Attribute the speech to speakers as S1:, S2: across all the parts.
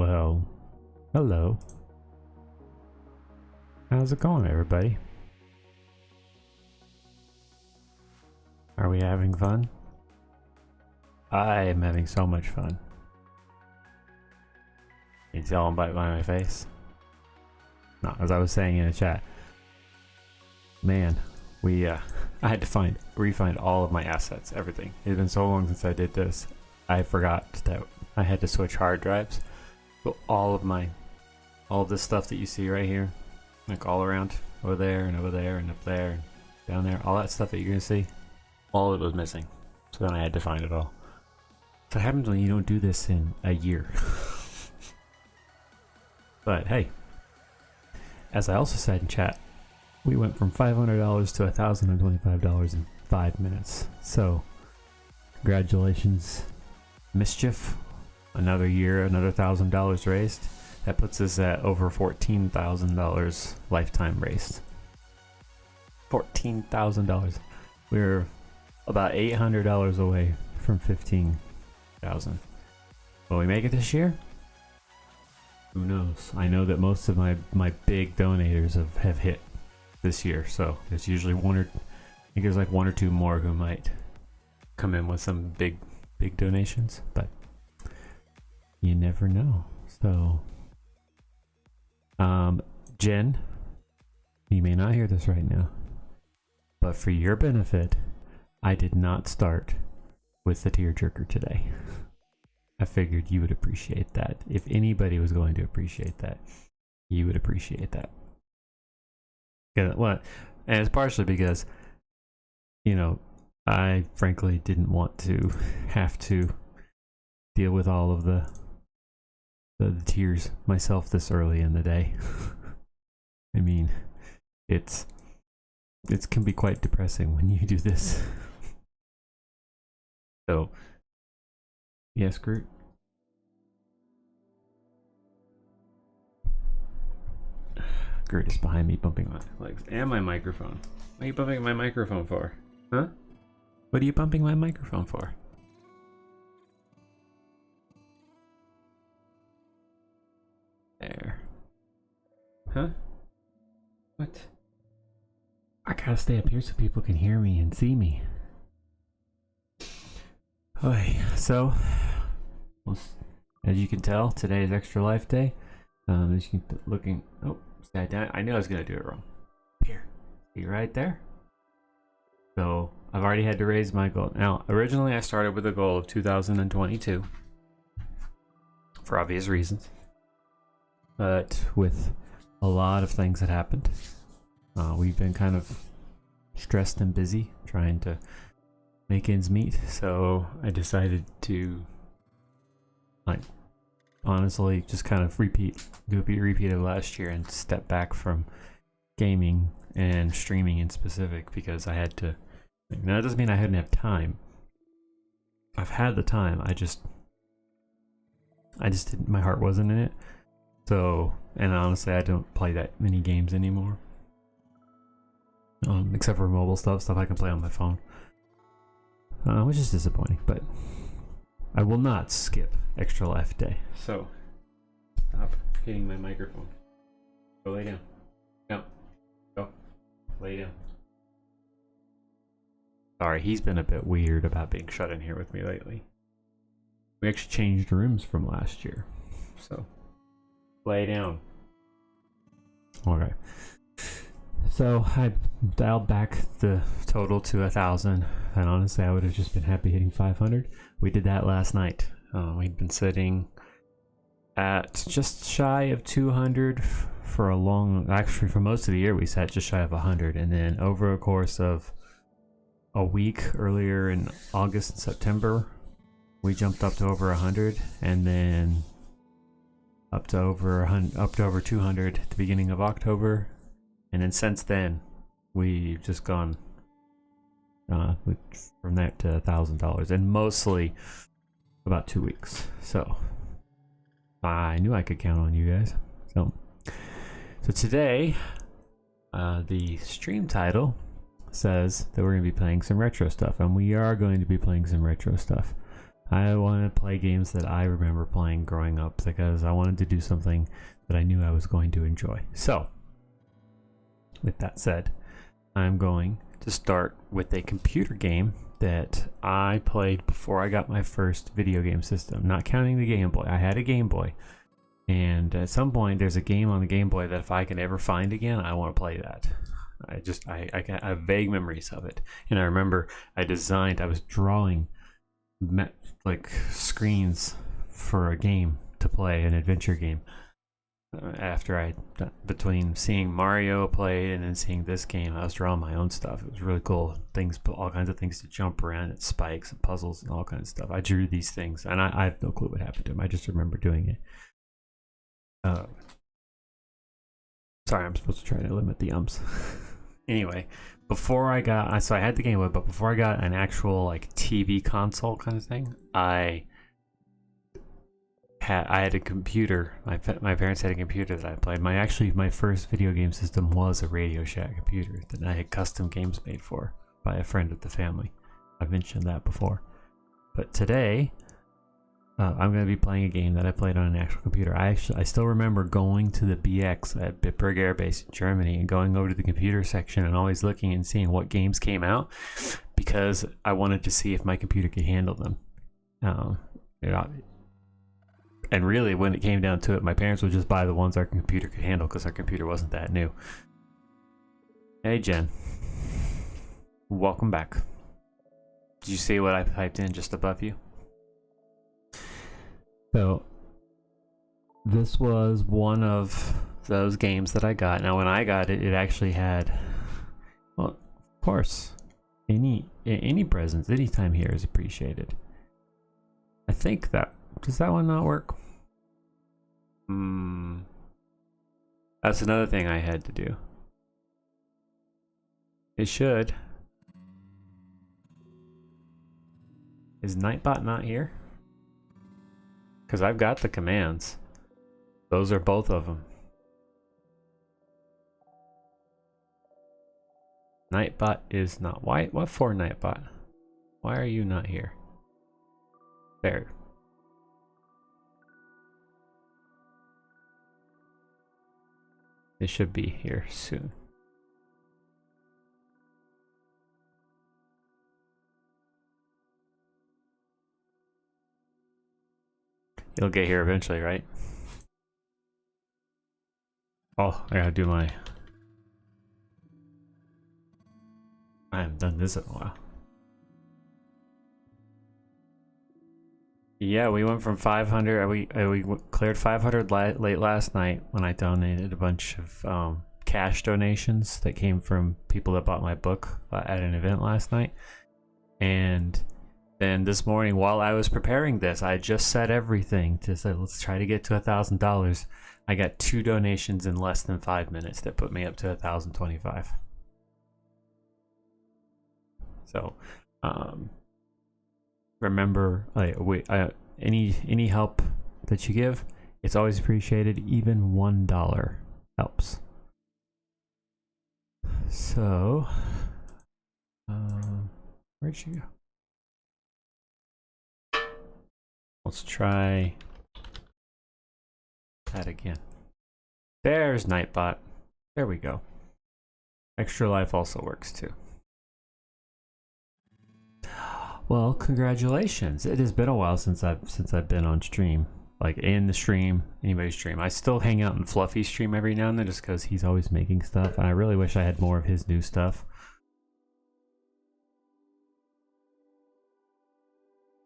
S1: Well, hello. How's it going, everybody? Are we having fun? I am having so much fun. Can you tell I'm biting my face? No, as I was saying in the chat, man, I had to refind all of my assets, everything. It's been so long since I did this. I forgot that I had to switch hard drives. So all of this stuff that you see right here, like all around, over there and up there and down there, all that stuff that you're gonna see, all of it was missing. So then I had to find it all. So what happens when you don't do this in a year? But hey, as I also said in chat, we went from $500 to $1,025 in 5 minutes. So congratulations, Mischief. Another year, another $1,000 raised. That puts us at over $14,000 lifetime raised. $14,000. We're about $800 away from $15,000. Will we make it this year? Who knows? I know that most of my big donators have hit this year, so there's usually I think there's like one or two more who might come in with some big donations, but you never know. So Jen, you may not hear this right now, but for your benefit, I did not start with the tearjerker today. I figured you would appreciate that. If anybody was going to appreciate that, you would appreciate that. Well, and it's partially because, you know, I frankly didn't want to have to deal with all of the tears myself this early in the day. I mean, it can be quite depressing when you do this. So, yes, Groot. Groot is behind me bumping my legs and my microphone. What are you bumping my microphone for? Huh? What are you bumping my microphone for? There. Huh? What? I gotta stay up here so people can hear me and see me. Okay, so as you can tell, today is Extra Life Day. As you can looking. Oh, I knew I was gonna do it wrong. Here, see right there. So I've already had to raise my goal. Now, originally I started with a goal of 2022 for obvious reasons. But with a lot of things that happened, we've been kind of stressed and busy trying to make ends meet. So I decided to, like, honestly, just kind of repeat of last year and step back from gaming and streaming in specific, because I had to. Now that doesn't mean I hadn't have time. I've had the time. I just didn't. My heart wasn't in it. So, and honestly, I don't play that many games anymore, except for mobile stuff I can play on my phone, which is disappointing. But I will not skip Extra Life Day. So, stop hitting my microphone. Go lay down. No, go lay down. Sorry, he's been a bit weird about being shut in here with me lately. We actually changed rooms from last year, so. Lay down. Okay. So I dialed back the total to 1,000, and honestly, I would have just been happy hitting 500. We did that last night. We'd been sitting at just shy of 200 for actually for most of the year. We sat just shy of 100, and then over a course of a week earlier in August and September, we jumped up to over 100, and then up to over 200 at the beginning of October, and then since then we've just gone from that to $1,000, and mostly about 2 weeks. So I knew I could count on you guys. So today, the stream title says that we're going to be playing some retro stuff, and we are going to be playing some retro stuff. I wanted to play games that I remember playing growing up because I wanted to do something that I knew I was going to enjoy. So, with that said, I'm going to start with a computer game that I played before I got my first video game system, not counting the Game Boy. I had a Game Boy, and at some point there's a game on the Game Boy that if I can ever find again, I want to play that. I have vague memories of it, and I remember I was drawing like screens for a game to play, an adventure game. After between seeing Mario play and then seeing this game, I was drawing my own stuff. It was really cool. All kinds of things to jump around, and spikes and puzzles and all kinds of stuff. I drew these things, and I have no clue what happened to them. I just remember doing it. Sorry, I'm supposed to try to limit the ums. Anyway, before I had the Game Boy, but before I got an actual like TV console kind of thing, I had a computer. My parents had a computer that I played. My first video game system was a Radio Shack computer that I had custom games made for by a friend of the family. I've mentioned that before. But today, I'm going to be playing a game that I played on an actual computer. I still remember going to the BX at Bitburg Air Base in Germany and going over to the computer section and always looking and seeing what games came out because I wanted to see if my computer could handle them. And really, when it came down to it, my parents would just buy the ones our computer could handle because our computer wasn't that new. Hey, Jen. Welcome back. Did you see what I typed in just above you? So, this was one of those games that I got. Now, when I got it, it actually had, well, of course, any presents, any time here is appreciated. I think does that one not work? That's another thing I had to do. It should. Is Nightbot not here? Because I've got the commands. Those are both of them. Nightbot is not. Why? What for, Nightbot? Why are you not here? There. It should be here soon. You'll get here eventually, right? Oh, I gotta do I haven't done this in a while. Yeah, we went from 500. We cleared 500 late last night when I donated a bunch of cash donations that came from people that bought my book at an event last night. And then this morning, while I was preparing this, I just set everything to say, let's try to get to $1,000. I got 2 donations in less than 5 minutes that put me up to 1,025. So, remember, any help that you give, it's always appreciated. Even $1 helps. So, where'd she go? Let's try that again. There's Nightbot. There we go. Extra Life also works too. Well, congratulations. It has been a while since I've been on stream. Like in the stream, anybody's stream. I still hang out in Fluffy's stream every now and then just because he's always making stuff. And I really wish I had more of his new stuff.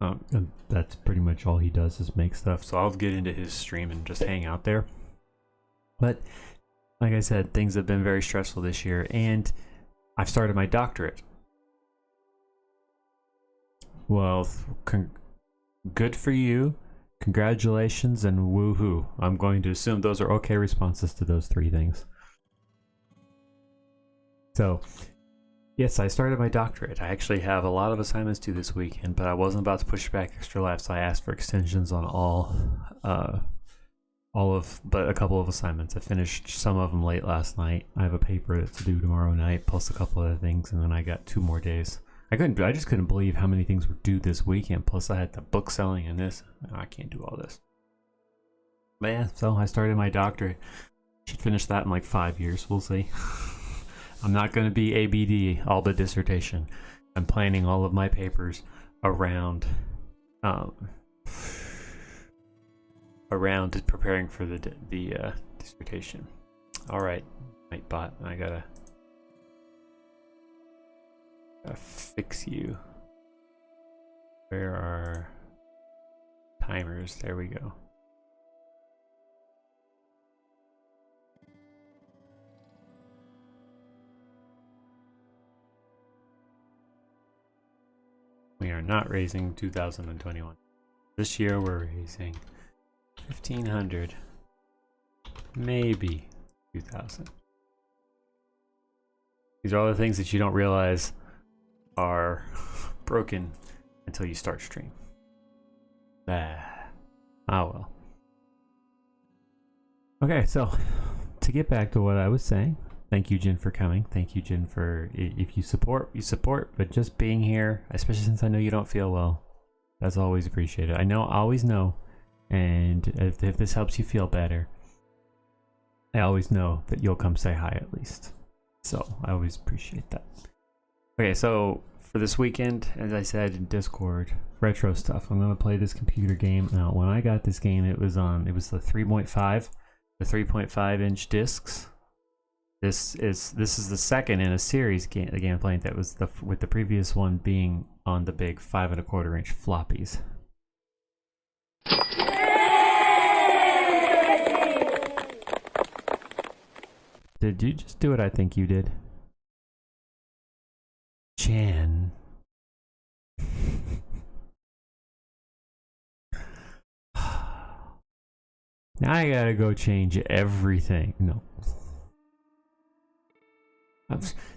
S1: And that's pretty much all he does is make stuff. So I'll get into his stream and just hang out there. But like I said, things have been very stressful this year. And I've started my doctorate. Well, good for you. Congratulations and woohoo. I'm going to assume those are okay responses to those 3 things. So, yes, I started my doctorate. I actually have a lot of assignments due this weekend, but I wasn't about to push back extra life, so I asked for extensions on but a couple of assignments. I finished some of them late last night. I have a paper that's due tomorrow night, plus a couple other things, and then I got 2 more days. I just couldn't believe how many things were due this weekend. Plus I had the book selling and this. Oh, I can't do all this. But yeah, so I started my doctorate. Should finish that in like 5 years. We'll see. I'm not going to be ABD all the dissertation. I'm planning all of my papers around preparing for the dissertation. All right, Nightbot, I gotta fix you. Where are timers? There we go. We are not raising 2021. This year we're raising 1,500, maybe 2,000. These are all the things that you don't realize are broken until you start stream. Ah, well. Okay, so to get back to what I was saying, thank you, Jen, for coming. Thank you, Jen, for if you support, you support. But just being here, especially since I know you don't feel well, that's always appreciated. I always know, and if this helps you feel better, I always know that you'll come say hi at least. So I always appreciate that. Okay, so for this weekend, as I said in Discord, retro stuff. I'm gonna play this computer game. Now, when I got this game, it was the 3.5, the 3.5 inch discs. This is the second in a series game I'm playing that was with the previous one being on the big 5 1/4 inch floppies. Did you just do what I think you did? Jan. Now I gotta go change everything. No.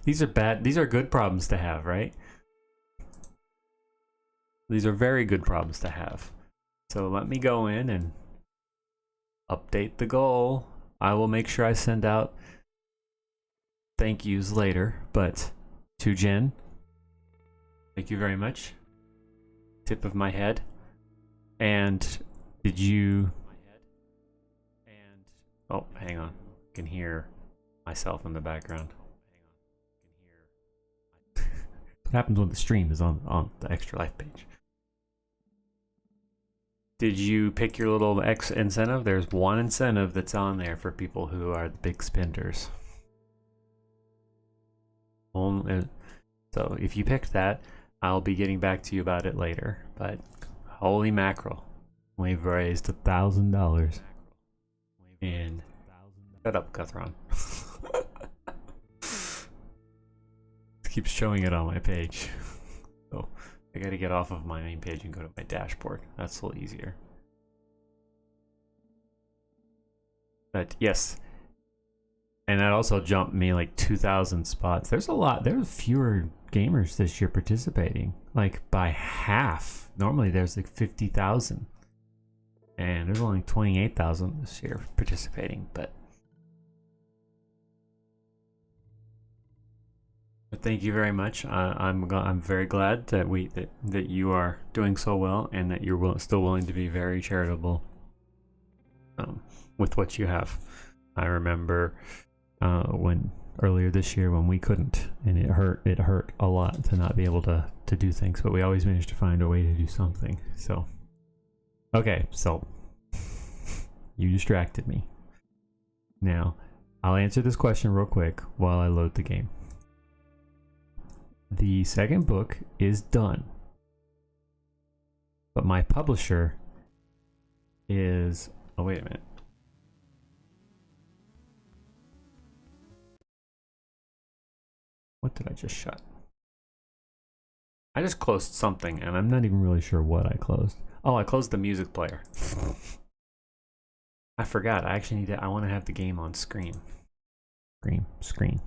S1: These are bad. These are good problems to have, right? These are very good problems to have. So let me go in and update the goal. I will make sure I send out thank yous later, but to Jen, thank you very much. Tip of my head. And did you... Oh, hang on. I can hear myself in the background. What happens when the stream is on the Extra Life page? Did you pick your little X incentive? There's one incentive that's on there for people who are the big spenders. So if you picked that, I'll be getting back to you about it later. But holy mackerel, we've raised $1,000. And shut up, Guthron. It keeps showing it on my page. So I gotta get off of my main page and go to my dashboard. That's a little easier. But yes. And that also jumped me like 2,000 spots. There's fewer gamers this year participating. Like by half. Normally there's like 50,000. And there's only 28,000 this year participating, but thank you very much. I'm very glad that that you are doing so well and that you're still willing to be very charitable with what you have. I remember when earlier this year when we couldn't, and it hurt a lot to not be able to do things, but we always managed to find a way to do something. So okay, so you distracted me. Now, I'll answer this question real quick while I load the game. The second book is done, but my publisher is... Oh, wait a minute. What did I just shut? I just closed something, and I'm not even really sure what I closed. Oh, I closed the music player. I forgot. I actually need to... I want to have the game on screen. Screen.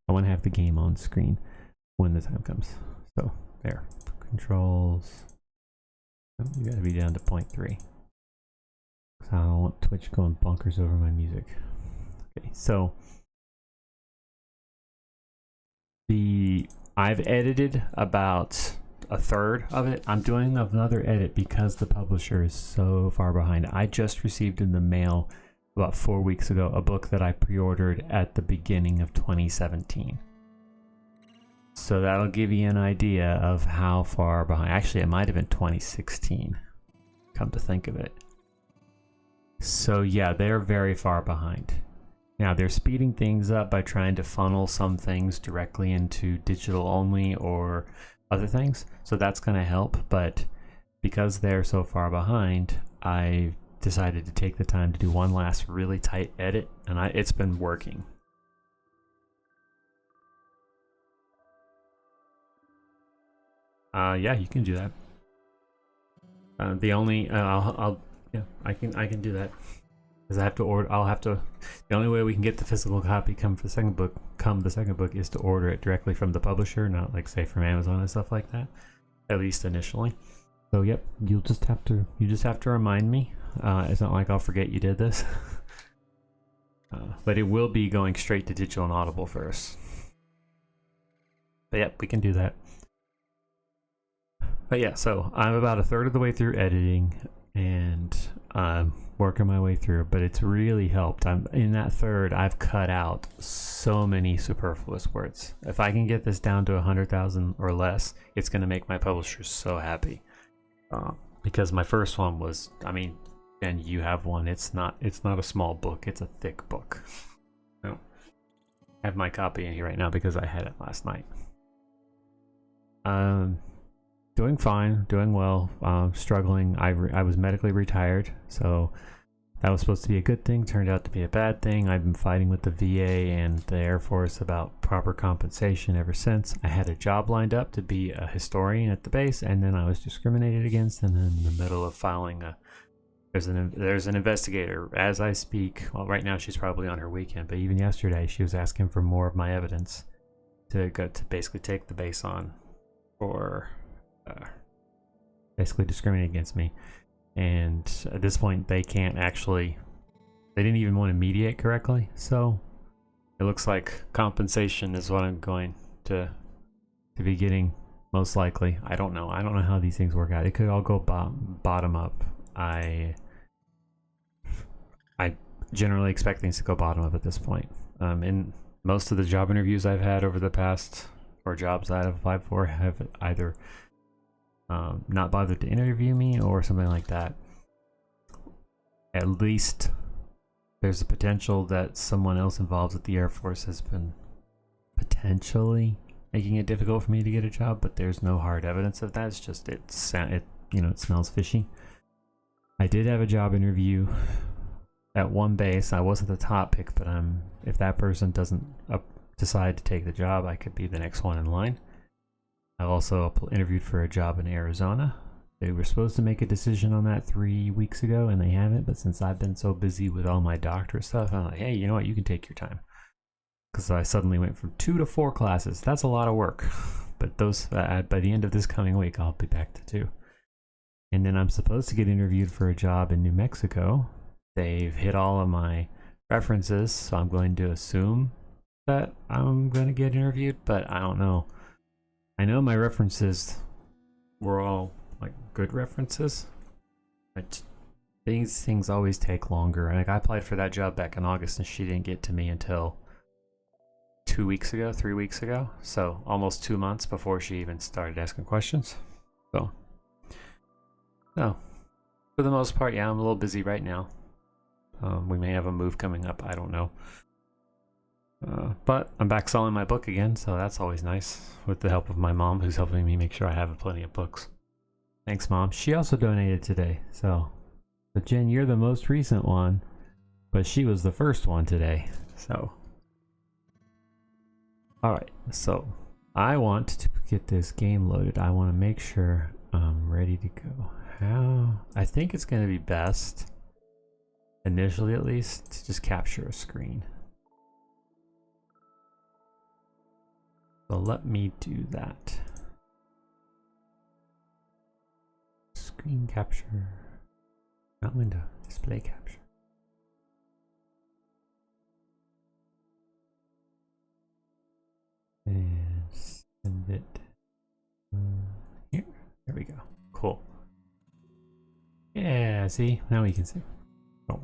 S1: I want to have the game on screen when the time comes. So, there. Controls. Oh, you gotta be down to 0.3. I don't want Twitch going bonkers over my music. Okay, so... I've edited about a third of it. I'm doing another edit because the publisher is so far behind. I just received in the mail about 4 weeks ago a book that I pre-ordered at the beginning of 2017. So that'll give you an idea of how far behind. Actually, it might have been 2016, come to think of it. So yeah, they're very far behind. Now they're speeding things up by trying to funnel some things directly into digital only or other things. So that's going to help, but because they're so far behind, I decided to take the time to do one last really tight edit, and it's been working. Yeah, you can do that. The only yeah, I can do that. Because I have to order. The only way we can get the physical copy come the second book is to order it directly from the publisher, not like say from Amazon and stuff like that. At least initially. So yep, you just have to remind me. It's not like I'll forget you did this. But it will be going straight to digital and Audible first. But yep, we can do that. But yeah, so I'm about a third of the way through editing and working my way through, but it's really helped. In that third, I've cut out so many superfluous words. If I can get this down to 100,000 or less, it's going to make my publishers so happy. Because my first one was, I mean, and you have one. It's not a small book. It's a thick book. No. I have my copy in here right now because I had it last night. Doing fine, doing well, struggling. I was medically retired, so that was supposed to be a good thing, turned out to be a bad thing. I've been fighting with the VA and the Air Force about proper compensation ever since. I had a job lined up to be a historian at the base, and then I was discriminated against, and then in the middle of filing there's an investigator as I speak. Well, right now she's probably on her weekend, but even yesterday she was asking for more of my evidence to basically take the base on for basically discriminating against me. And at this point they didn't even want to mediate correctly, so it looks like compensation is what I'm going to be getting, most likely. I don't know how these things work out. It could all go bottom up. I generally expect things to go bottom up at this point. In most of the job interviews I've had over the past, or jobs that I've applied for, have either not bothered to interview me or something like that. At least there's a potential that someone else involved with the Air Force has been potentially making it difficult for me to get a job, but there's no hard evidence of that. It's just it smells fishy. I did have a job interview at one base. I wasn't the top pick, but if that person doesn't decide to take the job, I could be the next one in line. I've also interviewed for a job in Arizona. They were supposed to make a decision on that 3 weeks ago, and they haven't. But since I've been so busy with all my doctorate stuff, I'm like, hey, you know what? You can take your time. Because I suddenly went from 2 to 4 classes. That's a lot of work. But those by the end of this coming week, I'll be back to 2. And then I'm supposed to get interviewed for a job in New Mexico. They've hit all of my references, so I'm going to assume that I'm going to get interviewed, but I don't know. I know my references were all like good references, but these things always take longer. Like, I applied for that job back in August and she didn't get to me until 3 weeks ago. So almost 2 months before she even started asking questions. So, no, for the most part, yeah, I'm a little busy right now. We may have a move coming up, I don't know. But I'm back selling my book again, so that's always nice, with the help of my mom, who's helping me make sure I have plenty of books. Thanks, Mom. She also donated today, but Jen, you're the most recent one, but she was the first one today, so. Alright, so I want to get this game loaded. I want to make sure I'm ready to go. I think it's going to be best, initially at least, to just capture a screen. So let me do that. Screen capture, not window, display capture. And see. Now we can see. Oh.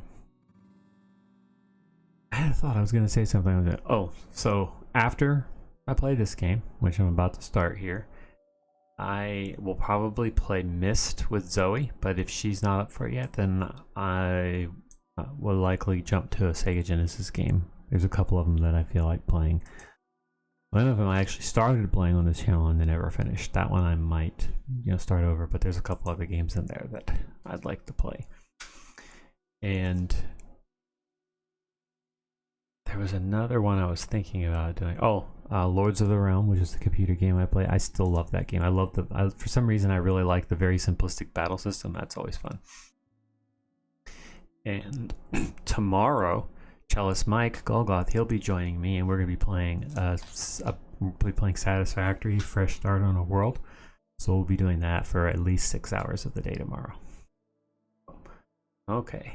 S1: I thought I was going to say something. Oh, so after I play this game, which I'm about to start here, I will probably play Myst with Zoe, but if she's not up for it yet, then I will likely jump to a Sega Genesis game. There's a couple of them that I feel like playing. One of them I actually started playing on this channel and then never finished. That one I might, start over, but there's a couple other games in there that I'd like to play. And there was another one I was thinking about doing. Oh, Lords of the Realm, which is the computer game I play. I still love that game. I love for some reason I really like the very simplistic battle system. That's always fun. And tomorrow, cellist Mike Golgoth, he'll be joining me, and we're gonna be playing Satisfactory Fresh Start on a World. So we'll be doing that for at least 6 hours of the day tomorrow. Okay,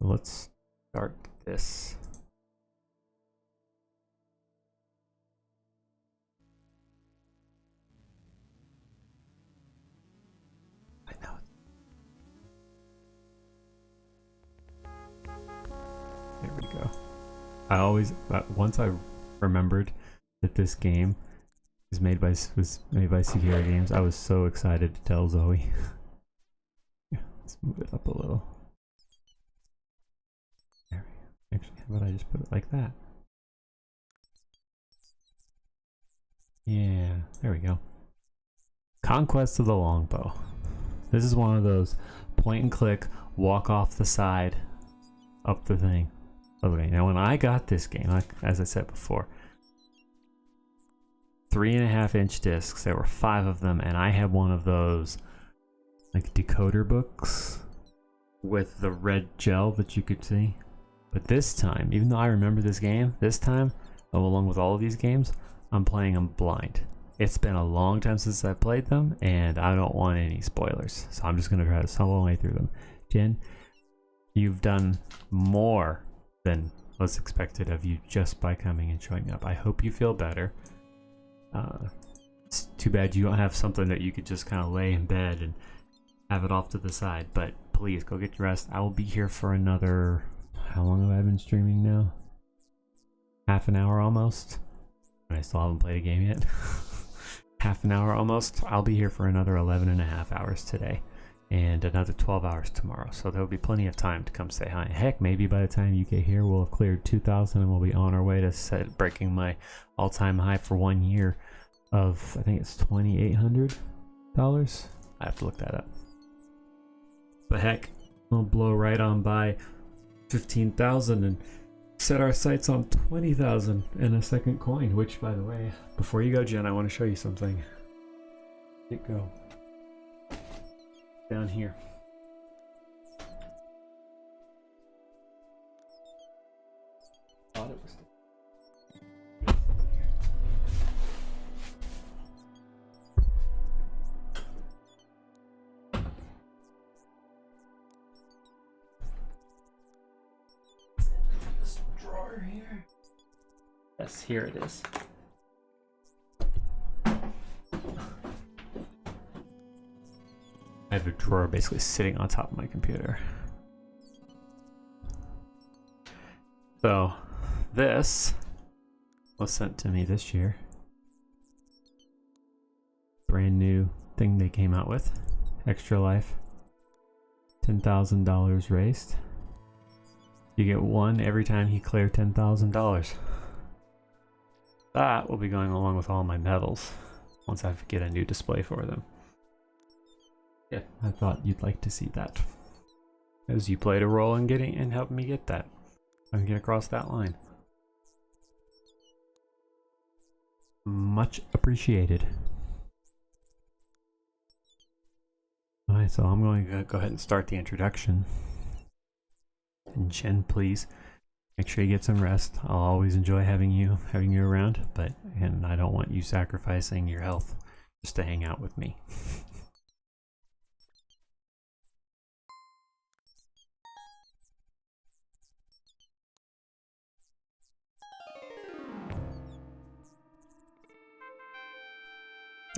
S1: let's start this. I know. There we go. I always, once I remembered that this game was made by Sierra Games, I was so excited to tell Zoe. Yeah, let's move it up a little. There we go. Actually, how about I just put it like that? Yeah, there we go. Conquest of the Longbow. This is one of those point and click, walk off the side, up the thing. Okay, now when I got this game, as I said before, 3.5-inch discs, there were 5 of them, and I had one of those like decoder books with the red gel that you could see. But this time, even though I remember this game, this time, along with all of these games, I'm playing them blind. It's been a long time since I played them, and I don't want any spoilers, so I'm just going to try to stumble my way through them. Jen, you've done more than was expected of you just by coming and showing up. I hope you feel better. It's too bad you don't have something that you could just kind of lay in bed and have it off to the side, but please go get your rest. I will be here for another, how long have I been streaming now? Half an hour almost. And I still haven't played a game yet. Half an hour almost. I'll be here for another 11.5 hours today and another 12 hours tomorrow, so there'll be plenty of time to come say hi. Heck, maybe by the time you get here we'll have cleared 2,000 and we'll be on our way to breaking my all-time high for 1 year of, I think it's $2,800. I have to look that up. But heck, we'll blow right on by 15,000 and set our sights on 20,000 and a second coin, which, by the way, before you go, Jen, I want to show you something. It go down here. Thought it was this drawer here. Yes, here it is. I have a drawer basically sitting on top of my computer. So this was sent to me this year. Brand new thing they came out with. Extra Life. $10,000 raised. You get one every time you clear $10,000. That will be going along with all my medals once I get a new display for them. Yeah, I thought you'd like to see that, as you played a role in getting and helping me get that. I can get across that line. Much appreciated. Alright, so I'm going to go ahead and start the introduction. And Jen, please make sure you get some rest. I'll always enjoy having you around, and I don't want you sacrificing your health just to hang out with me.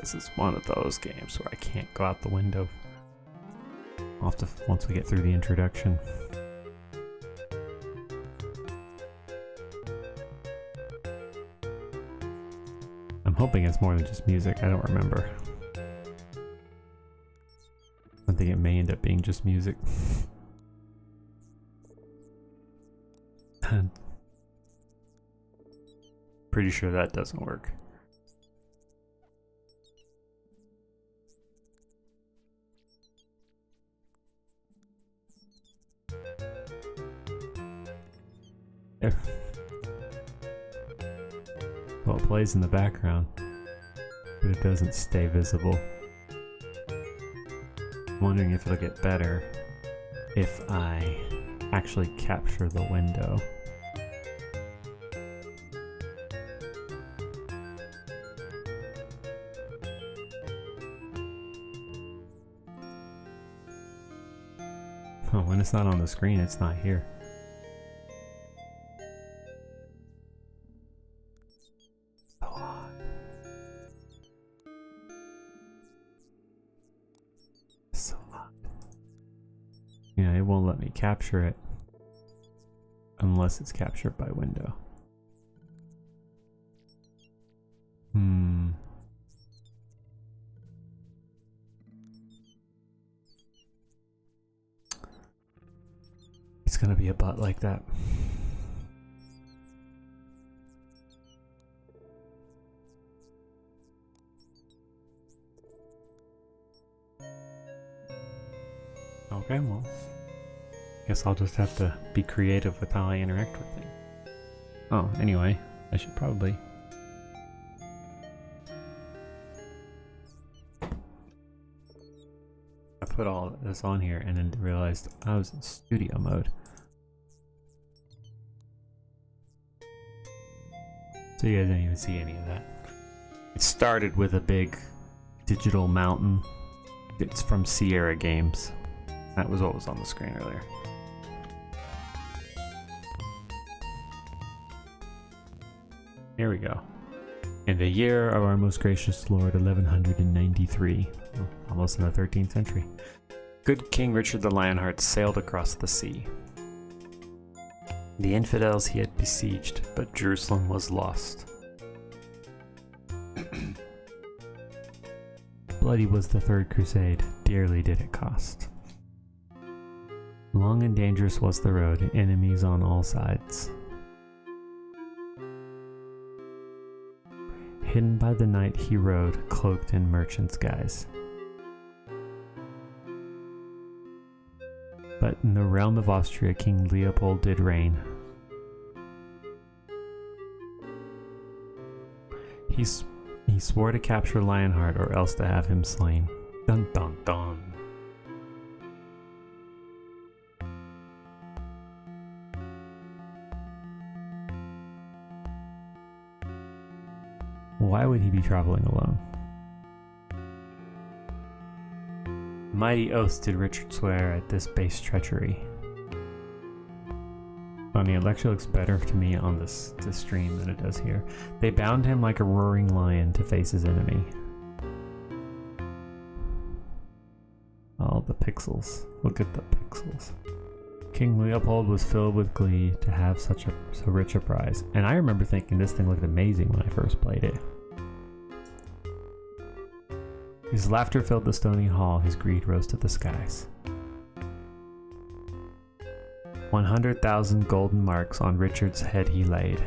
S1: This is one of those games where I can't go out the window. I'll have to, once we get through the introduction. I'm hoping it's more than just music, I don't remember. I think it may end up being just music. Pretty sure that doesn't work. There. Well, it plays in the background, but it doesn't stay visible. I'm wondering if it'll get better if I actually capture the window. Oh, when it's not on the screen, it's not here. So odd. So odd. Yeah, it won't let me capture it unless it's captured by window. It's gonna be a butt like that. Okay, well, guess I'll just have to be creative with how I interact with things. Oh, anyway, I should probably... I put all this on here and then realized I was in studio mode. So you guys didn't even see any of that. It started with a big digital mountain. It's from Sierra Games. That was what was on the screen earlier. Here we go. In the year of our most gracious Lord, 1193, almost in the 13th century, good King Richard the Lionheart sailed across the sea. The infidels he had besieged, but Jerusalem was lost. Bloody was the Third Crusade, dearly did it cost. Long and dangerous was the road, enemies on all sides. Hidden by the night he rode, cloaked in merchant's guise. But in the realm of Austria, King Leopold did reign. He swore to capture Lionheart or else to have him slain. Dun dun dun. Why would he be traveling alone? Mighty oaths did Richard swear at this base treachery. Funny, it actually looks better to me on this stream than it does here. They bound him like a roaring lion to face his enemy. Oh, the pixels. Look at the pixels. King Leopold was filled with glee to have so rich a prize. And I remember thinking this thing looked amazing when I first played it. His laughter filled the stony hall, his greed rose to the skies. 100,000 golden marks on Richard's head he laid.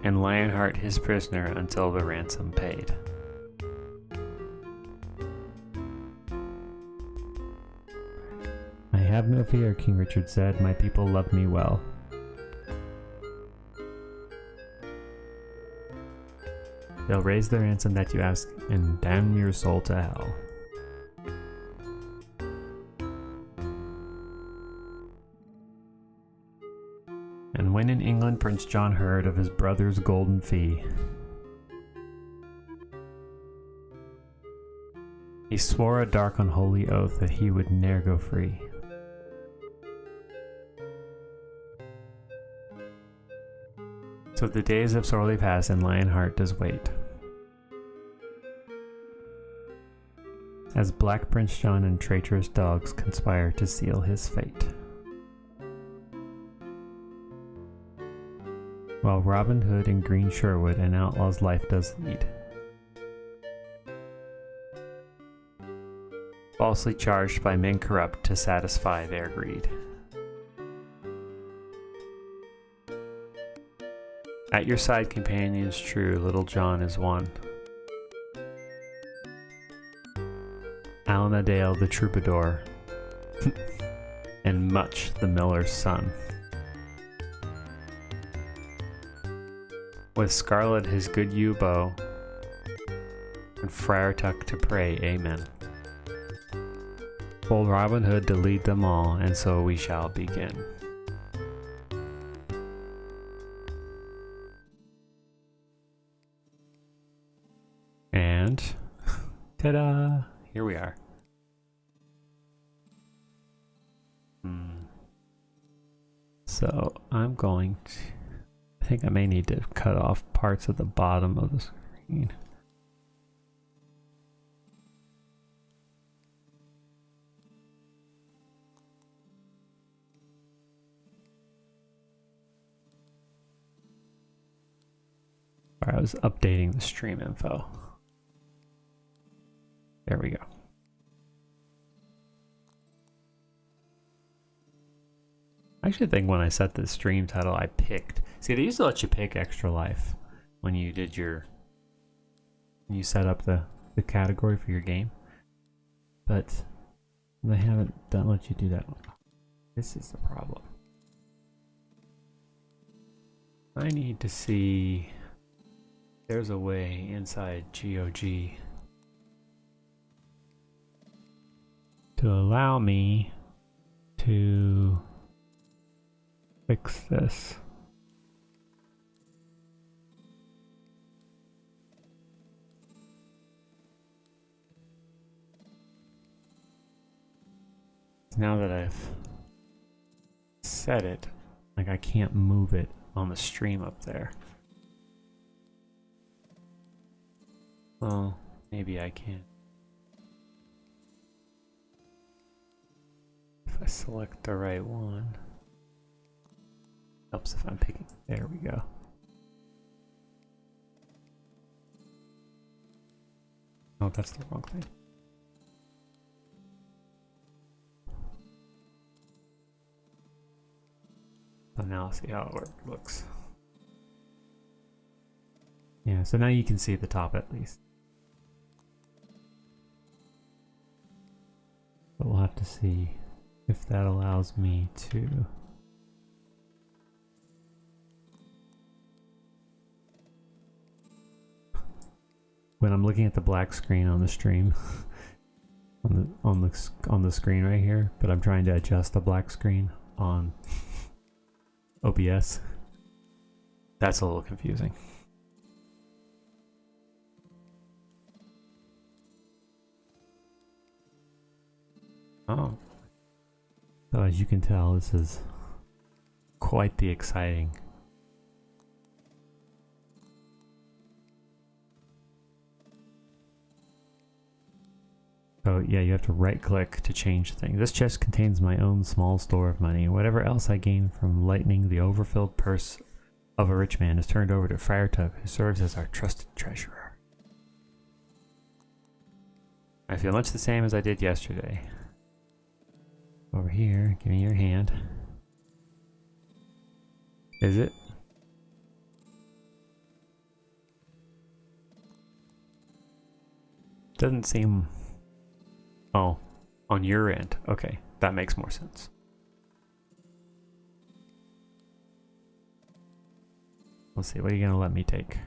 S1: And Lionheart his prisoner until the ransom paid. I have no fear, King Richard said, my people love me well. They'll raise the ransom that you ask and damn your soul to hell. And when in England Prince John heard of his brother's golden fee, he swore a dark unholy oath that he would ne'er go free. So the days have sorely passed and Lionheart does wait. as Black Prince John and traitorous dogs conspire to seal his fate. While Robin Hood in Green Sherwood an outlaw's life does lead. Falsely charged by men corrupt to satisfy their greed. At your side, companions true, Little John is one. Alanadale the troubadour, and Much the miller's son. With Scarlet his good yew bow, and Friar Tuck to pray, amen. Bold Robin Hood to lead them all, and so we shall begin. And ta-da! Here we are. So I'm going to... I think I may need to cut off parts of the bottom of the screen. I was updating the stream info. There we go. I actually think when I set the stream title, I picked. See, they used to let you pick Extra Life when you did your. When you set up the category for your game. But they haven't let you do that. This is the problem. I need to see. There's a way inside GOG to allow me to fix this. Now that I've set it, like I can't move it on the stream up there. Well, maybe I can. If I select the right one. Helps if I'm picking. There we go. Oh, that's the wrong thing. So now I'll see how it looks. Yeah, so now you can see the top at least. But we'll have to see if that allows me to. When I'm looking at the black screen on the stream, on the screen right here, but I'm trying to adjust the black screen on OBS. That's a little confusing. Oh. So as you can tell, this is quite the exciting. So yeah, you have to right click to change things. This chest contains my own small store of money. Whatever else I gain from lightening the overfilled purse of a rich man is turned over to Friar Tuck, who serves as our trusted treasurer. I feel much the same as I did yesterday. Over here, give me your hand. Is it? Doesn't seem... Oh, on your end. Okay, that makes more sense. Let's see, what are you gonna let me take?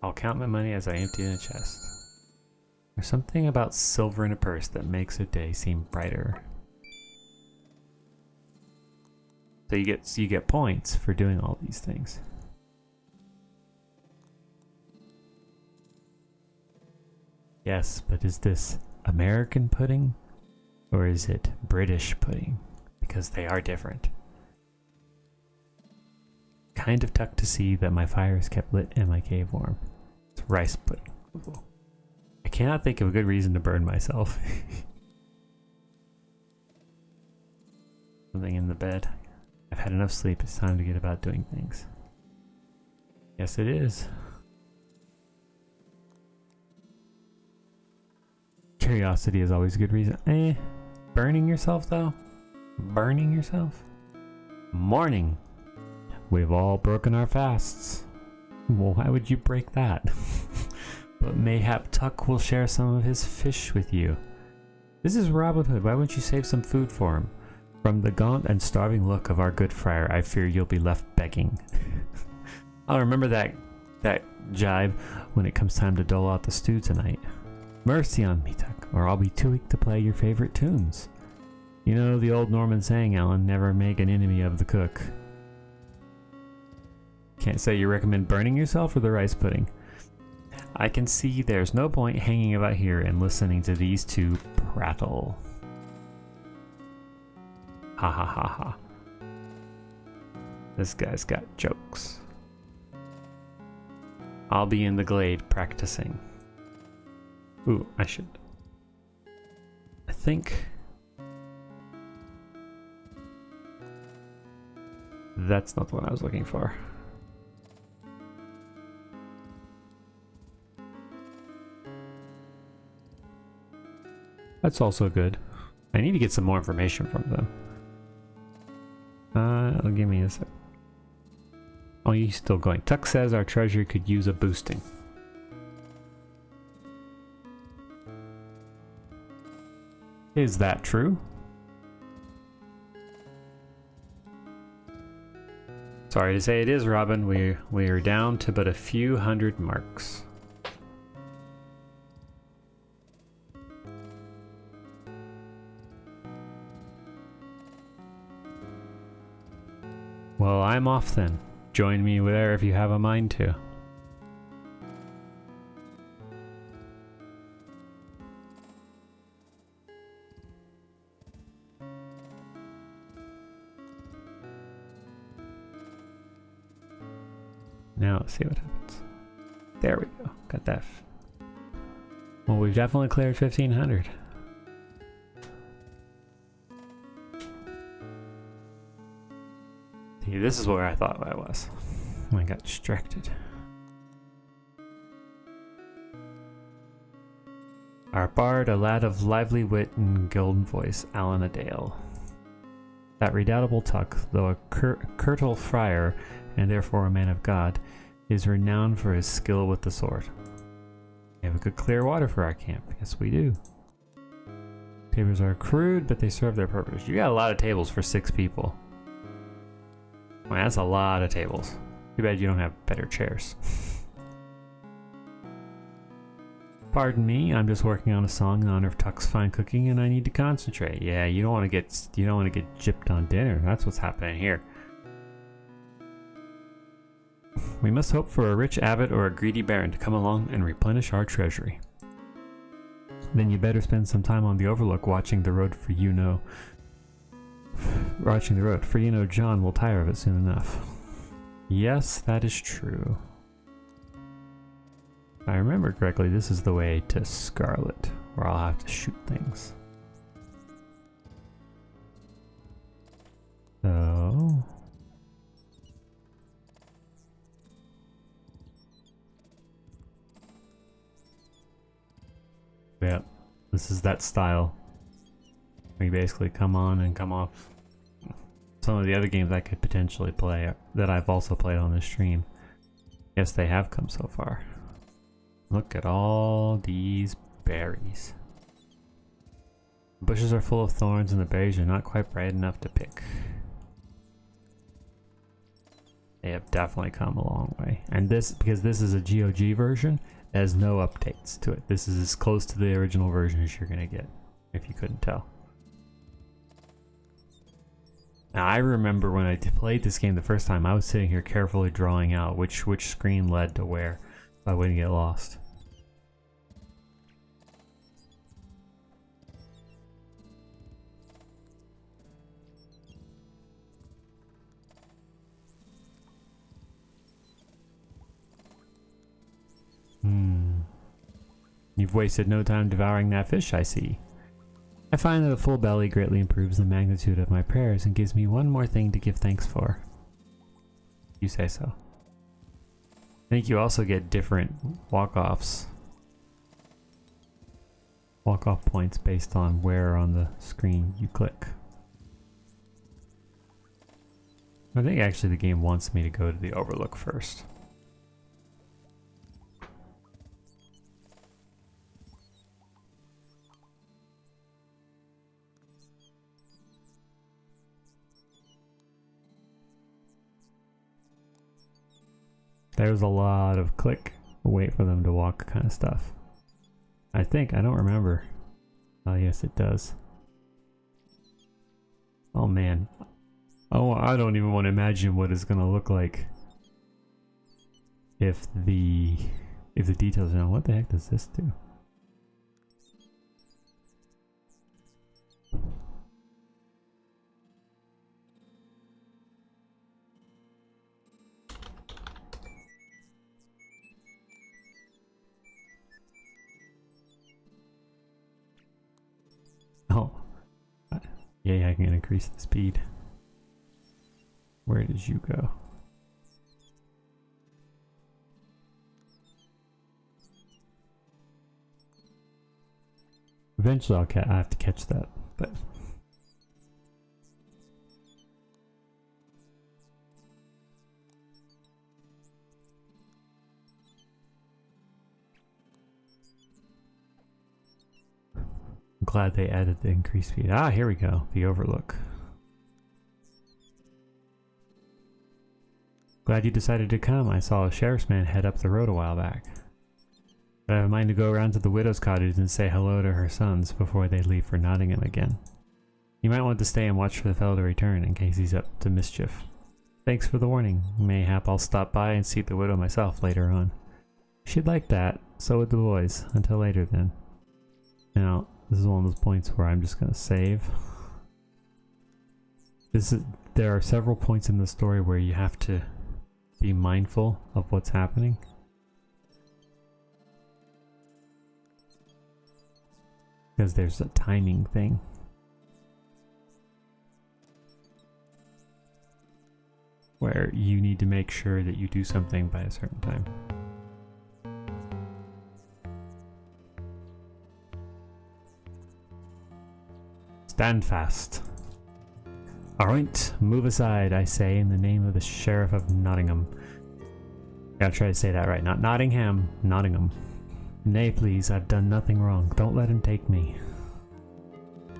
S1: I'll count my money as I empty the chest. There's something about silver in a purse that makes a day seem brighter. So you get points for doing all these things. Yes, but is this American pudding or is it British pudding? Because they are different. Kind of tucked to see that my fire is kept lit and my cave warm. It's rice pudding. I cannot think of a good reason to burn myself. Something in the bed. I've had enough sleep. It's time to get about doing things. Yes, it is. Curiosity is always a good reason. Burning yourself, though? Burning yourself? Morning. We've all broken our fasts. Well, why would you break that? But mayhap Tuck will share some of his fish with you. This is Robin Hood. Why won't you save some food for him? From the gaunt and starving look of our good friar, I fear you'll be left begging. I'll remember that jibe when it comes time to dole out the stew tonight. Mercy on me, Tuck, or I'll be too weak to play your favorite tunes. You know the old Norman saying, Alan, never make an enemy of the cook. Can't say you recommend burning yourself or the rice pudding. I can see there's no point hanging about here and listening to these two prattle. Ha ha ha ha. This guy's got jokes. I'll be in the glade practicing. Ooh, I should. I think that's not the one I was looking for. That's also good. I need to get some more information from them. Give me a sec. Oh, he's still going. Tuck says our treasure could use a boosting. Is that true? Sorry to say it is, Robin. We are down to but a few hundred marks. Well, I'm off then. Join me there if you have a mind to. Now let's see what happens. There we go. Got that. Well, we've definitely cleared 1500. See, this is where I thought I was. I got distracted. Our bard, a lad of lively wit and golden voice, Alan a Dale. That redoubtable Tuck, though a curtal friar, and therefore a man of God, is renowned for his skill with the sword. We have a good clear water for our camp. Yes, we do. Tables are crude, but they serve their purpose. You got a lot of tables for 6 people. Well, that's a lot of tables. Too bad you don't have better chairs. Pardon me, I'm just working on a song in honor of Tuck's fine cooking, and I need to concentrate. Yeah, you don't want to get gypped on dinner. That's what's happening here. We must hope for a rich abbot or a greedy baron to come along and replenish our treasury. Then you better spend some time on the overlook watching the road, for you know John will tire of it soon enough. Yes, that is true. If I remember correctly, this is the way to Scarlet, where I'll have to shoot things. So... yeah, this is that style. We basically come on and come off. Some of the other games I could potentially play that I've also played on this stream. Yes, they have come so far. Look at all these berries. The bushes are full of thorns and the berries are not quite bright enough to pick. They have definitely come a long way. And this, because this is a GOG version, has no updates to it. This is as close to the original version as you're going to get, if you couldn't tell. Now, I remember when I played this game the first time, I was sitting here carefully drawing out which screen led to where, so I wouldn't get lost. You've wasted no time devouring that fish, I see. I find that a full belly greatly improves the magnitude of my prayers and gives me one more thing to give thanks for. You say so. I think you also get different walk-offs. Walk-off points based on where on the screen you click. I think actually the game wants me to go to the overlook first. There's a lot of click, wait for them to walk kind of stuff. I think, I don't remember. Oh yes it does. Oh man. Oh, I don't even want to imagine what it's gonna look like if the details are on. What the heck does this do? Oh, yeah, I can increase the speed. Where did you go? Eventually I have to catch that, but I'm glad they added the increased speed. Ah, here we go. The overlook. Glad you decided to come. I saw a sheriff's man head up the road a while back. But I have a mind to go around to the widow's cottage and say hello to her sons before they leave for Nottingham again. You might want to stay and watch for the fellow to return in case he's up to mischief. Thanks for the warning. Mayhap I'll stop by and see the widow myself later on. She'd like that. So would the boys. Until later then. Now, this is one of those points where I'm just going to save. There are several points in the story where you have to be mindful of what's happening. Because there's a timing thing. Where you need to make sure that you do something by a certain time. Stand fast. Alright, move aside, I say, in the name of the Sheriff of Nottingham. Gotta try to say that right. Not Nottingham, Nottingham. Nay, please, I've done nothing wrong. Don't let him take me.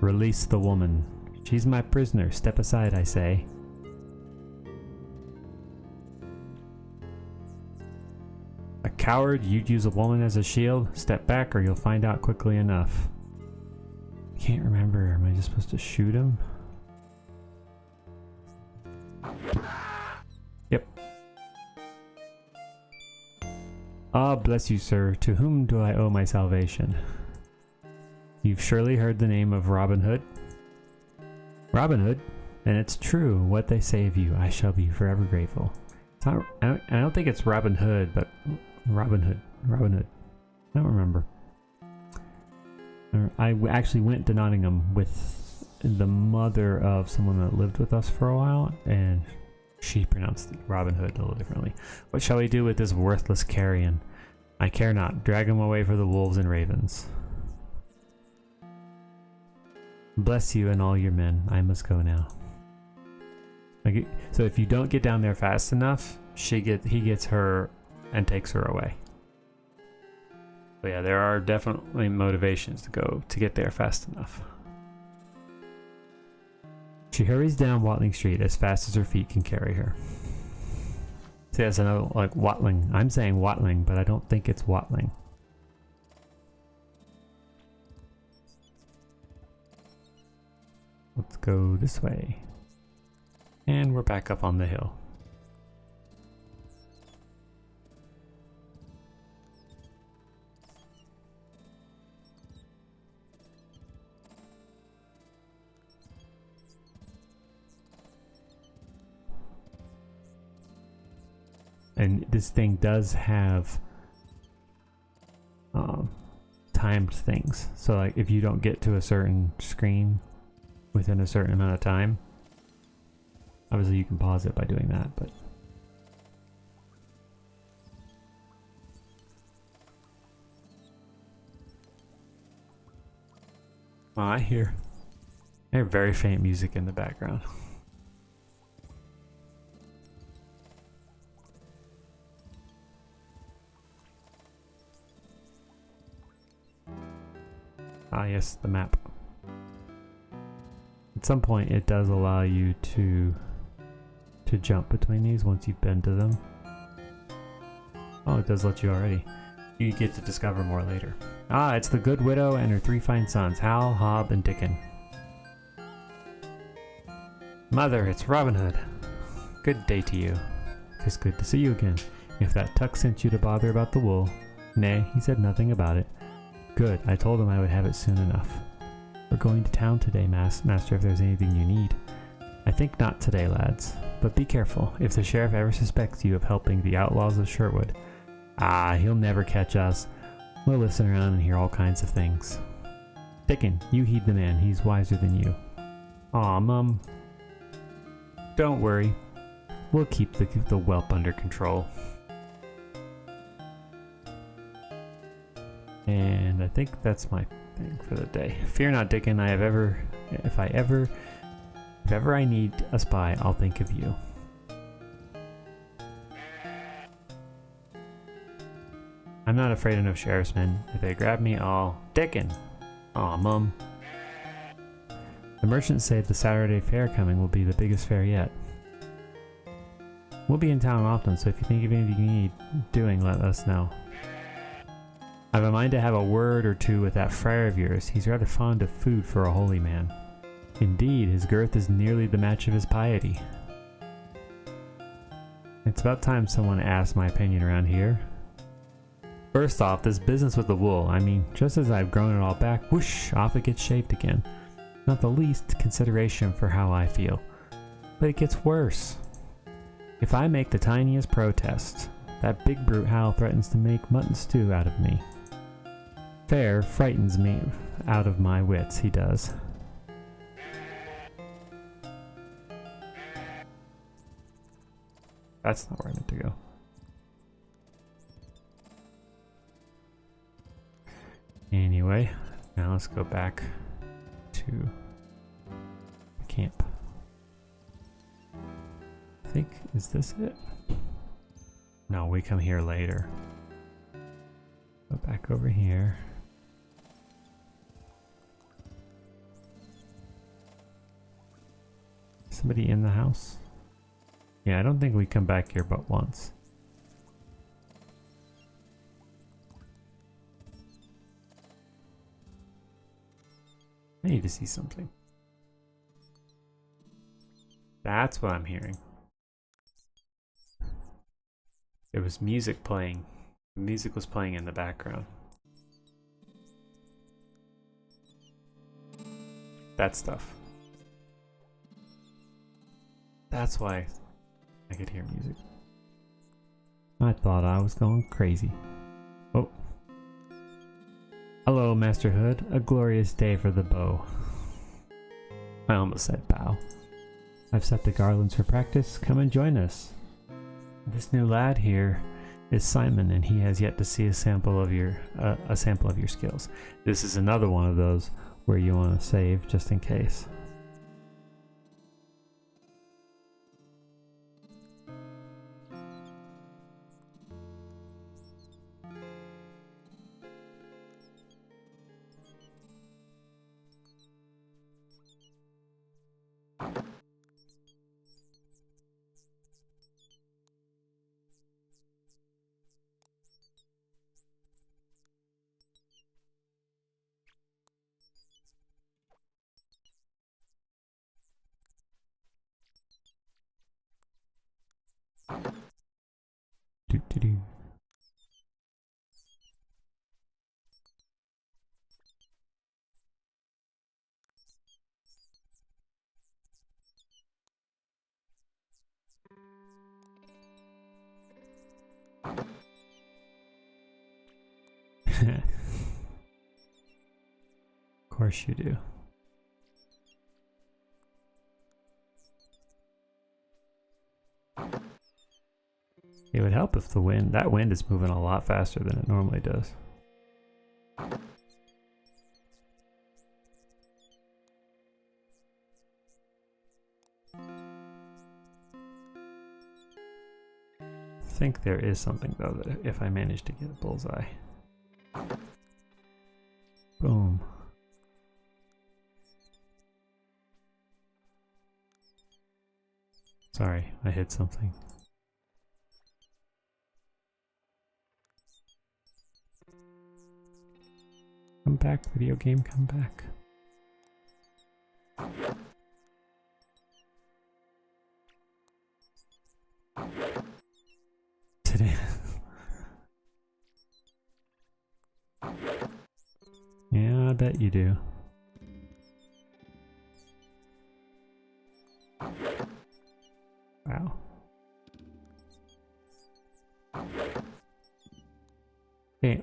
S1: Release the woman. She's my prisoner. Step aside, I say. A coward? You'd use a woman as a shield? Step back or you'll find out quickly enough. Can't remember. Am I just supposed to shoot him? Yep. Ah, bless you, sir. To whom do I owe my salvation? You've surely heard the name of Robin Hood? Robin Hood? And it's true. What they say of you, I shall be forever grateful. It's not, I don't think it's Robin Hood, but Robin Hood. Robin Hood. I don't remember. I actually went to Nottingham with the mother of someone that lived with us for a while, and she pronounced Robin Hood a little differently. What shall we do with this worthless carrion? I care not. Drag him away for the wolves and ravens. Bless you and all your men. I must go now. So if you don't get down there fast enough, he gets her and takes her away. But yeah, there are definitely motivations to get there fast enough. She hurries down Watling Street as fast as her feet can carry her. See, that's another, like, Watling. I'm saying Watling, but I don't think it's Watling. Let's go this way. And we're back up on the hill. And this thing does have timed things. So like if you don't get to a certain screen within a certain amount of time, obviously you can pause it by doing that, but oh, I hear very faint music in the background. Ah yes, the map. At some point it does allow you to jump between these once you've been to them. Oh, it does let you already. You get to discover more later. Ah, it's the Good Widow and her 3 fine sons, Hal, Hob, and Dickon. Mother, it's Robin Hood. Good day to you. 'Tis good to see you again. If that Tuck sent you to bother about the wool. Nay, he said nothing about it. Good, I told him I would have it soon enough. We're going to town today, Master, if there's anything you need. I think not today, lads. But be careful, if the sheriff ever suspects you of helping the outlaws of Sherwood. Ah, he'll never catch us. We'll listen around and hear all kinds of things. Dickon, you heed the man, he's wiser than you. Aw, Mum. Don't worry. We'll keep the whelp under control. And I think that's my thing for the day. Fear not, Dickon, if ever I need a spy, I'll think of you. I'm not afraid of no sheriff's men. If they grab me, I'll... Dickon! Aw, Mum. The merchants say the Saturday fair coming will be the biggest fair yet. We'll be in town often, so if you think of anything you need doing, let us know. I've a mind to have a word or two with that friar of yours. He's rather fond of food for a holy man. Indeed, his girth is nearly the match of his piety. It's about time someone asked my opinion around here. First off, this business with the wool. I mean, just as I've grown it all back, whoosh, off it gets shaved again. Not the least consideration for how I feel. But it gets worse. If I make the tiniest protest, that big brute Hal threatens to make mutton stew out of me. Fair frightens me out of my wits, he does. That's not where I meant to go. Anyway, now let's go back to camp. I think, is this it? No, we come here later. Go back over here. Somebody in the house? Yeah, I don't think we come back here but once. I need to see something. That's what I'm hearing. There was music playing. Music was playing in the background. That stuff. That's why I could hear music. I thought I was going crazy. Oh. Hello, Master Hood. A glorious day for the bow. I almost said bow. I've set the garlands for practice. Come and join us. This new lad here is Simon, and he has yet to see a sample of your skills. This is another one of those where you want to save just in case. Do, do, do. course you do. It would help if that wind is moving a lot faster than it normally does. I think there is something though that if I manage to get a bullseye. Boom. Sorry, I hit something. Come back, video game, come back. Today. Yeah, I bet you do. Wow. Hey.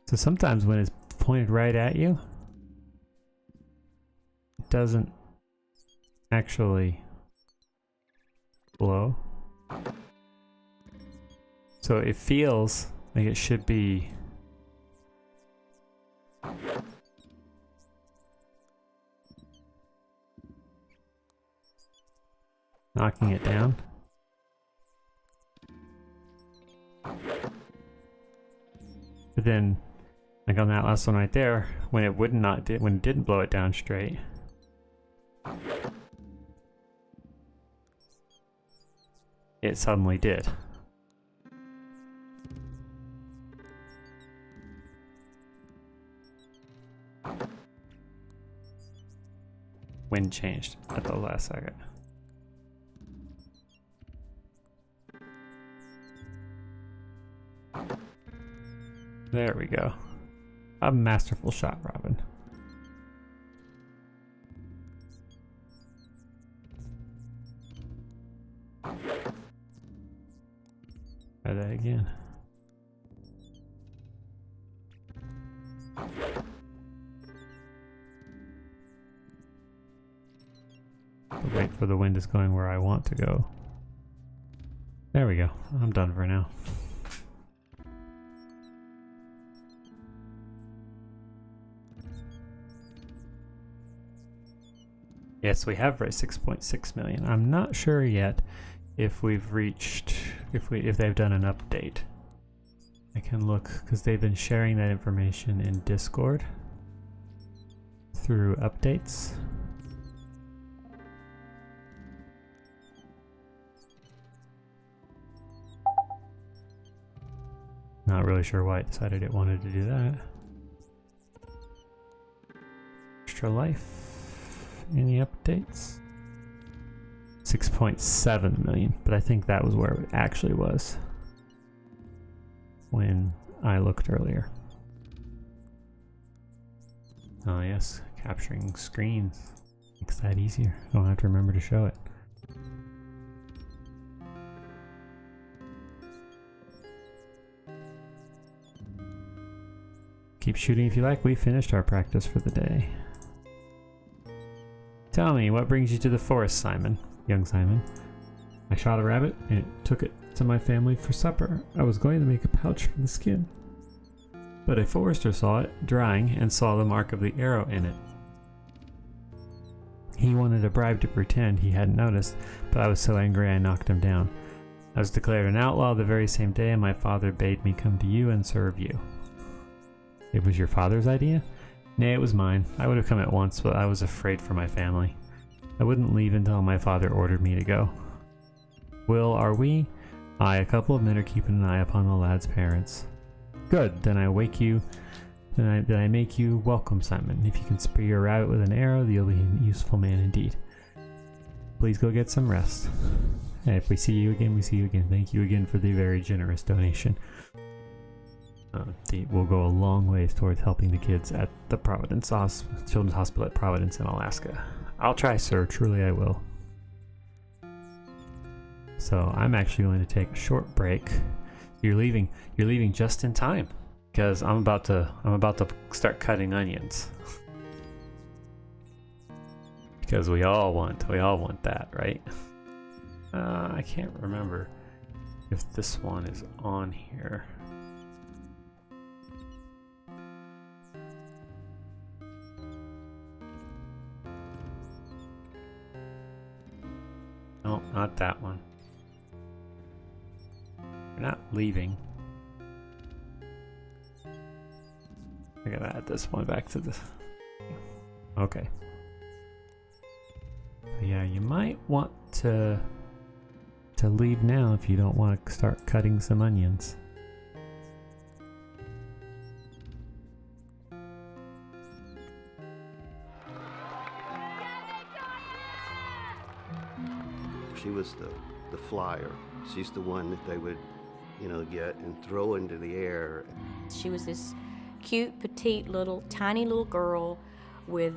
S1: So sometimes when it's pointed right at you, it doesn't actually blow. So it feels like it should be knocking it down. But then, like on that last one right there, when it when it didn't blow it down straight, it suddenly did. Wind changed at the last second. There we go. A masterful shot, Robin. Try that again. Wait for the wind is going where I want to go. There we go. I'm done for now. Yes, we have raised 6.6 million. I'm not sure yet if we've reached, if they've done an update. I can look because they've been sharing that information in Discord through updates. Not really sure why it decided it wanted to do that. Extra life. Any updates? 6.7 million, but I think that was where it actually was when I looked earlier. Oh yes, capturing screens makes that easier. Don't have to remember to show it. Keep shooting if you like. We finished our practice for the day. Tell me, what brings you to the forest, Simon? Young Simon. I shot a rabbit and took it to my family for supper. I was going to make a pouch from the skin, but a forester saw it drying and saw the mark of the arrow in it. He wanted a bribe to pretend he hadn't noticed, but I was so angry I knocked him down. I was declared an outlaw the very same day, and my father bade me come to you and serve you. It was your father's idea? Nay, it was mine. I would have come at once, but I was afraid for my family. I wouldn't leave until my father ordered me to go. Will, are we? Aye, a couple of men are keeping an eye upon the lad's parents. Good, then I make you welcome, Simon. If you can spear your rabbit with an arrow, you'll be a useful man indeed. Please go get some rest. And if we see you again, we see you again. Thank you again for the very generous donation. Will go a long ways towards helping the kids at the Children's Hospital at Providence in Alaska. I'll try, sir. Truly I will. So I'm actually going to take a short break. You're leaving just in time because I'm about to start cutting onions. Because we all want that, right? I can't remember if this one is on here. No, not that one. You're not leaving. I gotta add this one back to this. Okay. Yeah, you might want to leave now if you don't want to start cutting some onions.
S2: She was the flyer. She's the one that they would, get and throw into the air.
S3: She was this cute, petite, tiny little girl with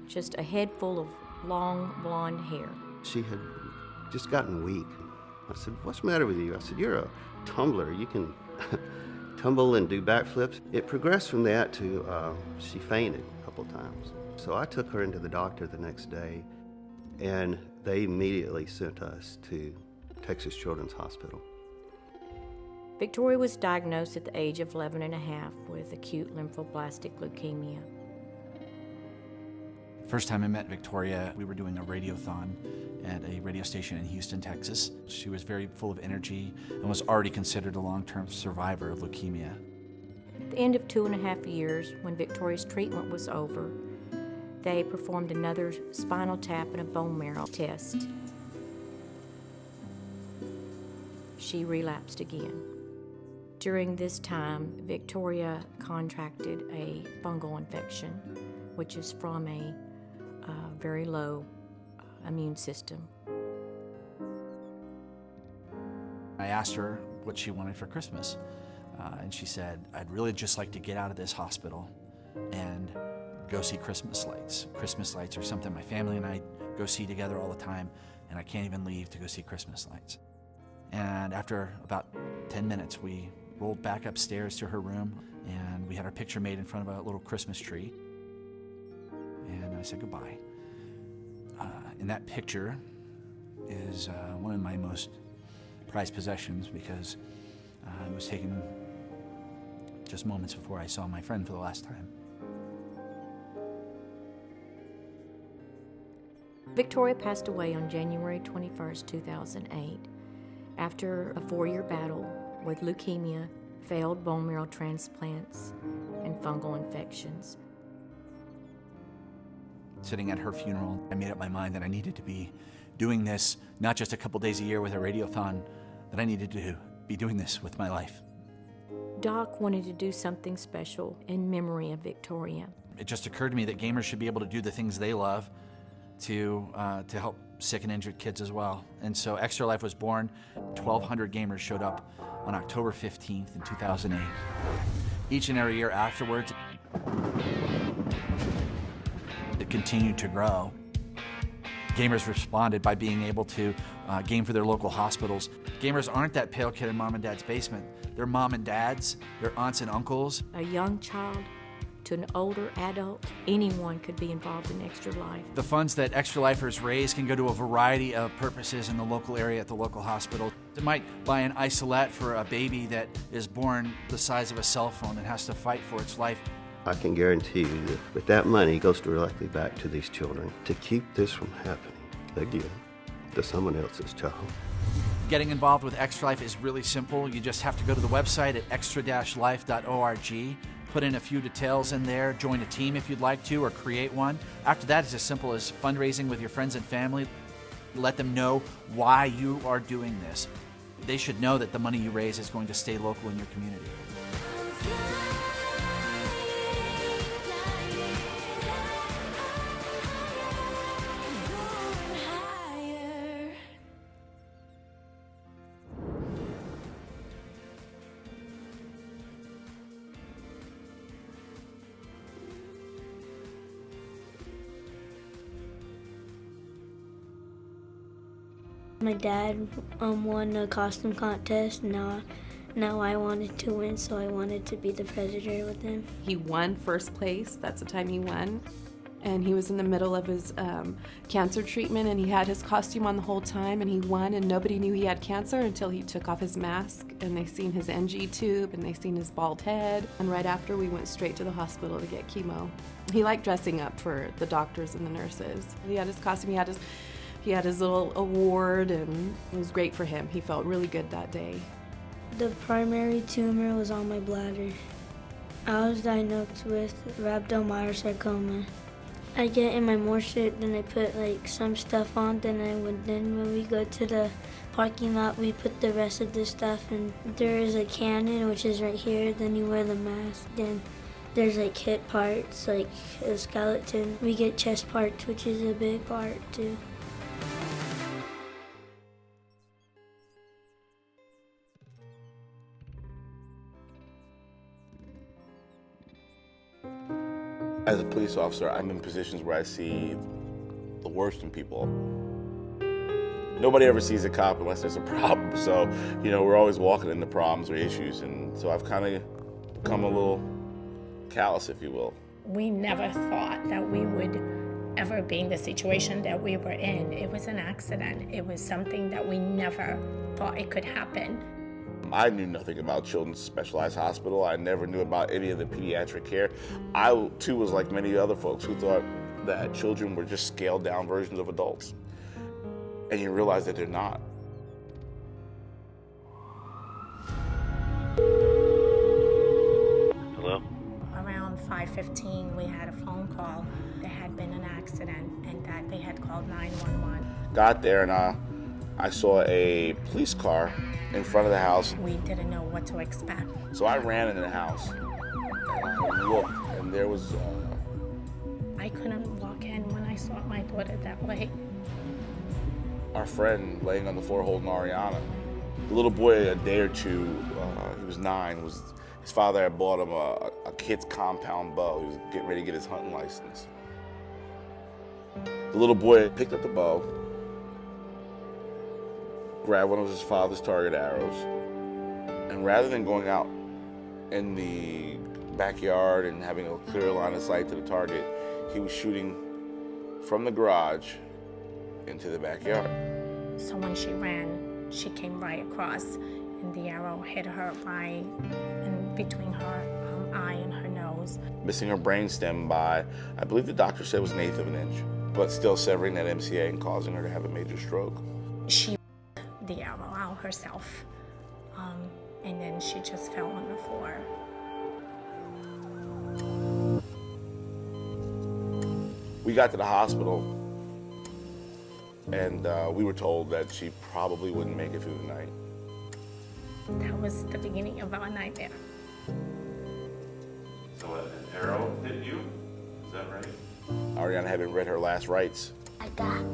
S3: just a head full of long blonde hair.
S2: She had just gotten weak. I said, "What's the matter with you?" I said, "You're a tumbler. You can tumble and do backflips." It progressed from that to she fainted a couple times. So I took her into the doctor the next day, and they immediately sent us to Texas Children's Hospital.
S3: Victoria was diagnosed at the age of 11 and a half with acute lymphoblastic leukemia.
S4: First time I met Victoria, we were doing a radiothon at a radio station in Houston, Texas. She was very full of energy and was already considered a long-term survivor of leukemia.
S3: At the end of 2.5 years, when Victoria's treatment was over, they performed another spinal tap and a bone marrow test. She relapsed again. During this time, Victoria contracted a fungal infection, which is from a very low immune system.
S4: I asked her what she wanted for Christmas, and she said, "I'd really just like to get out of this hospital and go see Christmas lights. Christmas lights are something my family and I go see together all the time, and I can't even leave to go see Christmas lights." And after about 10 minutes, we rolled back upstairs to her room, and we had our picture made in front of a little Christmas tree. And I said goodbye. In that picture is one of my most prized possessions because it was taken just moments before I saw my friend for the last time.
S3: Victoria passed away on January 21st, 2008, after a 4-year battle with leukemia, failed bone marrow transplants, and fungal infections.
S4: Sitting at her funeral, I made up my mind that I needed to be doing this not just a couple days a year with a radiothon, that I needed to be doing this with my life.
S3: Doc wanted to do something special in memory of Victoria.
S4: It just occurred to me that gamers should be able to do the things they love to help sick and injured kids as well. And so Extra Life was born. 1,200 gamers showed up on October 15th in 2008. Each and every year afterwards, it continued to grow. Gamers responded by being able to game for their local hospitals. Gamers aren't that pale kid in mom and dad's basement. They're mom and dads, they're aunts and uncles.
S3: A young child to an older adult, anyone could be involved in Extra Life.
S4: The funds that Extra Lifers raise can go to a variety of purposes in the local area at the local hospital. It might buy an isolette for a baby that is born the size of a cell phone and has to fight for its life.
S2: I can guarantee you that money goes directly back to these children to keep this from happening again to someone else's child.
S4: Getting involved with Extra Life is really simple. You just have to go to the website at extra-life.org, put in a few details in there, join a team if you'd like to, or create one. After that, it's as simple as fundraising with your friends and family. Let them know why you are doing this. They should know that the money you raise is going to stay local in your community.
S5: My dad won a costume contest. Now I wanted to win, so I wanted to be the president with him.
S6: He won first place. That's the time he won. And he was in the middle of his cancer treatment, and he had his costume on the whole time, and he won, and nobody knew he had cancer until he took off his mask, and they seen his NG tube, and they seen his bald head. And right after, we went straight to the hospital to get chemo. He liked dressing up for the doctors and the nurses. He had his costume, he had his little award, and it was great for him. He felt really good that day.
S5: The primary tumor was on my bladder. I was diagnosed with rhabdomyosarcoma. I get in my moisture, then I put like some stuff on, then when we go to the parking lot, we put the rest of the stuff, and there is a cannon, which is right here, then you wear the mask, then there's like hip parts, like a skeleton. We get chest parts, which is a big part too.
S7: As a police officer, I'm in positions where I see the worst in people. Nobody ever sees a cop unless there's a problem, so, we're always walking into problems or issues, and so I've kind of become a little callous, if you will.
S8: We never thought that we would ever be in the situation that we were in. It was an accident. It was something that we never thought it could happen.
S7: I knew nothing about Children's Specialized Hospital. I never knew about any of the pediatric care. I, too, was like many other folks who thought that children were just scaled-down versions of adults. And you realize that they're not.
S9: Hello?
S8: Around 5:15, we had a phone call. There had been an accident and that they had called 911.
S7: Got there and I saw a police car in front of the house.
S8: We didn't know what to expect.
S7: So I ran into the house and I looked, and there was...
S8: I couldn't walk in when I saw my daughter that way.
S7: Our friend laying on the floor holding Ariana. The little boy, a day or two, he was 9, his father had bought him a kid's compound bow. He was getting ready to get his hunting license. The little boy picked up the bow, grabbed one of his father's target arrows, and rather than going out in the backyard and having a clear line of sight to the target, he was shooting from the garage into the backyard.
S8: So when she ran, she came right across, and the arrow hit her right in between her eye and her nose.
S7: Missing her brainstem by, I believe the doctor said it was 1/8 of an inch, but still severing that MCA and causing her to have a major stroke.
S8: She the arrow out herself, and then she just fell on the floor.
S7: We got to the hospital, and we were told that she probably wouldn't make it through the night.
S8: That was the beginning of our nightmare.
S9: So an arrow hit you? Is that right?
S7: Ariana had been read her last rites.
S5: I got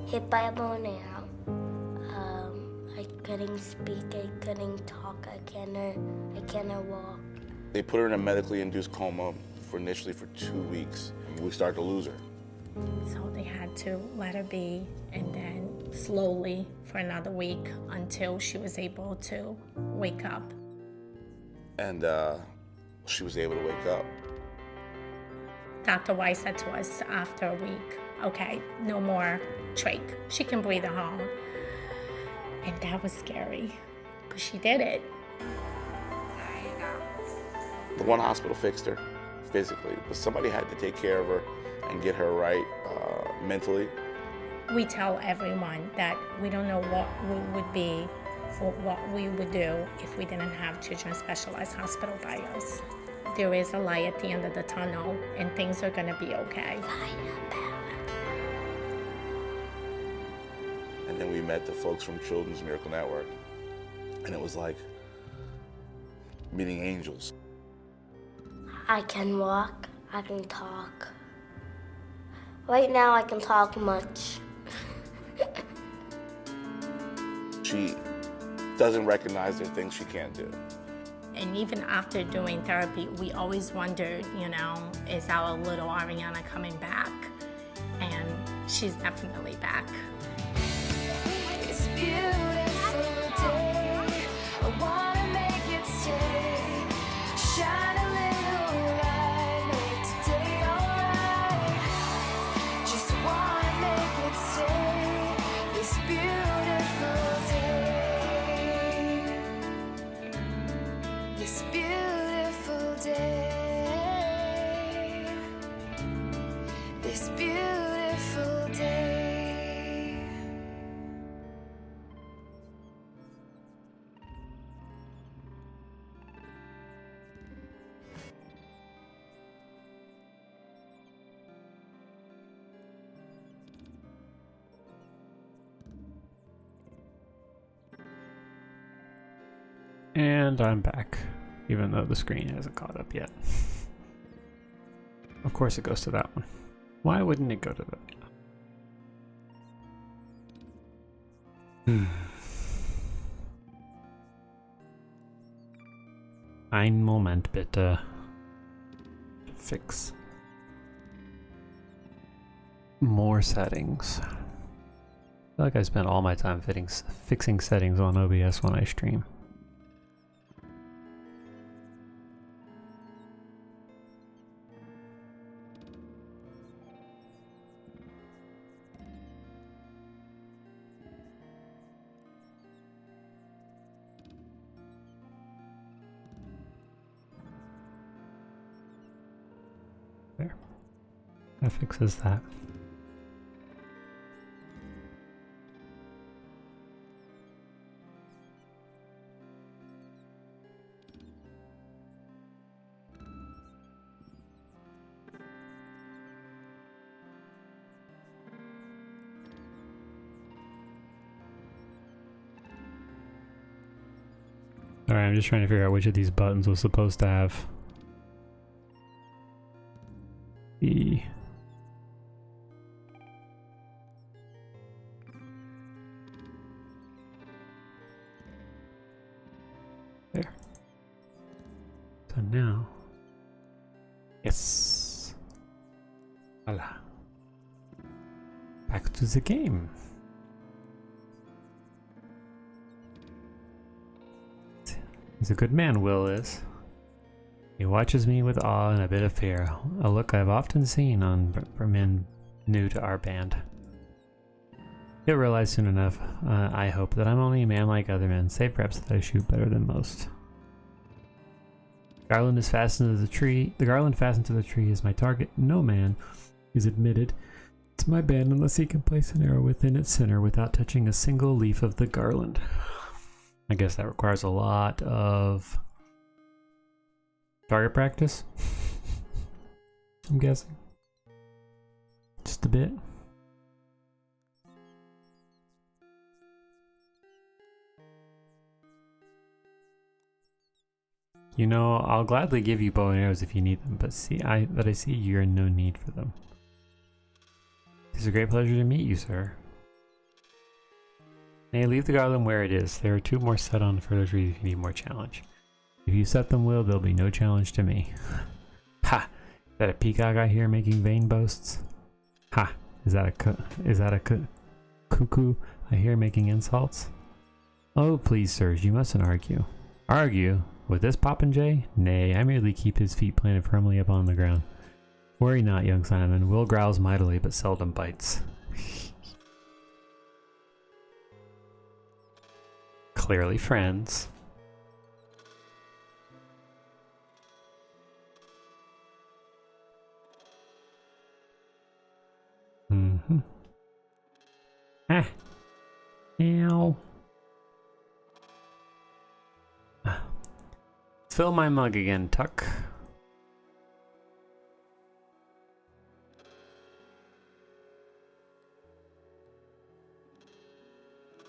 S5: hit by a bow and arrow. I couldn't speak, I couldn't talk, I cannot walk.
S7: They put her in a medically induced coma initially for 2 weeks. We started to lose her.
S8: So they had to let her be, and then slowly for another week until she was able to wake up.
S7: And she was able to wake up.
S8: Dr. Weiss said to us after a week, okay, no more trach. She can breathe at home. And that was scary, but she did it.
S7: The one hospital fixed her physically, but somebody had to take care of her and get her right mentally.
S8: We tell everyone that we don't know what we would be or what we would do if we didn't have Children's Specialized Hospital by us. There is a light at the end of the tunnel, and things are gonna be okay.
S7: And then we met the folks from Children's Miracle Network, and it was like meeting angels.
S5: I can walk, I can talk. Right now I can talk much.
S7: She doesn't recognize there are things she can't do.
S8: And even after doing therapy, we always wondered, is our little Ariana coming back? And she's definitely back.
S5: It's
S10: beautiful day. I wanna make it stay. Shine a little light, make today alright. Just wanna make it stay. This beautiful day. This beautiful day. This beautiful day.
S1: And I'm back, even though the screen hasn't caught up yet. Of course it goes to that one. Why wouldn't it go to that? Ein Moment bitte. Fix. More settings. I feel like I spend all my time fixing settings on OBS when I stream. There. That fixes that. Alright, I'm just trying to figure out which of these buttons was supposed to have the there. So now, yes, voila, back to the game. He's a good man, Will is. He watches me with awe and a bit of fear, a look I've often seen for men new to our band. He'll realize soon enough, I hope, that I'm only a man like other men, save perhaps that I shoot better than most. Garland is fastened to the tree. The garland fastened to the tree is my target. No man is admitted to my band unless he can place an arrow within its center without touching a single leaf of the garland. I guess that requires a lot of target practice. I'm guessing. Just a bit. You know, I'll gladly give you bow and arrows if you need them, but I see you're in no need for them. It's a great pleasure to meet you, sir. Nay, leave the garland where it is. There are 2 more set on further trees if you need more challenge. If you set them, Will, there'll be no challenge to me. Ha! Is that a peacock I hear making vain boasts? Ha! Is that a cuckoo I hear making insults? Oh, please, sirs, you mustn't argue. Argue? With this popinjay? Nay, I merely keep his feet planted firmly upon the ground. Worry not, young Simon. Will growls mightily, but seldom bites. Clearly friends. Mm-hmm. Ah. Ow. Fill my mug again, Tuck.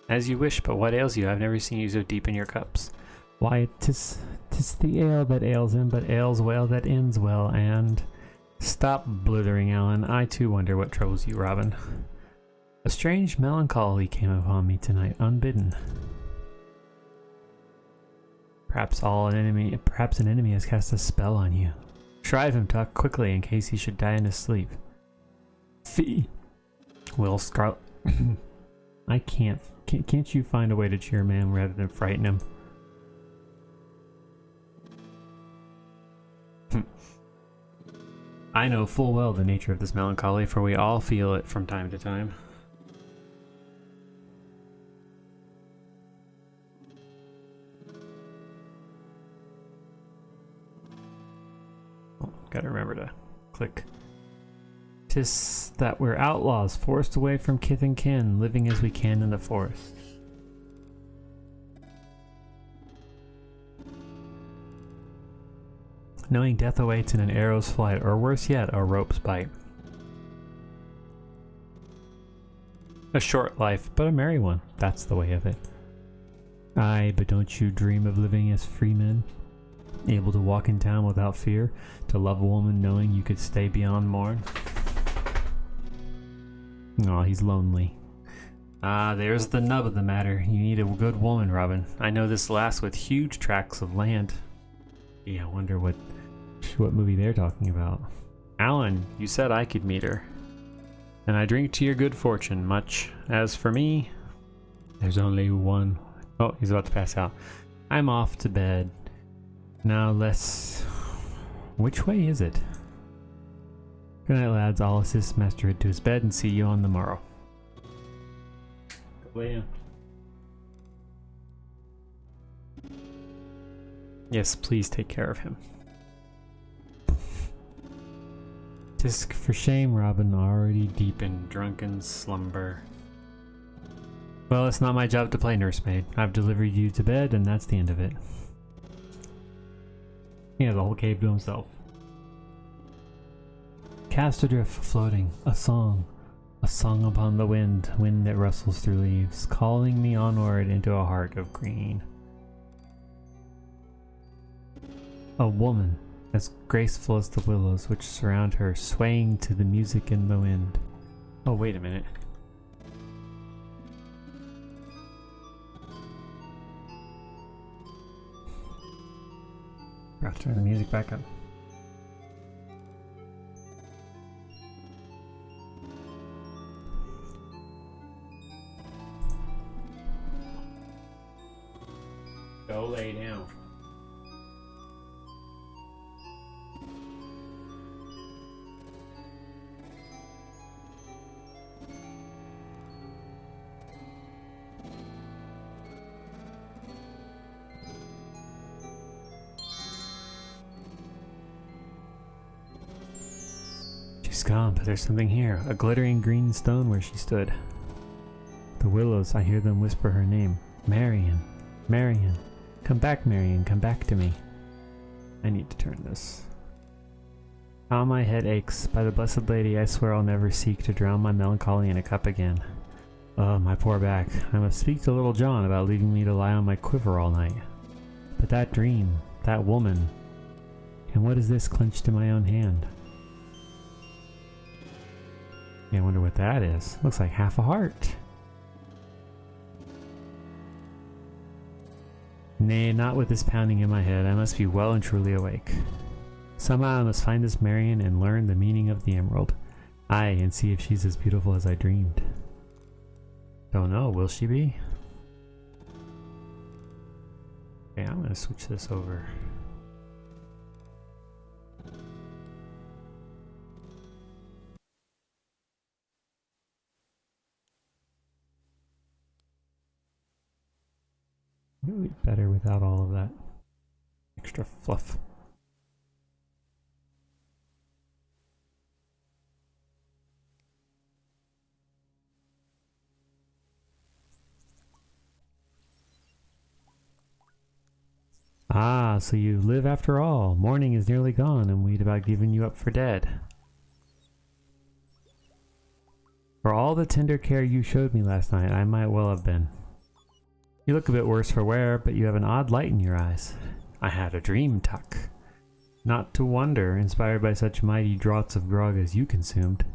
S1: As you wish, but what ails you? I've never seen you so deep in your cups. Why, 'tis the ale that ails him, but ails well that ends well, and... Stop blithering, Alan. I too wonder what troubles you, Robin. A strange melancholy came upon me tonight, unbidden. Perhaps an enemy has cast a spell on you. Shrive him, Tuck, quickly, in case he should die in his sleep. Fee! Will Scarlet... I can't Can't you find a way to cheer a man rather than frighten him? I know full well the nature of this melancholy, for we all feel it from time to time. Oh, gotta remember to click. 'Tis that we're outlaws, forced away from kith and kin, living as we can in the forest. Knowing death awaits in an arrow's flight, or worse yet, a rope's bite. A short life, but a merry one, that's the way of it. Aye, but don't you dream of living as free men? Able to walk in town without fear, to love a woman knowing you could stay beyond morn? Aw, he's lonely. Ah, there's the nub of the matter. You need a good woman, Robin. I know this lass with huge tracts of land. Yeah, I wonder what movie they're talking about. Alan, you said I could meet her. And I drink to your good fortune much. As for me, there's only one. Oh, he's about to pass out. I'm off to bed. Now let's... Which way is it? Good night, lads. I'll assist Master Hood to his bed and see you on the morrow. Lay down. Yes, please take care of him. 'Tis for shame, Robin, already deep in drunken slumber. Well, it's not my job to play nursemaid. I've delivered you to bed, and that's the end of it. He has the whole cave to himself. Cast adrift, floating, a song upon the wind, wind that rustles through leaves, calling me onward into a heart of green. A woman, as graceful as the willows which surround her, swaying to the music in the wind. Oh, wait a minute. Forgot to turn the music back up. Go lay down. She's gone, but there's something here. A glittering green stone where she stood. The willows, I hear them whisper her name. Marion. Marion. Come back, Marion. Come back to me. I need to turn this. How my head aches. By the Blessed Lady, I swear I'll never seek to drown my melancholy in a cup again. Oh, my poor back. I must speak to little John about leaving me to lie on my quiver all night. But that dream, that woman, and what is this clenched in my own hand? I wonder what that is. Looks like half a heart. Nay, not with this pounding in my head. I must be well and truly awake. Somehow I must find this Marion and learn the meaning of the emerald. Aye, and see if she's as beautiful as I dreamed. Don't know, will she be? Okay, I'm gonna switch this over. It would be better without all of that extra fluff. Ah, so you live after all. Morning is nearly gone and we'd about given you up for dead. For all the tender care you showed me last night, I might well have been. You look a bit worse for wear, but you have an odd light in your eyes. I had a dream, Tuck. Not to wonder, inspired by such mighty draughts of grog as you consumed.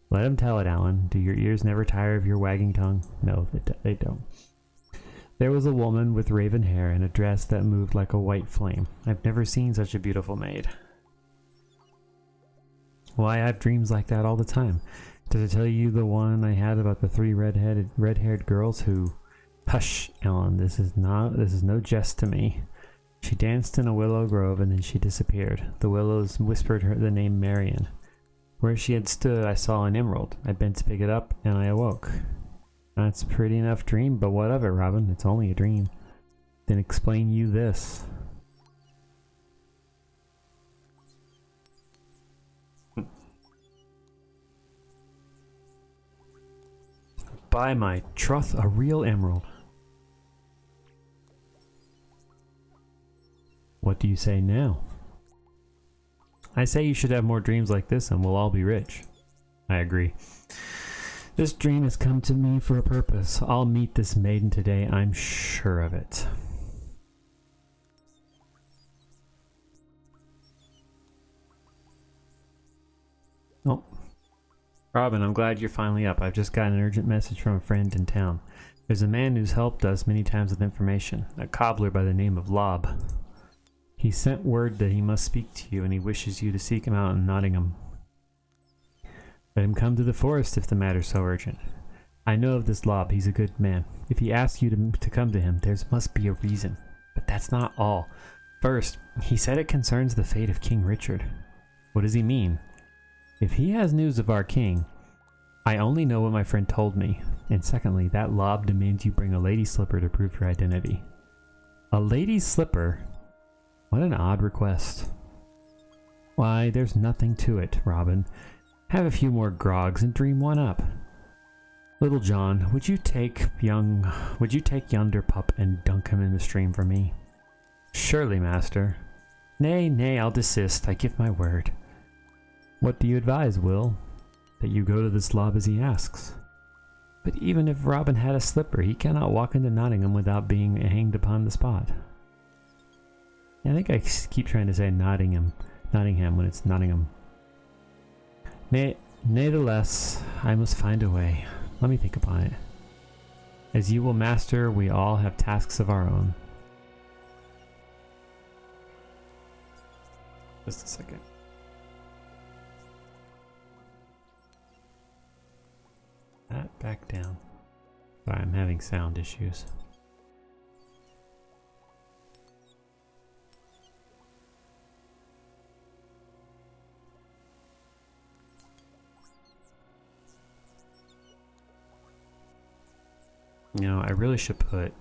S1: Let him tell it, Alan. Do your ears never tire of your wagging tongue? No, they don't. There was a woman with raven hair and a dress that moved like a white flame. I've never seen such a beautiful maid. Why, I have dreams like that all the time. Did I tell you the one I had about the three red-haired girls who Hush, Ellen, this is no jest to me. She danced in a willow grove and then she disappeared. The willows whispered her the name Marion. Where she had stood, I saw an emerald. I bent to pick it up and I awoke. That's a pretty enough dream, but what of it, Robin? It's only a dream. Then explain you this. By my troth, a real emerald. What do you say now? I say you should have more dreams like this and we'll all be rich. I agree. This dream has come to me for a purpose. I'll meet this maiden today, I'm sure of it. Oh. Robin, I'm glad you're finally up. I've just got an urgent message from a friend in town. There's a man who's helped us many times with information. A cobbler by the name of Lob. He sent word that he must speak to you and he wishes you to seek him out in Nottingham. Let him come to the forest if the matter's so urgent. I know of this Lob, he's a good man. If he asks you to come to him, there must be a reason. But that's not all. First, he said it concerns the fate of King Richard. What does he mean? If he has news of our king, I only know what my friend told me. And secondly, that Lob demands you bring a lady's slipper to prove your identity. A lady's slipper? What an odd request. Why, there's nothing to it, Robin. Have a few more grogs and dream one up. Little John, would you take yonder pup and dunk him in the stream for me? Surely, master. Nay, nay, I'll desist, I give my word. What do you advise, Will? That you go to this Lob as he asks. But even if Robin had a slipper, he cannot walk into Nottingham without being hanged upon the spot. I think I keep trying to say Nottingham when it's Nottingham. Natheless, I must find a way. Let me think upon it. As you will master, we all have tasks of our own. Just a second. That back down. Sorry, I'm having sound issues. You know, I really should put,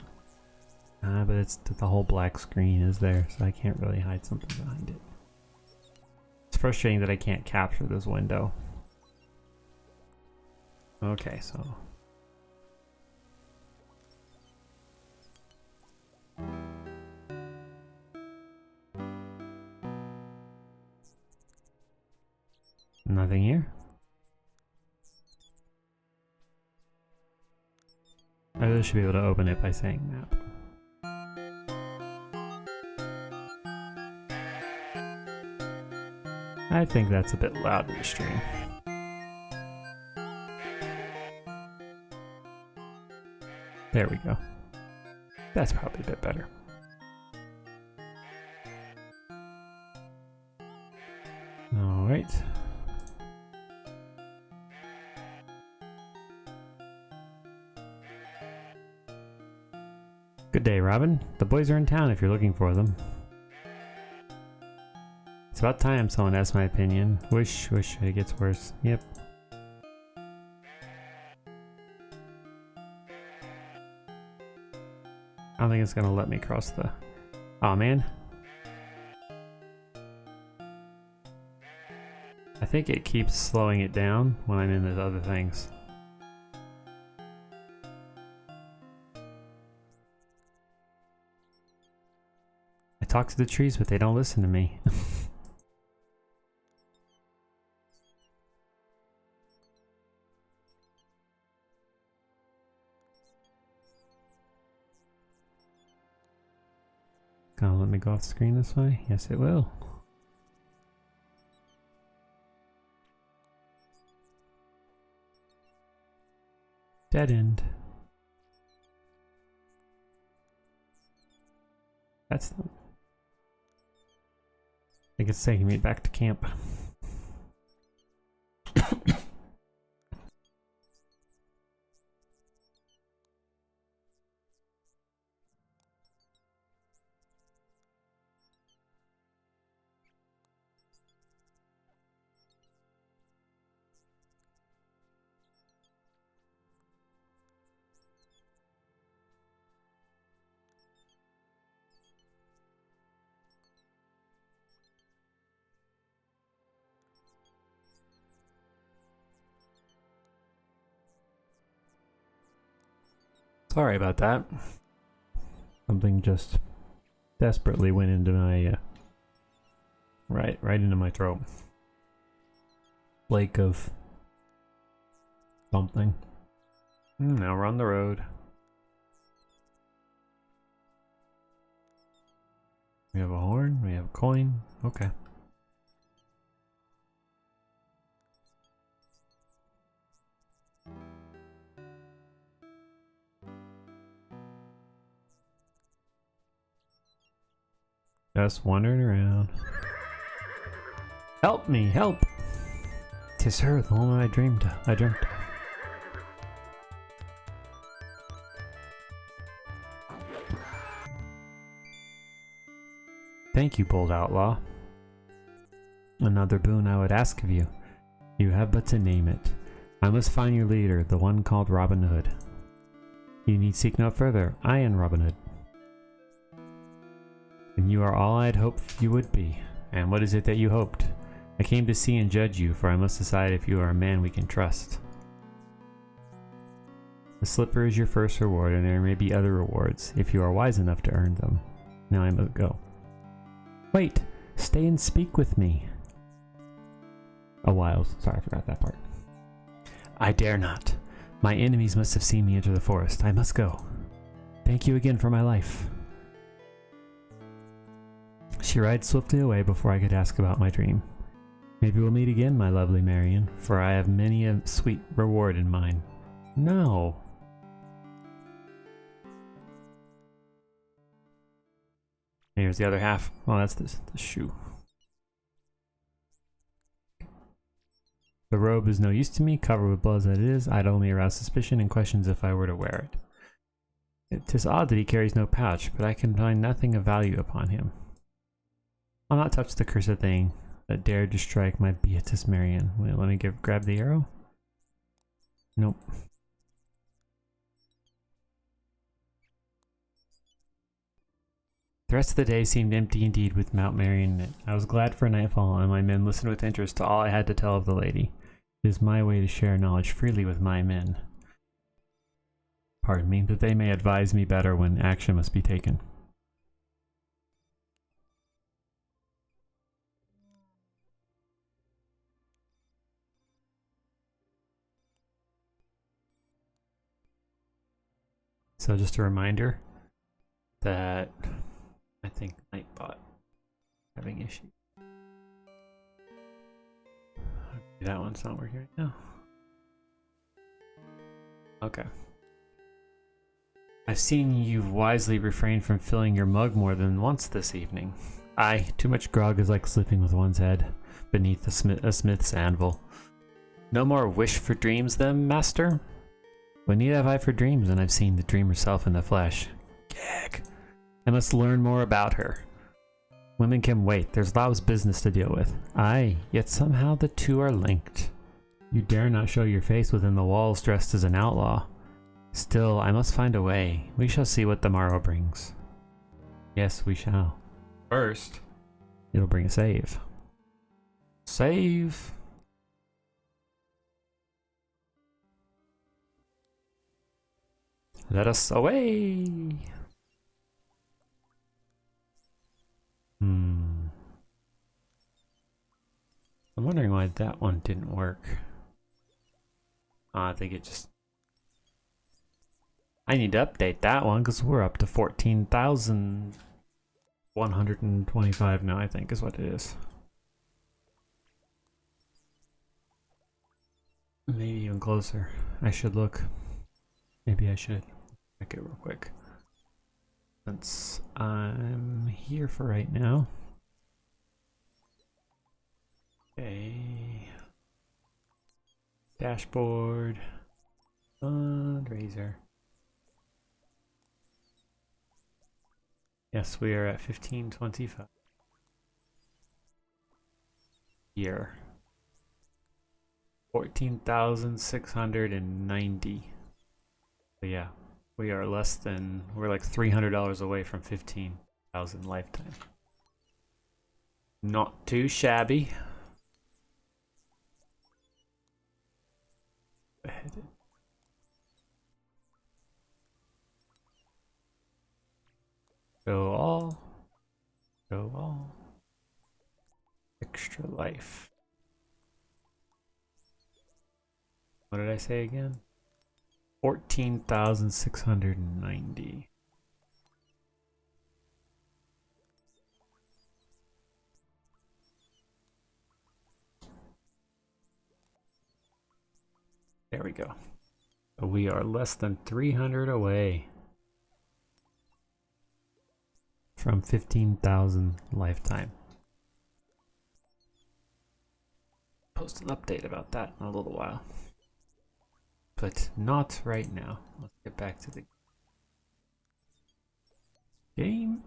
S1: but it's the whole black screen is there, so I can't really hide something behind it. It's frustrating that I can't capture this window. Okay, so. Nothing here. I really should be able to open it by saying map. I think that's a bit loud in the stream. There we go. That's probably a bit better. All right. Good day, Robin. The boys are in town if you're looking for them. It's about time someone asked my opinion. Wish it gets worse. Yep. I don't think it's gonna let me cross the... Aw, man. I think it keeps slowing it down when I'm in the other things. I talk to the trees, but they don't listen to me. Gonna let me go off the screen this way? Yes, it will. Dead end. That's the... I think it's taking me back to camp. I Sorry about that. Something just desperately went into my right into my throat. Flake of something. Now we're on the road. We have a horn, we have a coin. Okay. Just wandering around. Help me, help! 'Tis her, the woman I dreamt of. Thank you, bold outlaw. Another boon I would ask of you. You have but to name it. I must find your leader, the one called Robin Hood. You need seek no further. I am Robin Hood. And you are all I had hoped you would be. And what is it that you hoped? I came to see and judge you, for I must decide if you are a man we can trust. The slipper is your first reward, and there may be other rewards, if you are wise enough to earn them. Now I must go. Wait! Stay and speak with me! A while. Sorry, I forgot that part. I dare not. My enemies must have seen me enter the forest. I must go. Thank you again for my life. She rides swiftly away before I could ask about my dream. Maybe we'll meet again, my lovely Marion, for I have many a sweet reward in mind. No. Here's the other half. Oh, that's the shoe. The robe is no use to me, covered with blood as it is. I'd only arouse suspicion and questions if I were to wear it. It is odd that he carries no pouch, but I can find nothing of value upon him. I'll not touch the cursed thing that dared to strike my Beatrice Marion. Wait, let me grab the arrow. Nope. The rest of the day seemed empty indeed with Mount Marion in it. I was glad for nightfall, and my men listened with interest to all I had to tell of the lady. It is my way to share knowledge freely with my men. Pardon me, that they may advise me better when action must be taken. So just a reminder that I think Nightbot having issues. That one's not working right now. Okay. I've seen you've wisely refrained from filling your mug more than once this evening. Aye, too much grog is like sleeping with one's head beneath a smith's anvil. No more wish for dreams then, master? What need have I for dreams when I've seen the dreamer self in the flesh? Gag. I must learn more about her. Women can wait, there's Lao's business to deal with. Aye, yet somehow the two are linked. You dare not show your face within the walls dressed as an outlaw. Still, I must find a way. We shall see what the morrow brings. Yes, we shall. First, it'll bring a save. Save! Let us away! I'm wondering why that one didn't work. I think it just... I need to update that one because we're up to 14,125 now, I think is what it is. Maybe even closer. I should look. Maybe I should. Check it real quick. Since I'm here for right now. Okay. Dashboard. Fundraiser. Yes, we are at 1525. Year. 14,690. So yeah, we are less than, we're like $300 away from 15,000 lifetime. Not too shabby. Show all. Show all. Extra life. What did I say again? 14,690. There we go. We are less than 300 away from 15,000 lifetime. Post an update about that in a little while. But not right now. Let's get back to the game.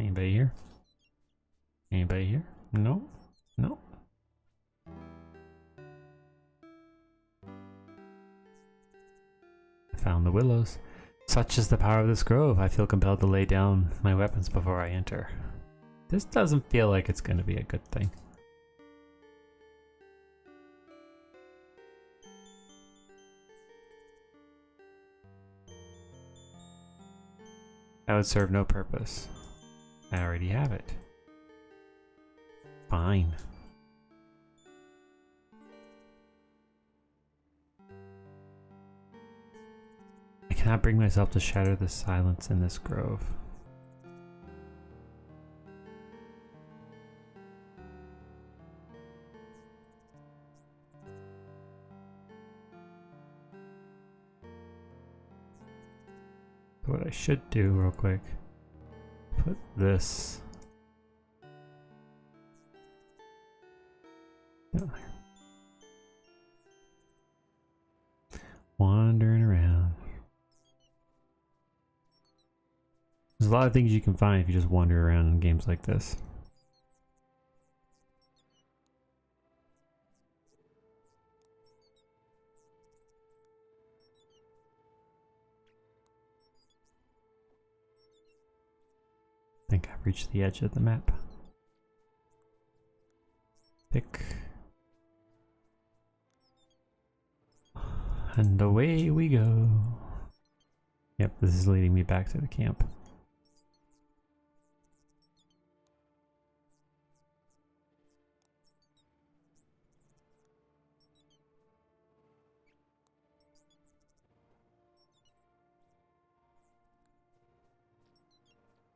S1: Anybody here? Anybody here? No? No? I found the willows. Such is the power of this grove, I feel compelled to lay down my weapons before I enter. This doesn't feel like it's going to be a good thing. That would serve no purpose. I already have it. Fine. I cannot bring myself to shatter the silence in this grove. What I should do real quick, put this down there. Wandering around. There's a lot of things you can find if you just wander around in games like this. I think I've reached the edge of the map. Pick. And away we go. Yep, this is leading me back to the camp.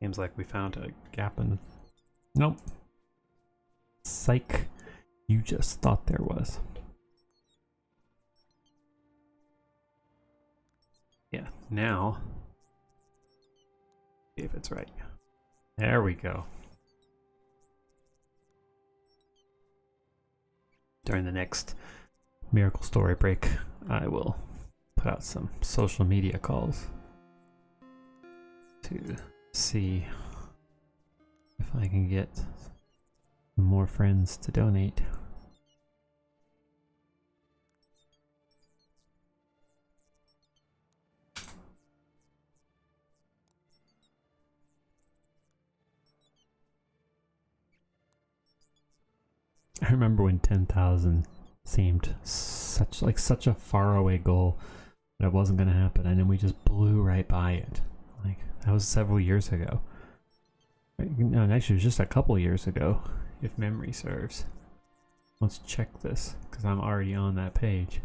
S1: Seems like we found a gap in... Nope. Psych. You just thought there was. Yeah, now... see if it's right. There we go. During the next Miracle Story break, I will put out some social media calls to see if I can get more friends to donate. I remember when 10,000 seemed such a faraway goal that it wasn't going to happen, and then we just blew right by it. Like, that was several years ago. No, actually, it was just a couple years ago, if memory serves. Let's check this, because I'm already on that page.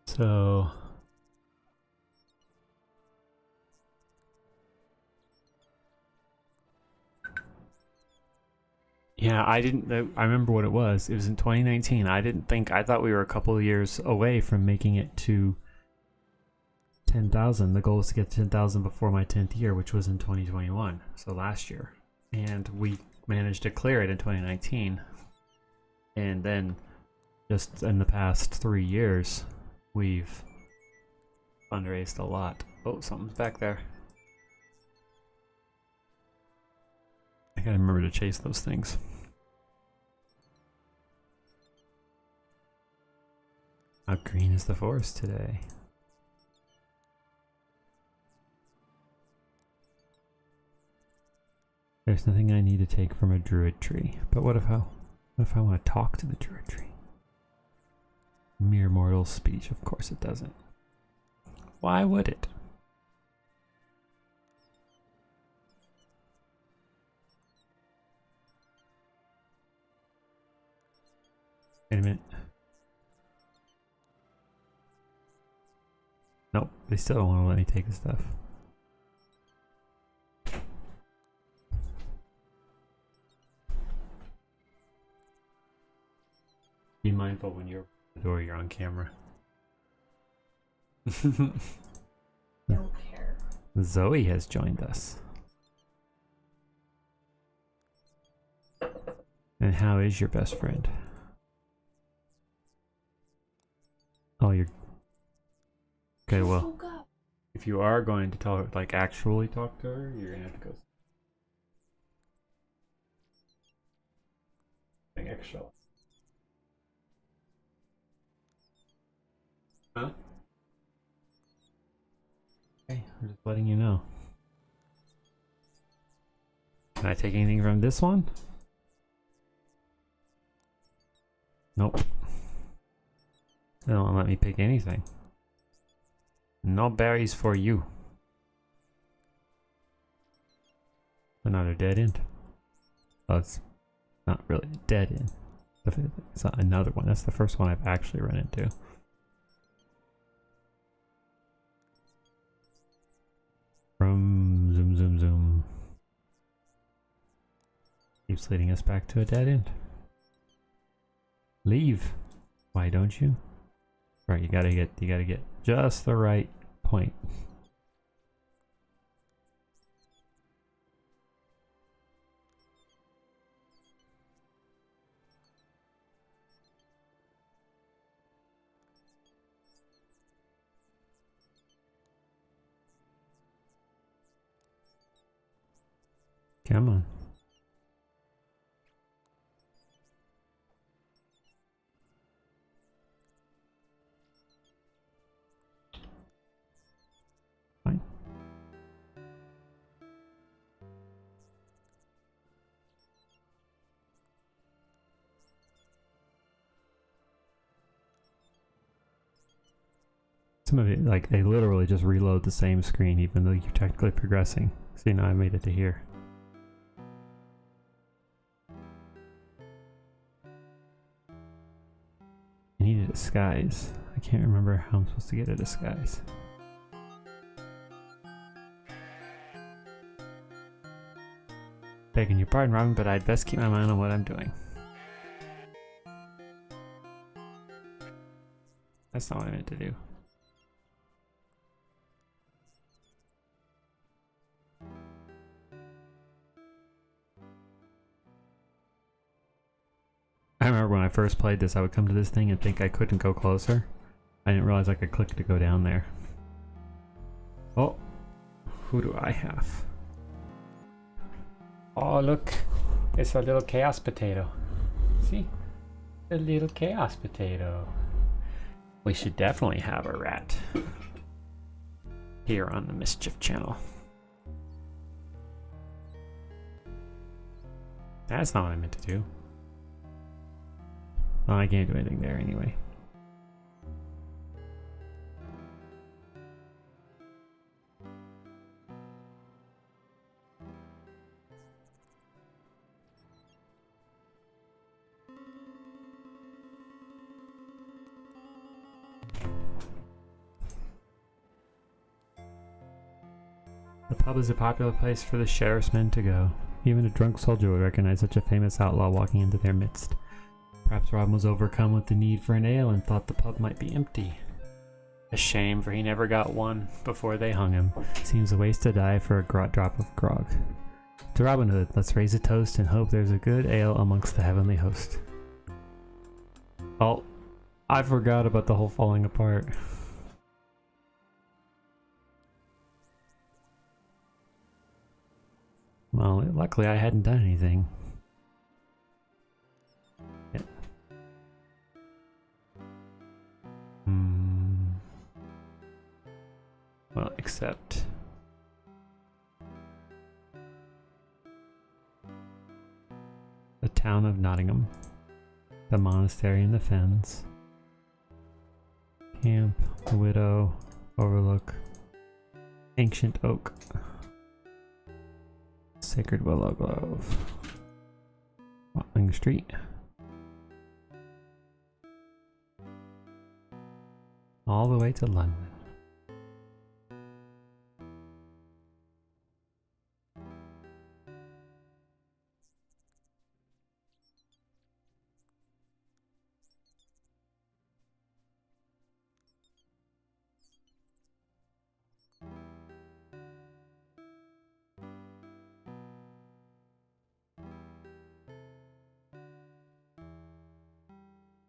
S1: So... yeah, I remember what it was. It was in 2019. I thought we were a couple of years away from making it to 10,000. The goal was to get 10,000 before my 10th year, which was in 2021, so last year. And we managed to clear it in 2019. And then, just in the past 3 years, we've fundraised a lot. Oh, something's back there. I gotta remember to chase those things. How green is the forest today? There's nothing I need to take from a druid tree. But what if I want to talk to the druid tree? Mere mortal speech, of course it doesn't. Why would it? Wait a minute. Nope, they still don't want to let me take the stuff. Be mindful when you're at the door, you're on camera.
S3: Don't care.
S1: Zoe has joined us. And how is your best friend? Oh, you're... Okay, well, if you are going to talk, like actually talk to her, you're gonna have to go something extra. Huh? Okay, I'm just letting you know. Can I take anything from this one? Nope. They don't want to let me pick anything. No berries for you. Another dead end. Oh, it's not really a dead end. It's not another one. That's the first one I've actually run into. From zoom, zoom, zoom. Keeps leading us back to a dead end. Leave. Why don't you? Right, you gotta get just the right point. Come on. Fine. Some of it, like, they literally just reload the same screen even though you're technically progressing. See, now I made it to here. I need a disguise. I can't remember how I'm supposed to get a disguise. Begging your pardon, Robin, but I'd best keep my mind on what I'm doing. That's not what I meant to do. I remember when I first played this, I would come to this thing and think I couldn't go closer. I didn't realize I could click to go down there. Oh, who do I have? Oh, look, it's a little chaos potato. See? A little chaos potato. We should definitely have a rat here on the Mischief channel. That's not what I meant to do. Well, I can't do anything there anyway. The pub is a popular place for the sheriff's men to go. Even a drunk soldier would recognize such a famous outlaw walking into their midst. Perhaps Robin was overcome with the need for an ale and thought the pub might be empty. A shame, for he never got one before they hung him. Seems a waste to die for a drop of grog. To Robin Hood, let's raise a toast and hope there's a good ale amongst the heavenly host. Oh, I forgot about the whole falling apart. Well, luckily I hadn't done anything. Yeah. Well, except... town of Nottingham, the monastery in the fens, camp, the widow, overlook, ancient oak, sacred willow grove, Watling Street, all the way to London.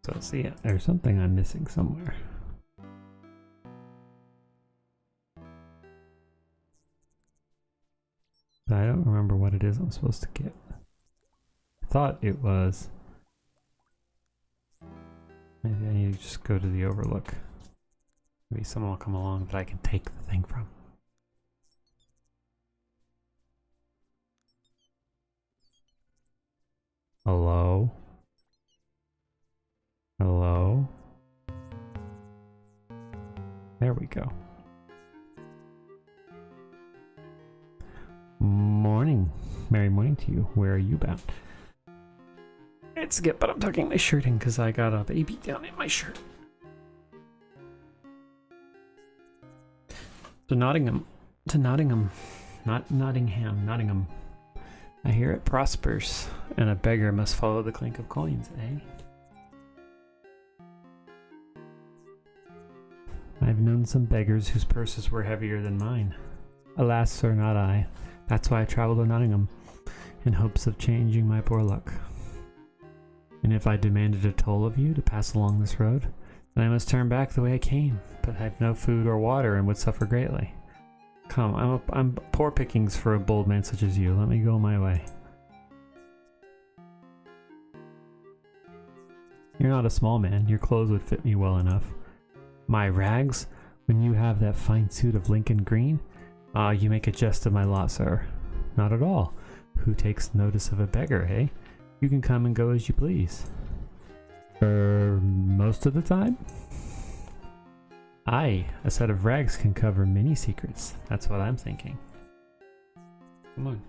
S1: So see, there's something I'm missing somewhere. But I don't remember what it is I'm supposed to get. I thought it was... Maybe I need to just go to the overlook. Maybe someone will come along that I can take the thing from. Hello? Hello? There we go. Morning. Merry morning to you. Where are you bound? It's good, but I'm tucking my shirt in because I got a baby down in my shirt. To Nottingham. Not Nottingham. Nottingham. I hear it prospers, and a beggar must follow the clink of coins, eh? I've known some beggars whose purses were heavier than mine. Alas, sir, not I. That's why I traveled to Nottingham, in hopes of changing my poor luck. And if I demanded a toll of you to pass along this road, then I must turn back the way I came, but have no food or water and would suffer greatly. Come, I'm poor pickings for a bold man such as you. Let me go my way. You're not a small man. Your clothes would fit me well enough. My rags? When you have that fine suit of Lincoln green? Ah, you make a jest of my lot, sir. Not at all. Who takes notice of a beggar, eh? You can come and go as you please. Most of the time? Aye, a set of rags can cover many secrets. That's what I'm thinking. Come on.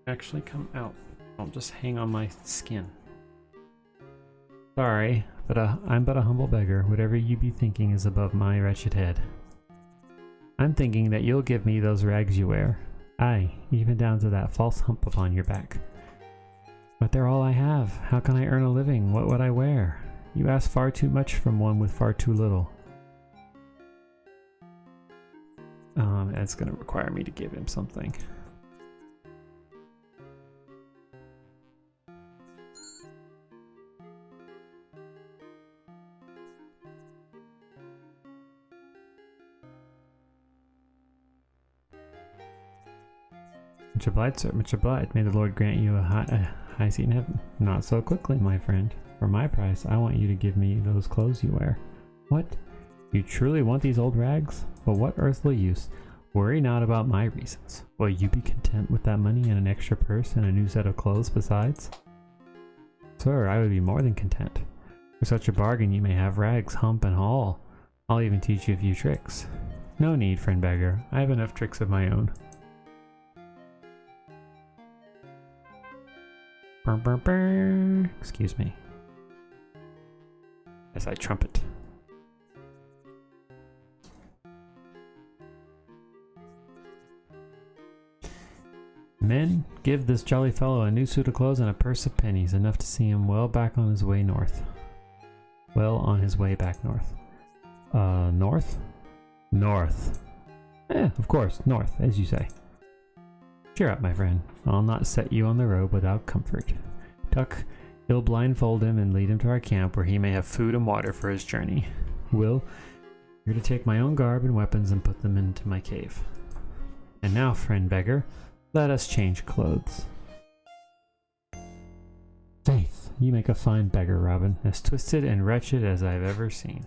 S1: Actually come out. Don't just hang on my skin. Sorry, but I'm but a humble beggar. Whatever you be thinking is above my wretched head. I'm thinking that you'll give me those rags you wear. Aye, even down to that false hump upon your back. But they're all I have. How can I earn a living? What would I wear? You ask far too much from one with far too little. It's going to require me to give him something. Much obliged, sir. Much obliged. May the Lord grant you a high seat in heaven. Not so quickly, my friend. For my price, I want you to give me those clothes you wear. What? You truly want these old rags? But what earthly use? Worry not about my reasons. Will you be content with that money and an extra purse and a new set of clothes besides? Sir, I would be more than content. For such a bargain you may have rags, hump, and haul. I'll even teach you a few tricks. No need, friend beggar. I have enough tricks of my own. Burr, burr, burr. Excuse me. As I trumpet. Men, give this jolly fellow a new suit of clothes and a purse of pennies, enough to see him well back on his way north. Well on his way back north. North? North. Of course, north, as you say. Cheer up, my friend. I'll not set you on the road without comfort. Tuck, you'll blindfold him and lead him to our camp where he may have food and water for his journey. Will, you're to take my own garb and weapons and put them into my cave. And now, friend beggar, let us change clothes. Faith, you make a fine beggar, Robin, as twisted and wretched as I've ever seen.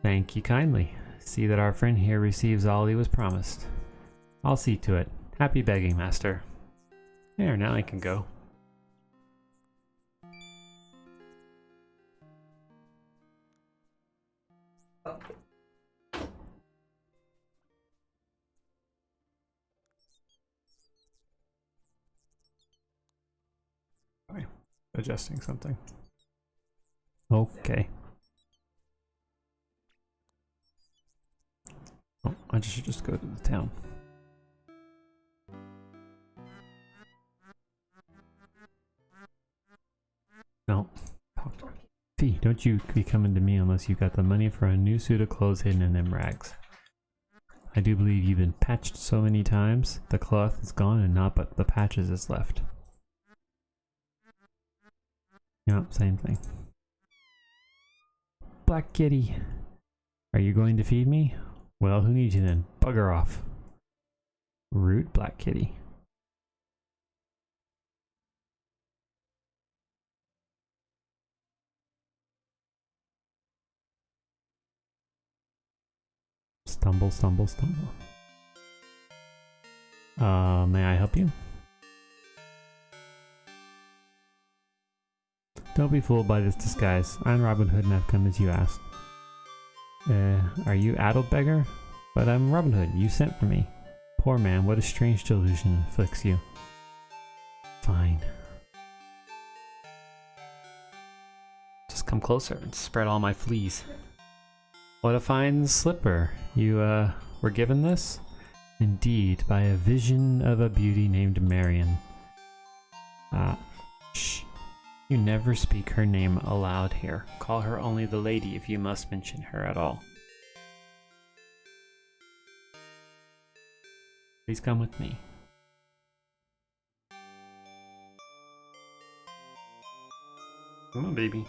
S1: Thank you kindly. See that our friend here receives all he was promised. I'll see to it. Happy begging, master. There, now I can go. Sorry, adjusting something. Okay. Oh, I should just go to the town. No. Fee, don't you be coming to me unless you've got the money for a new suit of clothes hidden in them rags. I do believe you've been patched so many times, the cloth is gone and not but the patches is left. Yep, same thing. Black kitty, are you going to feed me? Well, who needs you then? Bugger off. Rude black kitty. Stumble, stumble, stumble. May I help you? Don't be fooled by this disguise. I'm Robin Hood and I've come as you asked. Are you addled beggar? But I'm Robin Hood, you sent for me. Poor man, what a strange delusion afflicts you. Fine. Just come closer and spread all my fleas. What a fine slipper. You, were given this? Indeed, by a vision of a beauty named Marion. Shh. You never speak her name aloud here. Call her only the lady if you must mention her at all. Please come with me. Come on, baby.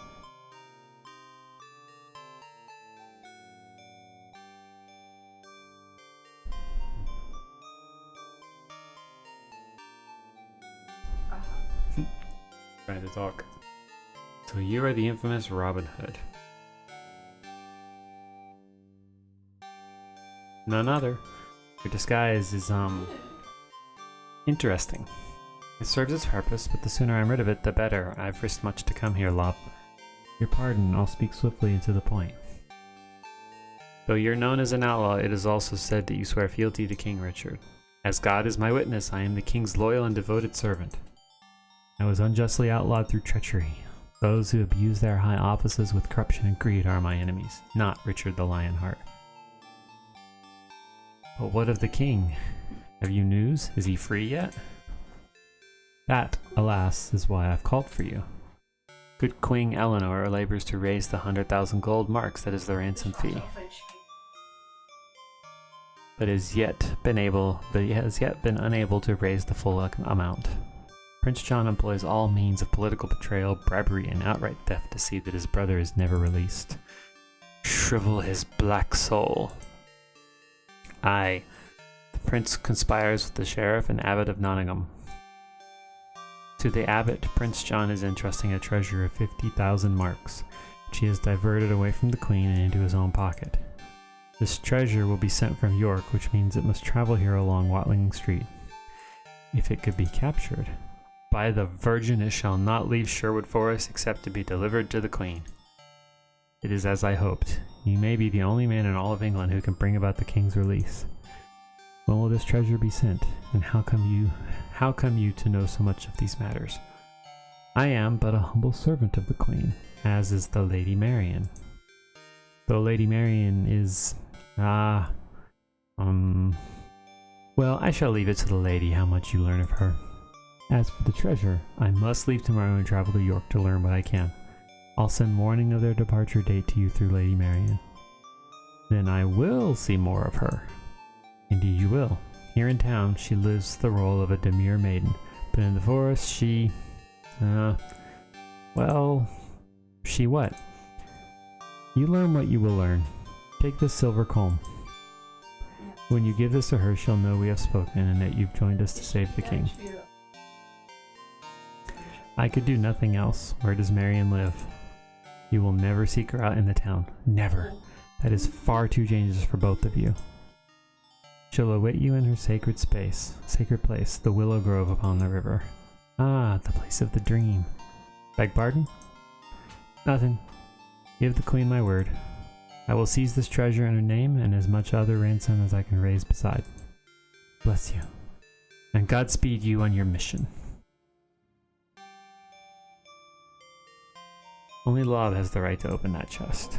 S1: Trying to talk. So you are the infamous Robin Hood. None other. Your disguise is, interesting. It serves its purpose, but the sooner I'm rid of it, the better. I've risked much to come here, Lop. Your pardon, I'll speak swiftly and to the point. Though you're known as an outlaw, it is also said that you swear fealty to King Richard. As God is my witness, I am the king's loyal and devoted servant. I was unjustly outlawed through treachery. Those who abuse their high offices with corruption and greed are my enemies, not Richard the Lionheart. But what of the king? Have you news? Is he free yet? That, alas, is why I've called for you. Good Queen Eleanor labors to raise the 100,000 gold marks that is the ransom fee. But has yet been unable to raise the full amount. Prince John employs all means of political betrayal, bribery, and outright theft to see that his brother is never released. Shrivel his black soul. Aye, the prince conspires with the sheriff and abbot of Nottingham. To the abbot, Prince John is entrusting a treasure of 50,000 marks, which he has diverted away from the queen and into his own pocket. This treasure will be sent from York, which means it must travel here along Watling Street. If it could be captured, by the Virgin, it shall not leave Sherwood Forest except to be delivered to the Queen. It is as I hoped. You may be the only man in all of England who can bring about the King's release. When will this treasure be sent, and how come you to know so much of these matters? I am but a humble servant of the Queen, as is the Lady Marion. Though Lady Marion is, well, I shall leave it to the lady how much you learn of her. As for the treasure, I must leave tomorrow and travel to York to learn what I can. I'll send warning of their departure date to you through Lady Marion. Then I will see more of her. Indeed you will. Here in town, she lives the role of a demure maiden, but in the forest she... she what? You learn what you will learn. Take this silver comb. When you give this to her, she'll know we have spoken and that you've joined us to save the king. I could do nothing else. Where does Marion live? You will never seek her out in the town. Never. That is far too dangerous for both of you. She'll await you in her sacred place, the willow grove upon the river. Ah, the place of the dream. Beg pardon? Nothing. Give the queen my word. I will seize this treasure in her name and as much other ransom as I can raise beside. Bless you. And Godspeed you on your mission. Only Lob has the right to open that chest.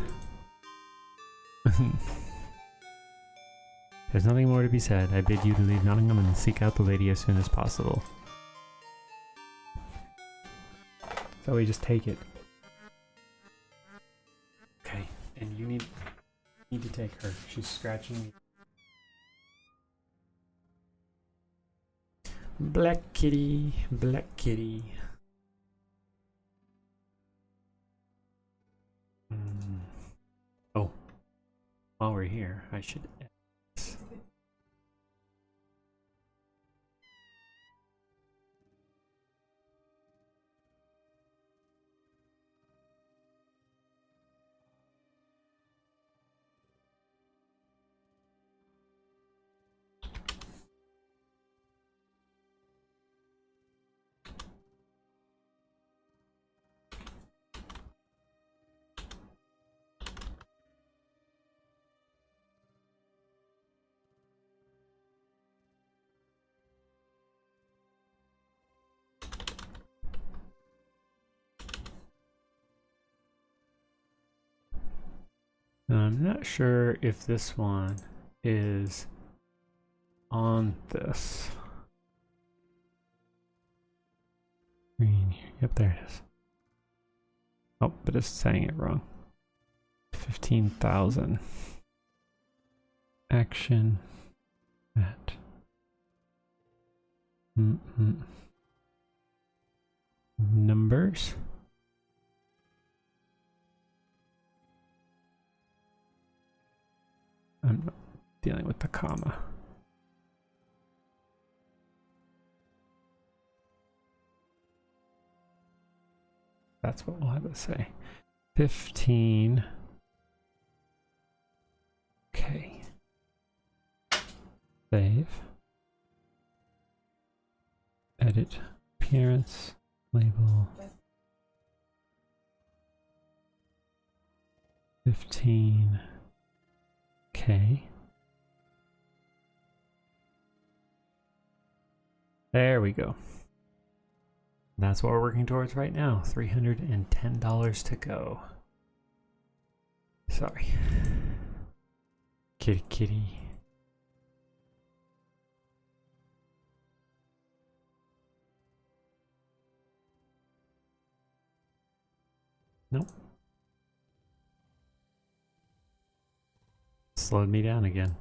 S1: There's nothing more to be said. I bid you to leave Nottingham and seek out the lady as soon as possible. So we just take it. Okay, and you need to take her. She's scratching me. Black kitty, black kitty. Oh, while we're here, I should. I'm not sure if this one is on this. Green here. Yep, there it is. Oh, but it's saying it wrong. 15,000. Action. At. Numbers. I'm not dealing with the comma. That's what we'll have to say. 15. Okay. Save. Edit. Appearance. Label. 15. Okay. There we go. That's what we're working towards right now. $310 to go. Sorry. Kitty kitty. Nope. Slowed me down again.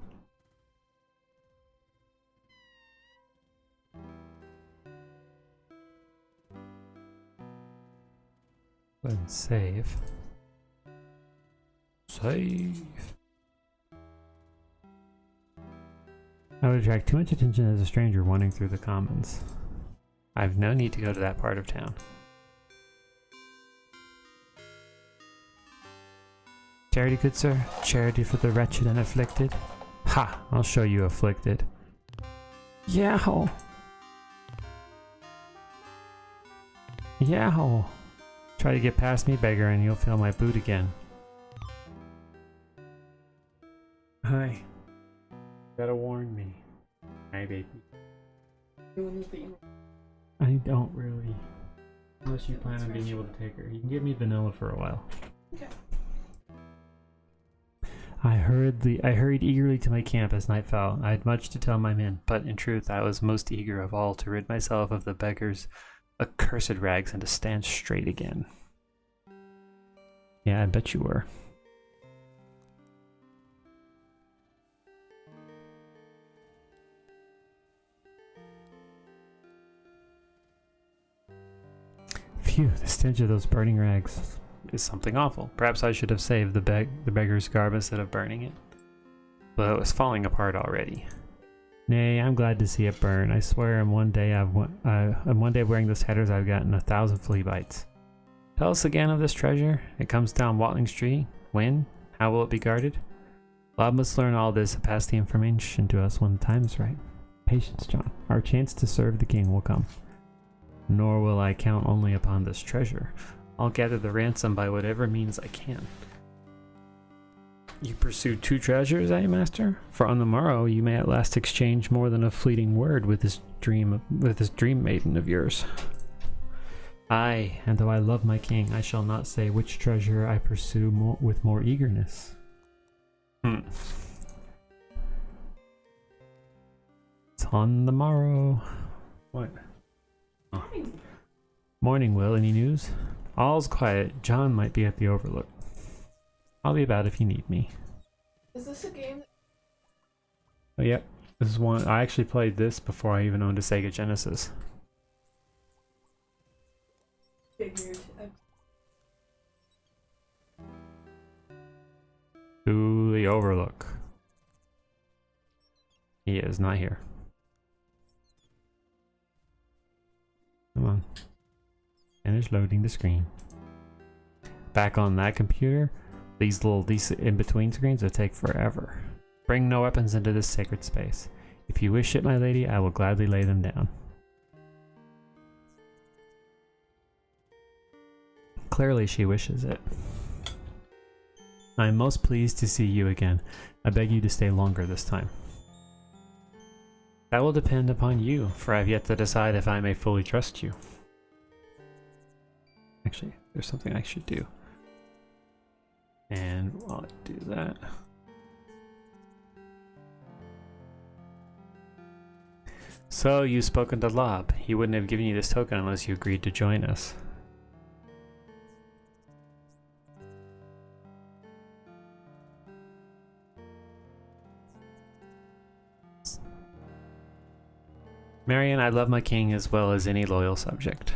S1: Go ahead and save. Save. I would attract too much attention as a stranger wandering through the commons. I have no need to go to that part of town. Charity, good sir. Charity for the wretched and afflicted. Ha! I'll show you afflicted. Yow! Yow! Try to get past me, beggar, and you'll feel my boot again. Hi. Gotta warn me. Hi, baby. I don't really. Unless you plan on being able to take her. You can give me vanilla for a while. Okay. I hurried eagerly to my camp as night fell. I had much to tell my men, but in truth I was most eager of all to rid myself of the beggar's accursed rags and to stand straight again. Yeah, I bet you were. Phew, the stench of those burning rags is something awful. Perhaps I should have saved the beggar's garb instead of burning it. But it was falling apart already. Nay, I'm glad to see it burn. I swear in one day wearing those headers I've gotten 1,000 flea bites. Tell us again of this treasure. It comes down Watling Street. When? How will it be guarded? Lob must learn all this and pass the information to us when the time is right. Patience, John. Our chance to serve the king will come. nor will I count only upon this treasure. I'll gather the ransom by whatever means I can. You pursue 2 treasures, eh, master? For on the morrow you may at last exchange more than a fleeting word with this dream maiden of yours. Aye, and though I love my king, I shall not say which treasure I pursue with more eagerness. It's on the morrow. What? Oh. Morning, Will. Any news? All's quiet. John might be at the Overlook. I'll be about if you need me.
S6: Is this a game?
S1: Oh, yep. This is one. I actually played this before I even owned a Sega Genesis.
S6: Figured.
S1: To the Overlook. He is not here. Come on. Finish loading the screen. Back on that computer, these in-between screens will take forever. Bring no weapons into this sacred space. If you wish it, my lady, I will gladly lay them down. Clearly she wishes it. I am most pleased to see you again. I beg you to stay longer this time. That will depend upon you, for I have yet to decide if I may fully trust you. Actually, there's something I should do. And while I do that... So, you've spoken to Lob. He wouldn't have given you this token unless you agreed to join us. Marion, I love my king as well as any loyal subject.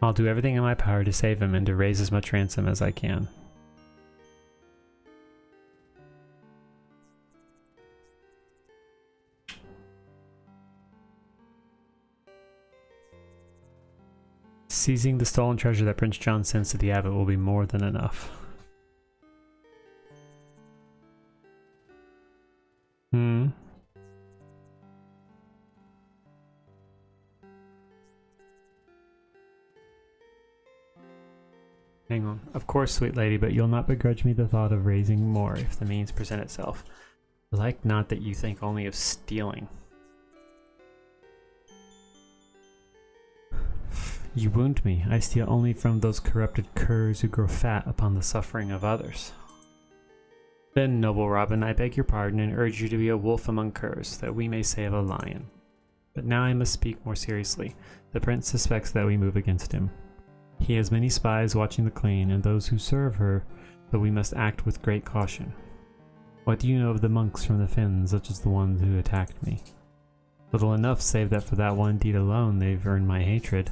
S1: I'll do everything in my power to save him and to raise as much ransom as I can. Seizing the stolen treasure that Prince John sends to the abbot will be more than enough. Hang on. Of course, sweet lady, but you'll not begrudge me the thought of raising more if the means present itself. Like not that you think only of stealing. You wound me. I steal only from those corrupted curs who grow fat upon the suffering of others. Then, noble Robin, I beg your pardon and urge you to be a wolf among curs, that we may save a lion. But now I must speak more seriously. The prince suspects that we move against him. He has many spies watching the Queen and those who serve her, but we must act with great caution. What do you know of the monks from the Fens, such as the ones who attacked me? Little enough, save that for that one deed alone they've earned my hatred.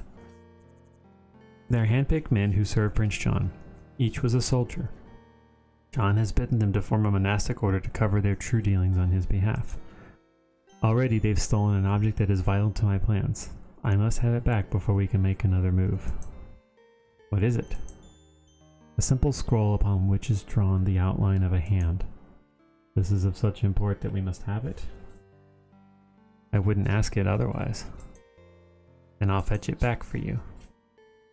S1: They're handpicked men who serve Prince John. Each was a soldier. John has bidden them to form a monastic order to cover their true dealings on his behalf. Already they've stolen an object that is vital to my plans. I must have it back before we can make another move. What is it? A simple scroll upon which is drawn the outline of a hand. This is of such import that we must have it. I wouldn't ask it otherwise. And I'll fetch it back for you.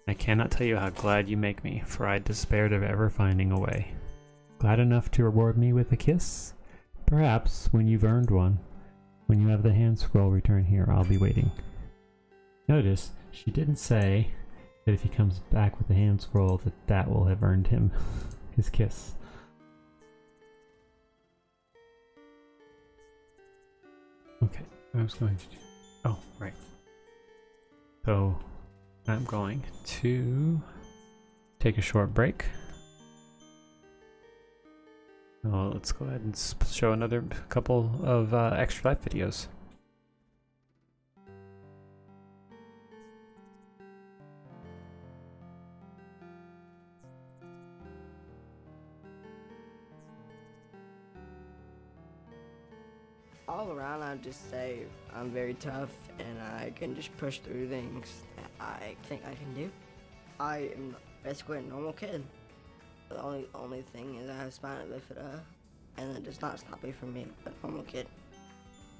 S1: I cannot tell you how glad you make me, for I despaired of ever finding a way. Glad enough to reward me with a kiss? Perhaps, when you've earned one. When you have the hand scroll, return here. I'll be waiting. Notice, she didn't say that if he comes back with the hand scroll that will have earned him his kiss. Okay, I was going to do... Oh, right. So, I'm going to take a short break. Well, let's go ahead and show another couple of Extra Life videos.
S11: All around, I'd just say I'm very tough and I can just push through things that I think I can do. I am basically a normal kid. The only thing is I have spina bifida and it does not stop me from being a normal kid.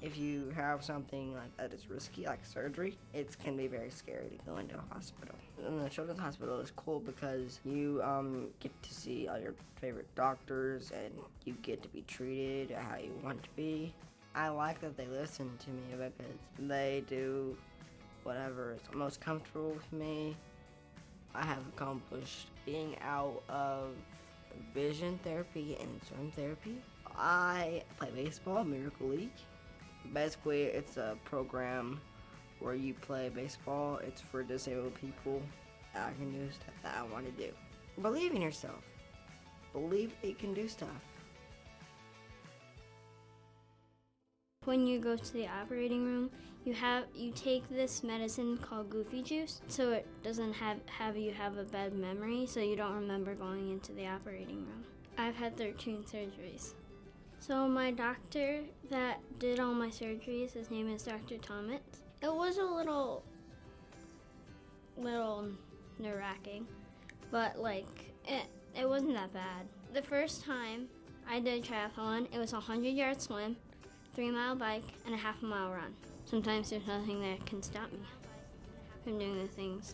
S11: If you have something like that is risky, like surgery, it can be very scary to go into a hospital. And the children's hospital is cool because you get to see all your favorite doctors and you get to be treated how you want to be. I like that they listen to me because they do whatever is most comfortable with me. I have accomplished being out of vision therapy and swim therapy. I play baseball, Miracle League. Basically, it's a program where you play baseball. It's for disabled people. I can do stuff that I want to do. Believe in yourself. Believe that you can do stuff.
S5: When you go to the operating room, you take this medicine called Goofy Juice, so it doesn't have you have a bad memory, so you don't remember going into the operating room. I've had 13 surgeries. So my doctor that did all my surgeries, his name is Dr. Thomas. It was a little nerve-wracking, but it wasn't that bad. The first time I did triathlon, it was a 100-yard swim, 3-mile bike, and a half-mile run. Sometimes there's nothing that can stop me from doing the things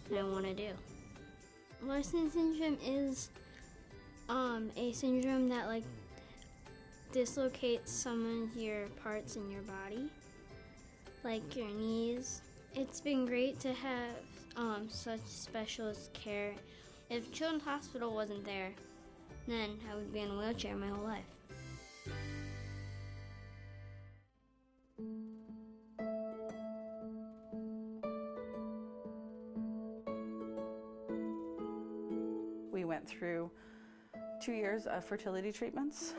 S5: that I want to do. Larsen syndrome is a syndrome that dislocates some of your parts in your body, like your knees. It's been great to have such specialist care. If Children's Hospital wasn't there, then I would be in a wheelchair my whole life.
S12: We went through 2 years of fertility treatments.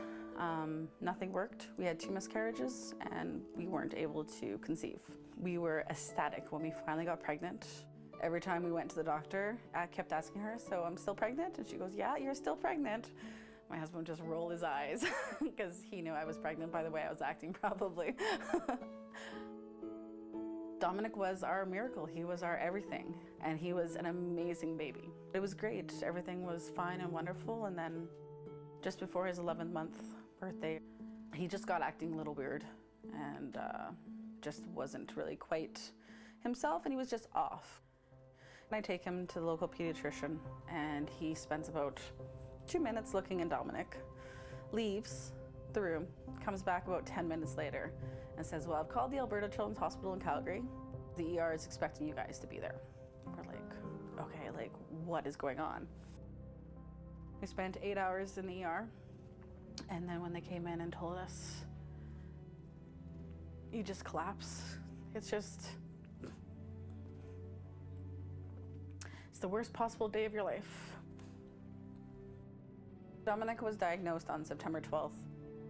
S12: Nothing worked. We had 2 miscarriages and we weren't able to conceive. We were ecstatic when we finally got pregnant. Every time we went to the doctor, I kept asking her, "So I'm still pregnant?" And she goes, "Yeah, you're still pregnant." My husband just rolled his eyes because he knew I was pregnant by the way I was acting, probably. Dominic was our miracle. He was our everything, and he was an amazing baby. It was great. Everything was fine and wonderful, and then just before his 11th month birthday, he just got acting a little weird and just wasn't really quite himself, and he was just off. I take him to the local pediatrician, and he spends about 2 minutes looking at Dominic, leaves the room, comes back about 10 minutes later and says, "Well, I've called the Alberta Children's Hospital in Calgary. The ER is expecting you guys to be there." We're like, okay, what is going on? We spent 8 hours in the ER, and then when they came in and told us, you just collapse. It's the worst possible day of your life. Dominic was diagnosed on September 12th,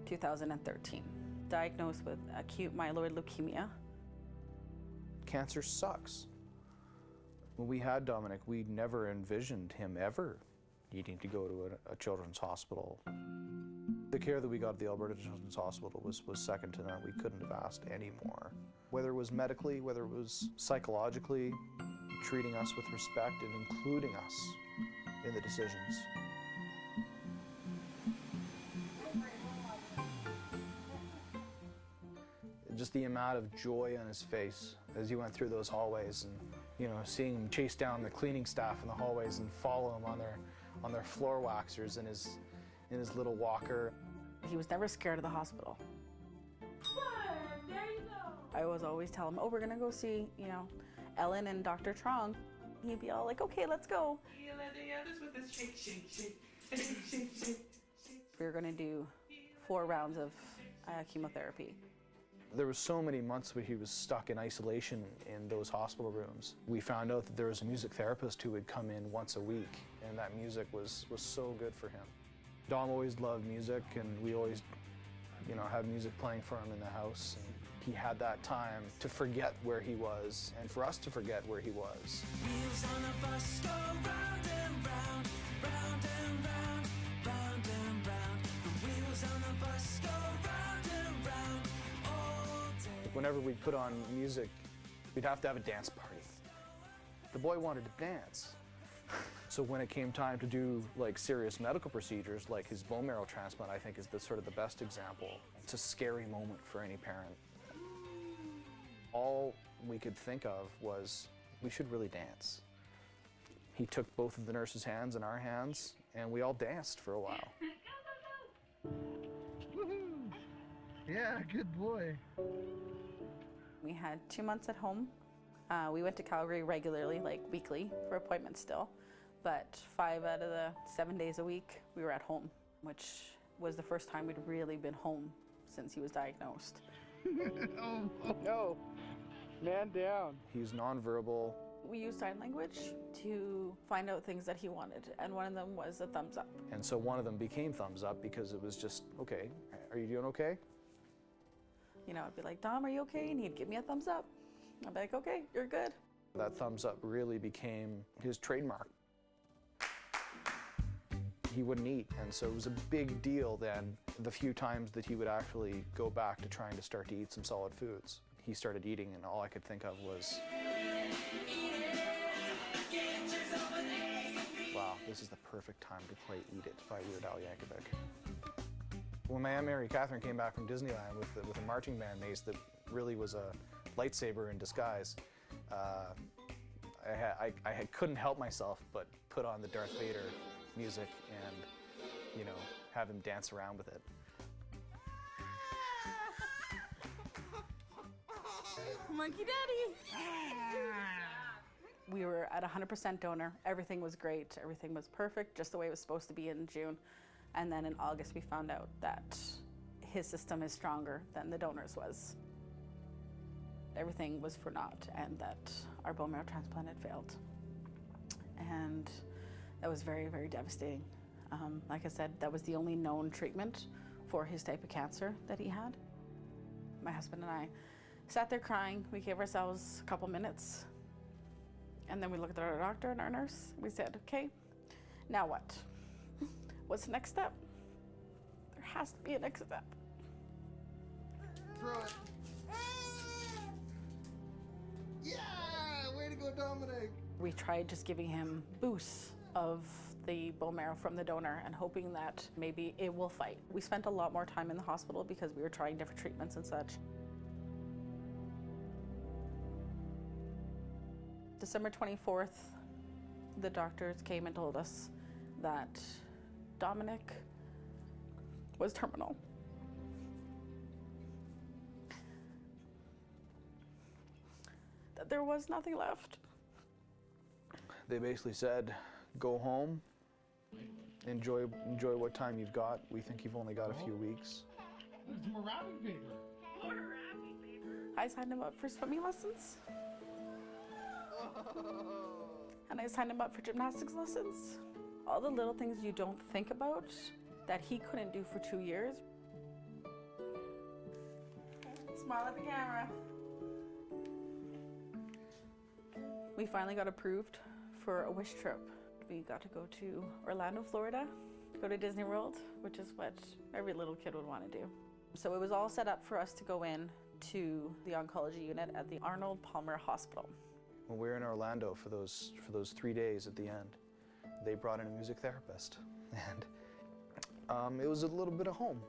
S12: 2013. Diagnosed with acute myeloid leukemia.
S13: Cancer sucks. When we had Dominic, we never envisioned him ever needing to go to a children's hospital. The care that we got at the Alberta Children's Hospital was second to none. We couldn't have asked any more. Whether it was medically, whether it was psychologically, treating us with respect and including us in the decisions. Just the amount of joy on his face as he went through those hallways, and seeing him chase down the cleaning staff in the hallways and follow him on their floor waxers in his little walker.
S12: He was never scared of the hospital.
S10: There you go.
S12: I was always tell him, "Oh, we're gonna go see, Ellen and Dr. Trong." He'd be all like, "Okay, let's go."
S10: You let the others with this shake, shake, shake, shake, shake, shake.
S12: We were gonna do 4 rounds of chemotherapy.
S13: There was so many months where he was stuck in isolation in those hospital rooms. We found out that there was a music therapist who would come in once a week, and that music was so good for him. Dom always loved music, and we always, had music playing for him in the house. And he had that time to forget where he was, and for us to forget where he was.
S10: Wheels on a bus go round and round, round and round, round and round. The wheels on the bus go round and round all day.
S13: Whenever we put on music, we'd have to have a dance party. The boy wanted to dance. So when it came time to do like serious medical procedures, like his bone marrow transplant, I think is the sort of the best example. It's a scary moment for any parent. All we could think of was, we should really dance. He took both of the nurse's hands in our hands, and we all danced for a while.
S14: Woohoo! Yeah, good boy.
S12: We had 2 months at home. We went to Calgary regularly, like weekly, for appointments still. But 5 out of the 7 days a week, we were at home, which was the first time we'd really been home since he was diagnosed.
S14: Oh no, man down.
S13: He's nonverbal.
S12: We used sign language to find out things that he wanted, and one of them was a thumbs up.
S13: And so one of them became thumbs up because it was just, okay, are you doing okay?
S12: You know, I'd be like, Dom, are you okay? And he'd give me a thumbs up. I'd be like, okay, you're good.
S13: That thumbs up really became his trademark. He wouldn't eat, and so it was a big deal then, the few times that he would actually go back to trying to start to eat some solid foods. He started eating, and all I could think of was, wow, this is the perfect time to play Eat It by Weird Al Yankovic. When my Aunt Mary Catherine came back from Disneyland with a marching band mace that really was a lightsaber in disguise, I couldn't help myself but put on the Darth Vader music and, you know, have him dance around with it.
S12: Monkey Daddy! We were at 100% donor. Everything was great. Everything was perfect, just the way it was supposed to be in June. And then in August, we found out that his system is stronger than the donor's was. Everything was for naught, and that our bone marrow transplant had failed. And that was very, very devastating. Like I said, that was the only known treatment for his type of cancer that he had. My husband and I sat there crying. We gave ourselves a couple minutes, and then we looked at our doctor and our nurse. We said, okay, now what? What's the next step? There has to be a next step.
S14: Throw it. Yeah, way to go, Dominic.
S12: We tried just giving him boosts of the bone marrow from the donor and hoping that maybe it will fight. We spent a lot more time in the hospital because we were trying different treatments and such. December 24th, the doctors came and told us that Dominic was terminal. That there was nothing left.
S13: They basically said, go home, enjoy what time you've got. We think you've only got a few weeks.
S14: There's more wrapping paper.
S12: I signed him up for swimming lessons. And I signed him up for gymnastics lessons. All the little things you don't think about that he couldn't do for 2 years. Smile at the camera. We finally got approved for a wish trip. We got to go to Orlando, Florida, go to Disney World, which is what every little kid would want to do. So it was all set up for us to go in to the oncology unit at the Arnold Palmer Hospital.
S13: When we were in Orlando for those 3 days at the end, they brought in a music therapist, and it was a little bit of home.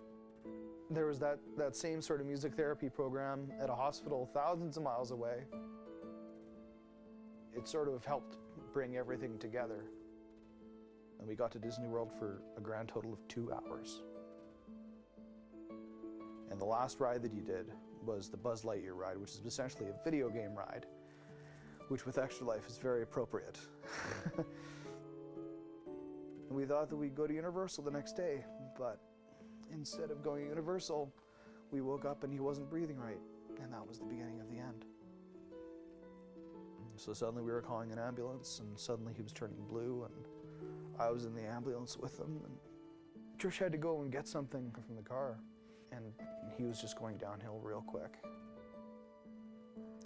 S13: There was that same sort of music therapy program at a hospital thousands of miles away. It sort of helped bring everything together. And we got to Disney World for a grand total of 2 hours. And the last ride that he did was the Buzz Lightyear ride, which is essentially a video game ride, which with Extra Life is very appropriate. And we thought that we'd go to Universal the next day, but instead of going to Universal, we woke up and he wasn't breathing right, and that was the beginning of the end. So suddenly we were calling an ambulance, and suddenly he was turning blue, and I was in the ambulance with him, and Trish had to go and get something from the car, and he was just going downhill real quick.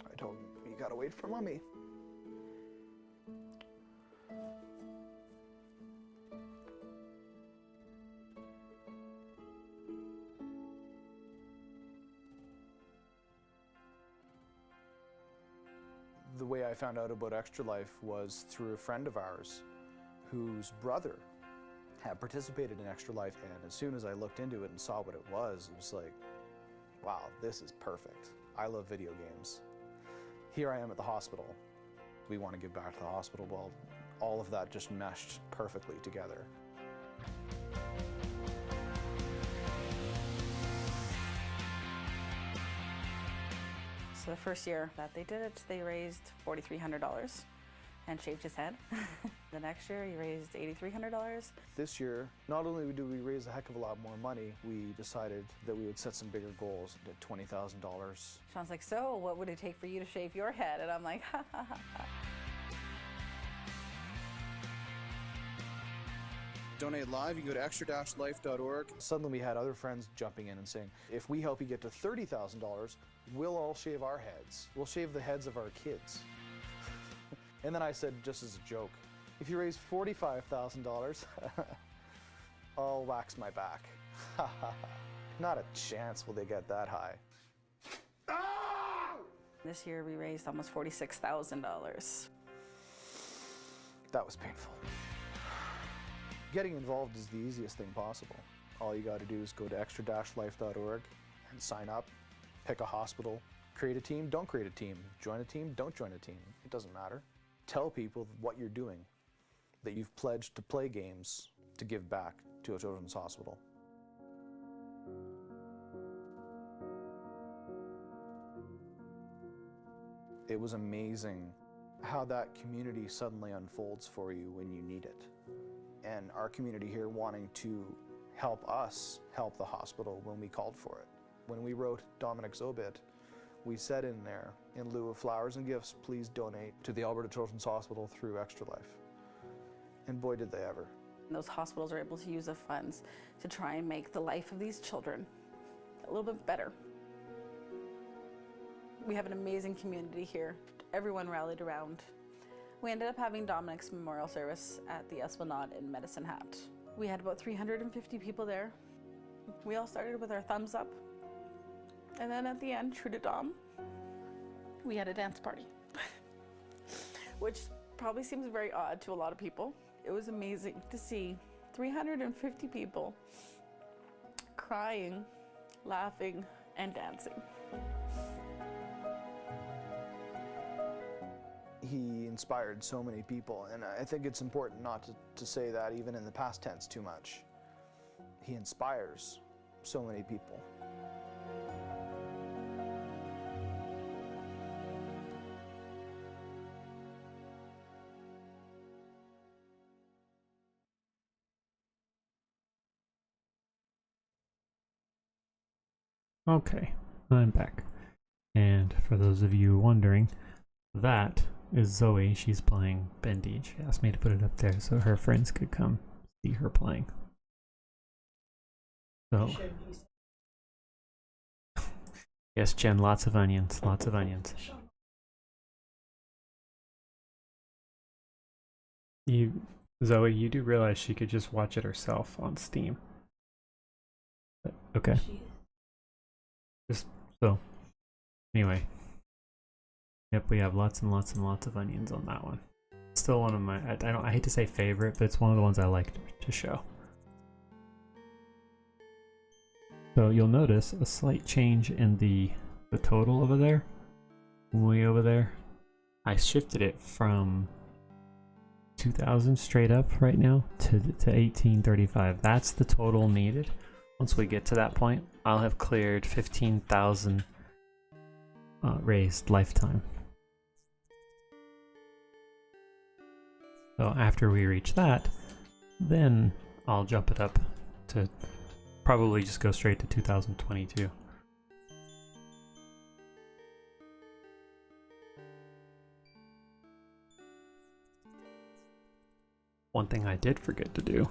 S13: I told him, you gotta wait for Mommy. The way I found out about Extra Life was through a friend of ours whose brother had participated in Extra Life, and as soon as I looked into it and saw what it was like, wow, this is perfect. I love video games. Here I am at the hospital. We want to give back to the hospital. Well, all of that just meshed perfectly together.
S12: So the first year that they did it, they raised $4,300 and shaved his head. The next year, he raised $8,300.
S13: This year, not only did we raise a heck of a lot more money, we decided that we would set some bigger goals at $20,000.
S12: Sean's like, so what would it take for you to shave your head? And I'm like, ha ha ha ha.
S13: Donate live, you can go to extra-life.org. Suddenly we had other friends jumping in and saying, if we help you get to $30,000, we'll all shave our heads. We'll shave the heads of our kids. And then I said, just as a joke, if you raise $45,000, I'll wax my back. Not a chance will they get that high.
S12: This year we raised almost $46,000.
S13: That was painful. Getting involved is the easiest thing possible. All you got to do is go to extra-life.org and sign up, pick a hospital, create a team, don't create a team, join a team, don't join a team. It doesn't matter. Tell people what you're doing, that you've pledged to play games to give back to a children's hospital. It was amazing how that community suddenly unfolds for you when you need it. And our community here wanting to help us help the hospital when we called for it. When we wrote Dominic's obit, we said in there, in lieu of flowers and gifts, please donate to the Alberta Children's Hospital through Extra Life. And boy, did they ever.
S12: Those hospitals are able to use the funds to try and make the life of these children a little bit better. We have an amazing community here. Everyone rallied around. We ended up having Dominic's memorial service at the Esplanade in Medicine Hat. We had about 350 people there. We all started with our thumbs up. And then at the end, true to Dom, we had a dance party, which probably seems very odd to a lot of people. It was amazing to see 350 people crying, laughing, and dancing.
S13: He inspired so many people, and I think it's important not to say that even in the past tense too much. He inspires so many people.
S1: Okay, I'm back. And for those of you wondering, that is Zoe. She's playing Bendy. She asked me to put it up there so her friends could come see her playing. So, yes, Jen, lots of onions, lots of onions. Zoe, you do realize she could just watch it herself on Steam. Okay. Just so. Anyway. Yep, we have lots and lots and lots of onions on that one. Still one of my, I hate to say favorite, but it's one of the ones I like to show. So you'll notice a slight change in the total over there. Way over there. I shifted it from 2,000 straight up right now to 1835. That's the total needed. Once we get to that point, I'll have cleared 15,000 raised lifetime. So after we reach that, then I'll jump it up to probably just go straight to 2022. One thing I did forget to do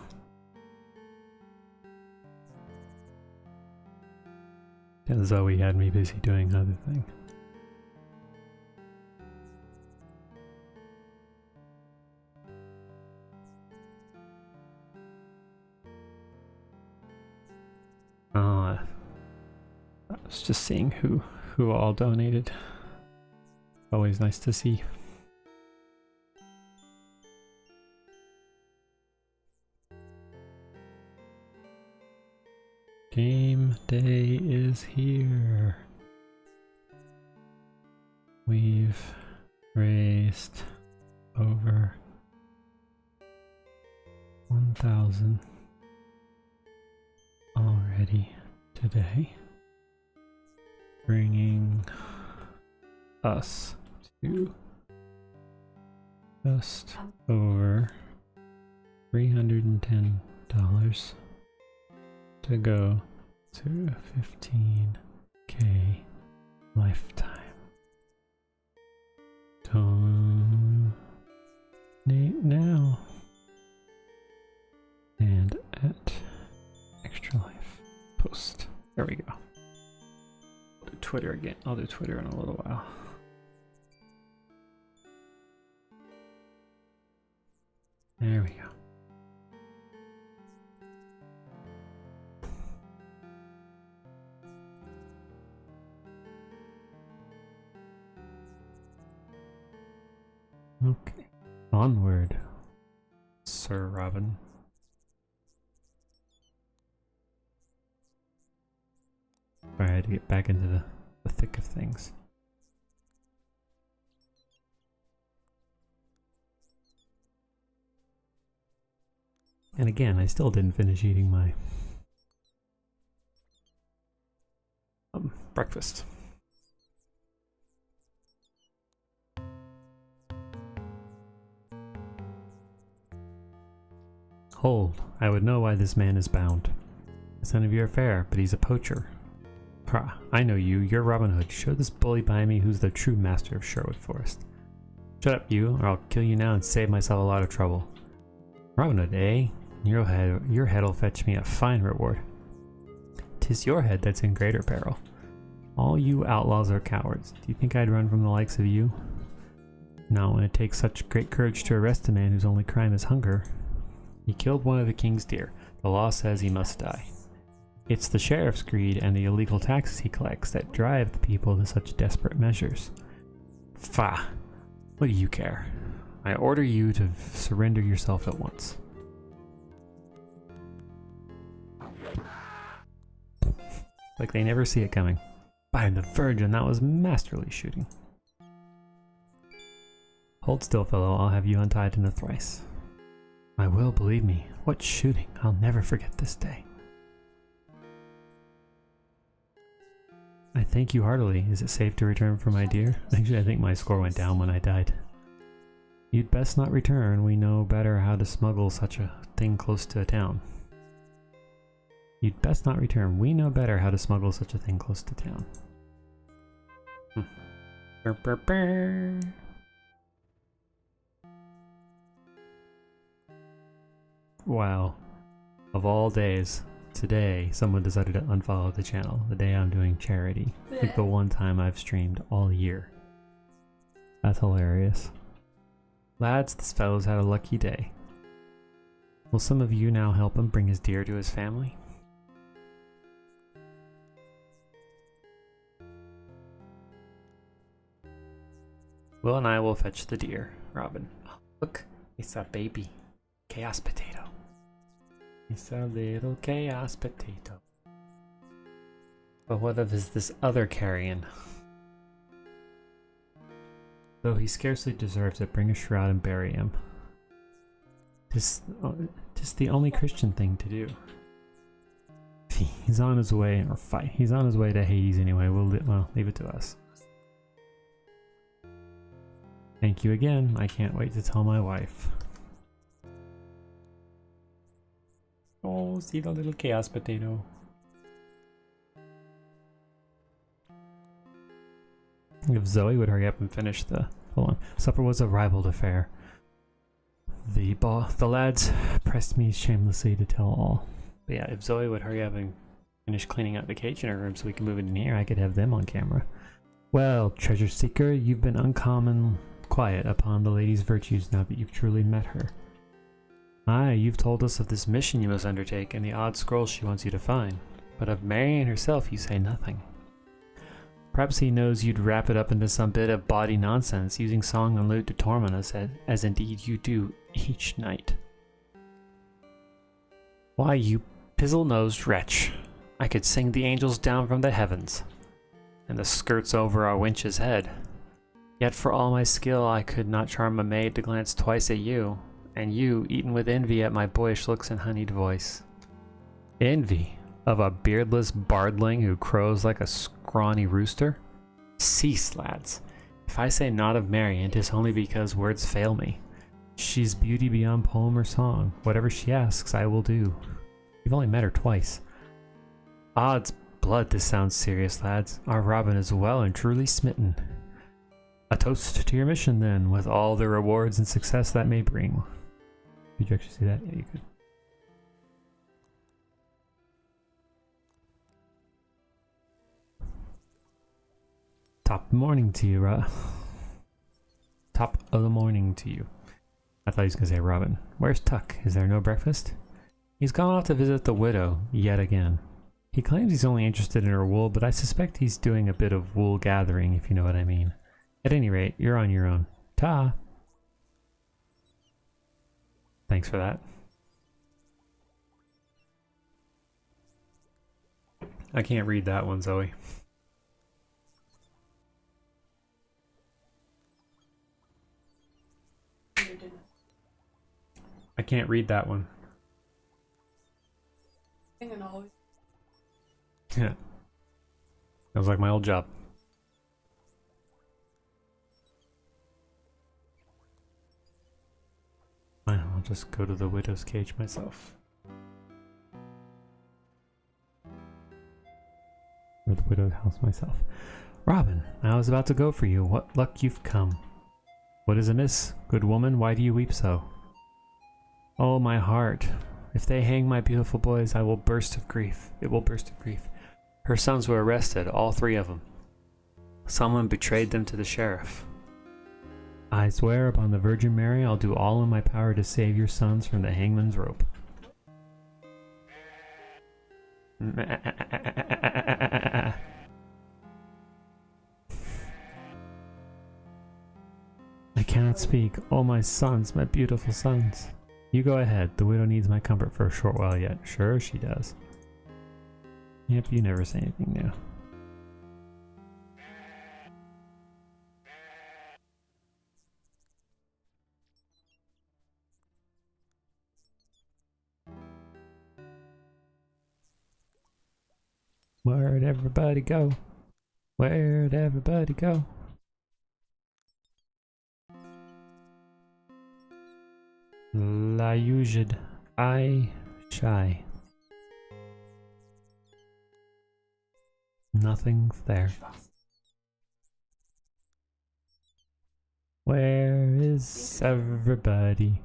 S1: and Zoe had me busy doing other things. I was just seeing who all donated. Always nice to see. Game day is here. We've raised over 1,000 already today, bringing us to just over $310 to go to 15K lifetime. Donate now. And at Extra Life post. There we go. I'll do Twitter again. I'll do Twitter in a little while. There we go. Okay. Onward, Sir Robin. Sorry, I had to get back into the thick of things. And again, I still didn't finish eating my breakfast. Hold, I would know why this man is bound. It's none of your affair, but he's a poacher. Ha, I know you, you're Robin Hood. Show this bully behind me who's the true master of Sherwood Forest. Shut up, you, or I'll kill you now and save myself a lot of trouble. Robin Hood, eh? Your head'll fetch me a fine reward. 'Tis your head that's in greater peril. All you outlaws are cowards. Do you think I'd run from the likes of you? Not when it takes such great courage to arrest a man whose only crime is hunger. He killed one of the king's deer. The law says he must die. It's the sheriff's greed and the illegal taxes he collects that drive the people to such desperate measures. Fa! What do you care? I order you to surrender yourself at once. Like they never see it coming. By the Virgin, that was masterly shooting. Hold still, fellow. I'll have you untied in a thrice. I will, believe me. What shooting! I'll never forget this day. I thank you heartily. Is it safe to return for my dear? Actually, I think my score went down when I died. You'd best not return. We know better how to smuggle such a thing close to a town. You'd best not return. We know better how to smuggle such a thing close to town. Burr, burr, burr. Wow. Of all days, today someone decided to unfollow the channel. The day I'm doing charity. Like the one time I've streamed all year. That's hilarious. Lads, this fellow's had a lucky day. Will some of you now help him bring his deer to his family? Will and I will fetch the deer, Robin. Oh, look, it's a baby chaos potato. It's a little chaos potato. But what of this other carrion? Though he scarcely deserves it, bring a shroud and bury him. 'Tis the only Christian thing to do. He's on his way, or fight. He's on his way to Hades anyway. Well, leave it to us. Thank you again. I can't wait to tell my wife. Oh, see the little chaos potato. If Zoe would hurry up and finish the... Hold on. Supper was a ribald affair. The lads pressed me shamelessly to tell all. But yeah, if Zoe would hurry up and finish cleaning out the cage in her room so we can move it in here, I could have them on camera. Well, treasure seeker, you've been uncommon quiet upon the lady's virtues now that you've truly met her. Aye, you've told us of this mission you must undertake and the odd scroll she wants you to find, but of Marian herself you say nothing. Perhaps he knows you'd wrap it up into some bit of bawdy nonsense, using song and lute to torment us, as indeed you do each night. Why, you pizzle-nosed wretch, I could sing the angels down from the heavens, and the skirts over our winch's head. Yet for all my skill I could not charm a maid to glance twice at you, and you, eaten with envy at my boyish looks and honeyed voice. Envy of a beardless bardling who crows like a scrawny rooster? Cease, lads. If I say naught of Marian, 'tis only because words fail me. She's beauty beyond poem or song. Whatever she asks, I will do. You've only met her twice. Odds blood, this sounds serious, lads. Our Robin is well and truly smitten. A toast to your mission, then, with all the rewards and success that may bring. Did you actually see that? Yeah, you could. Top morning to you, Top of the morning to you. I thought he was going to say Robin. Where's Tuck? Is there no breakfast? He's gone off to visit the widow, yet again. He claims he's only interested in her wool, but I suspect he's doing a bit of wool gathering, if you know what I mean. At any rate, you're on your own. Ta! Thanks for that. I can't read that one, Zoe. I can't read that one. Yeah. That was like my old job. Fine, I'll just go to the widow's cage myself. Or the widow's house myself. Robin, I was about to go for you. What luck you've come. What is amiss, good woman? Why do you weep so? Oh, my heart. If they hang my beautiful boys, I will burst of grief. It will burst of grief. Her sons were arrested, all three of them. Someone betrayed them to the sheriff. I swear upon the Virgin Mary, I'll do all in my power to save your sons from the hangman's rope. I cannot speak. Oh, my sons, my beautiful sons. You go ahead. The widow needs my comfort for a short while yet. Sure she does. Yep, you never say anything new. Where'd everybody go? Where'd everybody go? La Yujid, I shy. Nothing there. Where is everybody?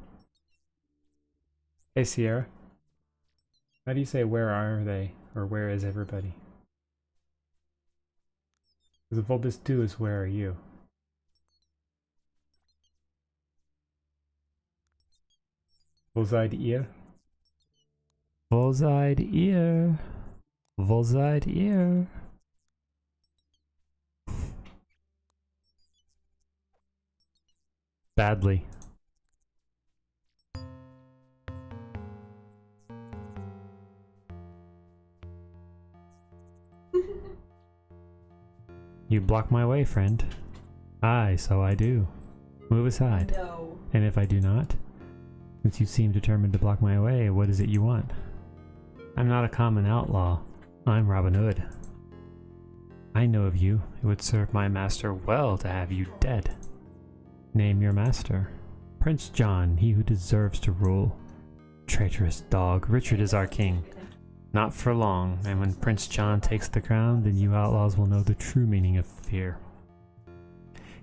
S1: Hey Sierra. How do you say where are they? Or where is everybody? Because the Vulpus 2 is where are you? Wo seid ihr? Wo seid ihr? Wo seid ihr? Badly. You block my way, friend. Aye, so I do. Move aside.
S6: No.
S1: And if I do not, since you seem determined to block my way, what is it you want? I'm not a common outlaw. I'm Robin Hood. I know of you. It would serve my master well to have you dead. Name your master. Prince John, he who deserves to rule. Traitorous dog, Richard is our king. Not for long, and when Prince John takes the crown, then you outlaws will know the true meaning of fear.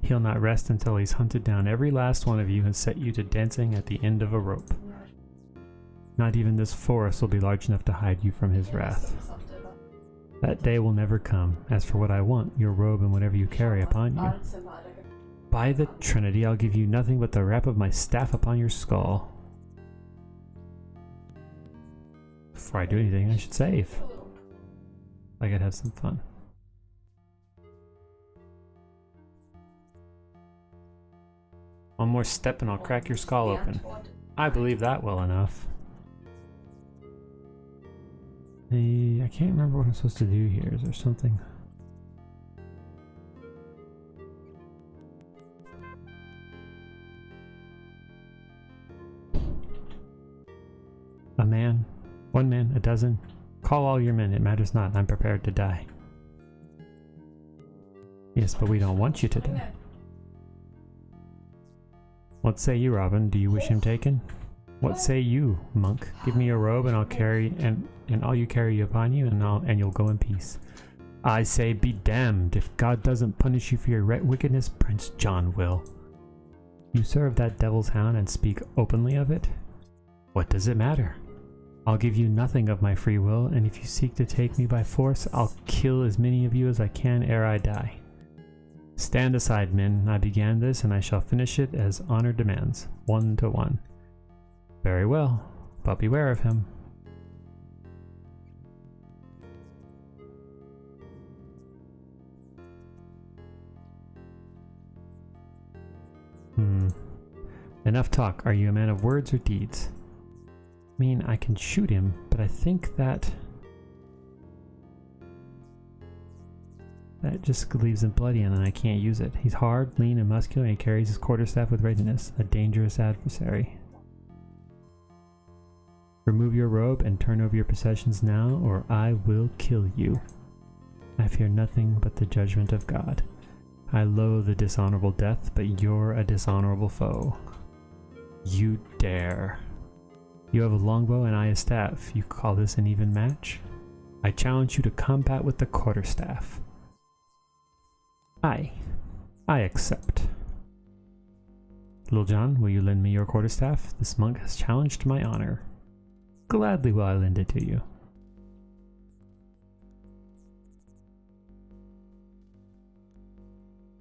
S1: He'll not rest until he's hunted down every last one of you and set you to dancing at the end of a rope. Not even this forest will be large enough to hide you from his wrath. That day will never come. As for what I want, your robe and whatever you carry upon you. By the Trinity, I'll give you nothing but the rap of my staff upon your skull. Before I do anything, I should save. I could have some fun. One more step and I'll crack your skull open. I believe that well enough. I I can't remember what I'm supposed to do here. Is there something? A man, one man, a dozen. Call all your men, it matters not. I'm prepared to die. Yes, but we don't want you to die. What say you, Robin? Do you wish him taken? What say you, monk? Give me your robe, and I'll carry and all you carry upon you, and you'll go in peace. I say, be damned! If God doesn't punish you for your wickedness, Prince John will. You serve that devil's hound and speak openly of it? What does it matter? I'll give you nothing of my free will, and if you seek to take me by force, I'll kill as many of you as I can ere I die. Stand aside, men. I began this, and I shall finish it as honor demands, 1 to 1. Very well, but beware of him. Enough talk. Are you a man of words or deeds? I mean, I can shoot him, but I think that just leaves him bloody and then I can't use it. He's hard, lean, and muscular, and he carries his quarterstaff with readiness, a dangerous adversary. Remove your robe and turn over your possessions now, or I will kill you. I fear nothing but the judgment of God. I loathe a dishonorable death, but you're a dishonorable foe. You dare. You have a longbow and I a staff. You call this an even match? I challenge you to combat with the quarterstaff. I accept. Little John, will you lend me your quarterstaff? This monk has challenged my honor. Gladly will I lend it to you.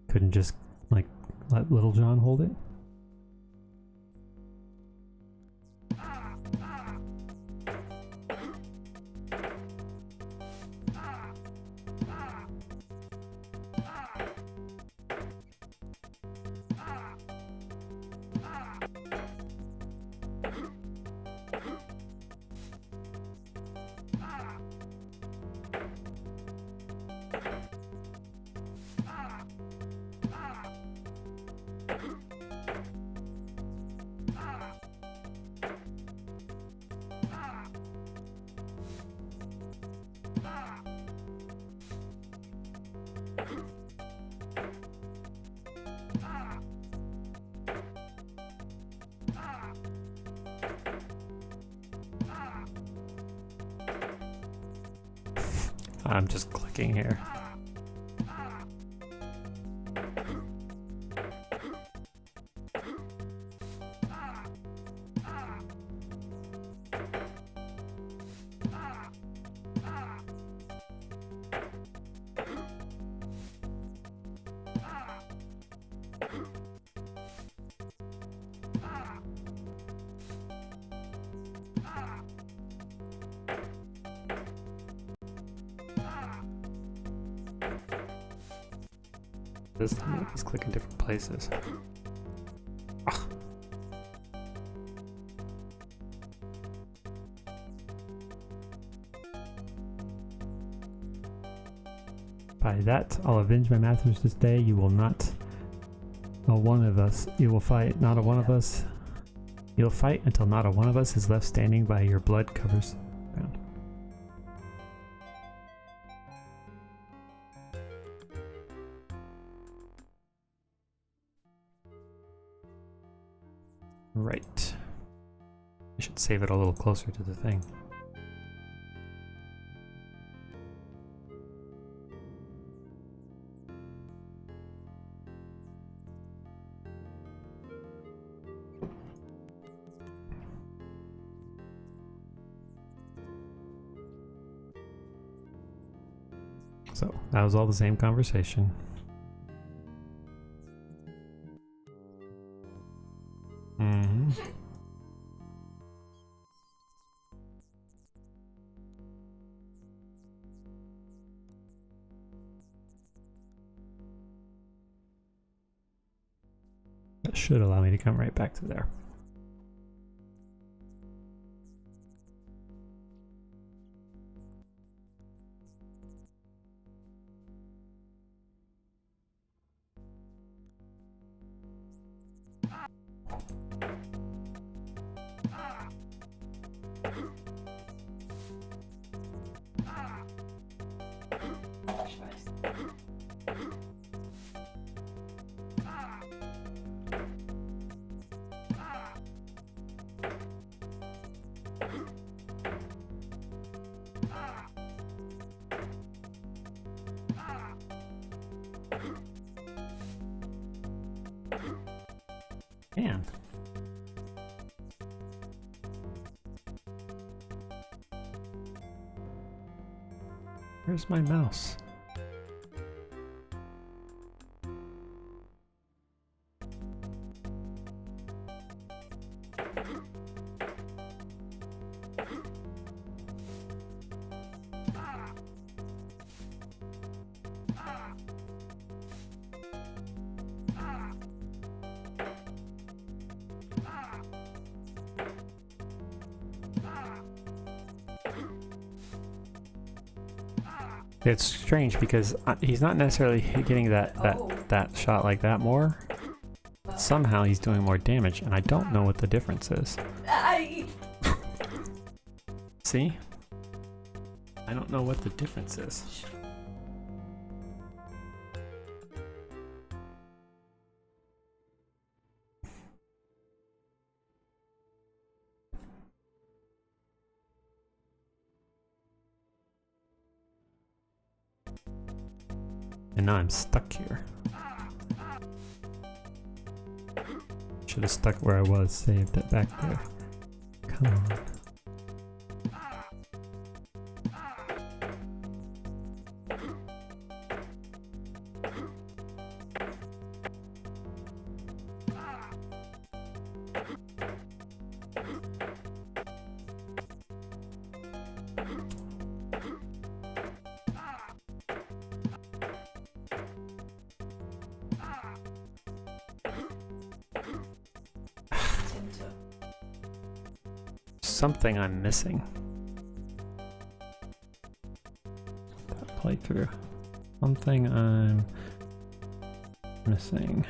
S1: Couldn't just, like, let Little John hold it? I'm just clicking here. He's clicking different places. Ugh. By that, I'll avenge my masters this day. You will not. A one of us. You will fight. Not a one of us. You'll fight until not a one of us is left standing by your blood covers ground. Right. I should save it a little closer to the thing. So, that was all the same conversation. That should allow me to come right back to there. Man. Where's my mouse? It's strange because he's not necessarily getting that shot like that more. But somehow he's doing more damage, and I don't know what the difference is. See? I don't know what the difference is. And now I'm stuck here. Should have stuck where I was, saved it back there. Come on. Something I'm missing. That playthrough. Something I'm missing.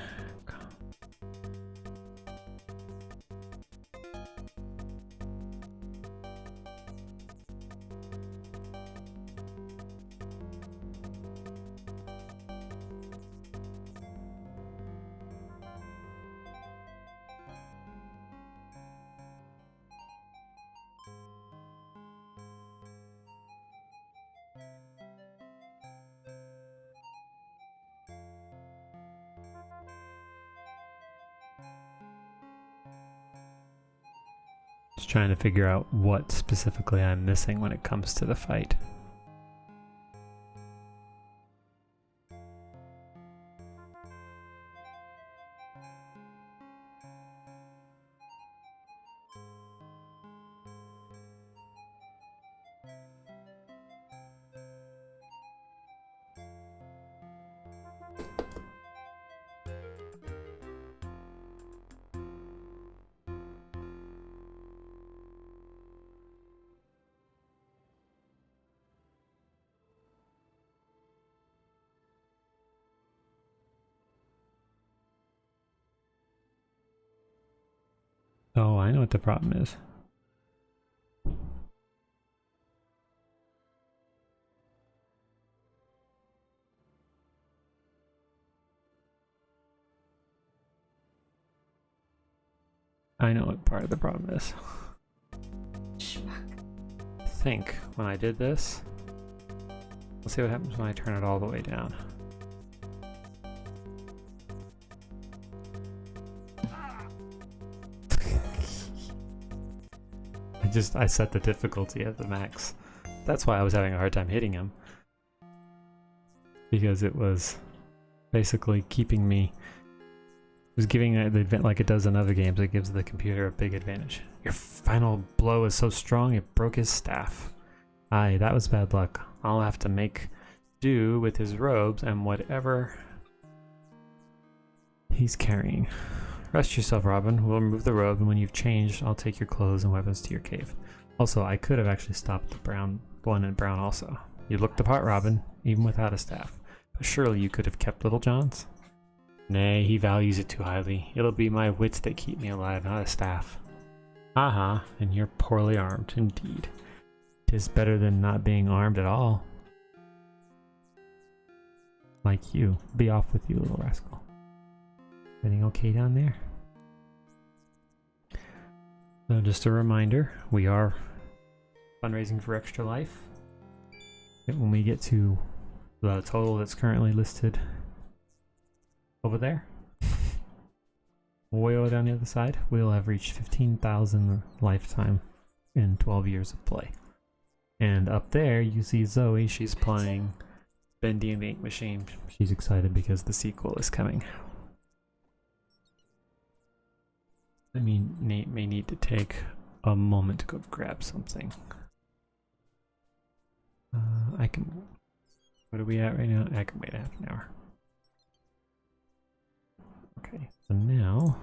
S1: Just trying to figure out what specifically I'm missing when it comes to the fight. Oh, I know what the problem is. I know what part of the problem is. I think when I did this, let's see what happens when I turn it all the way down. I set the difficulty at the max. That's why I was having a hard time hitting him. Because it was basically keeping me... It was giving the event like it does in other games. It gives the computer a big advantage. Your final blow is so strong it broke his staff. Aye, that was bad luck. I'll have to make do with his robes and whatever he's carrying. Rest yourself, Robin. We'll remove the robe, and when you've changed, I'll take your clothes and weapons to your cave. Also, I could have actually stopped the one in brown also. You looked the part, Robin, even without a staff. But surely you could have kept Little John's? Nay, he values it too highly. It'll be my wits that keep me alive, not a staff. Aha, and you're poorly armed, indeed. 'Tis better than not being armed at all. Like you. Be off with you, little rascal. Everything okay down there? So just a reminder, we are fundraising for Extra Life. And when we get to the total that's currently listed over there, way over down the other side, we'll have reached 15,000 lifetime in 12 years of play. And up there, you see Zoe. She's playing Bendy and the Ink Machine. She's excited because the sequel is coming. I mean, Nate may need to take a moment to go grab something. I can... What are we at right now? I can wait a half an hour. Okay, so now...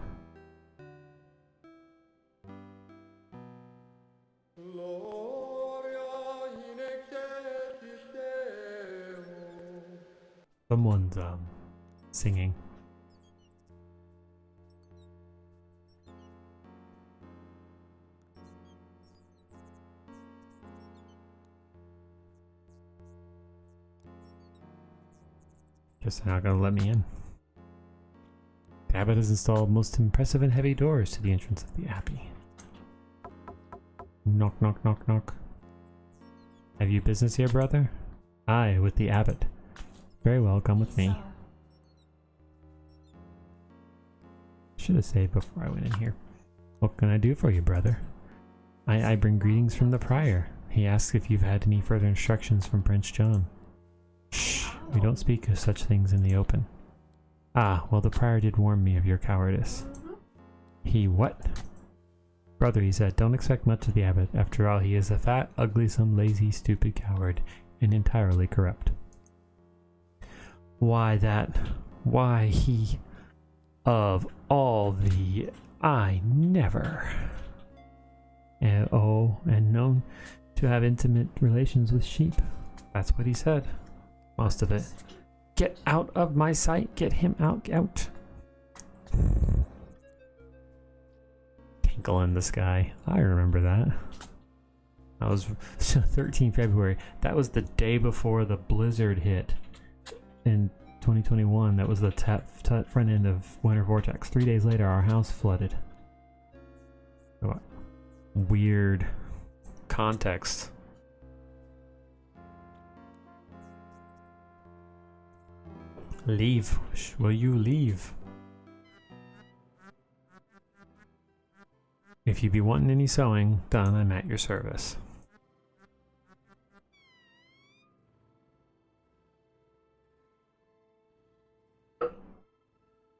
S1: Someone's singing. Guess they're not gonna let me in. The abbot has installed most impressive and heavy doors to the entrance of the abbey. Knock, knock, knock, knock. Have you business here, brother? Aye, with the abbot. Very well, come with me. Should have saved before I went in here. What can I do for you, brother? I bring greetings from the prior. He asks if you've had any further instructions from Prince John. Shh, we don't speak of such things in the open. Ah, well, the prior did warn me of your cowardice. He what? Brother, he said, don't expect much of the abbot. After all, he is a fat, ugly-some, lazy, stupid coward, and entirely corrupt. Why he, of all the, I never. And known to have intimate relations with sheep. That's what he said. Most of it. Get out of my sight. Get him out. Tinkle in the sky. I remember that. That was 13 February. That was the day before the blizzard hit in 2021. That was the front end of Winter Vortex. 3 days later, our house flooded. So, weird context. Leave. Will you leave? If you be wanting any sewing done, I'm at your service.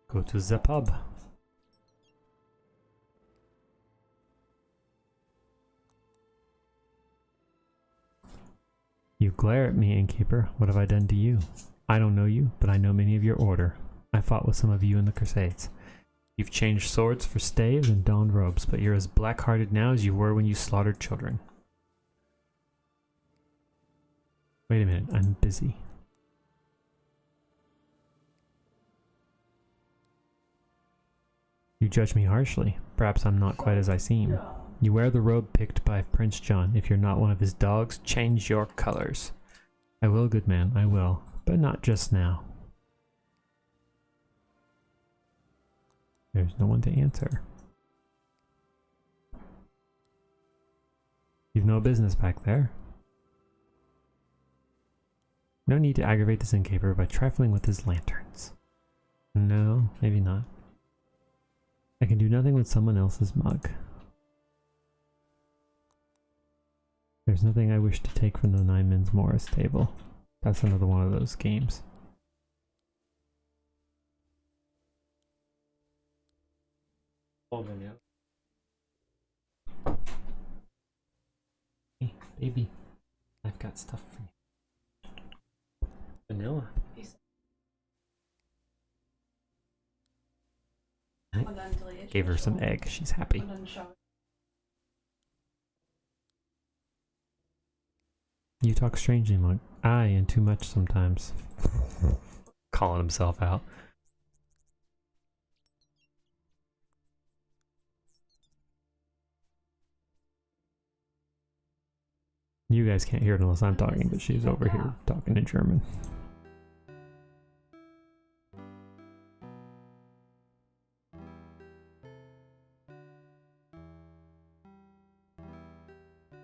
S1: Go to the pub. You glare at me, innkeeper. What have I done to you? I don't know you, but I know many of your order. I fought with some of you in the Crusades. You've changed swords for staves and donned robes, but you're as black-hearted now as you were when you slaughtered children. Wait a minute, I'm busy. You judge me harshly. Perhaps I'm not quite as I seem. You wear the robe picked by Prince John. If you're not one of his dogs, change your colors. I will, good man, I will. But not just now. There's no one to answer. You've no business back there. No need to aggravate this innkeeper by trifling with his lanterns. No, maybe not. I can do nothing with someone else's mug. There's nothing I wish to take from the Nine Men's Morris table. That's another one of those games. Hey, baby, I've got stuff for you. Vanilla. Gave her some egg. She's happy. You talk strangely, Monk. Aye, and too much sometimes. Calling himself out. You guys can't hear it unless I'm talking, but she's over here talking in German.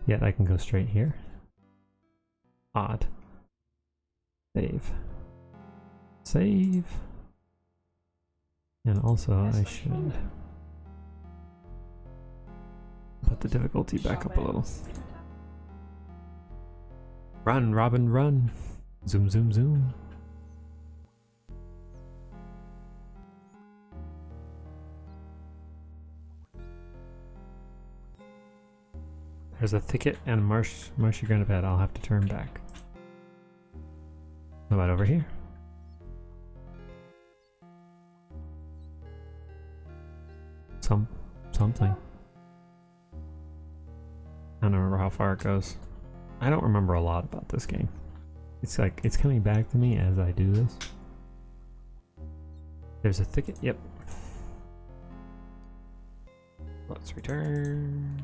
S1: Yet I can go straight here. Odd. Save. Save. And also I should put the difficulty back up a little. Run, Robin, run. Zoom, zoom, zoom. There's a thicket and marshy ground bed. I'll have to turn back. How about over here? Something. I don't remember how far it goes. I don't remember a lot about this game. It's like, it's coming back to me as I do this. There's a thicket, yep. Let's return.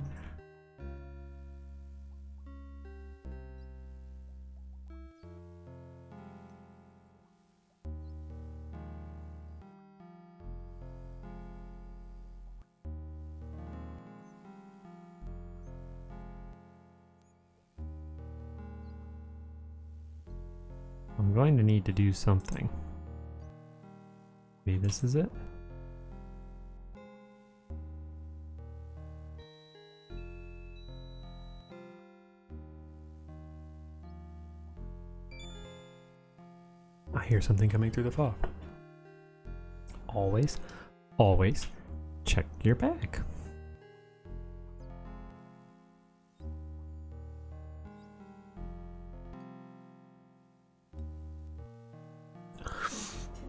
S1: I'm going to need to do something. Maybe this is it? I hear something coming through the fog. Always, always check your bag.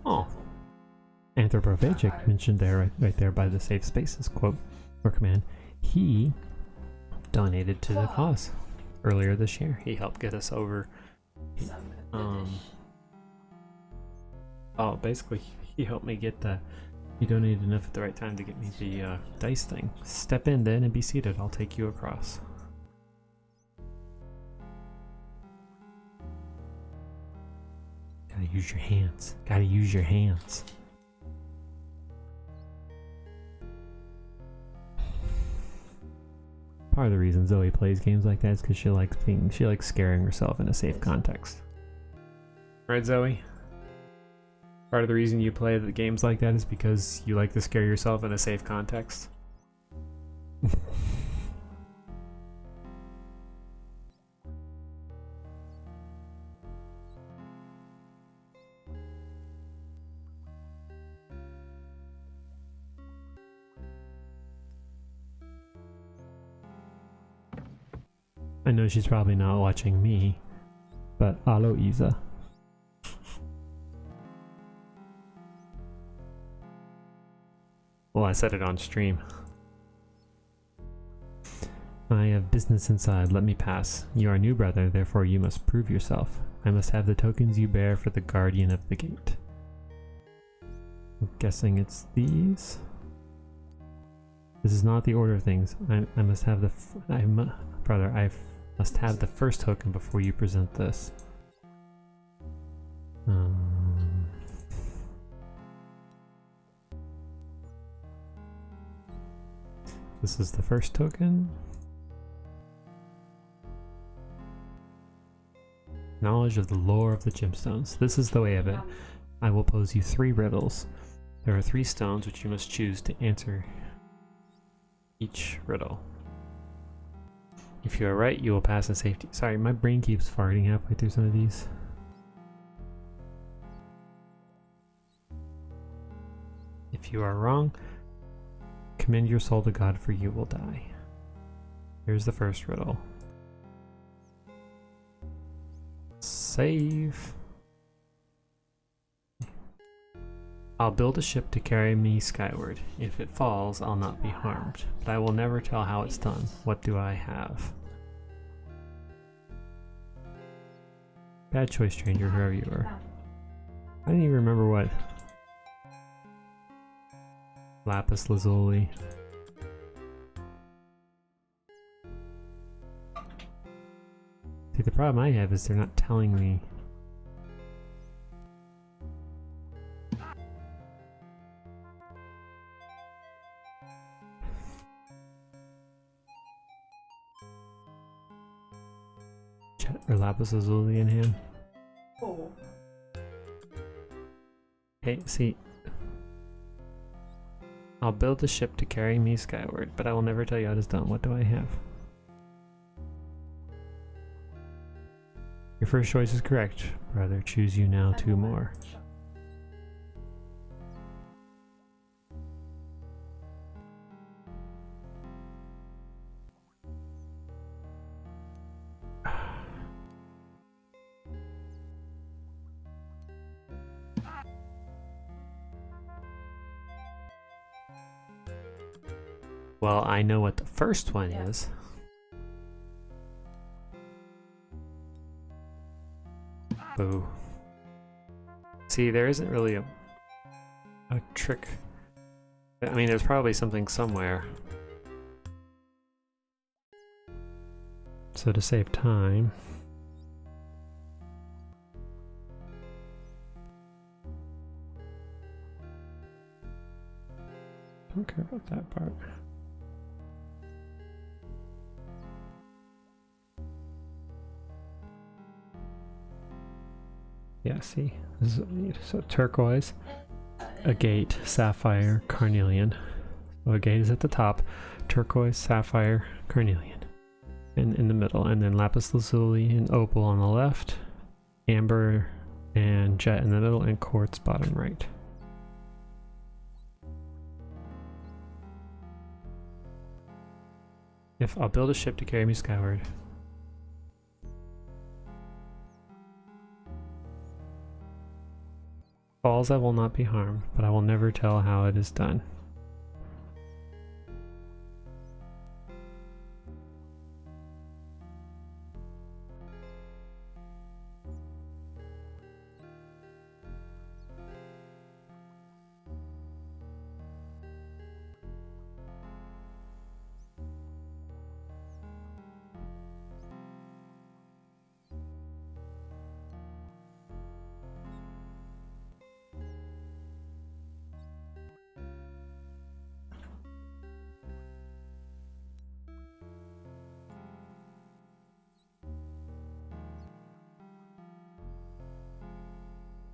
S1: Oh, Anthropophagic mentioned there, right there by the safe spaces quote or command. He donated to the cause earlier this year. He helped get us over. Basically, he helped me get the. He donated enough at the right time to get me the dice thing. Step in then and be seated. I'll take you across. Gotta use your hands. Gotta use your hands. Part of the reason Zoe plays games like that is because she likes scaring herself in a safe context. Right, Zoe? Part of the reason you play the games like that is because you like to scare yourself in a safe context. I know she's probably not watching me, but alo Isa. Well, I said it on stream. I have business inside, let me pass. You are new brother, therefore you must prove yourself. I must have the tokens you bear for the guardian of the gate. I'm guessing it's these. This is not the order of things. I must have the brother, I must have the first token before you present this. This is the first token. Knowledge of the lore of the gemstones. This is the way of it. I will pose you 3 riddles. There are 3 stones which you must choose to answer each riddle. If you are right, you will pass in safety. Sorry, my brain keeps farting halfway through some of these. If you are wrong, commend your soul to God, for you will die. Here's the first riddle. Save. I'll build a ship to carry me skyward. If it falls, I'll not be harmed. But I will never tell how it's done. What do I have? Bad choice, stranger, whoever you are. I didn't even remember what. Lapis lazuli. See, the problem I have is they're not telling me. jet or lapis lazuli in hand.
S12: Oh.
S1: Okay, see. I'll build a ship to carry me skyward, but I will never tell you how it is done. What do I have? Your first choice is correct, brother. Choose you now 2 more. Well, I know what the first one is. Boo. See, there isn't really a trick. I mean, there's probably something somewhere. So to save time... Don't care about that part. Yeah, see, this is what we need. So turquoise, agate, sapphire, carnelian. So agate is at the top, turquoise, sapphire, carnelian, and in the middle, and then lapis lazuli and opal on the left, amber and jet in the middle, and quartz bottom right. If I'll build a ship to carry me skyward. Falls I will not be harmed, but I will never tell how it is done.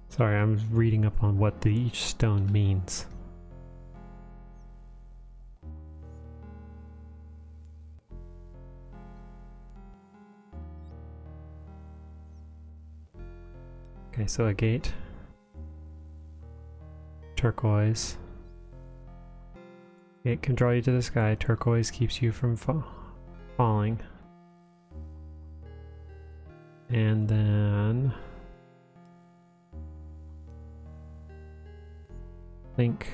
S1: Sorry, I'm reading up on what each stone means. Okay, so agate, turquoise. It can draw you to the sky. Turquoise keeps you from falling. And then think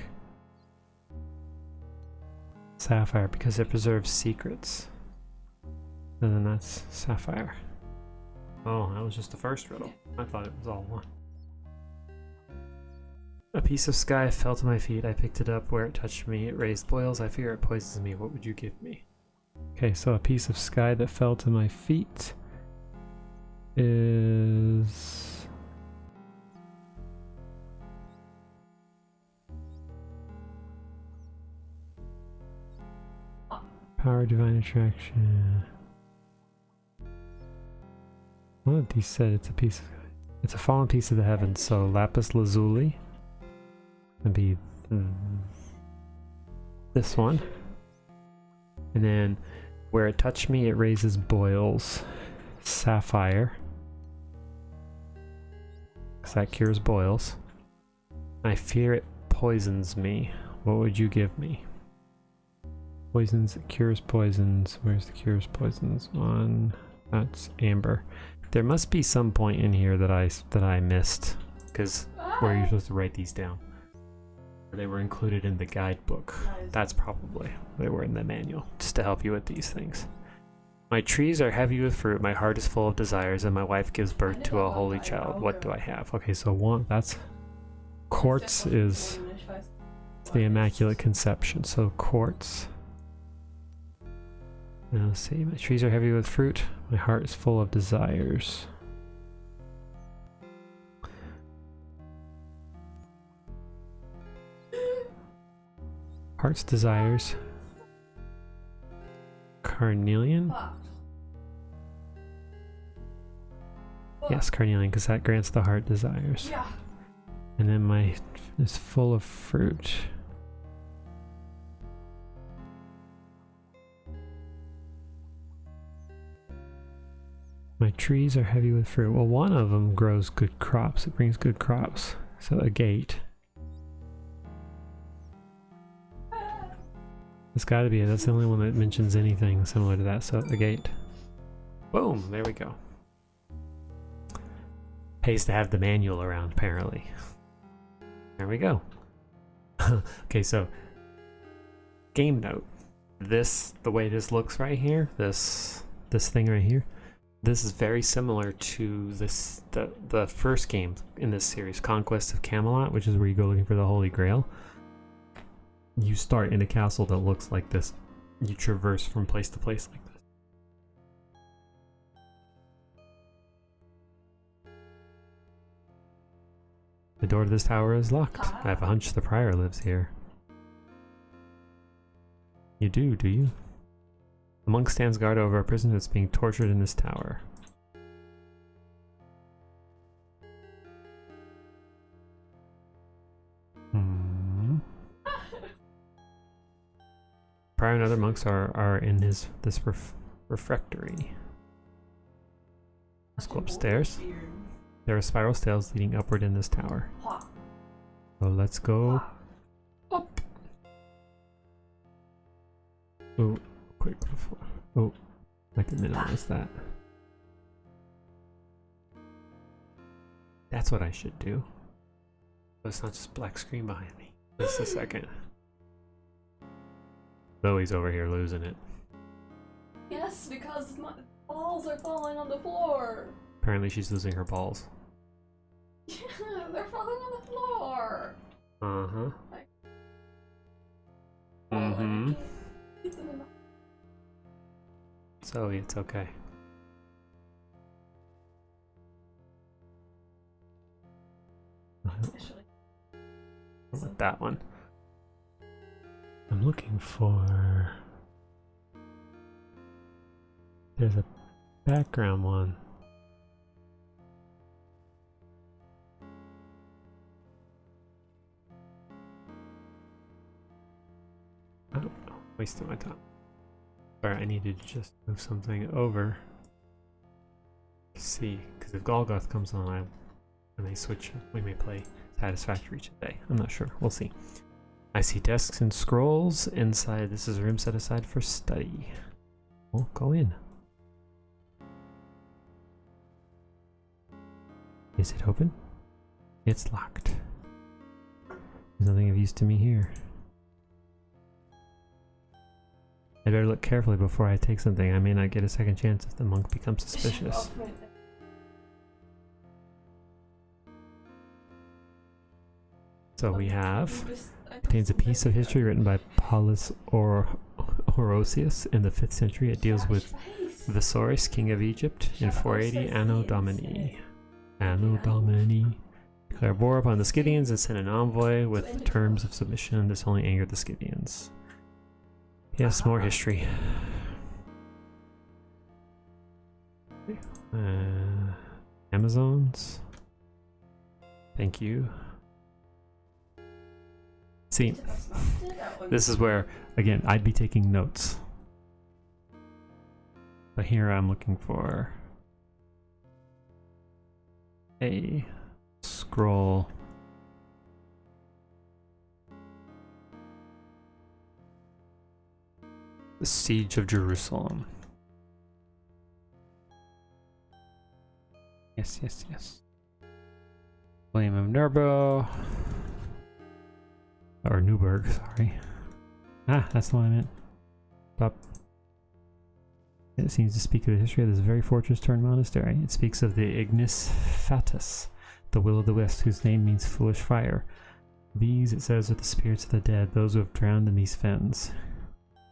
S1: sapphire because it preserves secrets. And then that's sapphire. Oh, that was just the first riddle. I thought it was all one. A piece of sky fell to my feet. I picked it up. Where it touched me, it raised boils. I fear it poisons me. What would you give me? Okay, so a piece of sky that fell to my feet is... Power, divine attraction. One of these said it's a piece of... It's a fallen piece of the heavens, so lapis lazuli would be this one. And then where it touched me, it raises boils. Sapphire, because that cures boils. I fear it poisons me. What would you give me? Poisons, it cures poisons. Where's the cures poisons one? That's amber. There must be some point in here that I missed, because where you're supposed to write these down. They were included in the guidebook. That's probably they were in the manual, just to help you with these things. My trees are heavy with fruit, my heart is full of desires, and my wife gives birth to a holy child. What do I have? Okay, so one, that's... Quartz is the Immaculate Conception, so quartz. Now let's see, my trees are heavy with fruit, my heart is full of desires. Heart's desires. Carnelian? Yes, carnelian, because that grants the heart desires.
S12: Yeah.
S1: And then my is full of fruit. My trees are heavy with fruit. Well, one of them grows good crops. It brings good crops. So agate. It's got to be it. That's the only one that mentions anything similar to that. So agate. Boom. There we go. Pays to have the manual around, apparently. There we go. Okay, so game note. The way this looks right here, this thing right here, this is very similar to the first game in this series, Conquest of Camelot, which is where you go looking for the Holy Grail. You start in a castle that looks like this. You traverse from place to place like this. The door to this tower is locked. I have a hunch the prior lives here. You do you? A monk stands guard over a prisoner that's being tortured in this tower. Prior and other monks are in this refectory. Let's go upstairs. There are spiral stairs leading upward in this tower. So let's go up. Oh, quick before. Oh, I can minimize that. That's what I should do. But it's not just black screen behind me. Just a second. Zoe's over here losing it.
S12: Yes, because my balls are falling on the floor.
S1: Apparently she's losing her balls.
S12: Yeah, they're falling on the floor.
S1: Uh-huh. Mm-hmm. Zoe, it's okay. With that one. I'm looking for... There's a background one. I don't know. Wasting my time. Sorry, I needed to just move something over. See, because if Golgoth comes on, when they switch, we may play Satisfactory today. I'm not sure. We'll see. I see desks and scrolls inside. This is a room set aside for study. We'll go in. Is it open? It's locked. There's nothing of use to me here. I better look carefully before I take something. I may not get a second chance if the monk becomes suspicious. So we have, contains a piece of history written by Paulus Orosius in the 5th century. It deals with Viserys, king of Egypt, in 480 Anno Domini. Anno Domini. Declare war upon the Scythians and sent an envoy with terms of submission. This only angered the Scythians. Yes, more history. Amazons. Thank you. See, this is where, again, I'd be taking notes. But here I'm looking for a scroll. The Siege of Jerusalem. Yes, yes, yes. William of Nuremberg. Or Newburgh, sorry. Ah, that's the one I meant. Stop. It seems to speak of the history of this very fortress turned monastery. It speaks of the Ignis Fatuus, the will of the West, whose name means foolish fire. These, it says, are the spirits of the dead, those who have drowned in these fens.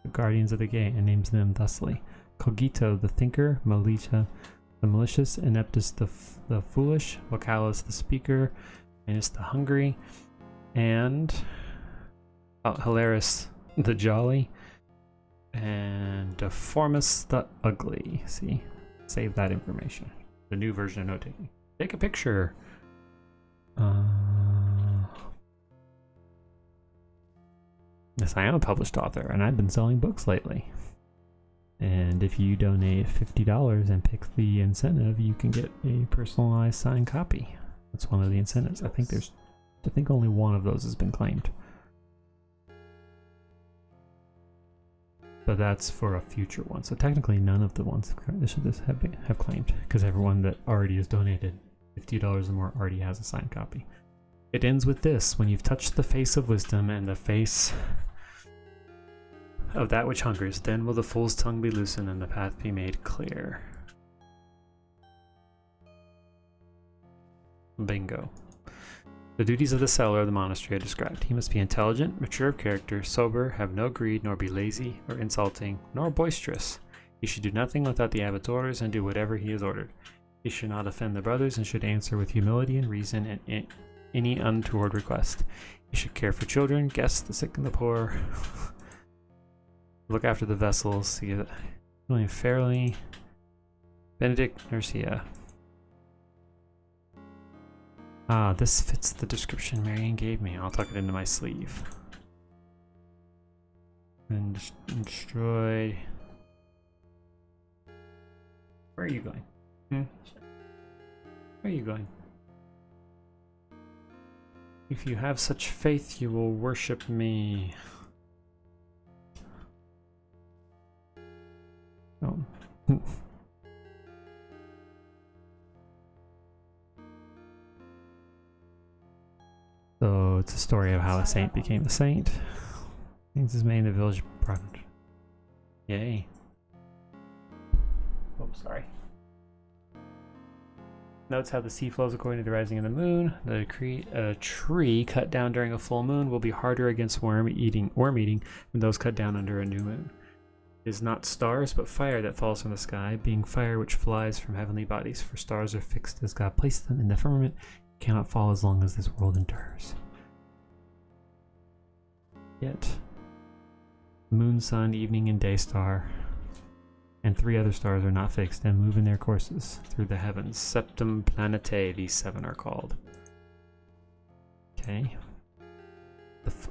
S1: The guardians of the gate, and names them thusly: Cogito, the thinker; Melita, the malicious; Ineptus, the foolish; Vocalis, the speaker; Manus, the hungry; and Hilarious, the jolly; and Deformus, the ugly. See, save that information. the new version of note taking. Take a picture. Yes, I am a published author, and I've been selling books lately. And if you donate $50 and pick the incentive, you can get a personalized signed copy. That's one of the incentives. I think only one of those has been claimed. But that's for a future one. So technically none of the ones have claimed, because everyone that already has donated $50 or more already has a signed copy. It ends with this: when you've touched the face of wisdom and the face of that which hungers, then will the fool's tongue be loosened and the path be made clear. Bingo. The duties of the seller of the monastery are described. He must be intelligent, mature of character, sober, have no greed, nor be lazy or insulting, nor boisterous. He should do nothing without the abbot's orders and do whatever he is ordered. He should not offend the brothers and should answer with humility and reason and any untoward request. He should care for children, guests, the sick and the poor. Look after the vessels. See William Fairley, Benedict Nursia. Ah, this fits the description Marion gave me. I'll tuck it into my sleeve. And destroyed. Where are you going? Where are you going? If you have such faith, you will worship me. Oh. So it's a story of how a saint became a saint. Things is made in the village. Yay. Oh, sorry. Notes how the sea flows according to the rising of the moon. A tree cut down during a full moon will be harder against worm eating than those cut down under a new moon. It is not stars, but fire that falls from the sky, being fire which flies from heavenly bodies. For stars are fixed as God placed them in the firmament, cannot fall as long as this world endures. Yet, moon, sun, evening, and day star, and 3 other stars are not fixed and move in their courses through the heavens. Septem planetae, these 7 are called. Okay.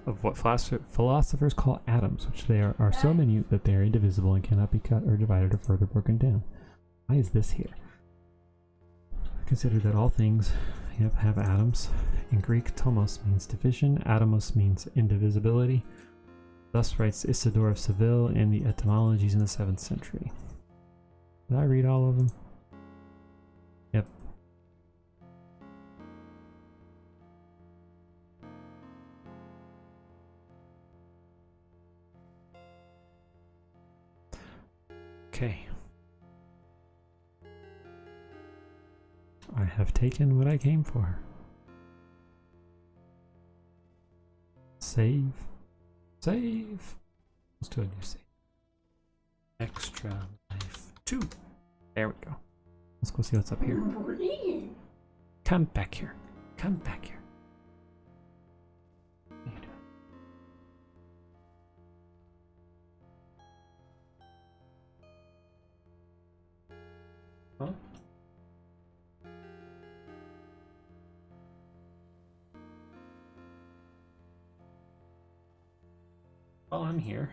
S1: Of what philosophers call atoms, which there are so many that they are indivisible and cannot be cut or divided or further broken down. Why is this here? Consider that all things have atoms. In Greek, tomos means division, atomos means indivisibility. Thus writes Isidore of Seville in the Etymologies in the 7th century. Did I read all of them? Yep. Okay. I have taken what I came for. Save. Save. Let's do a new save. Extra life 2. There we go. Let's go see what's up here. Come back here. Come back here. What are you doing? Huh? While I'm here,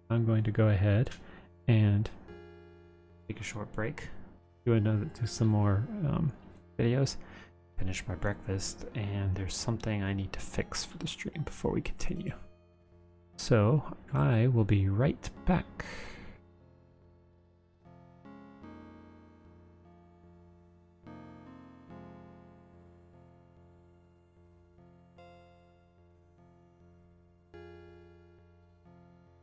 S1: I'm going to go ahead and take a short break, do some more videos, finish my breakfast, and there's something I need to fix for the stream before we continue. So I will be right back.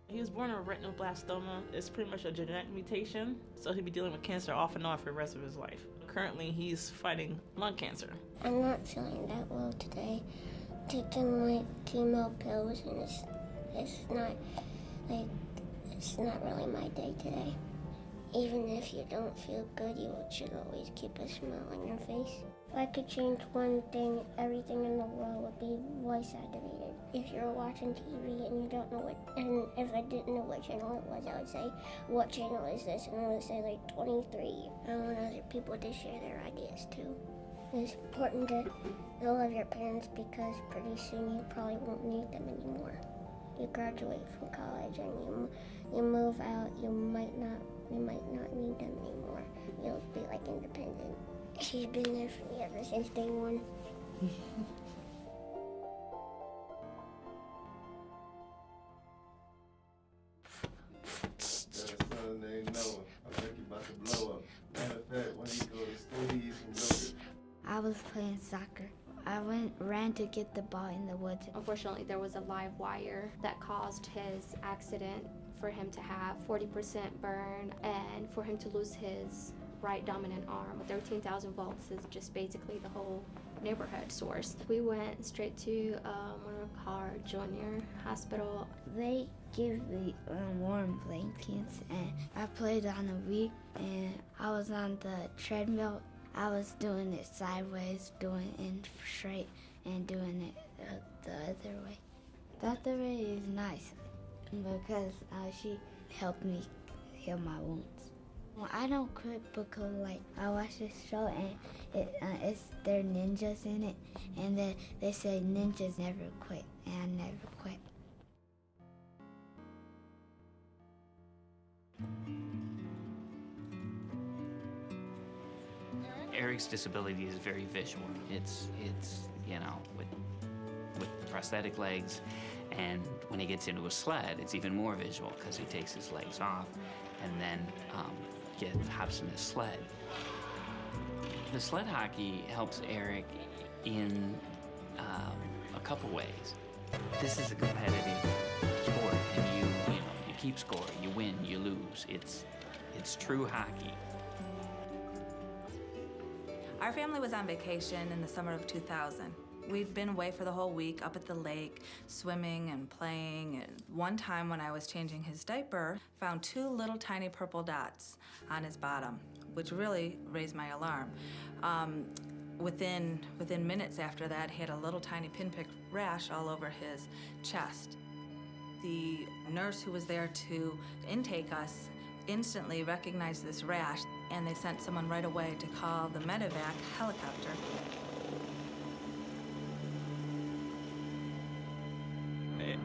S15: He was born with retinoblastoma. It's pretty much a genetic mutation, so he'll be dealing with cancer off and on for the rest of his life. Currently, he's fighting lung cancer.
S16: I'm not feeling that well today. Taking my chemo pills, and it's not really my day today. Even if you don't feel good, you should always keep a smile on your face. If I could change one thing, everything in the world would be voice activated. if you're watching TV and you don't know what, and if I didn't know what channel it was, I would say, what channel is this? And I would say like 23. I want other people to share their ideas too. It's important to love your parents because pretty soon you probably won't need them anymore. You graduate from college and you move out, you might not need them anymore. You'll be like independent. She's been there for me ever since day one.
S14: Son named Noah. I think you're about to blow up. Matter of fact, when you go to school, you some yogurt.
S5: I was playing soccer. I ran to get the ball in the woods.
S17: Unfortunately, there was a live wire that caused his accident for him to have 40% burn and for him to lose his right dominant arm. 13,000 volts is just basically the whole neighborhood source. We went straight to Carr Junior Hospital.
S5: They give me warm blankets, and I played on the Wii, and I was on the treadmill. I was doing it sideways, doing it straight, and doing it the other way. The other way is nice because she helped me heal my wounds. Well, I don't quit because I watched this show and there are ninjas in it, and they say ninjas never quit, and I never quit.
S18: Eric's disability is very visual. It's you know, with prosthetic legs, and when he gets into a sled, it's even more visual because he takes his legs off and then hops in his sled. The sled hockey helps Eric in a couple ways. This is a competitive sport, and you keep score, you win, you lose. It's true hockey.
S19: Our family was on vacation in the summer of 2000. We'd been away for the whole week up at the lake, swimming and playing. And one time when I was changing his diaper, found 2 little tiny purple dots on his bottom, which really raised my alarm. Within minutes after that, he had a little tiny pinprick rash all over his chest. The nurse who was there to intake us instantly recognized this rash, and they sent someone right away to call the medevac helicopter.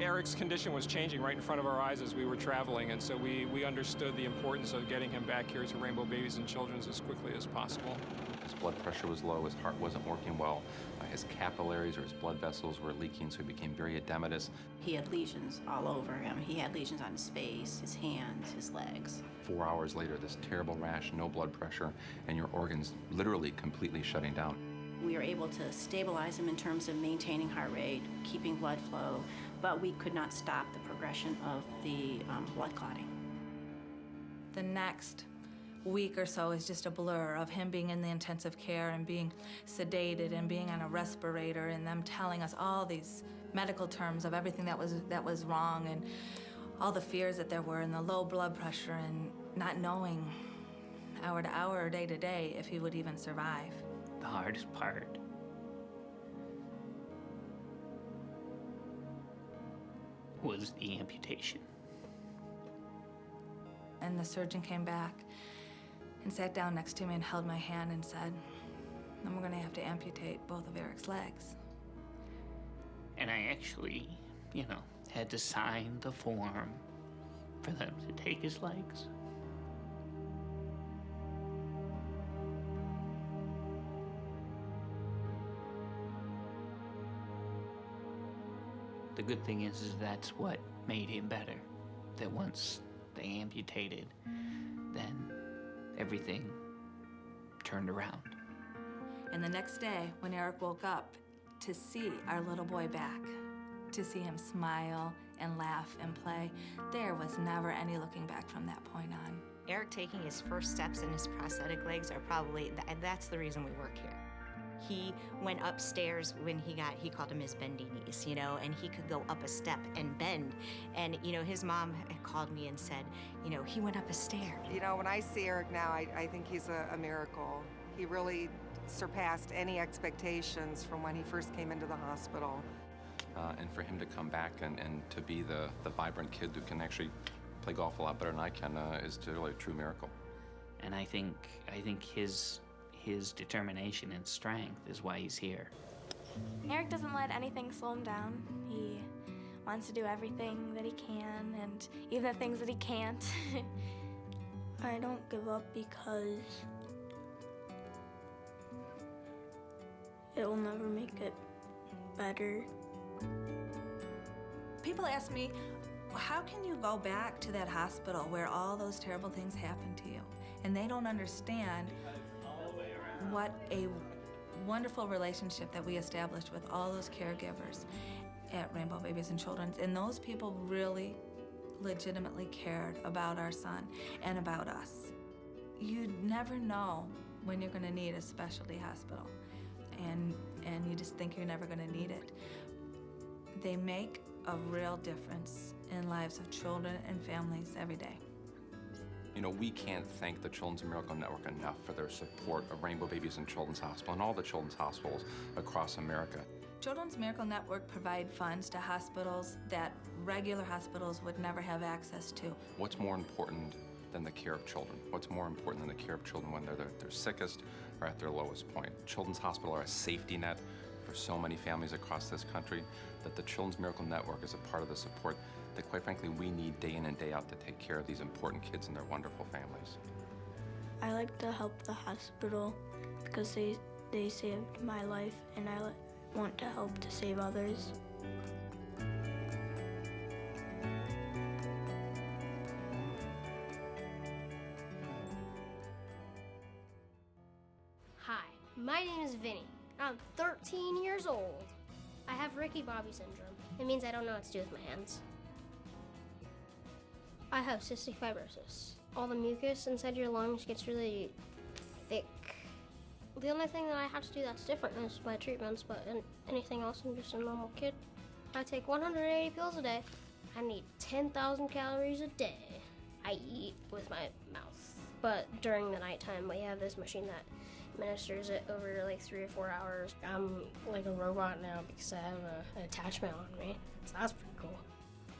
S20: Eric's condition was changing right in front of our eyes as we were traveling, and so we understood the importance of getting him back here to Rainbow Babies and Children's as quickly as possible.
S21: His blood pressure was low, his heart wasn't working well, his capillaries or his blood vessels were leaking, so he became very edematous.
S22: He had lesions all over him. He had lesions on his face, his hands, his legs.
S21: 4 hours later, this terrible rash, no blood pressure, and your organs literally completely shutting down.
S22: We were able to stabilize him in terms of maintaining heart rate, keeping blood flow, but we could not stop the progression of the blood clotting.
S19: The next week or so is just a blur of him being in the intensive care and being sedated and being on a respirator, and them telling us all these medical terms of everything that was wrong, and all the fears that there were, and the low blood pressure, and not knowing hour to hour or day to day if he would even survive.
S18: The hardest part was the amputation.
S19: And the surgeon came back and sat down next to me and held my hand and said, "Then we're gonna have to amputate both of Eric's legs."
S18: And I actually, had to sign the form for them to take his legs. The good thing is that's what made him better. That once they amputated, then everything turned around.
S19: And the next day, when Eric woke up, to see our little boy back, to see him smile and laugh and play, there was never any looking back from that point on.
S23: Eric taking his first steps in his prosthetic legs are probably, that's the reason we work here. He went upstairs when he called them his bendy knees, and he could go up a step and bend. And, his mom had called me and said, he went up a stair.
S24: When I see Eric now, I think he's a miracle. He really surpassed any expectations from when he first came into the hospital.
S21: And for him to come back and to be the vibrant kid who can actually play golf a lot better than I can is really a true miracle.
S18: And I think his determination and strength is why he's here.
S2: Eric doesn't let anything slow him down. He wants to do everything that he can, and even the things that he can't.
S5: I don't give up because it will never make it better.
S19: People ask me, how can you go back to that hospital where all those terrible things happened to you? And they don't understand what a wonderful relationship that we established with all those caregivers at Rainbow Babies and Children's. And those people really legitimately cared about our son and about us. You never know when you're gonna need a specialty hospital. And you just think you're never gonna need it. They make a real difference in lives of children and families every day.
S21: You know, we can't thank the Children's Miracle Network enough for their support of Rainbow Babies and Children's Hospital and all the children's hospitals across America.
S19: Children's Miracle Network provide funds to hospitals that regular hospitals would never have access to.
S21: What's more important than the care of children? What's more important than the care of children when they're their sickest or at their lowest point? Children's Hospital are a safety net for so many families across this country that the Children's Miracle Network is a part of the support that, quite frankly, we need day in and day out to take care of these important kids and their wonderful families.
S5: I like to help the hospital because they saved my life, and I want to help to save others.
S4: Hi, my name is Vinny. I'm 13 years old. I have Ricky Bobby syndrome. It means I don't know what to do with my hands. I have cystic fibrosis. All the mucus inside your lungs gets really thick. The only thing that I have to do that's different is my treatments, but anything else, I'm just a normal kid. I take 180 pills a day. I need 10,000 calories a day. I eat with my mouth. But during the nighttime, we have this machine that administers it over like 3 or 4 hours. I'm like a robot now because I have an attachment on me, so that's pretty cool.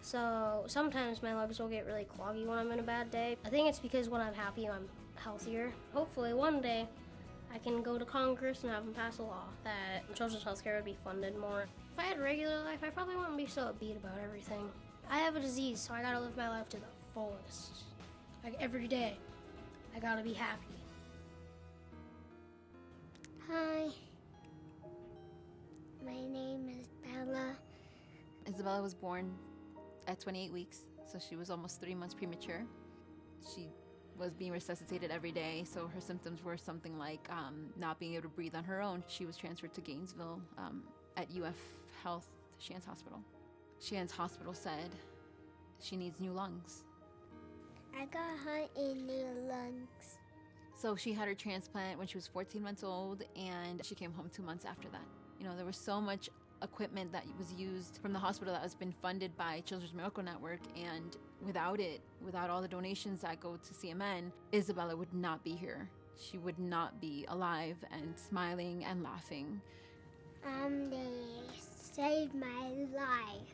S4: So sometimes my legs will get really cloggy when I'm in a bad day. I think it's because when I'm happy, I'm healthier. Hopefully one day I can go to Congress and have them pass a law that children's health care would be funded more. If I had a regular life, I probably wouldn't be so upbeat about everything. I have a disease, so I gotta live my life to the fullest. Like every day, I gotta be happy.
S16: Hi. My name is Bella.
S7: Isabella was born at 28 weeks, so she was almost 3 months premature. She was being resuscitated every day, so her symptoms were something like not being able to breathe on her own. She was transferred to Gainesville at UF Health, Shands Hospital. Shands Hospital said she needs new lungs.
S16: I got her in new lungs.
S7: So she had her transplant when she was 14 months old, and she came home 2 months after that. You know, there was so much equipment that was used from the hospital that has been funded by Children's Miracle Network, and without it, without all the donations that go to CMN, Isabella would not be here. She would not be alive and smiling and laughing.
S16: They saved my life.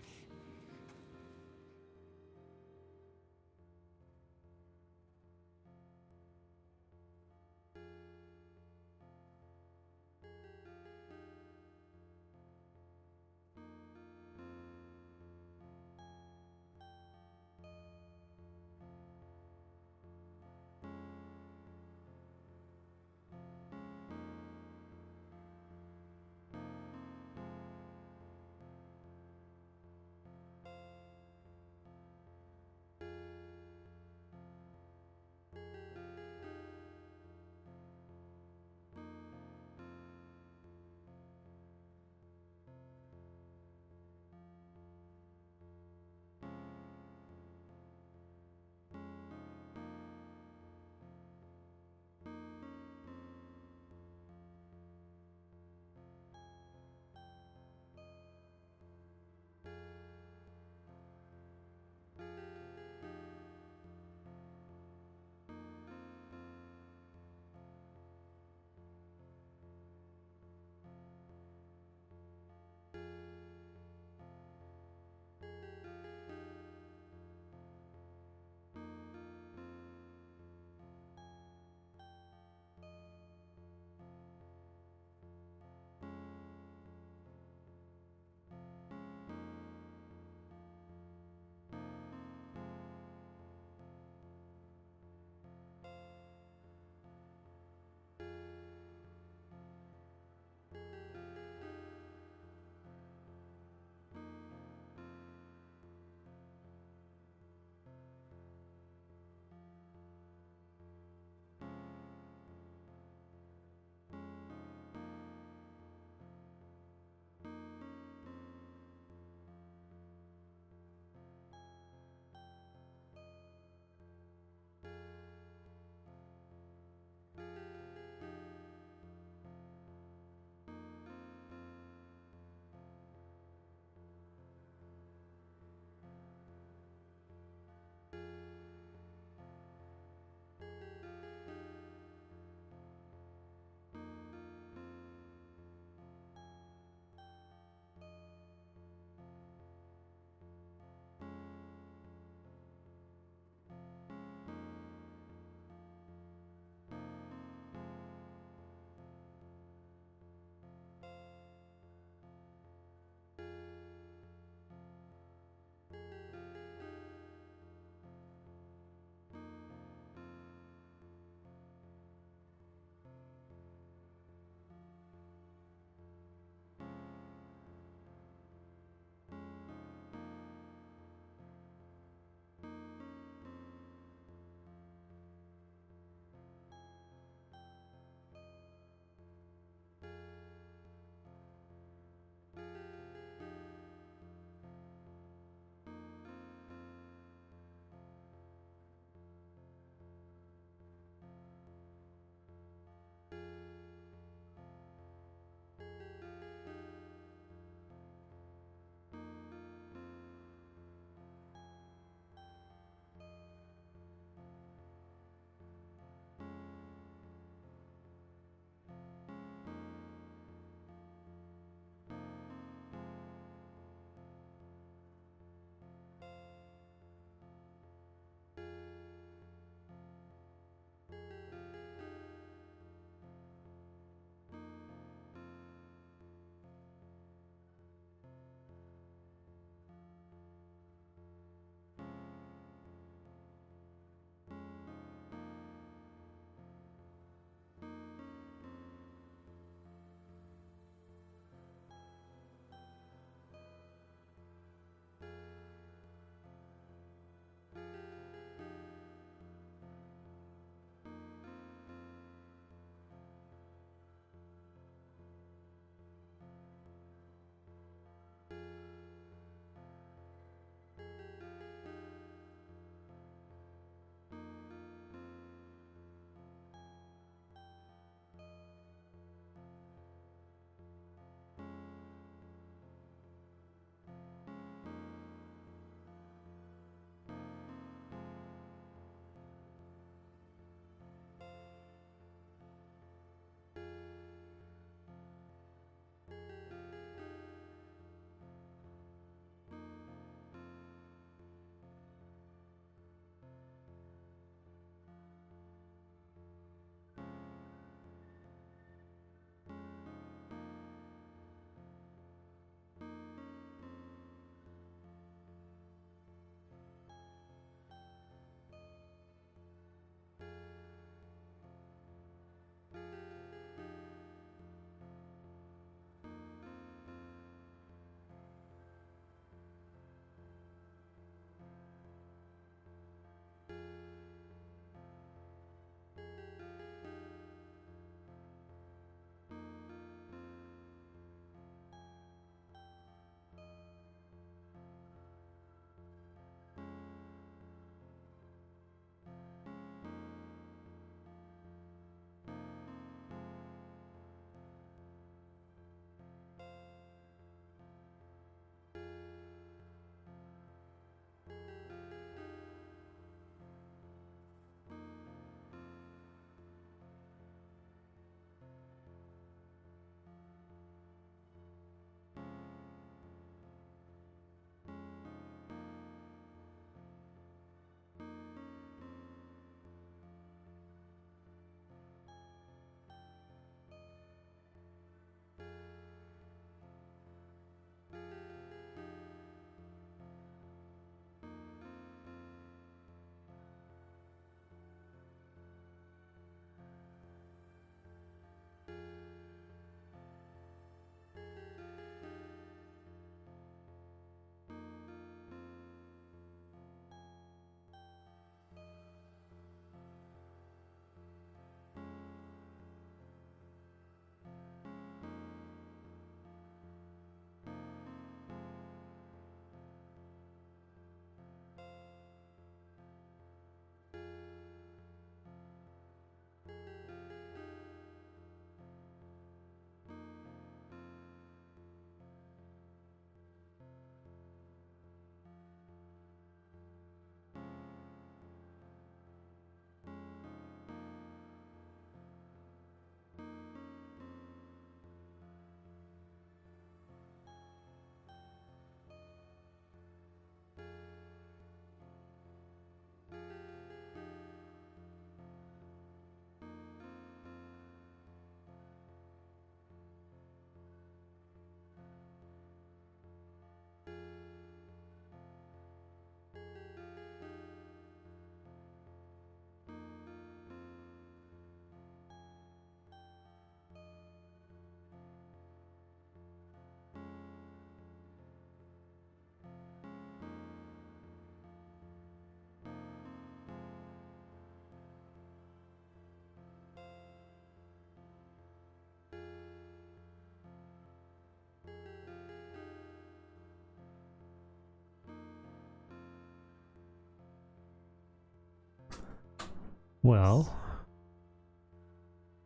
S1: Well,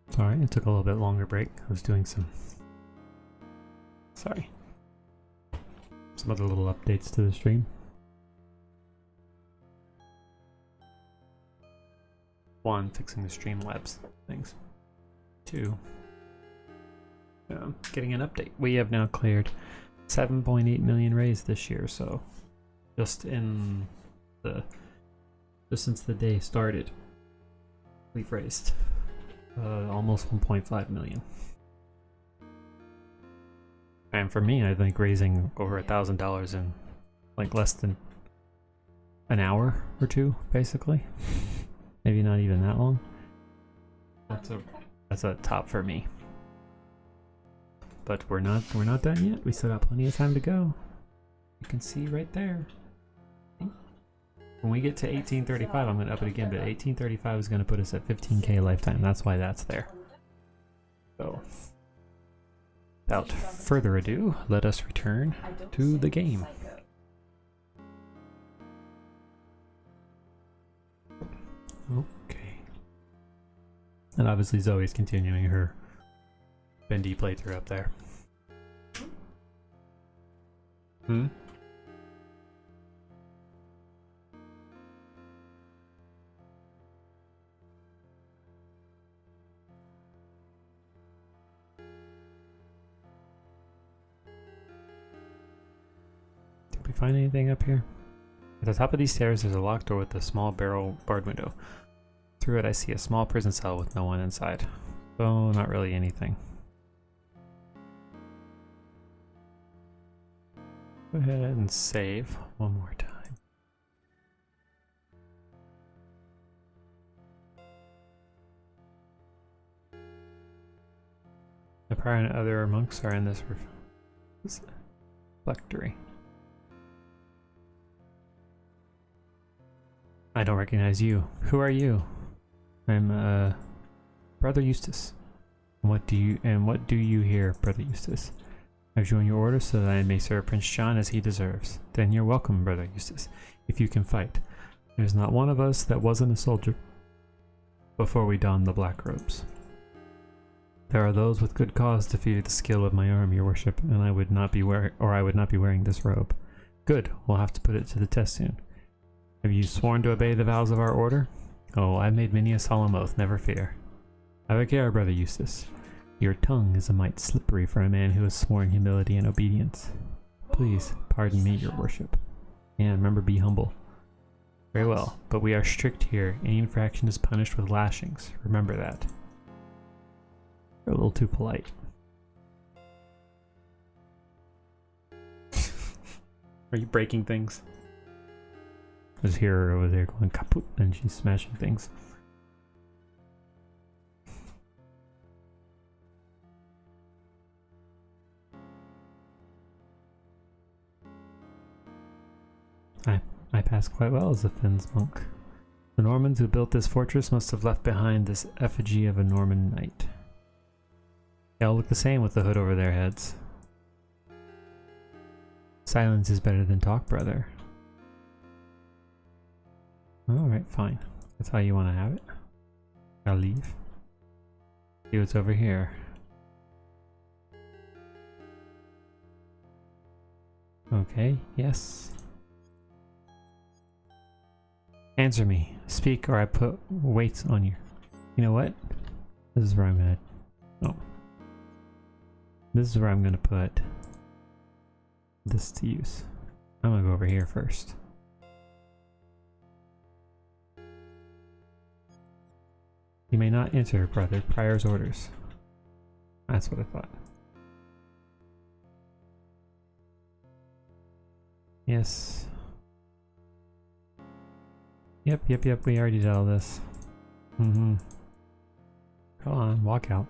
S1: sorry, it took a little bit longer break. I was doing some other little updates to the stream. One, fixing the Streamlabs things. Two, getting an update. We have now cleared 7.8 million raised this year, so just since the day started, we've raised almost 1.5 million. And for me, I think raising over $1,000 in like less than an hour or two, basically, maybe not even that long. That's a top for me. But we're not done yet. We still got plenty of time to go. You can see right there. When we get to 1835, I'm going to up it again, but 1835 is going to put us at 15K lifetime. That's why that's there. So, without further ado, let us return to the game. Okay. And obviously Zoe's continuing her Bendy playthrough up there. Hmm? Did we find anything up here? At the top of these stairs there's a locked door with a small barred window. Through it I see a small prison cell with no one inside. So not really anything. Go ahead and save one more time. The prior and other monks are in this refectory. I don't recognize you. Who are you? I'm Brother Eustace. What do you here, Brother Eustace? I've joined your order so that I may serve Prince John as he deserves. Then you're welcome, Brother Eustace, if you can fight. There's not one of us that wasn't a soldier before we donned the black robes. There are those with good cause defeated the skill of my arm, your worship, and I would not be wearing this robe. Good, we'll have to put it to the test soon. Have you sworn to obey the vows of our order? Oh, I've made many a solemn oath, never fear. Have a care, Brother Eustace. Your tongue is a mite slippery for a man who has sworn humility and obedience. Please, pardon me, your worship. And remember, be humble. Very well, but we are strict here. Any infraction is punished with lashings. Remember that. You're a little too polite. Are you breaking things? There's her over there going kaput and she's smashing things. I passed quite well as a Finn's monk. The Normans who built this fortress must have left behind this effigy of a Norman knight. They all look the same with the hood over their heads. Silence is better than talk, brother. Alright, fine. That's how you want to have it. I'll leave. See what's over here. Okay, yes. Answer me. Speak or I put weights on you. You know what? This is where I'm gonna... Oh. This is where I'm gonna put this to use. I'm gonna go over here first. You may not enter, brother. Prior's orders. That's what I thought. Yes. Yep, we already did all this. Come on, walk out.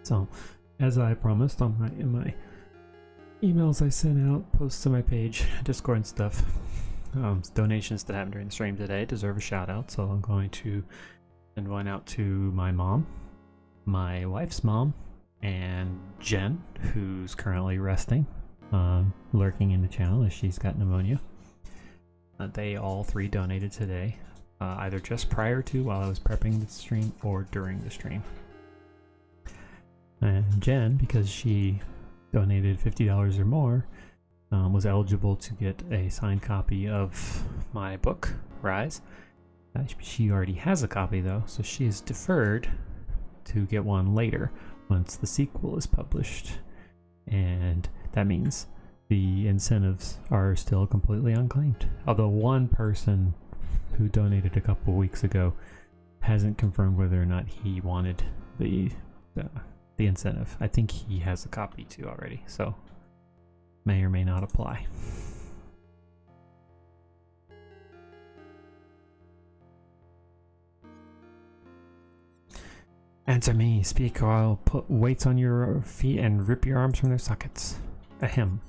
S1: So, as I promised in my emails I sent out, posts to my page, Discord and stuff. Donations that happened during the stream today deserve a shout out, so I'm going to send one out to my mom, my wife's mom, and Jen, who's currently resting, lurking in the channel as she's got pneumonia. They all three donated today, either just prior to while I was prepping the stream or during the stream. And Jen, because she donated $50 or more, was eligible to get a signed copy of my book, Rise. She already has a copy though, so she is deferred to get one later once the sequel is published. And that means the incentives are still completely unclaimed. Although one person who donated a couple weeks ago hasn't confirmed whether or not he wanted the incentive. I think he has a copy too already, so may or may not apply. Answer me, speak, or I'll put weights on your feet and rip your arms from their sockets. Ahem.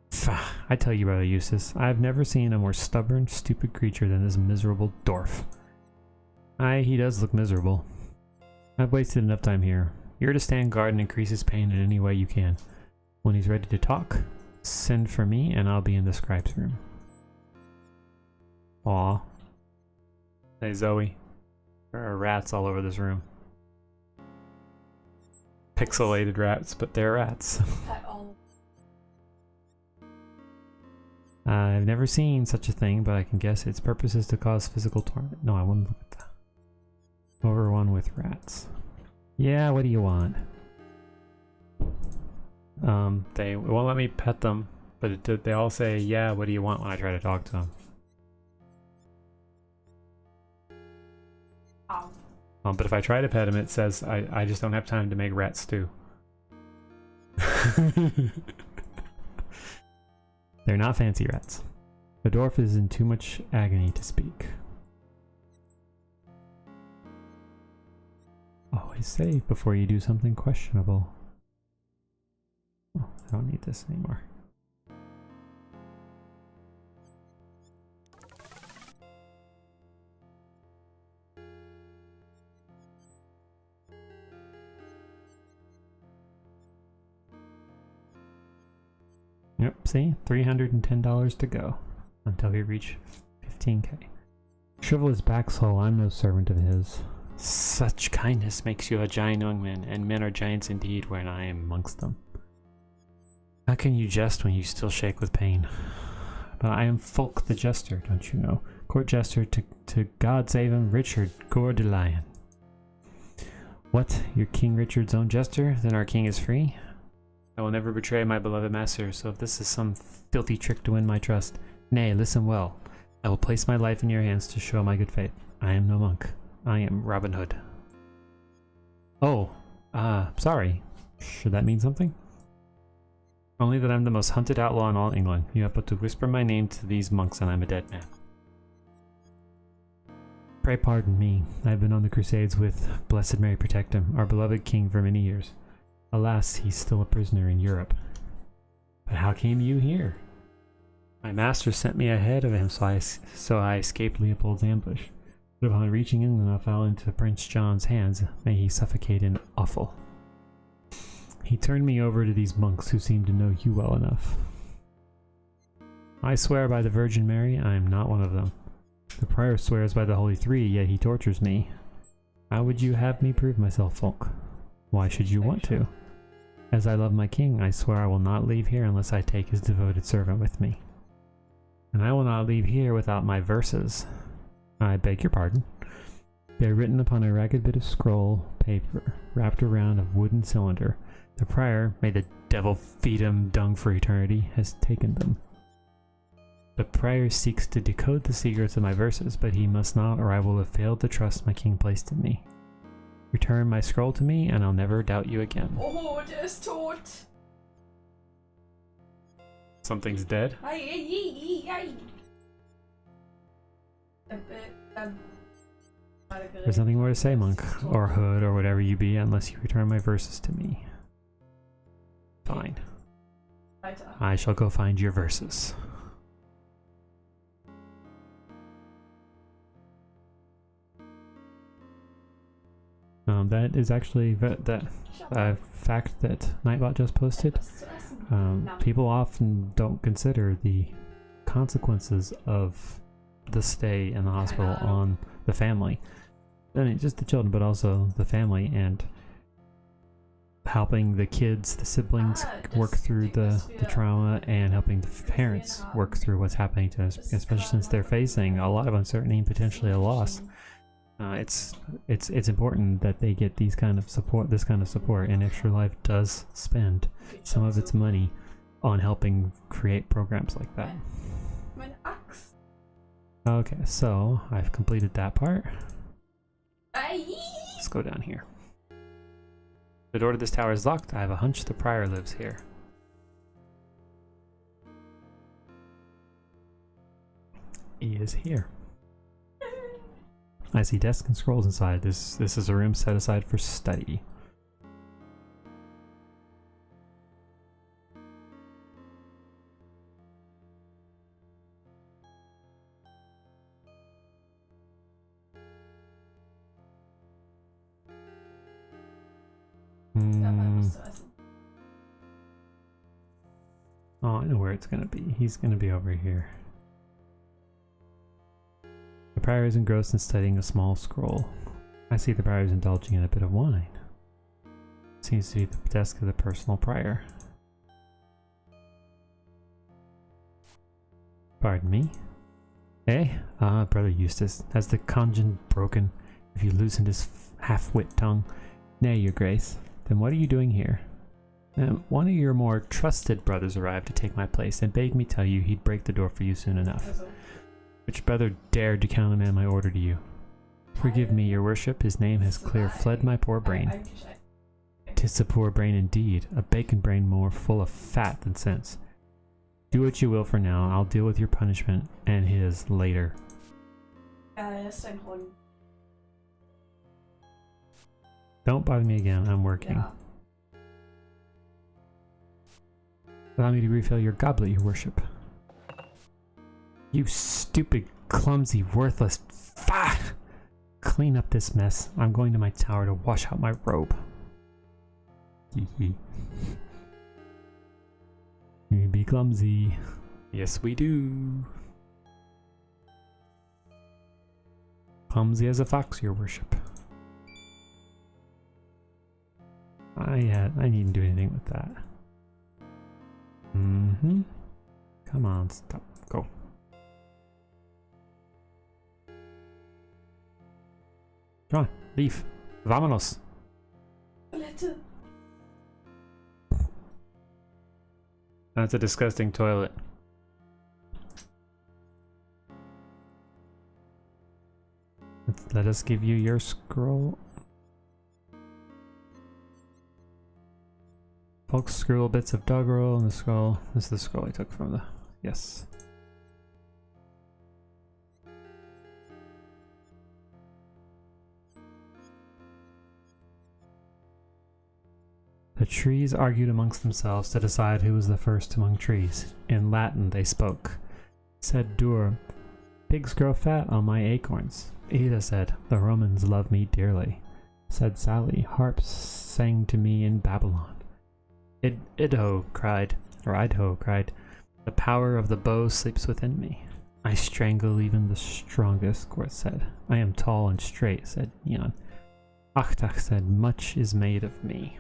S1: Pfft, I tell you, Brother Eustace, I've never seen a more stubborn, stupid creature than this miserable dwarf. Aye, he does look miserable. I've wasted enough time here. You're to stand guard and increase his pain in any way you can. When he's ready to talk, send for me and I'll be in the scribe's room. Aw. Hey Zoe. There are rats all over this room. Pixelated rats, but they're rats. I've never seen such a thing, but I can guess its purpose is to cause physical torment. No, I wouldn't look at that. Over one with rats. Yeah, what do you want? They won't let me pet them, but they all say, yeah, what do you want when I try to talk to them? But if I try to pet them, it says, I just don't have time to make rat stew. They're not fancy rats. The dwarf is in too much agony to speak. Always save before you do something questionable. Oh, I don't need this anymore. Yep, see? $310 to go until we reach 15k. Shrivel his back, soul, I'm no servant of his. Such kindness makes you a giant among men, and men are giants indeed when I am amongst them. How can you jest when you still shake with pain? But I am Fulk the Jester, don't you know? Court Jester to God save him, Richard Coeur de Lion. What? You're King Richard's own jester? Then our king is free? I will never betray my beloved master, so if this is some filthy trick to win my trust, nay, listen well. I will place my life in your hands to show my good faith. I am no monk. I am Robin Hood. Oh, sorry. Should that mean something? Only that I'm the most hunted outlaw in all England. You have but to whisper my name to these monks and I'm a dead man. Pray pardon me. I have been on the crusades with Blessed Mary protect him, our beloved king, for many years. Alas, he's still a prisoner in Europe. But how came you here? My master sent me ahead of him, so I escaped Leopold's ambush. But upon reaching England, I fell into Prince John's hands. May he suffocate in offal. He turned me over to these monks who seem to know you well enough. I swear by the Virgin Mary, I am not one of them. The prior swears by the Holy Three, yet he tortures me. How would you have me prove myself, Fulk? Why should you want to? As I love my king, I swear I will not leave here unless I take his devoted servant with me. And I will not leave here without my verses. I beg your pardon. They are written upon a ragged bit of scroll paper, wrapped around a wooden cylinder. The prior, may the devil feed him dung for eternity, has taken them. The prior seeks to decode the secrets of my verses, but he must not, or I will have failed the trust my king placed in me. Return my scroll to me, and I'll never doubt you again.
S6: Oh, just taught.
S1: Something's dead? There's nothing more to say, monk, or hood, or whatever you be, unless you return my verses to me. Fine. I shall go find your verses. That is actually that fact that Nightbot just posted. People often don't consider the consequences of the stay in the hospital on the family. I mean, just the children, but also the family, and helping the kids, the siblings, work through the trauma, and helping the parents work through what's happening to us, especially since they're facing a lot of uncertainty and potentially a loss. It's important that they get this kind of support, and Extra Life does spend some of its money on helping create programs like that. Okay, so I've completed that part. Let's go down here. The door to this tower is locked. I have a hunch the prior lives here. He is here. I see desks and scrolls inside. This is a room set aside for study. Oh, I know where it's gonna be. He's gonna be over here. The prior is engrossed in studying a small scroll. I see the prior is indulging in a bit of wine. Seems to be the desk of the personal prior. Pardon me? Eh? Ah, Brother Eustace, has the conjun broken? If you loosened his half-wit tongue? Nay, your grace. Then what are you doing here? One of your more trusted brothers arrived to take my place and bade me tell you he'd break the door for you soon enough. Which brother dared to countermand my order to you? Forgive me, your worship, his name has clear fled my poor brain. 'Tis a poor brain indeed, a bacon brain more full of fat than sense. Do what you will for now, I'll deal with your punishment and his later. Don't bother me again, I'm working. Allow me to refill your goblet, your worship. You stupid, clumsy, worthless Clean up this mess. I'm going to my tower to wash out my robe. Hee. We be clumsy. Yes, we do. Clumsy as a fox, your worship. I needn't do anything with that. Come on, stop. Go. Come on, leave. Vámonos. That's a disgusting toilet. Let us give you your scroll. Bulk scroll bits of doggerel in the scroll. This is the scroll I took from the... Yes. The trees argued amongst themselves to decide who was the first among trees. In Latin they spoke. Said Dur, pigs grow fat on my acorns. Ada said, the Romans love me dearly. Said Sally, harps sang to me in Babylon. Idaho cried, the power of the bow sleeps within me. I strangle even the strongest, Gort said. I am tall and straight, said Neon. Achtach said, much is made of me.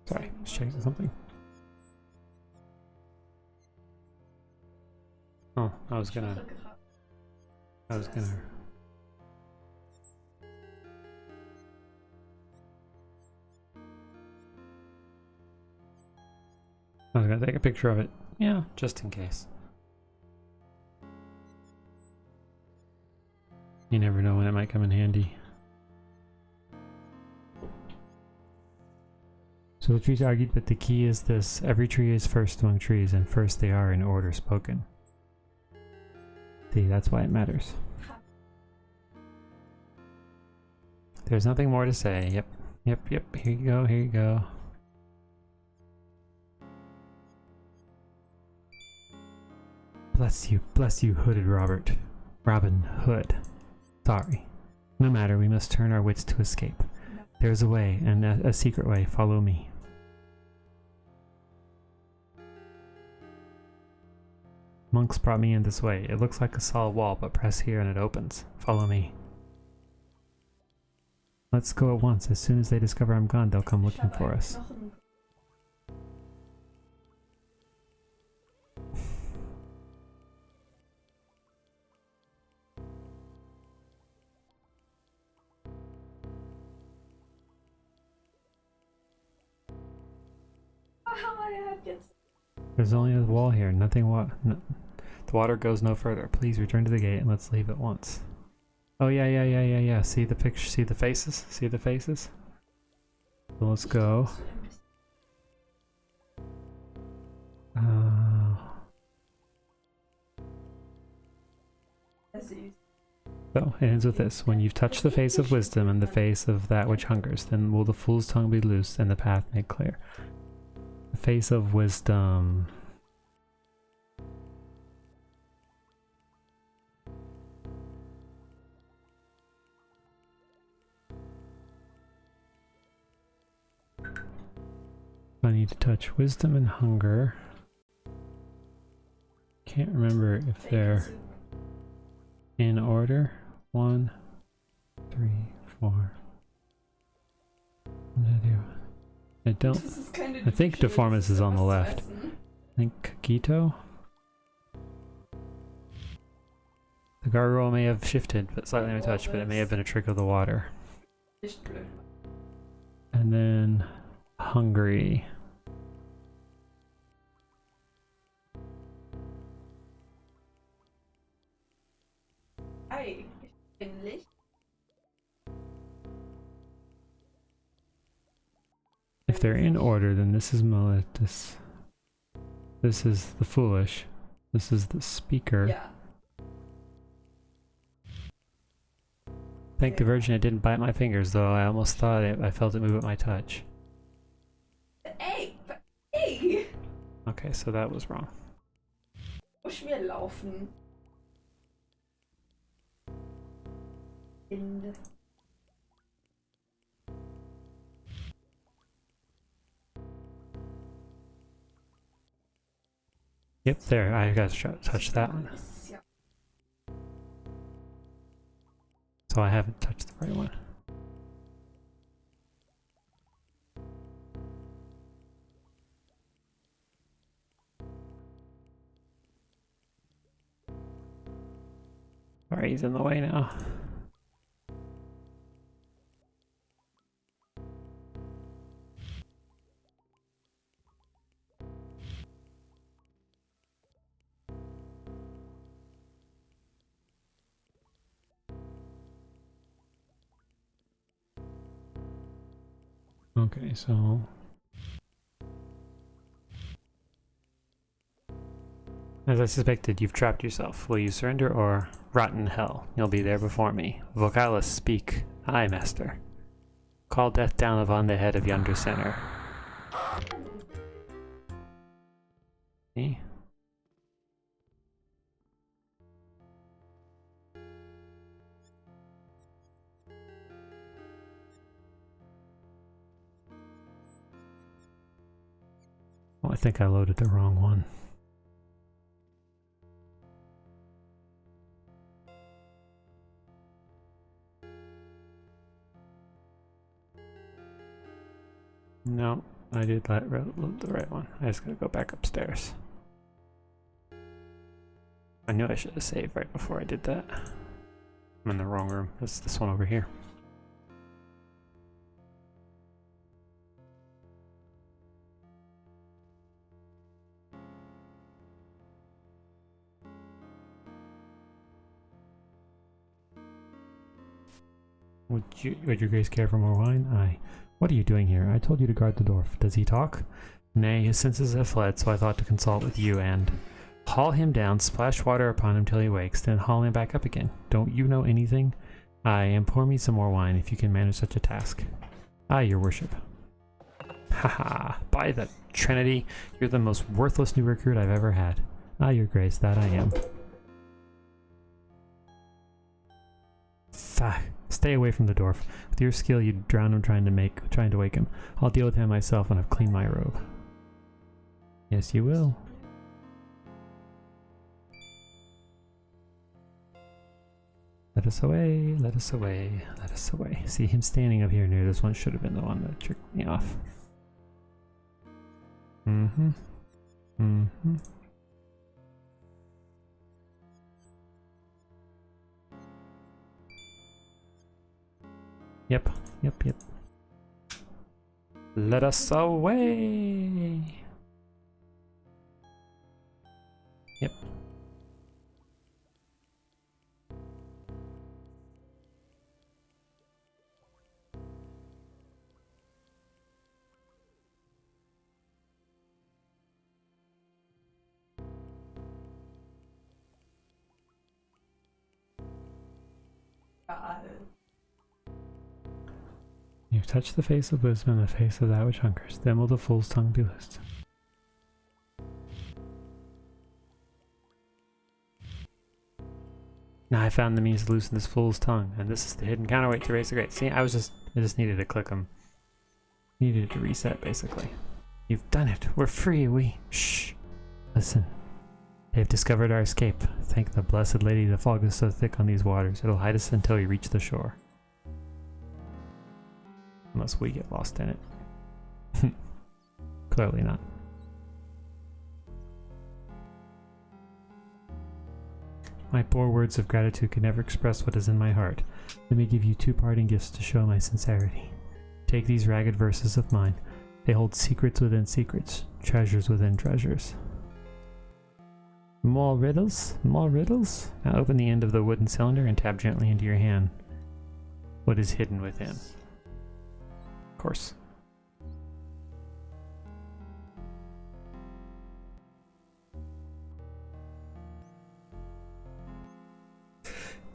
S1: Sorry, I was checking something. Oh, I was gonna... I was gonna take a picture of it. Yeah, just in case. You never know when it might come in handy. So the trees argued, but the key is this. Every tree is first among trees, and first they are in order spoken. See, that's why it matters. There's nothing more to say. Yep, yep, yep. Here you go, here you go. Bless you, hooded Robin Hood. Sorry. No matter, we must turn our wits to escape. There's a way, and a secret way. Follow me. Monks brought me in this way. It looks like a solid wall, but press here and it opens. Follow me. Let's go at once. As soon as they discover I'm gone, they'll come looking for us. There's only a wall here. Nothing. No, the water goes no further. Please return to the gate and let's leave at once. Oh yeah. See the picture. See the faces. See the faces. So let's go. So it ends with this. When you've touched the face of wisdom and the face of that which hungers, then will the fool's tongue be loosed and the path made clear. The face of wisdom. I need to touch wisdom and hunger. Can't remember if they're in order. 1, 3, 4. I don't. I think Deformus is on the left. I think Kagito. The gargoyle may have shifted, but slightly untouched, but it may have been a trick of the water. And then hungry. If they're in order, then this is Meletus. This is the foolish. This is the speaker. Yeah. Thank the Virgin it didn't bite my fingers, though I almost thought I felt it move at my touch.
S3: Hey!
S1: Okay, so that was wrong.
S3: Muss mir laufen.
S1: Yep, there. I got to touch that one. So I haven't touched the right one. Alright, he's in the way now. Okay, so as I suspected, you've trapped yourself. Will you surrender or rot in hell? You'll be there before me. Vocalis, speak. Aye, master. Call death down upon the head of yonder sinner. Me? Oh, I think I loaded the wrong one. No, I did load the right one. I just gotta go back upstairs. I knew I should have saved right before I did that. I'm in the wrong room. It's this one over here. Would your grace care for more wine? Aye. What are you doing here? I told you to guard the dwarf. Does he talk? Nay, his senses have fled, so I thought to consult with you and... Haul him down, splash water upon him till he wakes, then haul him back up again. Don't you know anything? Aye, and pour me some more wine if you can manage such a task. Aye, your worship. Haha, by the Trinity, you're the most worthless new recruit I've ever had. Aye, your grace, that I am. Stay away from the dwarf. With your skill, you'd drown him trying to wake him. I'll deal with him myself when I've cleaned my robe. Yes, you will. Let us away, let us away, let us away. See, him standing up here near this one should have been the one that tricked me off. Yep. Let us away. Yep. You touch the face of wisdom and the face of that which hungers, then will the fool's tongue be loosed. Now I found the means to loosen this fool's tongue, and this is the hidden counterweight to raise the great. See, I just needed to click them. Needed to reset, basically. You've done it. We're free. Shh. Listen. They've discovered our escape. Thank the blessed lady, the fog is so thick on these waters. It'll hide us until we reach the shore. Unless we get lost in it. Clearly not. My poor words of gratitude can never express what is in my heart. Let me give you 2 parting gifts to show my sincerity. Take these ragged verses of mine. They hold secrets within secrets, treasures within treasures. More riddles? More riddles? Now open the end of the wooden cylinder and tap gently into your hand what is hidden within. Of course.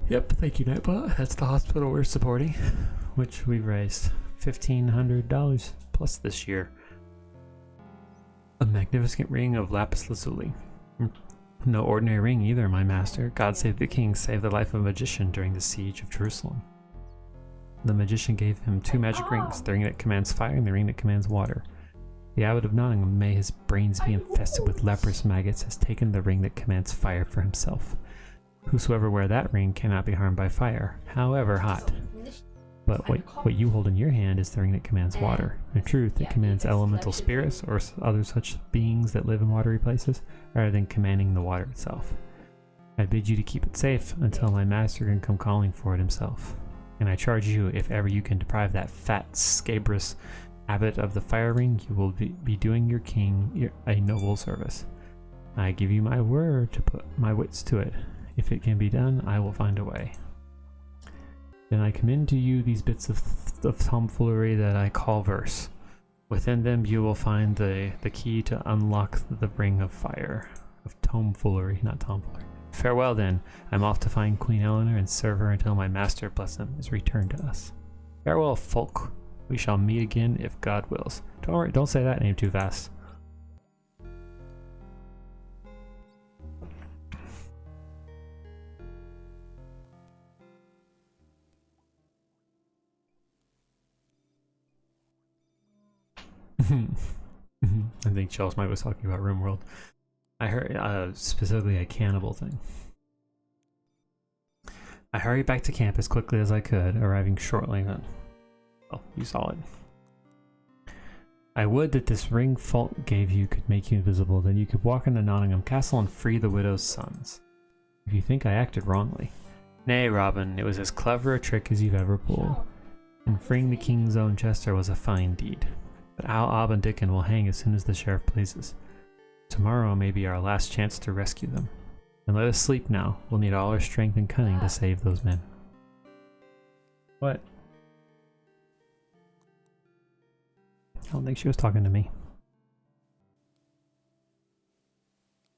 S1: Yep, thank you, Nightbot. That's the hospital we're supporting, which we've raised $1,500 plus this year. A magnificent ring of lapis lazuli. No ordinary ring either, my master. God save the king saved the life of a magician during the siege of Jerusalem. The magician gave him 2 magic rings, the ring that commands fire and the ring that commands water. The abbot of Nottingham, may his brains be infested with leprous maggots, has taken the ring that commands fire for himself. Whosoever wear that ring cannot be harmed by fire, however hot. But what you hold in your hand is the ring that commands water. In truth, it commands elemental spirits or other such beings that live in watery places, rather than commanding the water itself. I bid you to keep it safe until my master can come calling for it himself. And I charge you, if ever you can deprive that fat, scabrous abbot of the fire ring, you will be doing your king a noble service. I give you my word to put my wits to it. If it can be done, I will find a way. Then I commend to you these bits of tomfoolery that I call verse. Within them you will find the key to unlock the ring of fire. Of tomfoolery, not tomfoolery. Farewell then, I'm off to find Queen Eleanor and serve her until my master, bless him, is returned to us. Farewell, folk. We shall meet again if God wills. Don't worry, don't say that name too fast. I think Chelsea was talking about RimWorld. I heard specifically a cannibal thing. I hurried back to camp as quickly as I could, arriving shortly then. Oh, you saw it. I would that this ring Fulk gave you could make you invisible, then you could walk into Nottingham Castle and free the widow's sons. If you think I acted wrongly. Nay, Robin, it was as clever a trick as you've ever pulled. And freeing the king's own Chester was a fine deed. But Al, Ob, and Dickon will hang as soon as the sheriff pleases. Tomorrow may be our last chance to rescue them. And let us sleep now. We'll need all our strength and cunning to save those men. What? I don't think she was talking to me.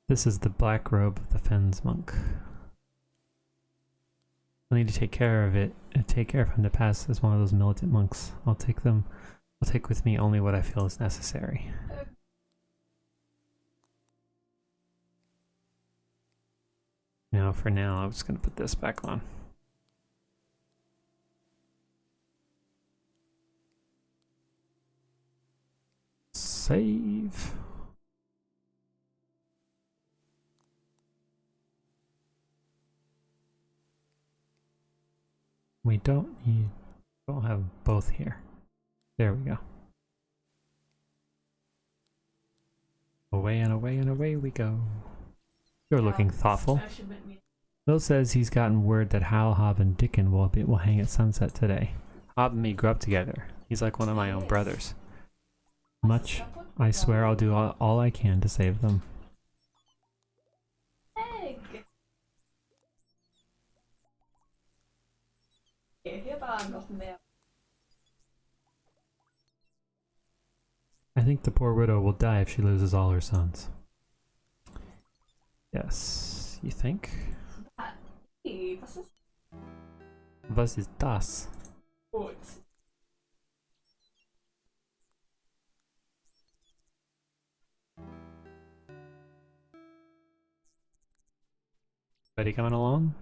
S1: This is the black robe of the Fens monk. I need to take care of it and take care of him to pass as one of those militant monks. I'll take with me only what I feel is necessary. Now, for now, I'm just going to put this back on. Save. We don't have both here. There we go. Away and away and away we go. You're looking thoughtful. Bill says he's gotten word that Hal, Hob, and Dickon will hang at sunset today. Hob and me grew up together. He's like one of my own brothers. Much, I swear I'll do all I can to save them.
S3: Egg! Hier war noch mehr.
S1: I think the poor widow will die if she loses all her sons. Yes, you think?
S3: Hey, was ist?
S1: Was ist das?
S3: Gut.
S1: Buddy coming along?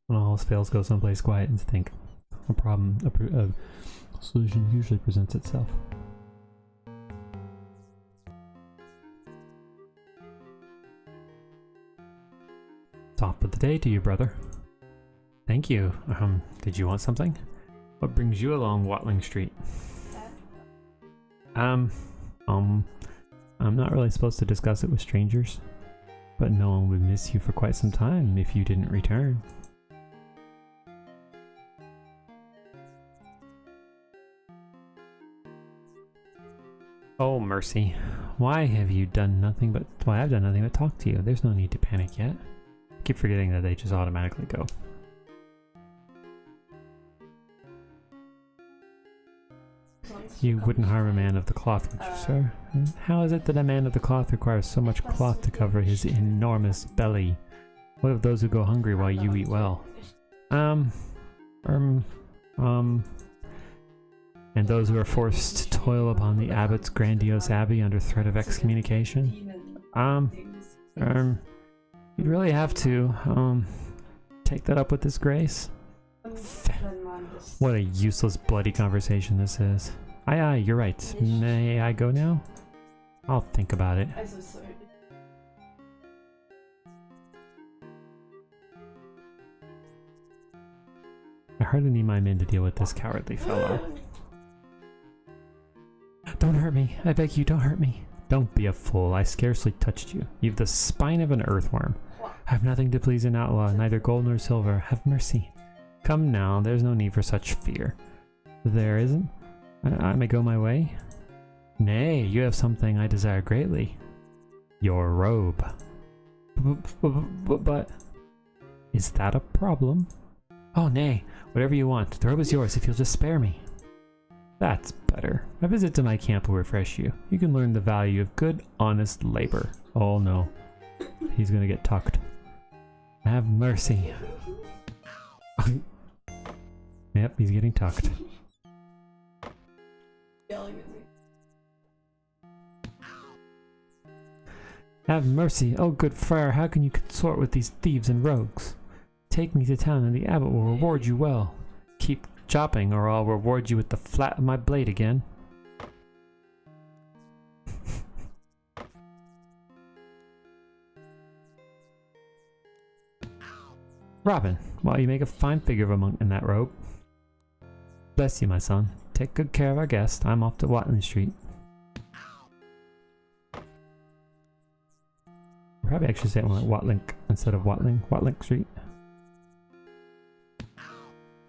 S1: When all else fails, go someplace quiet and think. A solution usually presents itself. Top of the day to you, brother. Thank you. Did you want something? What brings you along Watling Street? I'm not really supposed to discuss it with strangers, but no one would miss you for quite some time if you didn't return. Oh, mercy. Why have you done nothing but... Why, I've done nothing but talk to you. There's no need to panic yet. I keep forgetting that they just automatically go. You wouldn't harm a man of the cloth, would you, sir? How is it that a man of the cloth requires so much cloth to cover his enormous belly? What of those who go hungry while you eat well? And those who are forced to toil upon the abbot's grandiose abbey under threat of excommunication? You'd really have to, take that up with this grace? What a useless, bloody conversation this is. Aye, you're right. May I go now? I'll think about it. I hardly need my men to deal with this cowardly fellow. Don't hurt me. I beg you, don't hurt me. Don't be a fool. I scarcely touched you. You've the spine of an earthworm. I have nothing to please an outlaw, neither gold nor silver. Have mercy. Come now, there's no need for such fear. There isn't? I may go my way? Nay, you have something I desire greatly. Your robe. But... Is that a problem? Oh, nay. Whatever you want. The robe is yours if you'll just spare me. That's better. A visit to my camp will refresh you. You can learn the value of good, honest labor. Oh no. He's gonna get tucked. Have mercy. Yep, he's getting tucked. Have mercy. Oh, good friar, how can you consort with these thieves and rogues? Take me to town and the abbot will reward you well. Keep chopping or I'll reward you with the flat of my blade again. Robin, well, you make a fine figure of a monk in that robe. Bless you, my son. Take good care of our guest. I'm off to Watling Street. Probably actually say it like Watling instead of Watling Street.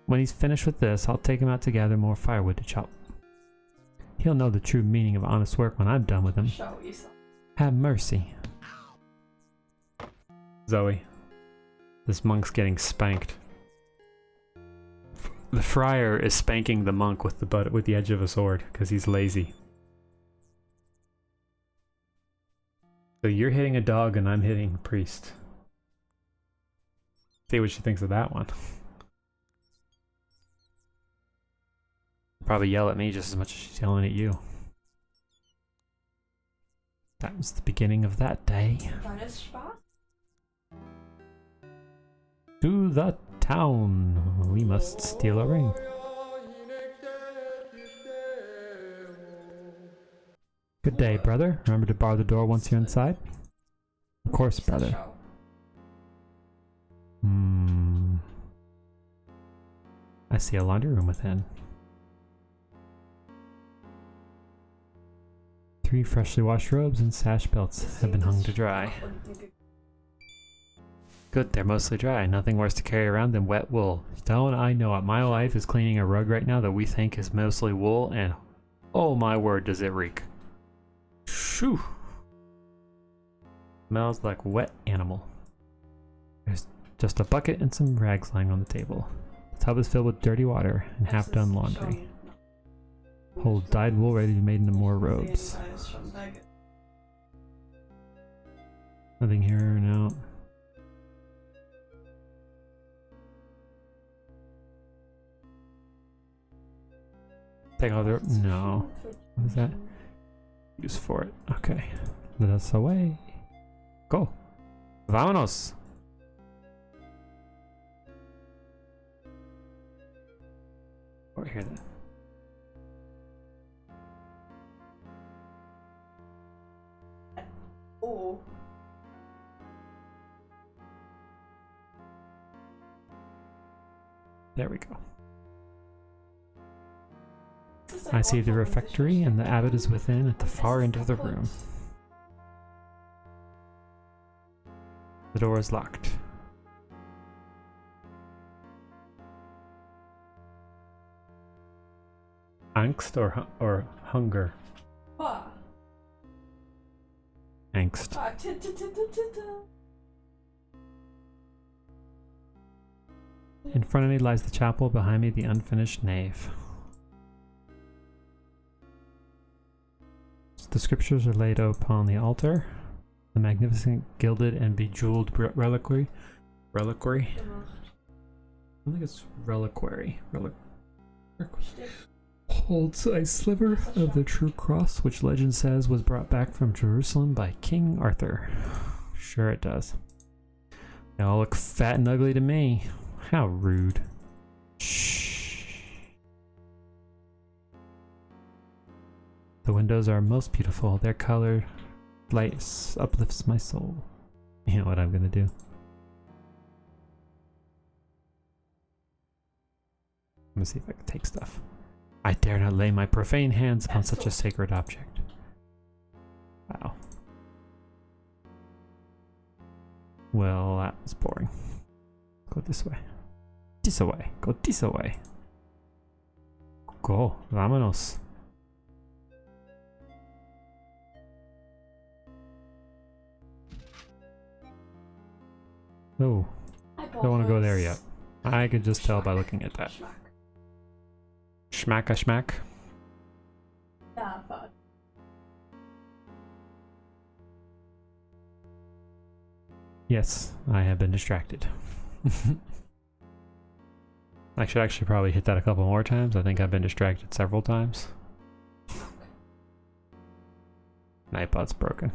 S1: When he's finished with this, I'll take him out to gather more firewood to chop. He'll know the true meaning of honest work when I'm done with him. Have mercy. Zoe. This monk's getting spanked. The friar is spanking the monk with the edge of a sword because he's lazy. So you're hitting a dog and I'm hitting a priest. See what she thinks of that one. Probably yell at me just as much as she's yelling at you. That was the beginning of that day. To the town. We must steal a ring. Good day, brother. Remember to bar the door once you're inside? Of course, brother. I see a laundry room within. 3 freshly washed robes and sash belts have been hung to dry. Good, they're mostly dry. Nothing worse to carry around than wet wool. Don't I know it. My wife is cleaning a rug right now that we think is mostly wool, and oh my word, does it reek. Shoo! Smells like wet animal. There's just a bucket and some rags lying on the table. The tub is filled with dirty water and half-done laundry. Hold dyed wool ready to be made into more robes. Nothing here, no. Take all the... No. What is that? Use for it. Okay. Let us away. Go. Vámonos. Over here then.
S3: Oh.
S1: There we go. I see the refectory, and the abbot is within at the far end of the room. The door is locked. Angst or hunger? Angst. In front of me lies the chapel, behind me the unfinished nave. The scriptures are laid upon the altar. The magnificent gilded and bejeweled reliquary. Reliquary? I think it's reliquary. Holds a sliver of the true cross, which legend says was brought back from Jerusalem by King Arthur. Sure it does. They all look fat and ugly to me. How rude. Shh. The windows are most beautiful. Their color light uplifts my soul. You know what I'm gonna do? Let me see if I can take stuff. I dare not lay my profane hands upon such a sacred object. Wow. Well, that was boring. Go this way. This way. Go this way. Go. Vámonos. Oh, don't want to go there yet. I could just tell by looking at that. Schmack a schmack.
S3: Yeah, fuck.
S1: Yes, I have been distracted. I should actually probably hit that a couple more times. I think I've been distracted several times. Nightbot's broken.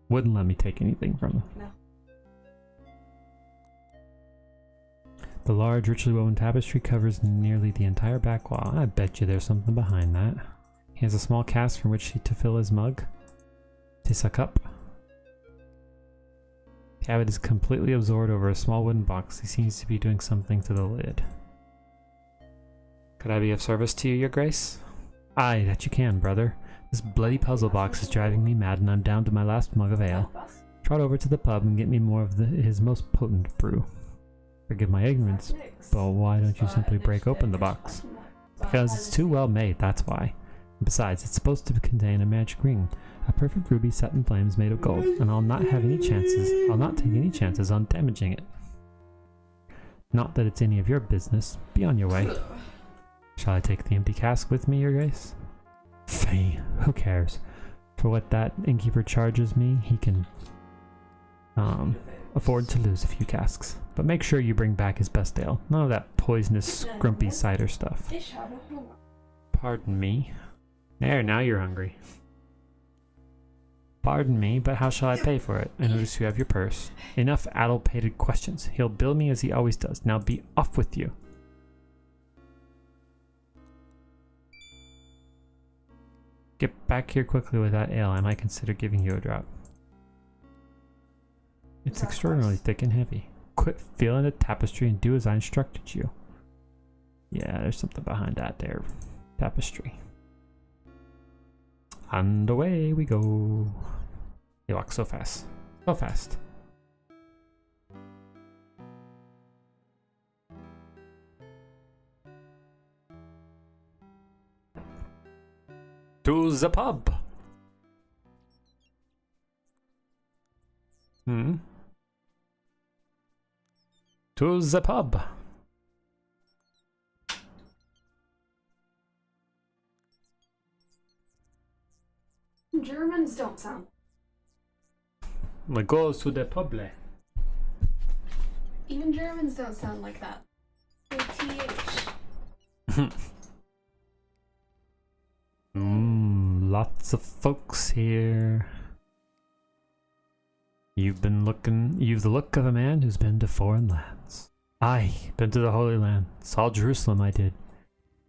S1: Wouldn't let me take anything from them.
S3: No.
S1: The large, richly woven tapestry covers nearly the entire back wall. I bet you there's something behind that. He has a small cask from which to fill his mug. Tis a cup. The abbot is completely absorbed over a small wooden box. He seems to be doing something to the lid. Could I be of service to you, your grace? Aye, that you can, brother. This bloody puzzle box is driving me mad, and I'm down to my last mug of ale. Trot over to the pub and get me more of his most potent brew. Forgive my ignorance, but why don't you simply break open the box? Because it's too well made, that's why. Besides, it's supposed to contain a magic ring, a perfect ruby set in flames made of gold, and I'll not take any chances on damaging it. Not that it's any of your business. Be on your way. Shall I take the empty cask with me, your grace? Fey, who cares? For what that innkeeper charges me, he can afford to lose a few casks. But make sure you bring back his best ale. None of that poisonous, grumpy cider stuff. Pardon me. There, now you're hungry. Pardon me, but how shall I pay for it? I notice you have your purse. Enough addle-pated questions. He'll bill me as he always does. Now be off with you. Get back here quickly with that ale. I might consider giving you a drop. It's extraordinarily thick and heavy. Quit feeling the tapestry and do as I instructed you. Yeah, there's something behind that there. Tapestry. And away we go. He walks so fast. So fast. To the pub. To the pub.
S8: Germans don't sound.
S1: We go to the pub.
S8: Even Germans don't sound like that. With TH.
S1: Lots of folks here. You've the look of a man who's been to foreign lands. Aye, been to the Holy Land. Saw Jerusalem, I did.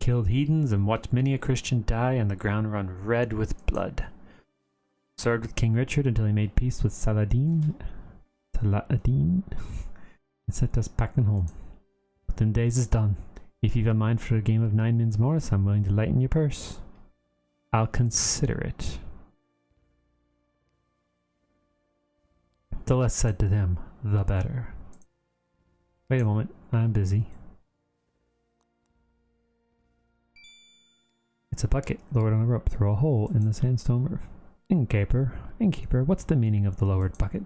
S1: Killed heathens and watched many a Christian die and the ground run red with blood. Served with King Richard until he made peace with Saladin, and sent us packing home. But them days is done. If you've a mind for a game of 9 mins Morris, I'm willing to lighten your purse. I'll consider it. The less said to them, the better. Wait a moment, I'm busy. It's a bucket lowered on a rope through a hole in the sandstone roof. Innkeeper, what's the meaning of the lowered bucket?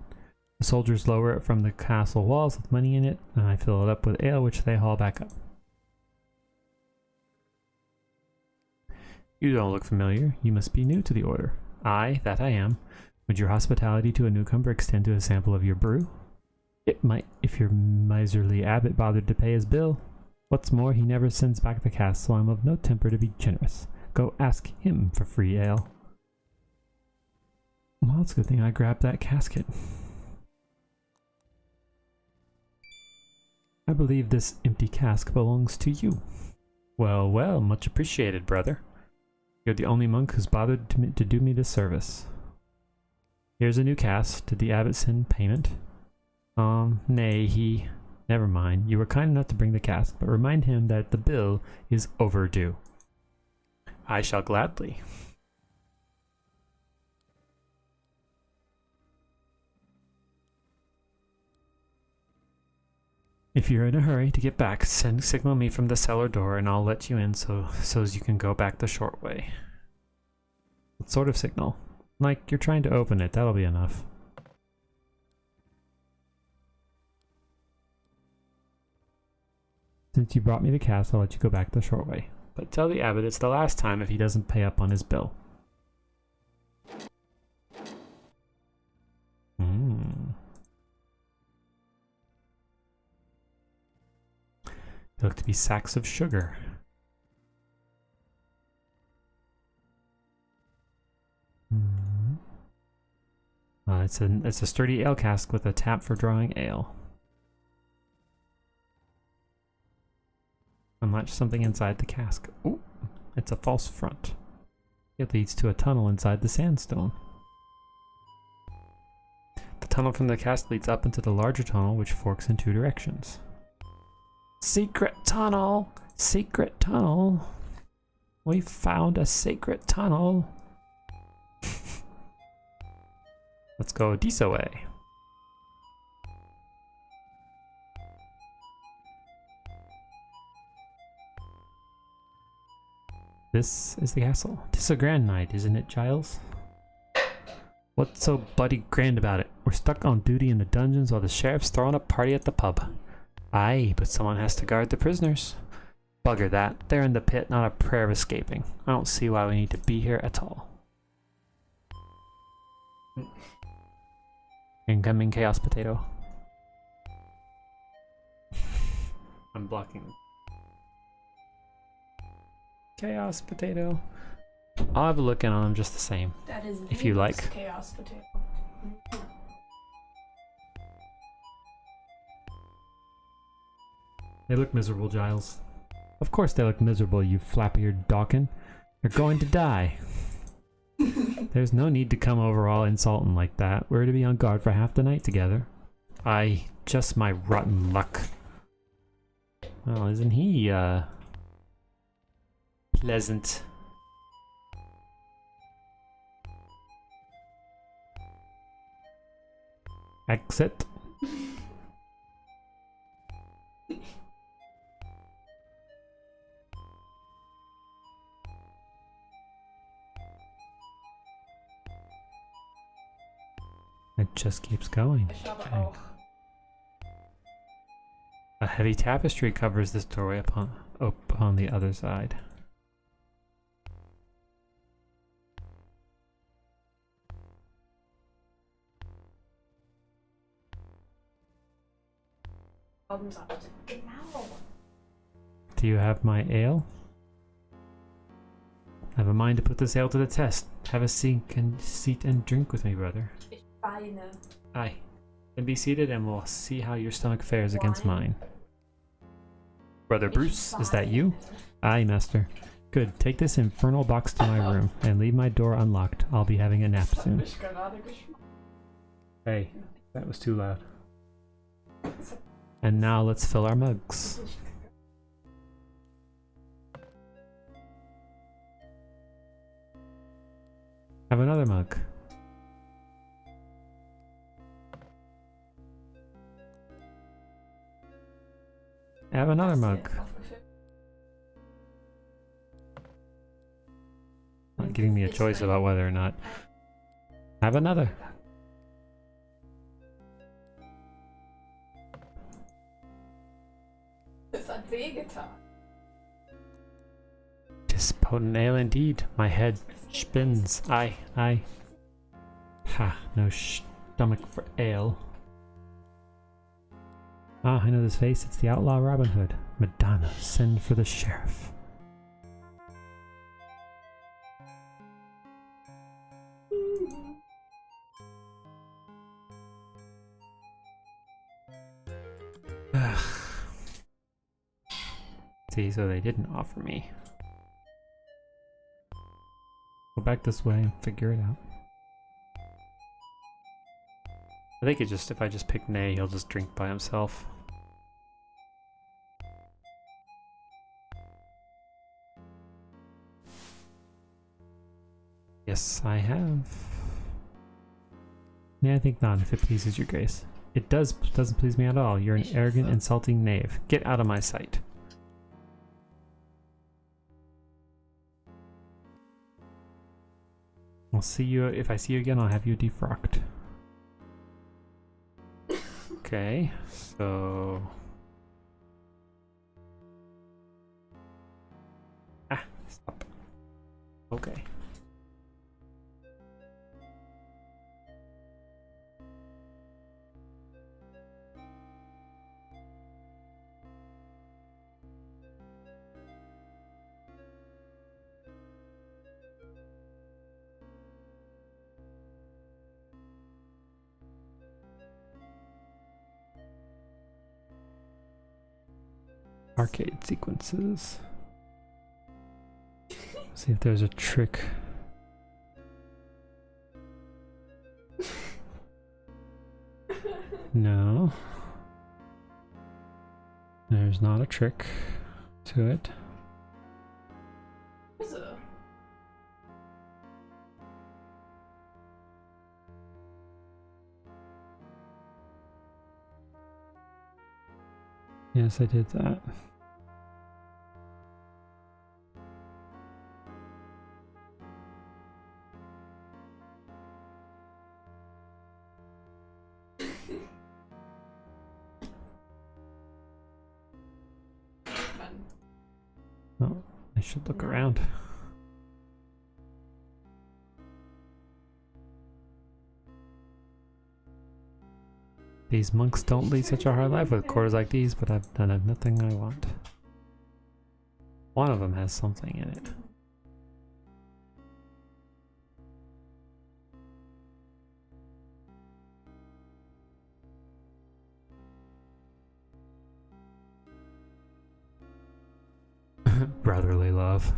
S1: The soldiers lower it from the castle walls with money in it, and I fill it up with ale which they haul back up. You don't look familiar. You must be new to the order. Aye, that I am. Would your hospitality to a newcomer extend to a sample of your brew? It might, if your miserly abbot bothered to pay his bill. What's more, he never sends back the cask, so I'm of no temper to be generous. Go ask him for free ale. Well, it's a good thing I grabbed that casket. I believe this empty cask belongs to you. Well, well, much appreciated, brother. You're the only monk who's bothered to do me this service. Here's a new cask. Did the abbot send payment? Nay, Never mind. You were kind enough to bring the cask, but remind him that the bill is overdue. I shall gladly. If you're in a hurry to get back, signal me from the cellar door and I'll let you in so as you can go back the short way. What sort of signal? Like you're trying to open it, that'll be enough. Since you brought me the cask, I'll let you go back the short way. But tell the abbot it's the last time if he doesn't pay up on his bill. They look to be sacks of sugar. It's a sturdy ale cask with a tap for drawing ale. Unlatch something inside the cask. Ooh, it's a false front. It leads to a tunnel inside the sandstone. The tunnel from the cask leads up into the larger tunnel, which forks in 2 directions. Secret tunnel! Secret tunnel! We found a secret tunnel! Let's go this way. This is the castle. Tis a grand night, isn't it, Giles? What's so bloody grand about it? We're stuck on duty in the dungeons while the sheriff's throwing a party at the pub. Aye, but someone has to guard the prisoners. Bugger that. They're in the pit, not a prayer of escaping. I don't see why we need to be here at all. Incoming Chaos Potato. I'm blocking. Chaos Potato. I'll have a look in on them just the same.
S3: That is
S1: if you like.
S3: Chaos Potato.
S1: They look miserable, Giles. Of course they look miserable, you flap-eared Dawkin. You're going to die. There's no need to come over all insulting like that. We're to be on guard for half the night together. Aye, just my rotten luck. Well, isn't he, pleasant? Exit. It just keeps going. Okay. A heavy tapestry covers this doorway upon the other side. Do you have my ale? I have a mind to put this ale to the test. Have a seat and drink with me, brother. Aye. Then be seated and we'll see how your stomach fares against mine. Brother Bruce, is that you? Aye, master. Good. Take this infernal box to my room and leave my door unlocked. I'll be having a nap soon. Hey, that was too loud. And now let's fill our mugs. Have another mug. Have another mug. Not giving me a choice about whether or not. Have another.
S3: It's a big guitar.
S1: Tis potent ale indeed. My head spins. Aye, aye. Ha, no stomach for ale. Ah, I know this face. It's the outlaw Robin Hood. Madonna, send for the sheriff. See, so they didn't offer me. Go back this way and figure it out. I think if I just pick nay, he'll just drink by himself. Yes, I have. Yeah, I think not, if it pleases your grace. It doesn't please me at all. You're an arrogant, insulting knave. Get out of my sight. I'll see you, if I see you again, I'll have you defrocked. Okay, so... Ah, stop. Okay. Arcade sequences. See if there's a trick. No. There's not a trick to it. Yes, I did that. Oh, I should look around. These monks don't lead such a hard life with quarters like these, but I've done nothing I want. One of them has something in it. Brotherly love.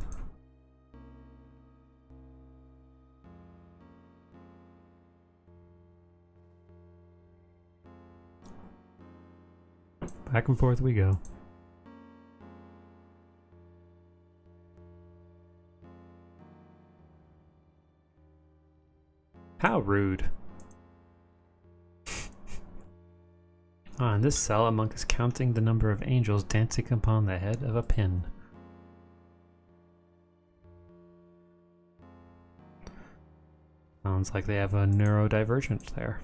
S1: Back and forth we go. How rude. In this cell, a monk is counting the number of angels dancing upon the head of a pin. Sounds like they have a neurodivergence there.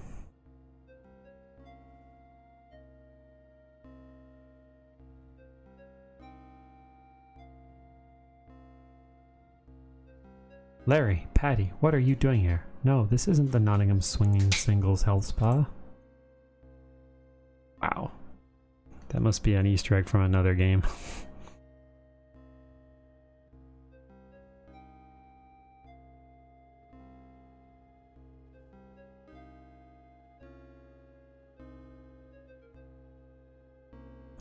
S1: Larry, Patty, what are you doing here? No, this isn't the Nottingham Swinging Singles Health Spa. Wow. That must be an Easter egg from another game.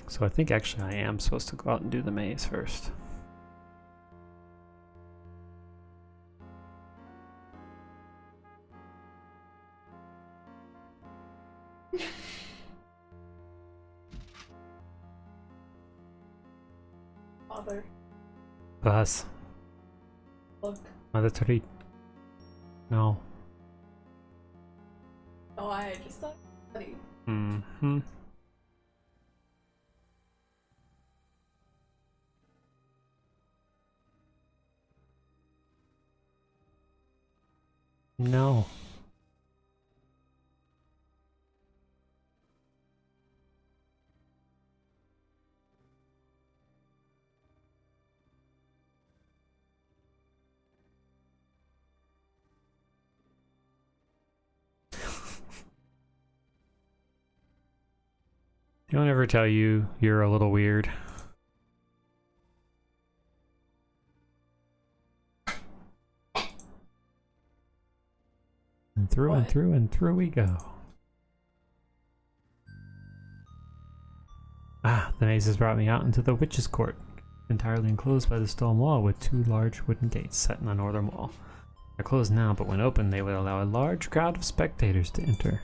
S1: So I think actually I am supposed to go out and do the maze first.
S3: Father.
S1: Vas.
S3: Look.
S1: Mother Tariq. No.
S3: Oh, I just thought funny.
S1: Mm-hmm. No. Don't ever tell you you're a little weird. And through and through and through we go. Ah, the maze has brought me out into the witch's court, entirely enclosed by the stone wall with two large wooden gates set in the northern wall. They're closed now, but when opened they would allow a large crowd of spectators to enter.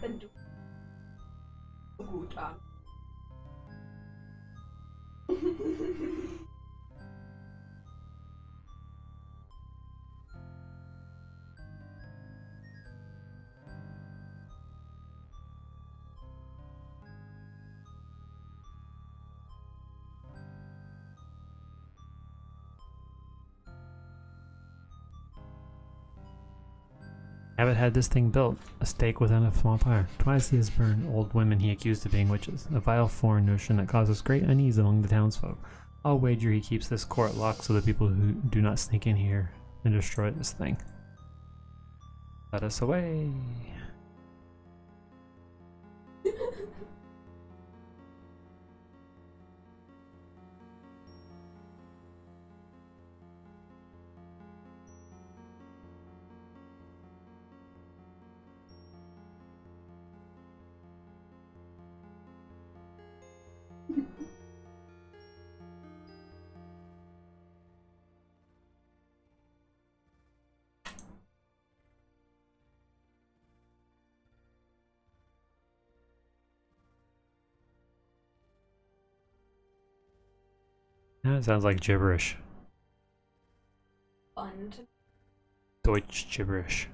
S1: Abbott had this thing built, a stake within a small fire. Twice he has burned old women he accused of being witches, a vile foreign notion that causes great unease among the townsfolk. I'll wager he keeps this court locked so the people who do not sneak in here and destroy this thing. Let us away. That sounds like gibberish.
S3: Fun.
S1: Deutsch gibberish.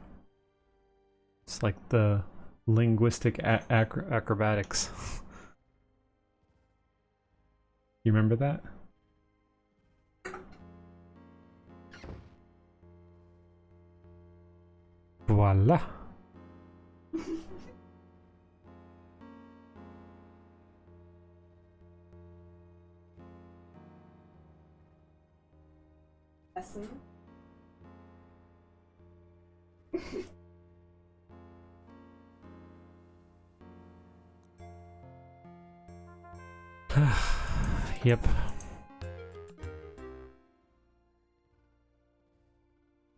S1: It's like the linguistic acrobatics. You remember that? Voila.
S3: Lesson.
S1: Yep.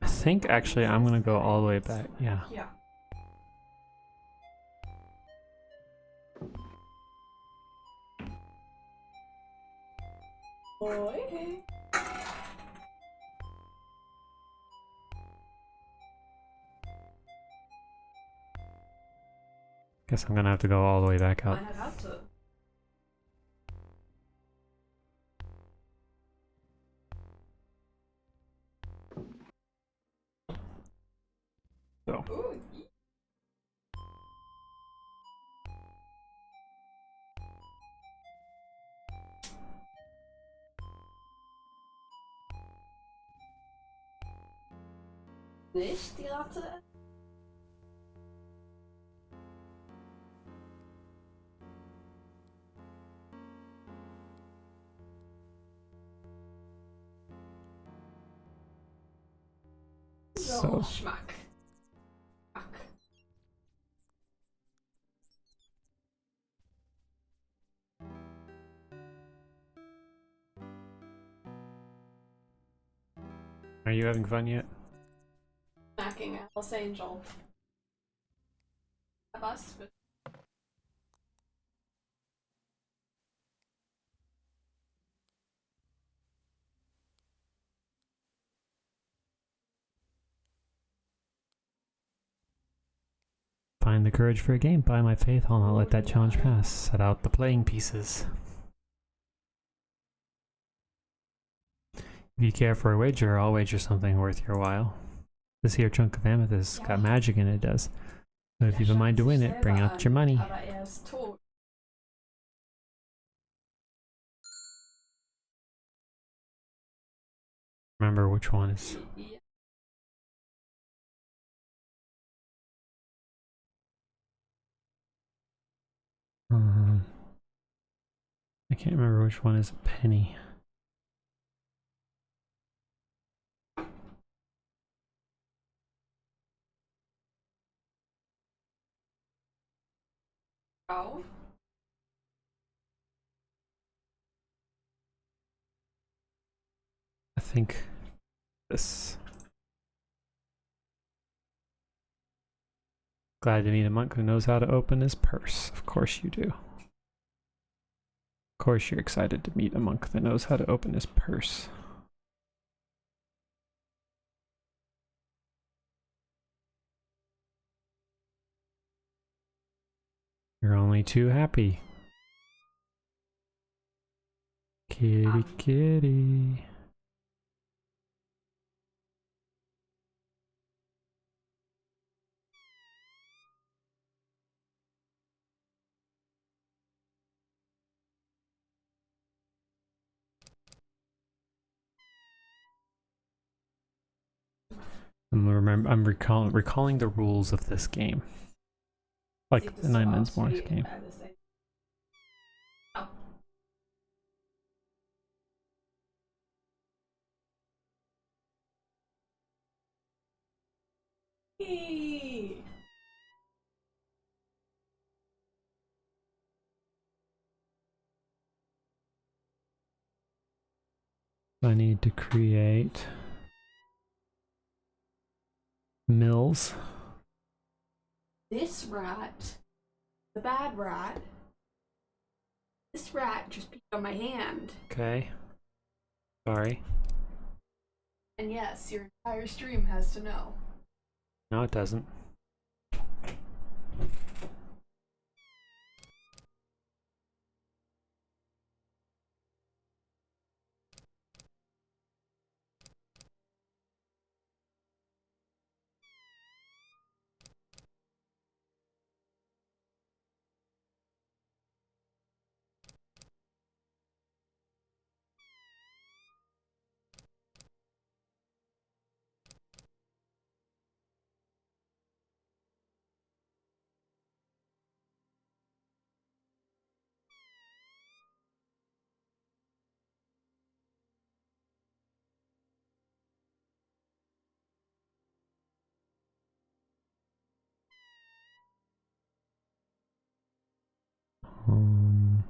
S1: I think actually I'm gonna go all the way back. Yeah.
S3: Yeah. Boy.
S1: Guess I'm gonna have to go all the way back up.
S3: Might have to.
S1: So.
S3: Ooh. Wish theater?
S1: So.
S3: Schmack.
S1: Are you having fun yet?
S3: Smacking Alice Angel. A bus.
S1: Find the courage for a game. By my faith, I'll not let that challenge pass. Set out the playing pieces. If you care for a wager, I'll wager something worth your while. This here chunk of amethyst got magic in it, does. So if you've a mind to win it, bring out your money. Remember which one is. I can't remember which one is a penny.
S3: Oh.
S1: I think this. Glad to meet a monk who knows how to open his purse. Of course you do. Of course you're excited to meet a monk that knows how to open his purse. You're only too happy. Kitty, kitty. I'm recalling the rules of this game, like the 9 Men's Morris game. I need to create mills.
S3: This rat, the bad rat, this rat just peed on my hand.
S1: Okay. Sorry.
S3: And yes, your entire stream has to know.
S1: No, it doesn't. Um,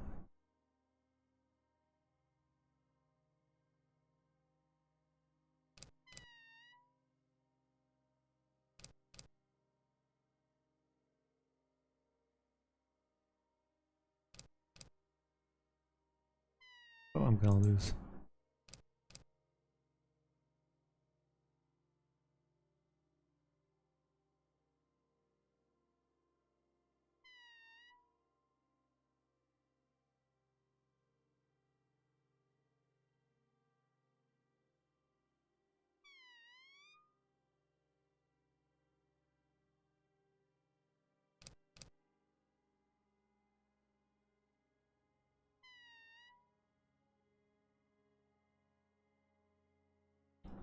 S1: oh, I'm gonna lose.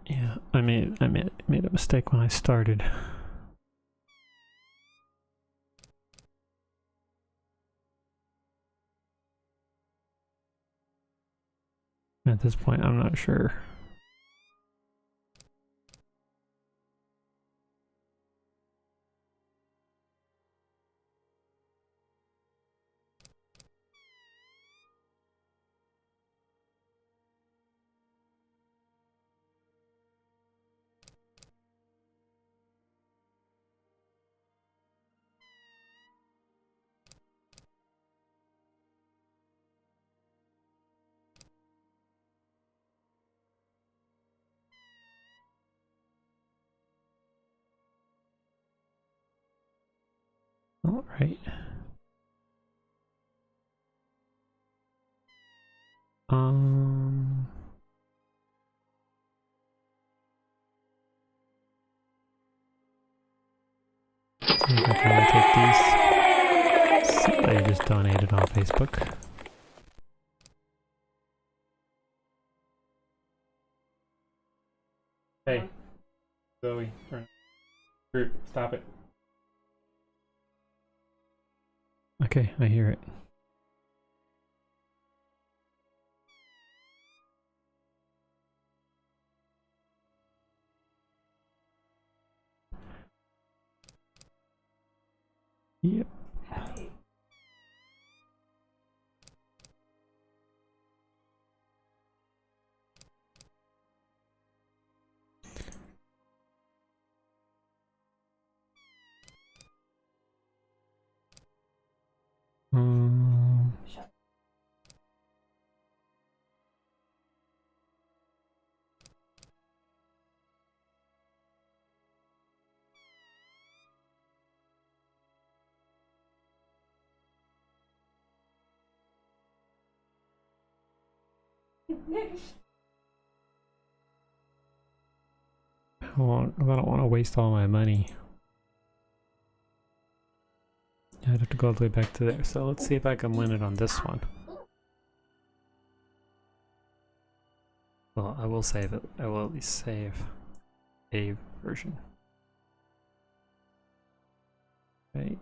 S1: Yeah, I made a mistake when I started. At this point, I'm not sure. All right. Um. See if I can take these. Somebody just donated on Facebook. Hey, Zoe, Groot, stop it. Okay, I hear it. Yep. Um, I don't want to waste all my money. I'd have to go all the way back to there. So let's see if I can win it on this one. Well, I will save it. I will at least save a version. Right.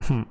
S1: Hmm.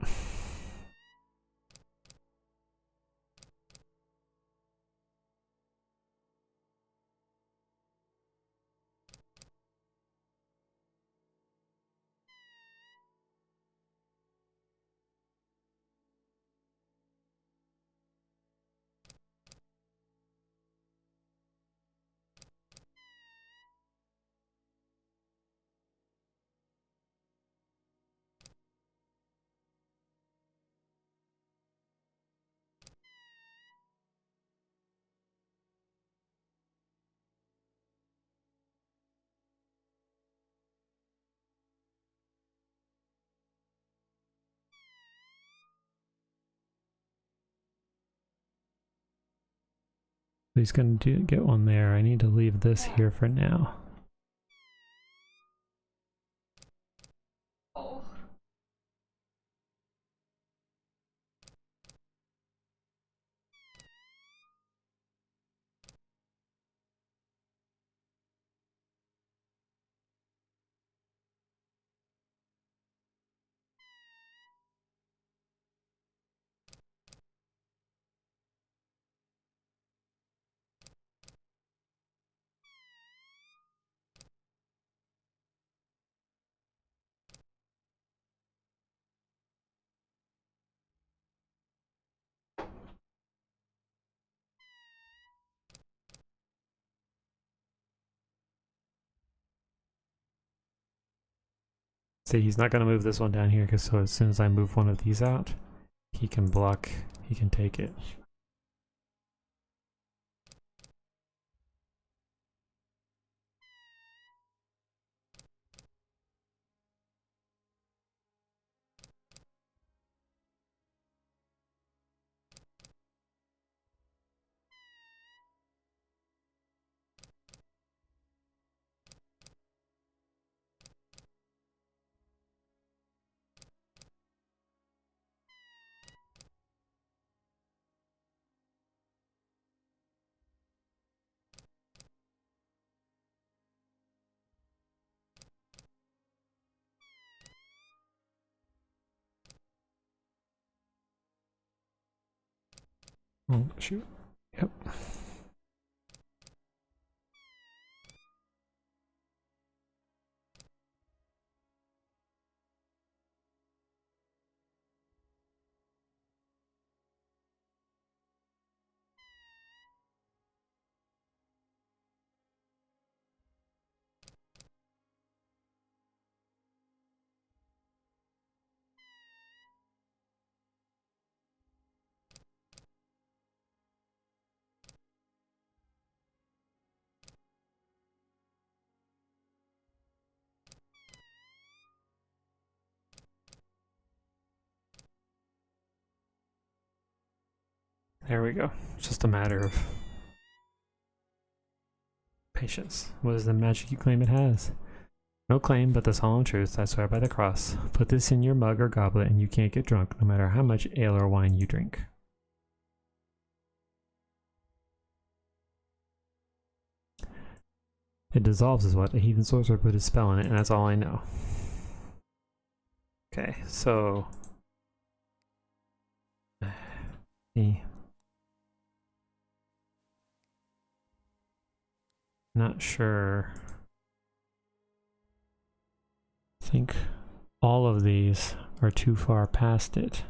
S1: He's gonna get one there. I need to leave this here for now.
S3: Oh.
S1: See, he's not gonna move this one down here because so as soon as I move one of these out, he can block, he can take it. Oh, shoot. Yep. There we go. It's just a matter of patience. What is the magic you claim it has? No claim, but the solemn truth, I swear by the cross. Put this in your mug or goblet and you can't get drunk, no matter how much ale or wine you drink. It dissolves is what a heathen sorcerer put his spell in it, and that's all I know. Okay, so... See. Not sure. I think all of these are too far past it.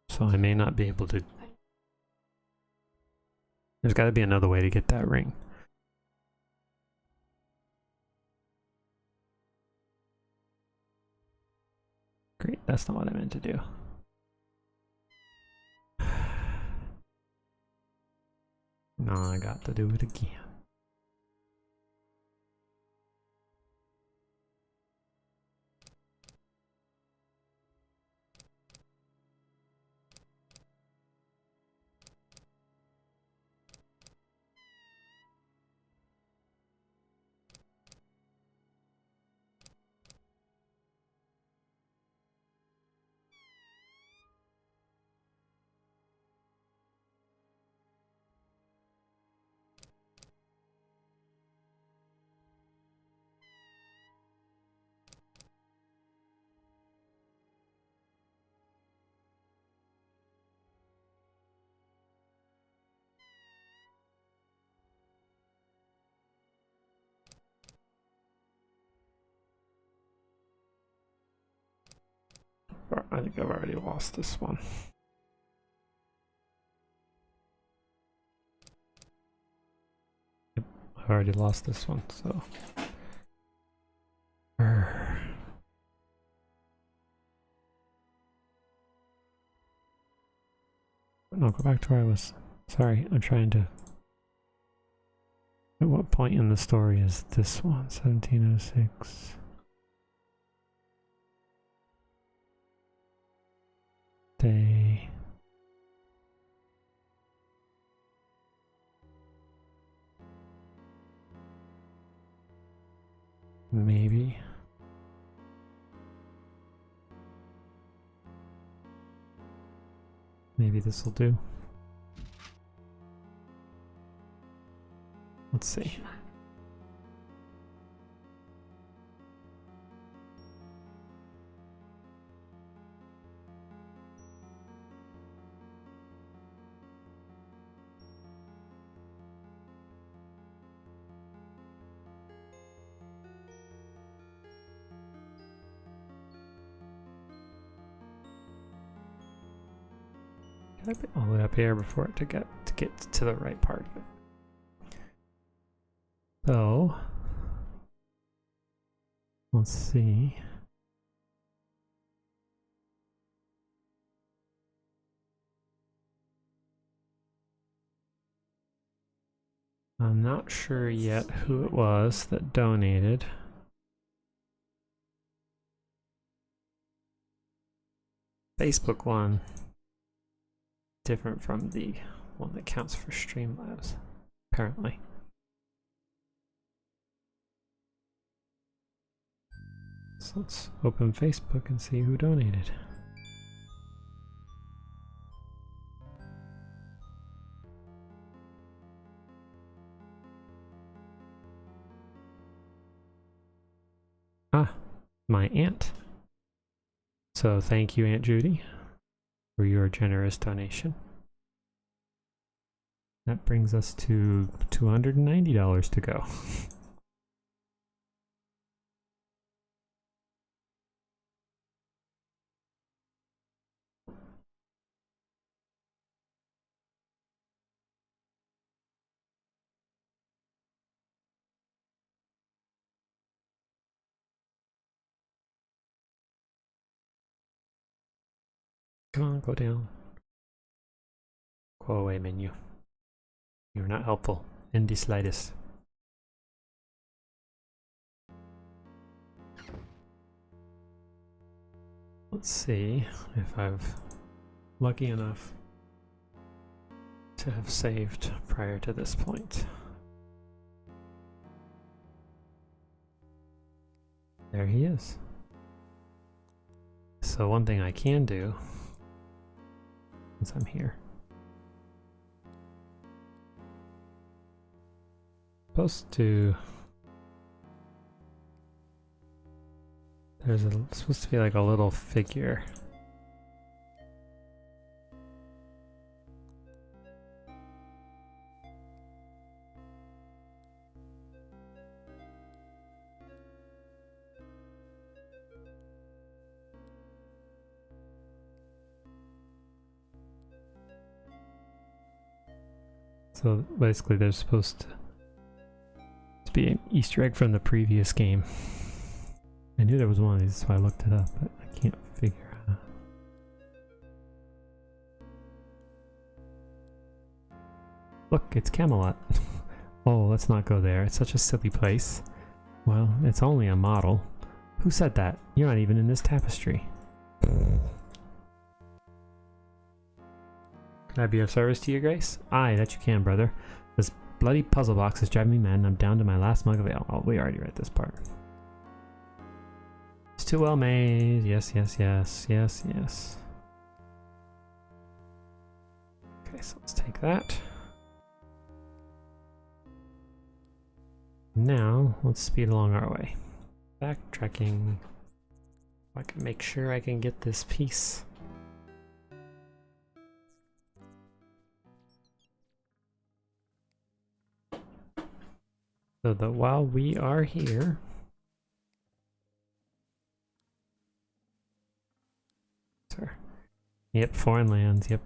S1: So I may not be able to... There's got to be another way to get that ring. Great, that's not what I meant to do. No, I got to do it again. I think I've already lost this one. Yep, I've already lost this one, so... No, go back to where I was. Sorry, I'm trying to... At what point in the story is this one? 1706... Day Maybe. Maybe this will do. Let's see. Gotta be all the way up here before it to get to the right part of it. So let's see. I'm not sure yet who it was that donated. Facebook one. Different from the one that counts for Streamlabs, apparently. So let's open Facebook and see who donated. Ah, my aunt. So thank you, Aunt Judy, for your generous donation. That brings us to $290 to go. Come on, go down. Go away, menu. You're not helpful in the slightest. Let's see if I've lucky enough to have saved prior to this point. There he is. So one thing I can do, since I'm here, there's supposed to be like a little figure. So basically there's supposed to be an Easter egg from the previous game. I knew there was one of these, so I looked it up, but I can't figure out. Look, it's Camelot. Oh, let's not go there. It's such a silly place. Well, it's only a model. Who said that? You're not even in this tapestry. Can I be of service to you, Grace? Aye, that you can, brother. This bloody puzzle box is driving me mad and I'm down to my last mug of ale. Oh, we already read this part. It's too well made. Yes, yes, yes, yes, yes. Okay, so let's take that. Now, let's speed along our way. Backtracking. I can make sure I can get this piece. So that while we are here, sir. Yep, foreign lands. Yep.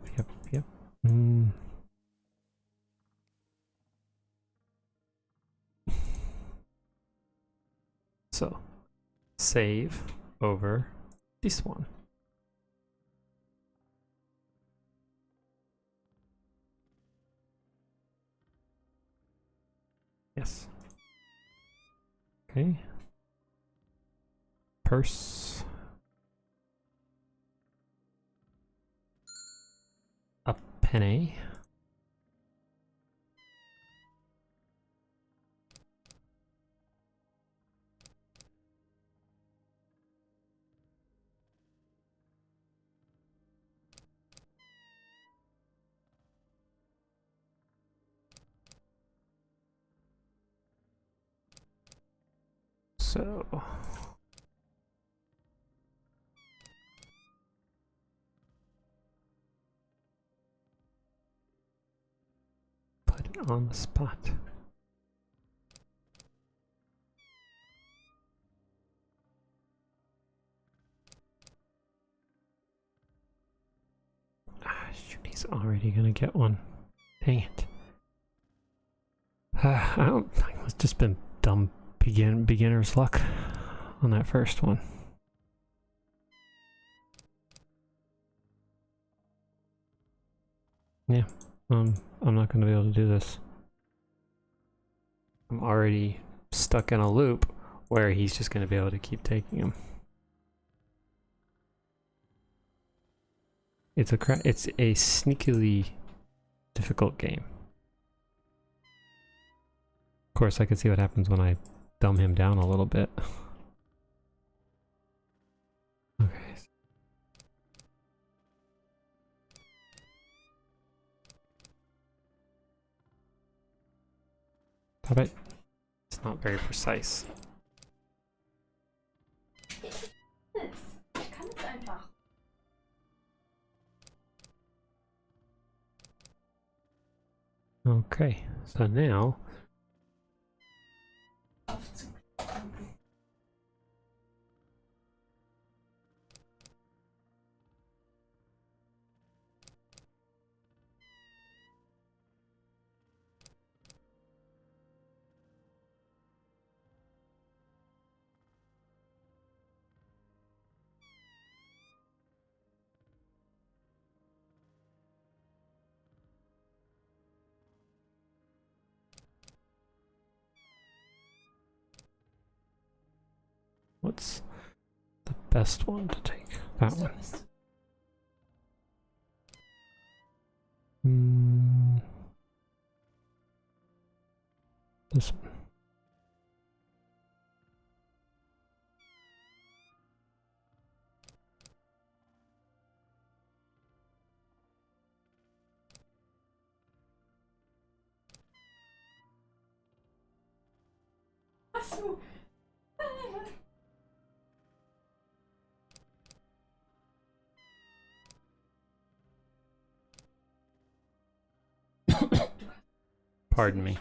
S1: So, save over this one. Yes. Okay. Purse. A penny. 'Kay. So put it on the spot. Shoot, he's already gonna get one. Dang it. It's just been dumb beginner's luck on that first one. Yeah, I'm not gonna be able to do this. I'm already stuck in a loop where he's just gonna be able to keep taking him. It's a sneakily difficult game. Of course, I can see what happens when I dumb him down a little bit. Okay. Stop it. It's not very precise.
S3: Kann es einfach.
S1: Okay, so now what's the best one to take? That one. This one.
S3: Achso.
S1: Pardon me.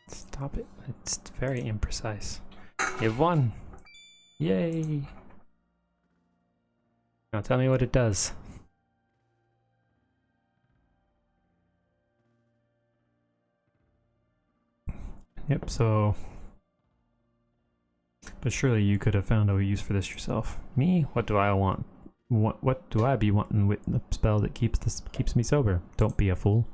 S1: Stop it. It's very imprecise. You've won! Yay! Now tell me what it does. Yep, so... But surely you could have found a use for this yourself. Me? What do I want? What do I be wanting with the spell that keeps me sober? Don't be a fool.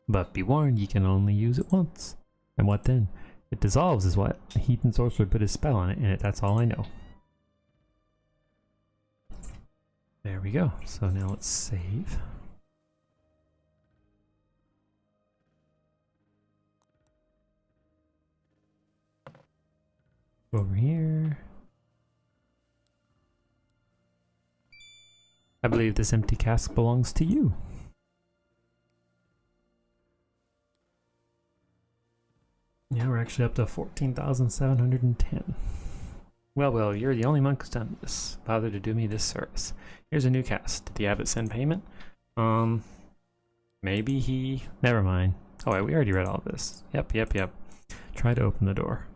S1: But be warned, you can only use it once. And what then? It dissolves is what a heathen sorcerer put his spell on it, and that's all I know. There we go. So now let's save. Over here. I believe this empty cask belongs to you. Yeah, we're actually up to 14,710. Well, you're the only monk who's done this. Bother to do me this service. Here's a new cast. Did the abbot send payment? Maybe he... Never mind. Oh wait, we already read all of this. Yep. Try to open the door.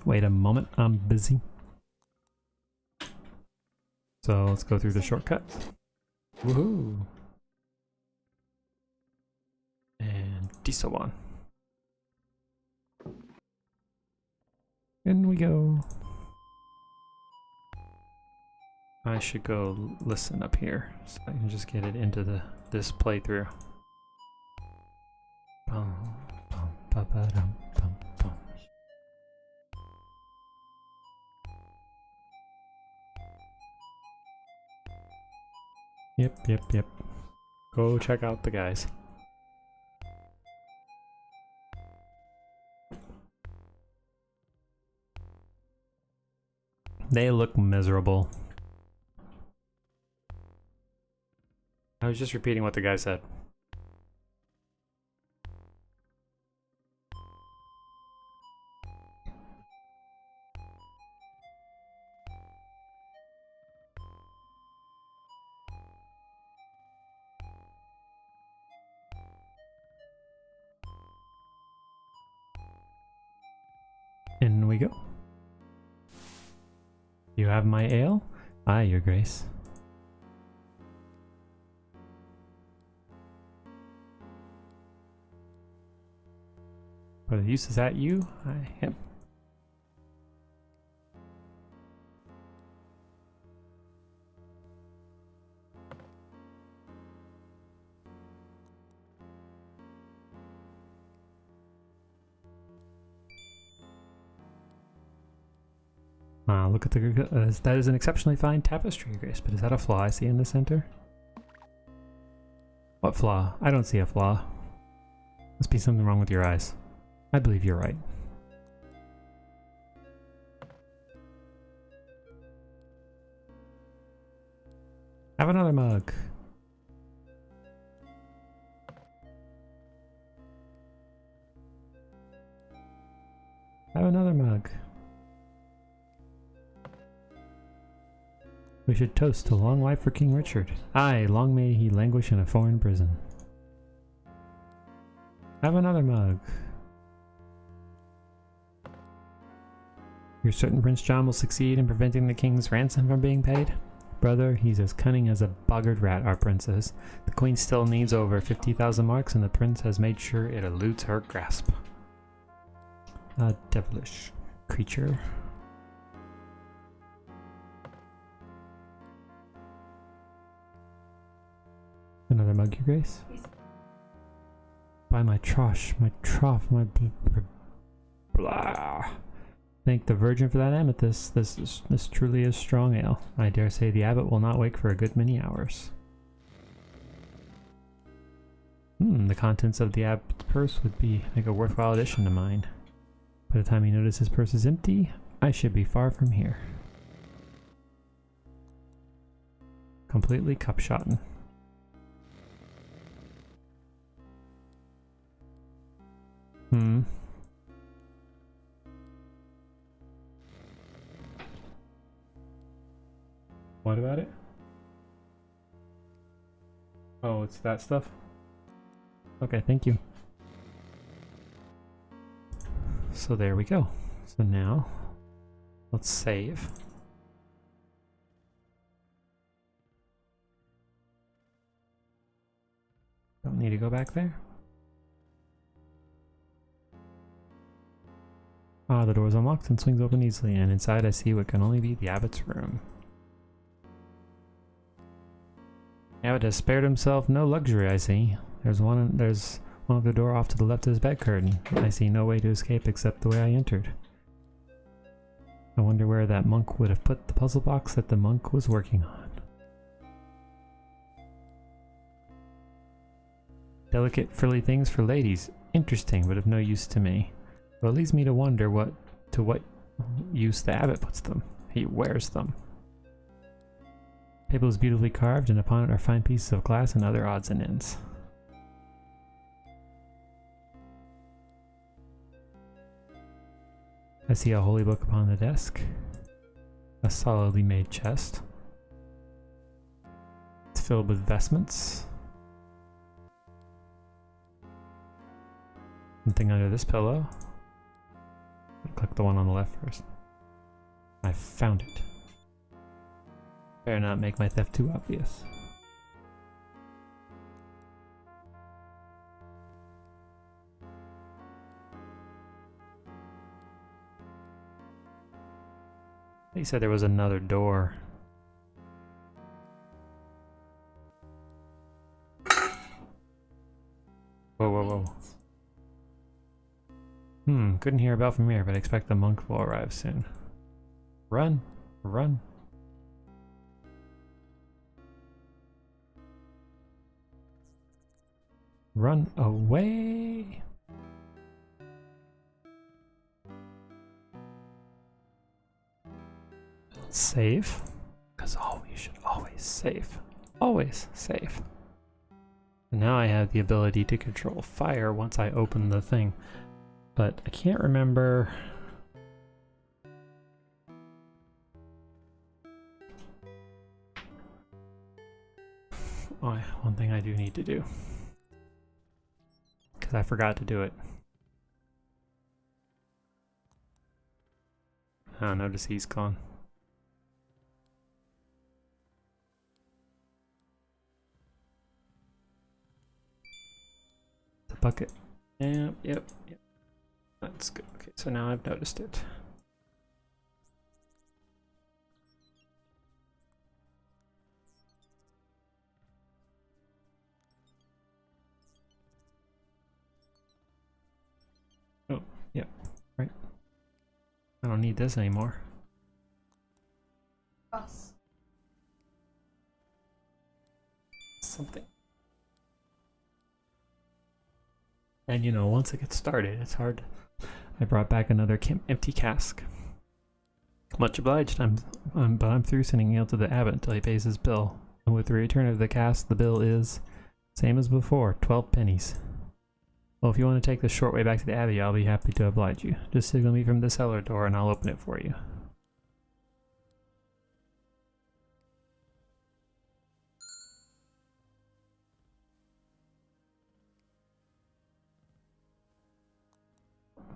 S1: Wait a moment, I'm busy. So let's go through the shortcut. Woohoo! And Disawan. In we go. I should go listen up here so I can just get it into this playthrough. Bum, bum, ba, ba, dum, bum, bum. Yep. Go check out the guys. They look miserable. I was just repeating what the guy said. In we go. You have my ale? Aye, your grace. For the use is at you? I am. Look at the that is an exceptionally fine tapestry, your grace, but is that a flaw I see in the center? What flaw? I don't see a flaw. Must be something wrong with your eyes. I believe you're right. Have another mug. Have another mug. We should toast to long life for King Richard. Aye, long may he languish in a foreign prison. Have another mug. You're certain Prince John will succeed in preventing the king's ransom from being paid? Brother, he's as cunning as a boggart rat, our prince is. The queen still needs over 50,000 marks, and the prince has made sure it eludes her grasp. A devilish creature. Another mug, your grace? By my troth, my blah. Thank the Virgin for that amethyst. This truly is strong ale. I dare say the abbot will not wake for a good many hours. The contents of the abbot's purse would make a worthwhile addition to mine. By the time he notices his purse is empty, I should be far from here. Completely cup-shotten. What about it? Oh, it's that stuff? Okay, thank you. So there we go. So now, let's save. Don't need to go back there. Ah, the door is unlocked and swings open easily, and inside I see what can only be the abbot's room. The abbot has spared himself no luxury, I see. There's one of the door off to the left of his bed curtain. I see no way to escape except the way I entered. I wonder where that monk would have put the puzzle box that the monk was working on. Delicate frilly things for ladies. Interesting, but of no use to me. Well, it leads me to wonder what use the abbot puts them. He wears them. The table is beautifully carved, and upon it are fine pieces of glass and other odds and ends. I see a holy book upon the desk. A solidly made chest. It's filled with vestments. Something under this pillow. Click the one on the left first. I found it. Better not make my theft too obvious. He said there was another door. Whoa, whoa, whoa. Couldn't hear a bell from here, but I expect the monk will arrive soon. Run! Run! Run away! save, because you should always save. Always save. And now I have the ability to control fire once I open the thing. But I can't remember... Oh, one thing I do need to do. Because I forgot to do it. Oh, notice he's gone. The bucket. Yep. That's good. Okay, so now I've noticed it. Oh, yep, right. I don't need this anymore.
S3: Us.
S1: Something. And you know, once it gets started, it's hard. I brought back another empty cask. Much obliged. But I'm through sending Neil to the abbot until he pays his bill. And with the return of the cask, the bill is same as before, 12 pennies. Well, if you want to take the short way back to the abbey, I'll be happy to oblige you. Just signal me from the cellar door and I'll open it for you.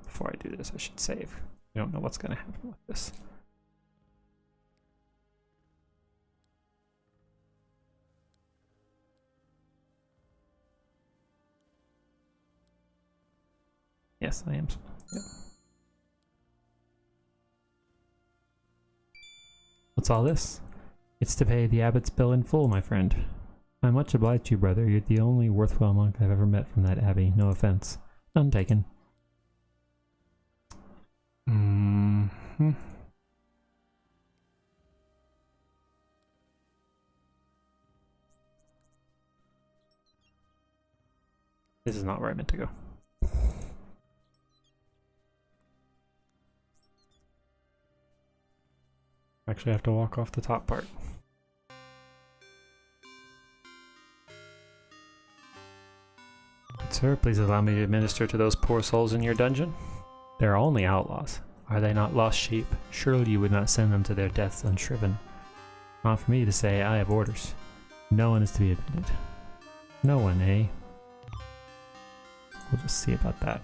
S1: Before I do this, I should save. I don't know what's going to happen with this. Yes, I am. Yep. What's all this? It's to pay the abbot's bill in full, my friend. I'm much obliged to you, brother. You're the only worthwhile monk I've ever met from that abbey. No offense. None taken. This is not where I meant to go. Actually, I have to walk off the top part. Sir, please allow me to administer to those poor souls in your dungeon. They are only outlaws. Are they not lost sheep? Surely you would not send them to their deaths unshriven. Not for me to say, I have orders. No one is to be admitted. No one, eh? We'll just see about that.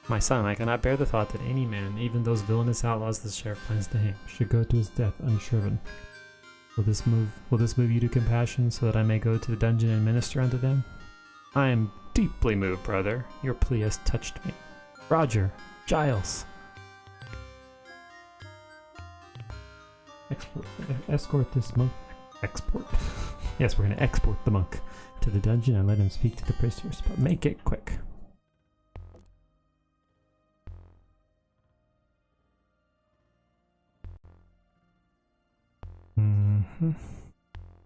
S1: My son, I cannot bear the thought that any man, even those villainous outlaws the sheriff plans to hang, should go to his death unshriven. Will this move you to compassion so that I may go to the dungeon and minister unto them? I am deeply moved, brother. Your plea has touched me. Roger, Giles. Escort this monk. Export. Yes, we're going to export the monk to the dungeon and let him speak to the prisoners, but make it quick.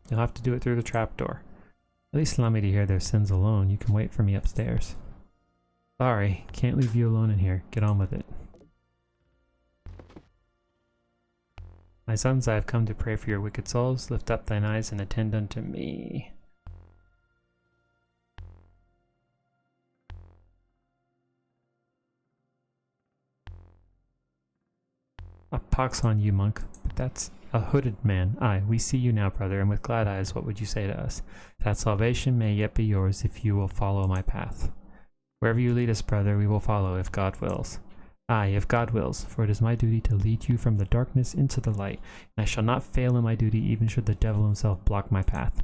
S1: You'll have to do it through the trapdoor. At least allow me to hear their sins alone. You can wait for me upstairs. Sorry, can't leave you alone in here. Get on with it. My sons, I have come to pray for your wicked souls. Lift up thine eyes and attend unto me. A pox on you, monk. But that's a hooded man. Aye, we see you now, brother, and with glad eyes, what would you say to us? That salvation may yet be yours if you will follow my path. Wherever you lead us, brother, we will follow, if God wills. Aye, if God wills, for it is my duty to lead you from the darkness into the light, and I shall not fail in my duty even should the devil himself block my path.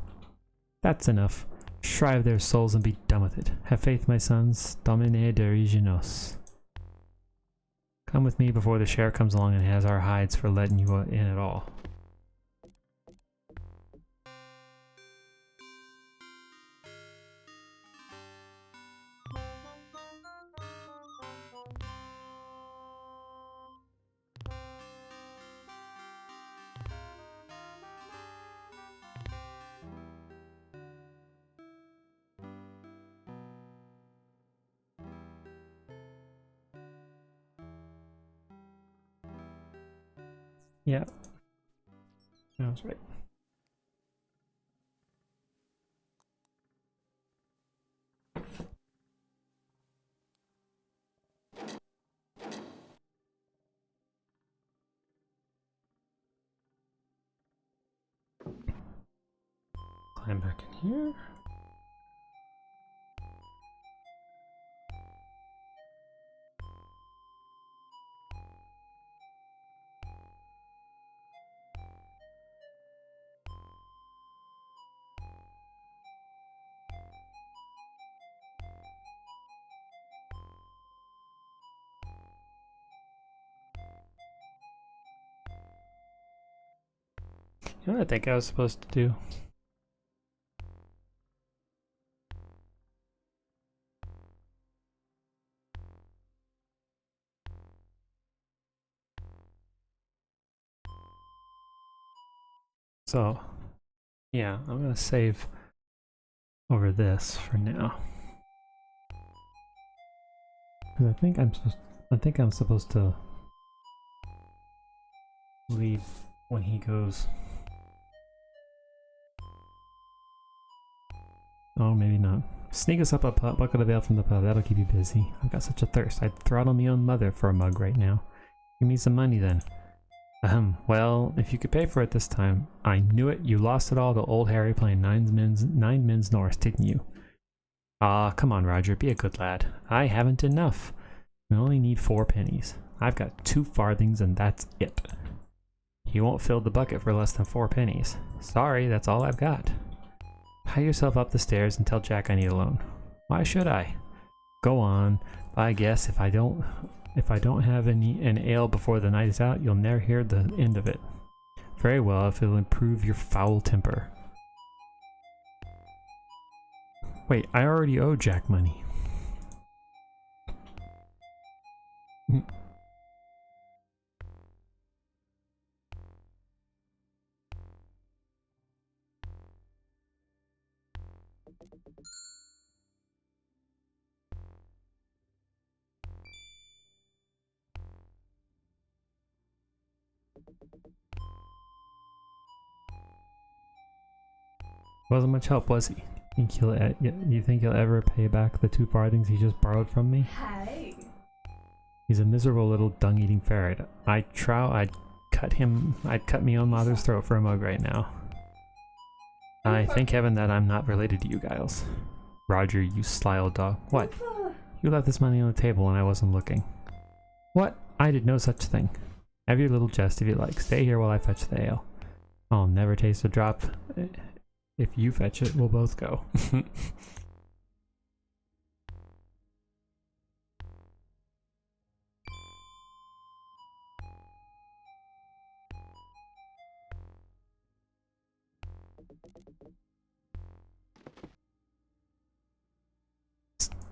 S1: That's enough. Shrive their souls and be done with it. Have faith, my sons. Domine dirige nos. Come with me before the sheriff comes along and has our hides for letting you in at all. Yeah. I was right. Climb back in here. You know what I think I was supposed to do? So, yeah, I'm gonna save over this for now. 'Cause I think I'm supposed to leave when he goes. Oh, maybe not. Sneak us up a bucket of ale from the pub. That'll keep you busy. I've got such a thirst. I'd throttle me own mother for a mug right now. Give me some money then. Well, if you could pay for it this time. I knew it. You lost it all to old Harry playing nine men's Norse, didn't you? Ah, come on, Roger. Be a good lad. I haven't enough. We only need 4 pennies. I've got 2 farthings and that's it. You won't fill the bucket for less than 4 pennies. Sorry, that's all I've got. Hie yourself up the stairs and tell Jack I need a loan. Why should I? Go on. I guess if I don't have an ale before the night is out, you'll never hear the end of it. Very well, if it'll improve your foul temper. Wait, I already owe Jack money. Wasn't much help, was he? You think he'll ever pay back the 2 farthings he just borrowed from me?
S3: Hey.
S1: He's a miserable little dung-eating ferret. I'd cut me own mother's throat for a mug right now. I thank heaven that I'm not related to you guys. Roger, you sly old dog. What? You left this money on the table when I wasn't looking. What? I did no such thing. Have your little jest if you like. Stay here while I fetch the ale. I'll never taste a drop. If you fetch it, we'll both go.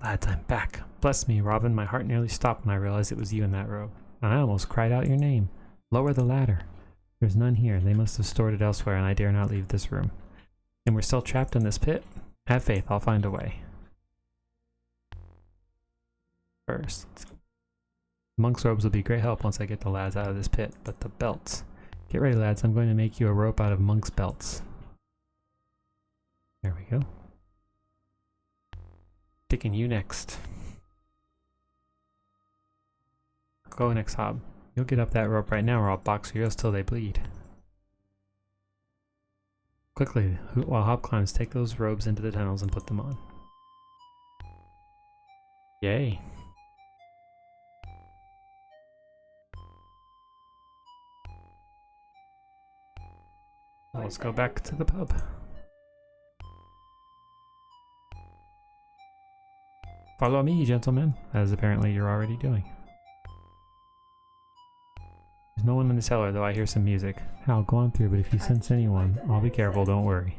S1: Lads, I'm back. Bless me, Robin, my heart nearly stopped when I realized it was you in that robe. And I almost cried out your name. Lower the ladder. There's none here. They must have stored it elsewhere, and I dare not leave this room. And we're still trapped in this pit? Have faith, I'll find a way. First, monk's robes will be great help once I get the lads out of this pit, but the belts. Get ready, lads, I'm going to make you a rope out of monk's belts. There we go. Picking you next. Go next, Hob. You'll get up that rope right now or I'll box your ears till they bleed. Quickly, while Hob climbs, take those robes into the tunnels and put them on. Yay. Let's go back to the pub. Follow me, gentlemen, as apparently you're already doing. There's no one in the cellar, though I hear some music. Hal, go on through, but if you sense anyone, I'll be careful, don't worry.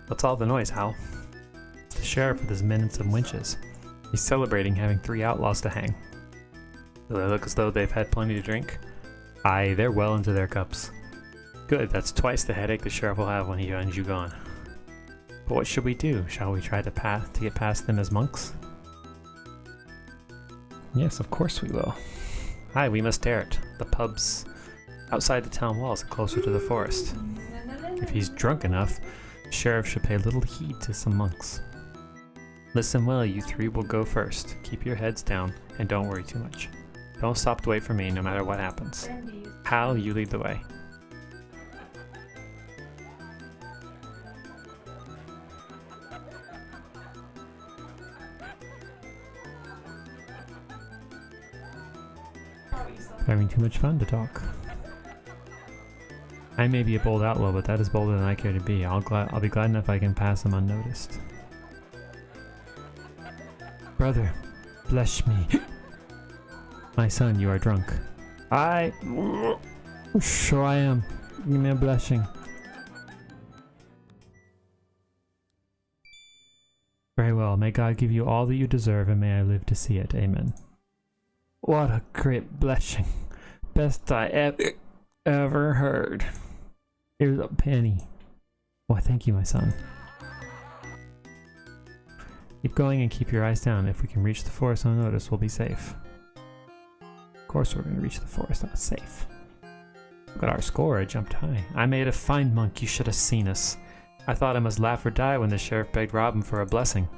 S1: What's all the noise, Hal? It's the sheriff with his men and some winches. He's celebrating having 3 outlaws to hang. Do they look as though they've had plenty to drink? Aye, they're well into their cups. Good, that's twice the headache the sheriff will have when he finds you gone. But what should we do? Shall we try to get past them as monks? Yes, of course we will. Hi, we must dare it. The pub's outside the town walls and closer to the forest. If he's drunk enough, the sheriff should pay little heed to some monks. Listen well, you three will go first. Keep your heads down and don't worry too much. Don't stop to wait for me no matter what happens. Hal, you lead the way. Having too much fun to talk. I may be a bold outlaw, but that is bolder than I care to be. I'll be glad enough I can pass him unnoticed. Brother, bless me. My son, you are drunk. Sure I am. Give me a blessing. Very well. May God give you all that you deserve, and may I live to see it. Amen. What a great blessing. Best I ever heard. Here's a penny. Why, thank you, my son. Keep going and keep your eyes down. If we can reach the forest unnoticed, we'll be safe. Of course we're going to reach the forest not safe. Look at our score, I jumped high. I made a fine monk, you should have seen us. I thought I must laugh or die when the sheriff begged Robin for a blessing.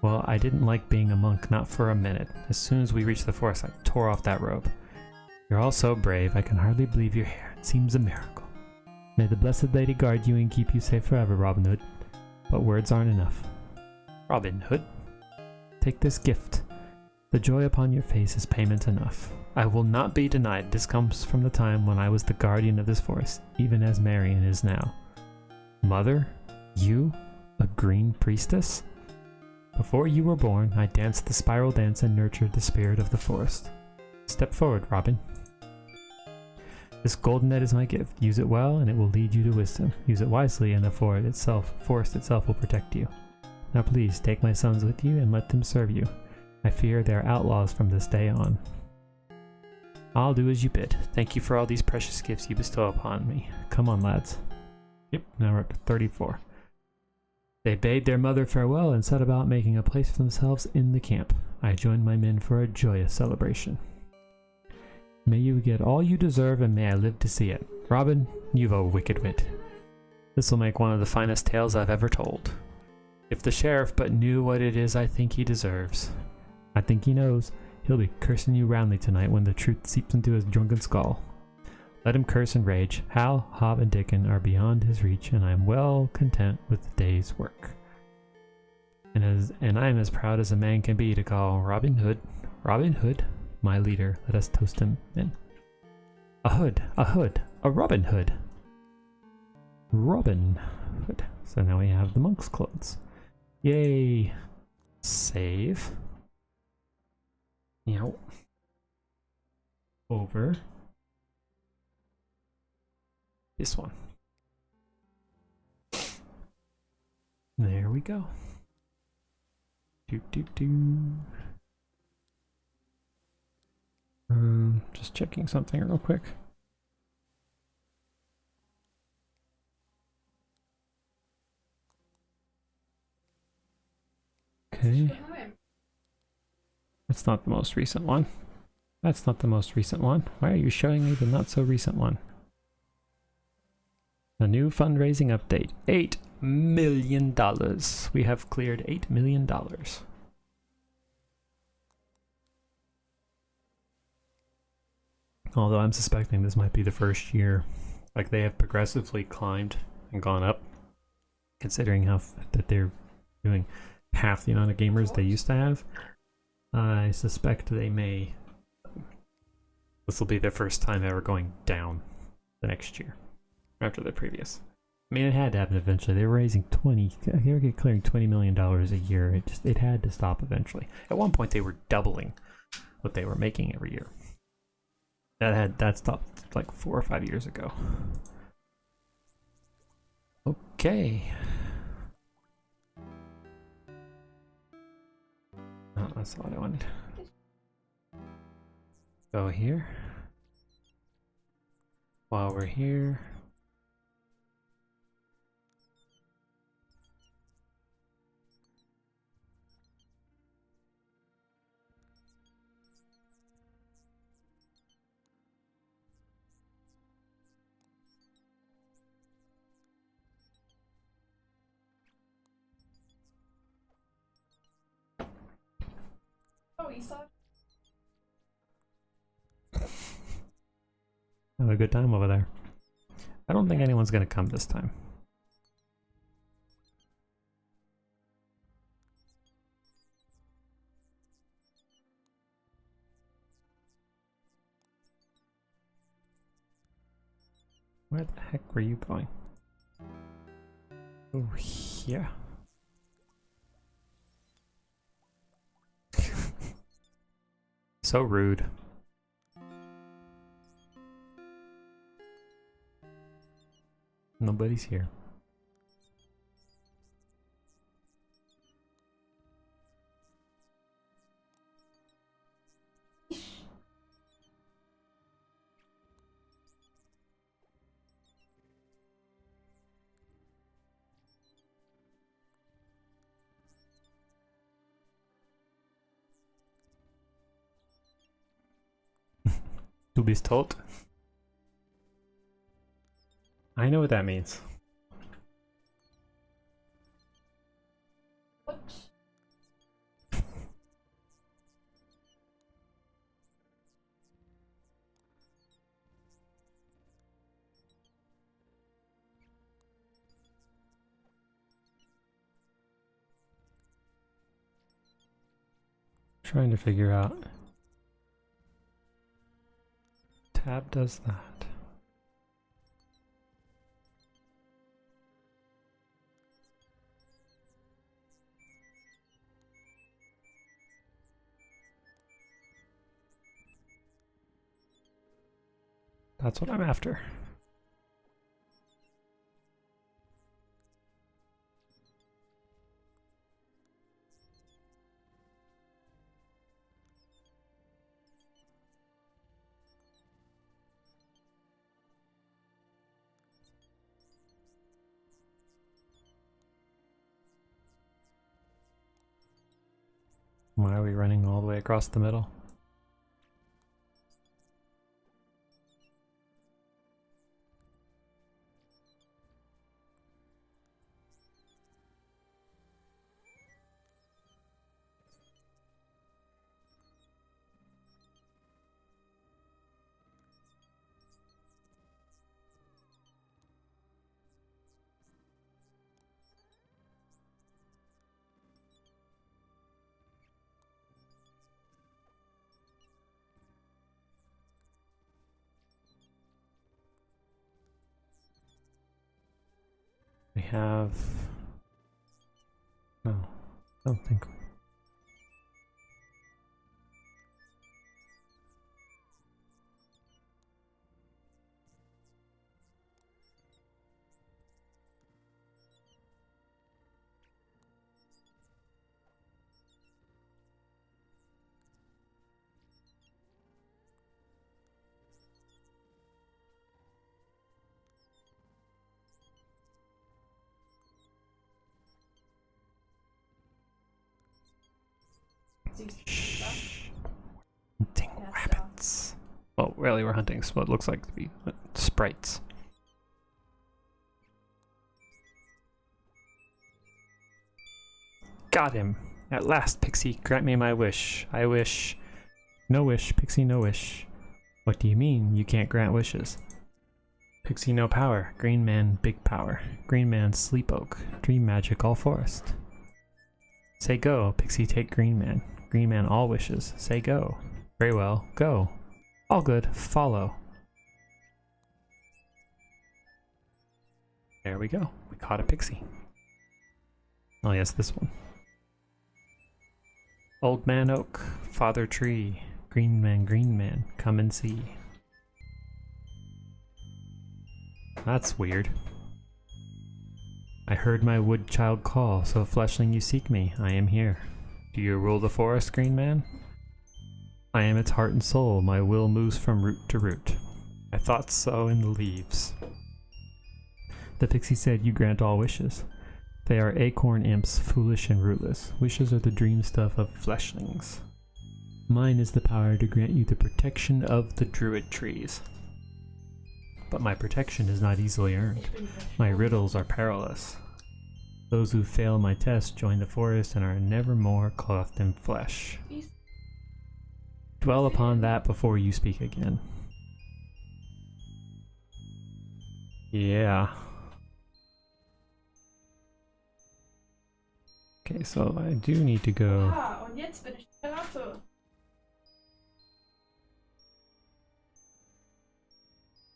S1: Well, I didn't like being a monk, not for a minute. As soon as we reached the forest, I tore off that robe. You're all so brave, I can hardly believe you're here. It seems a miracle. May the blessed lady guard you and keep you safe forever, Robin Hood. But words aren't enough. Robin Hood, take this gift. The joy upon your face is payment enough. I will not be denied. This comes from the time when I was the guardian of this forest, even as Marion is now. Mother, you, a green priestess? Before you were born, I danced the spiral dance and nurtured the spirit of the forest. Step forward, Robin. This golden net is my gift. Use it well, and it will lead you to wisdom. Use it wisely, and the forest itself will protect you. Now please, take my sons with you and let them serve you. I fear they are outlaws from this day on. I'll do as you bid. Thank you for all these precious gifts you bestow upon me. Come on, lads. Yep, now we're up to 34. They bade their mother farewell and set about making a place for themselves in the camp. I joined my men for a joyous celebration. May you get all you deserve, and may I live to see it. Robin, you've a wicked wit. This will make one of the finest tales I've ever told. If the sheriff but knew what it is I think he deserves. I think he knows. He'll be cursing you roundly tonight when the truth seeps into his drunken skull. Let him curse and rage. Hal, Hob, and Dickon are beyond his reach, and I am well content with the day's work. And I am as proud as a man can be to call Robin Hood, my leader. Let us toast him in. A Hood, a Robin Hood. Robin Hood. So now we have the monk's clothes. Yay! Save. Meow. Over. This one. There we go. Just checking something real quick. Okay. That's not the most recent one. That's not the most recent one. Why are you showing me the not so recent one? A new fundraising update. $8 million. We have cleared $8 million. Although I'm suspecting this might be the first year, like they have progressively climbed and gone up, considering how that they're doing half the amount of gamers they used to have. I suspect they may. This will be their first time ever going down the next year after the previous. I mean, it had to happen eventually. They were raising they were clearing $20 million a year. It had to stop eventually. At one point, they were doubling what they were making every year. That stopped like 4 or 5 years ago. Okay. Oh, that's not what I wanted. Go here. While we're here.
S3: you saw?
S1: Have a good time over there. I don't think anyone's gonna come this time. Where the heck were you going? Oh, here. So rude. Nobody's here. Du bist tot. I know what that means.
S3: What?
S1: Trying to figure out. Tab does that. That's what I'm after. Why are we running all the way across the middle? We have... No, I don't think... Hunting rabbits. Well, really, we're hunting what looks like to be sprites. Got him! At last, Pixie, grant me my wish. I wish... No wish, Pixie, no wish. What do you mean, you can't grant wishes? Pixie, no power. Green man, big power. Green man, sleep oak. Dream magic, all forest. Say go, Pixie, take Green man. Green man, all wishes. Say go. Very well, go. All good, follow. There we go. We caught a Pixie. Oh yes, this one. Old man oak, father tree. Green man, come and see. That's weird. I heard my wood child call, so fleshling you seek me, I am here. Do you rule the forest, Green man? I am its heart and soul, my will moves from root to root. I thought so in the leaves. The pixie said you grant all wishes. They are acorn imps, foolish and rootless. Wishes are the dream stuff of fleshlings. Mine is the power to grant you the protection of the druid trees. But my protection is not easily earned. My riddles are perilous. Those who fail my test join the forest and are never more clothed in flesh. dwell upon that before you speak again. Yeah. Okay, so I do need to go.
S3: Aha, und jetzt bin ich der Ratte.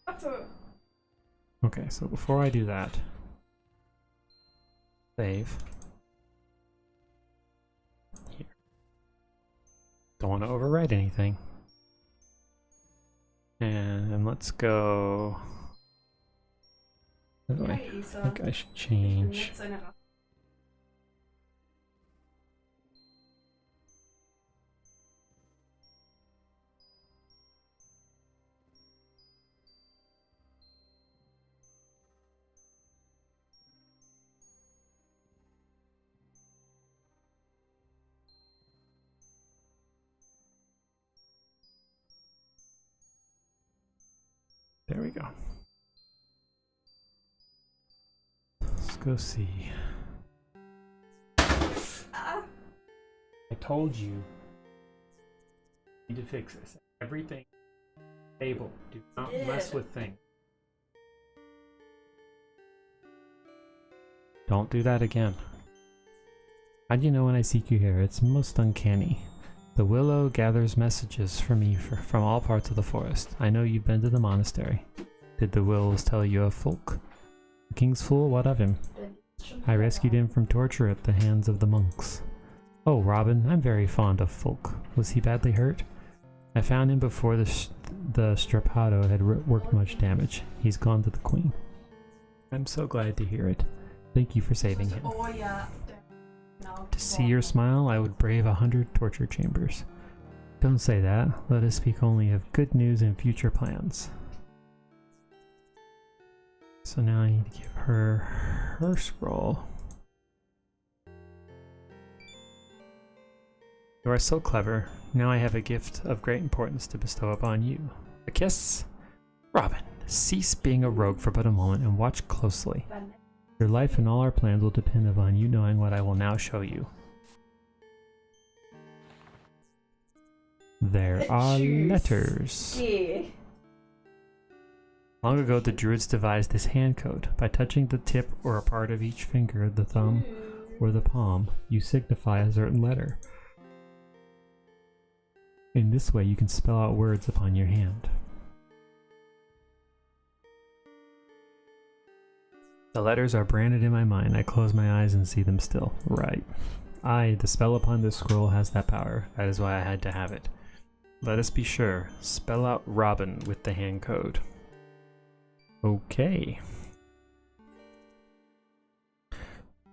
S3: Ratte.
S1: Okay, so before I do that, save. Here. Don't want to overwrite anything. And let's go. By the way, I think I should change. There we go. Let's go see. I told you. Need to fix this. Everything stable. Do not mess with things. Don't do that again. How do you know when I seek you here? It's most uncanny. The willow gathers messages for me from all parts of the forest. I know you've been to the monastery. Did the willows tell you of Folk? The king's fool, what of him? I rescued him from torture at the hands of the monks. Oh, Robin, I'm very fond of Folk. Was he badly hurt? I found him before the strappado had worked much damage. He's gone to the queen. I'm so glad to hear it. Thank you for saving him. To see your smile, I would brave 100 torture chambers. Don't say that. Let us speak only of good news and future plans. So now I need to give her her scroll. You are so clever. Now I have a gift of great importance to bestow upon you. A kiss? Robin, cease being a rogue for but a moment and watch closely. Your life and all our plans will depend upon you knowing what I will now show you. There are letters.
S3: Yeah.
S1: Long ago, the druids devised this hand code. By touching the tip or a part of each finger, the thumb or the palm, you signify a certain letter. In this way, you can spell out words upon your hand. The letters are branded in my mind. I close my eyes and see them still. Right. The spell upon this scroll has that power. That is why I had to have it. Let us be sure. Spell out Robin with the hand code. Okay.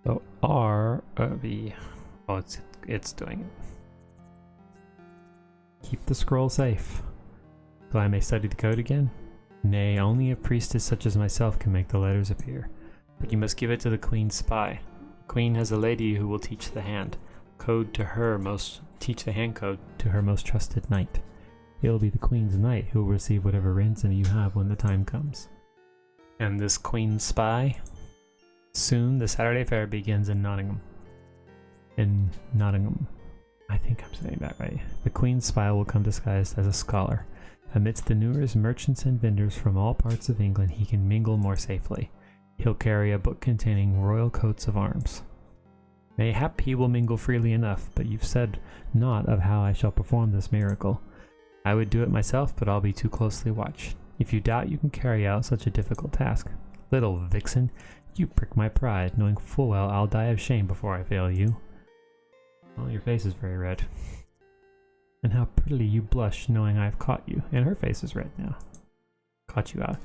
S1: So it's doing it. Keep the scroll safe. So I may study the code again? Nay, only a priestess such as myself can make the letters appear. But you must give it to the queen's spy. The queen has a lady who will teach the hand code to her teach the hand code to her most trusted knight. It will be the queen's knight who will receive whatever ransom you have when the time comes. And this queen's spy? Soon the Saturday fair begins in Nottingham. I think I'm saying that right. The queen's spy will come disguised as a scholar. Amidst the numerous merchants and vendors from all parts of England, he can mingle more safely. He'll carry a book containing royal coats of arms. Mayhap he will mingle freely enough, but you've said naught of how I shall perform this miracle. I would do it myself, but I'll be too closely watched. If you doubt you can carry out such a difficult task, little vixen, you prick my pride, knowing full well I'll die of shame before I fail you. Well, your face is very red. And how prettily you blush knowing I've caught you. And her face is red now. Caught you out.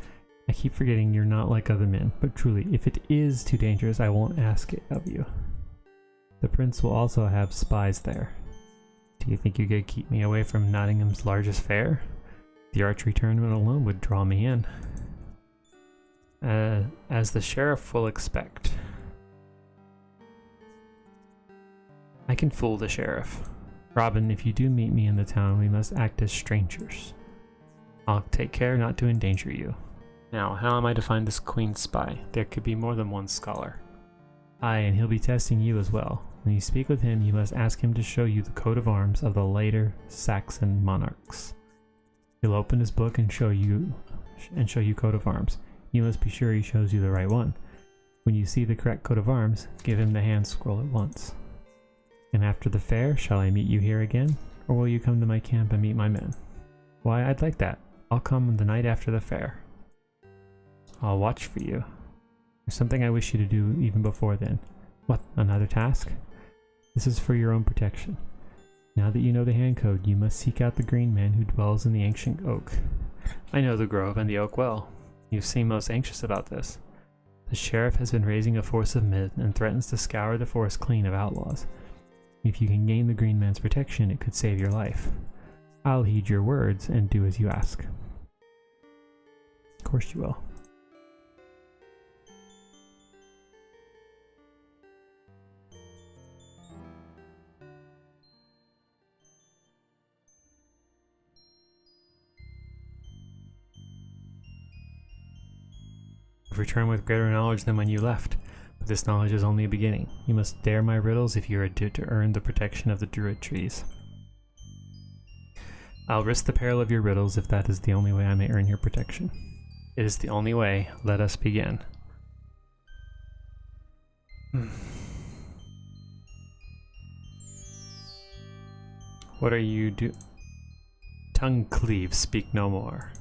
S1: I keep forgetting you're not like other men, but truly, if it is too dangerous, I won't ask it of you. The prince will also have spies there. Do you think you could keep me away from Nottingham's largest fair? The archery tournament alone would draw me in. As the sheriff will expect. I can fool the sheriff. Robin, if you do meet me in the town, we must act as strangers. I'll take care not to endanger you. Now, how am I to find this queen's spy? There could be more than one scholar. Aye, and he'll be testing you as well. When you speak with him, you must ask him to show you the coat of arms of the later Saxon monarchs. He'll open his book and show you coat of arms. You must be sure he shows you the right one. When you see the correct coat of arms, give him the hand scroll at once. And after the fair, shall I meet you here again? Or will you come to my camp and meet my men? Why, I'd like that. I'll come the night after the fair. I'll watch for you. There's something I wish you to do even before then. What, another task? This is for your own protection. Now that you know the hand code, you must seek out the green man who dwells in the ancient oak. I know the grove and the oak well. You seem most anxious about this. The sheriff has been raising a force of men and threatens to scour the forest clean of outlaws. If you can gain the green man's protection, it could save your life. I'll heed your words and do as you ask. Of course you will. Return with greater knowledge than when you left, but this knowledge is only a beginning. You must dare my riddles if you are to earn the protection of the druid trees. I'll risk the peril of your riddles if that is the only way I may earn your protection. It is the only way. Let us begin. What are you do? Tongue cleave, speak no more.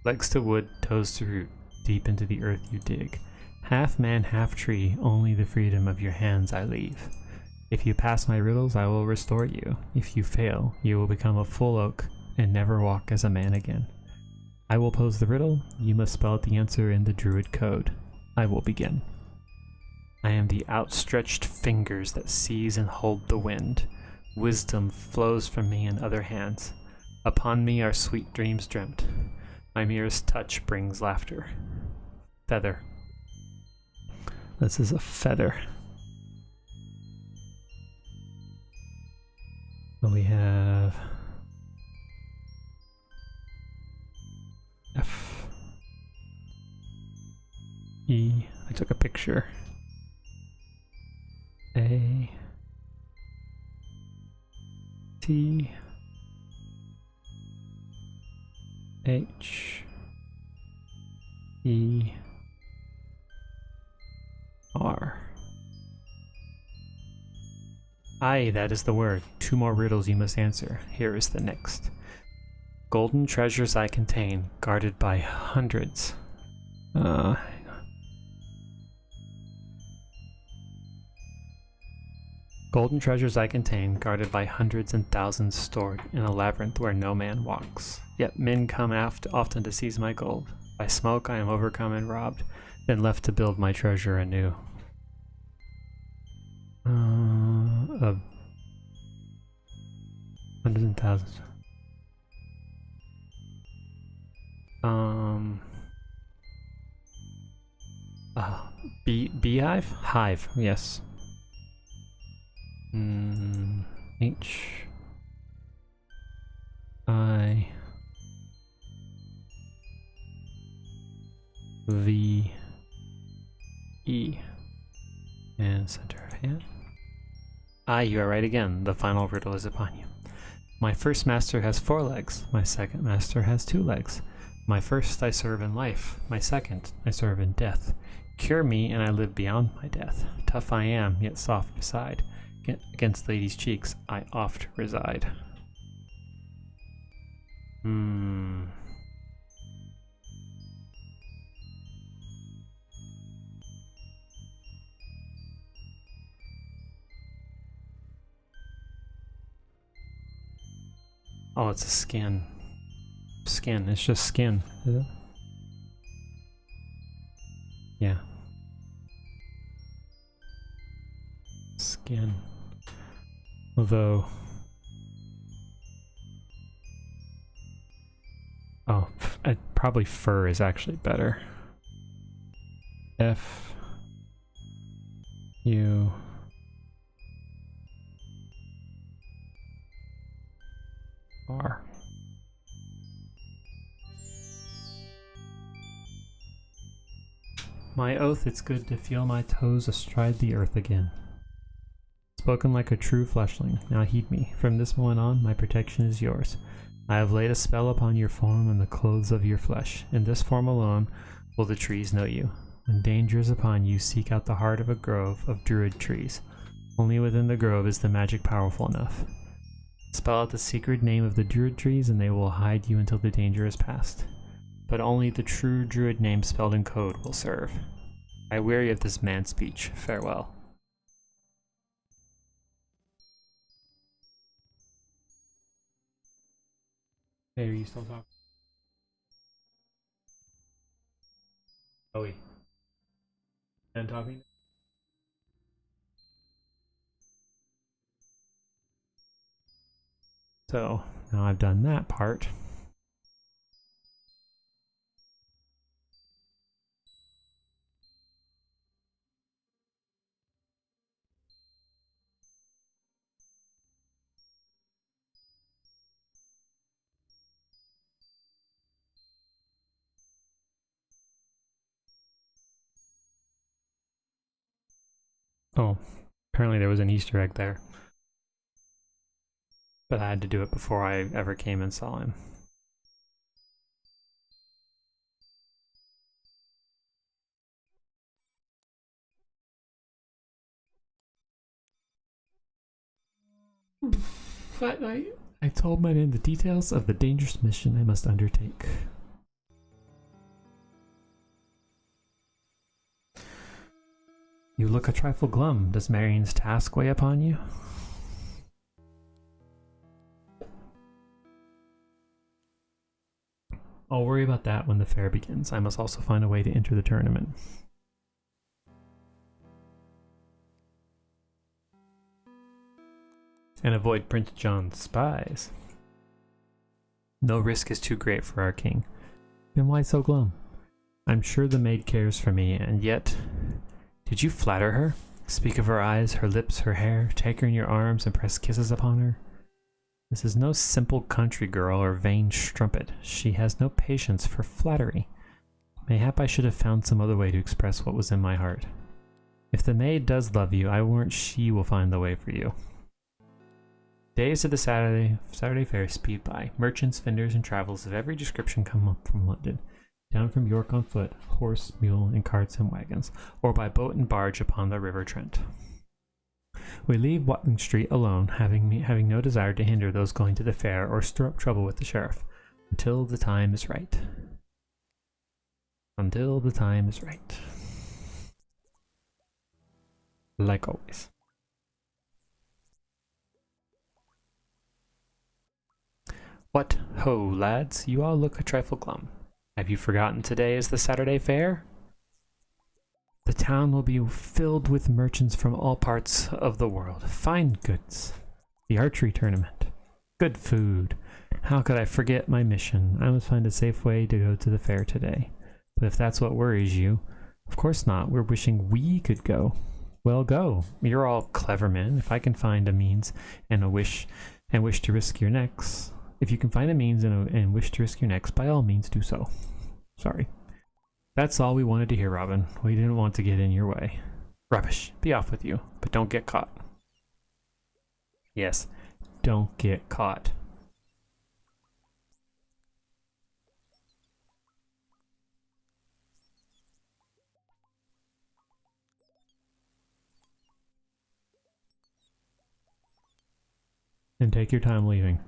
S1: Legs to wood, toes to root. Deep into the earth you dig. Half man, half tree, only the freedom of your hands I leave. If you pass my riddles, I will restore you. If you fail, you will become a full oak and never walk as a man again. I will pose the riddle, you must spell out the answer in the druid code. I will begin. I am the outstretched fingers that seize and hold the wind. Wisdom flows from me in other hands. Upon me are sweet dreams dreamt. My merest touch brings laughter. Feather. This is a feather. So we have F, E, I took a picture, A, T, H, E, R. Aye, that is the word. 2 more riddles you must answer. Here is the next. Golden treasures I contain, guarded by hundreds. Hang on. Golden treasures I contain, guarded by hundreds and thousands stored in a labyrinth where no man walks. Yet men come often to seize my gold. By smoke I am overcome and robbed, then left to build my treasure anew. Hundreds and thousands. Beehive? Hive, yes. H I V E and center of hand. You are right again. The final riddle is upon you. My first master has 4 legs. My second master has 2 legs. My first I serve in life. My second I serve in death. Cure me and I live beyond my death. Tough I am, yet soft beside. Against ladies' cheeks I oft reside. Oh, it's a skin. Skin, it's just skin, is it? Yeah. Skin. Although... Oh, probably fur is actually better. F... U... R. My oath, it's good to feel my toes astride the earth again. Spoken like a true fleshling. Now heed me. From this moment on, my protection is yours. I have laid a spell upon your form and the clothes of your flesh. In this form alone will the trees know you. When danger is upon you, seek out the heart of a grove of druid trees. Only within the grove is the magic powerful enough. Spell out the secret name of the druid trees and they will hide you until the danger is past. But only the true druid name spelled in code will serve. I weary of this man's speech. Farewell. Hey, are you still talking? Chloe. And talking? So, now I've done that part. Oh, apparently there was an Easter egg there. But I had to do it before I ever came and saw him. But I told my man the details of the dangerous mission I must undertake. You look a trifle glum. Does Marion's task weigh upon you? I'll worry about that when the fair begins. I must also find a way to enter the tournament. And avoid Prince John's spies. No risk is too great for our king. Then why so glum? I'm sure the maid cares for me, and yet... Did you flatter her? Speak of her eyes, her lips, her hair, take her in your arms and press kisses upon her? This is no simple country girl or vain strumpet. She has no patience for flattery. Mayhap I should have found some other way to express what was in my heart. If the maid does love you, I warrant she will find the way for you. Days of the Saturday fair speed by. Merchants, vendors, and travellers of every description come up from London, down from York on foot, horse, mule, in carts and wagons, or by boat and barge upon the River Trent. We leave Watling Street alone, having no desire to hinder those going to the fair or stir up trouble with the sheriff, until the time is right. Until the time is right. Like always. What ho, lads, you all look a trifle glum. Have you forgotten today is the Saturday fair? The town will be filled with merchants from all parts of the world. Fine goods. The archery tournament. Good food. How could I forget my mission? I must find a safe way to go to the fair today. But if that's what worries you, of course not. We're wishing we could go. Well, go. You're all clever men. If I can find a means and wish to risk your necks, if you can find a means and wish to risk your necks, by all means do so. Sorry. That's all we wanted to hear, Robin. We didn't want to get in your way. Rubbish. Be off with you, but don't get caught. Yes, don't get caught. And take your time leaving.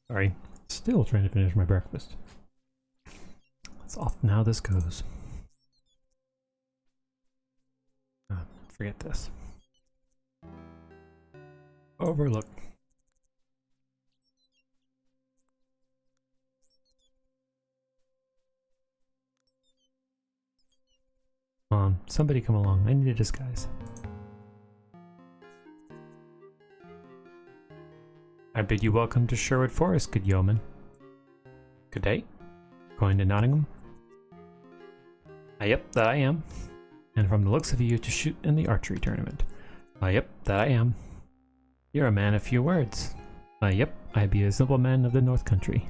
S1: Sorry, still trying to finish my breakfast. That's often how this goes. Forget this. Overlook. Come on, somebody come along. I need a disguise. I bid you welcome to Sherwood Forest, good yeoman. Good day. Going to Nottingham? Yep, that I am. And from the looks of you, to shoot in the archery tournament. Yep, that I am. You're a man of few words. Yep, I be a simple man of the North Country.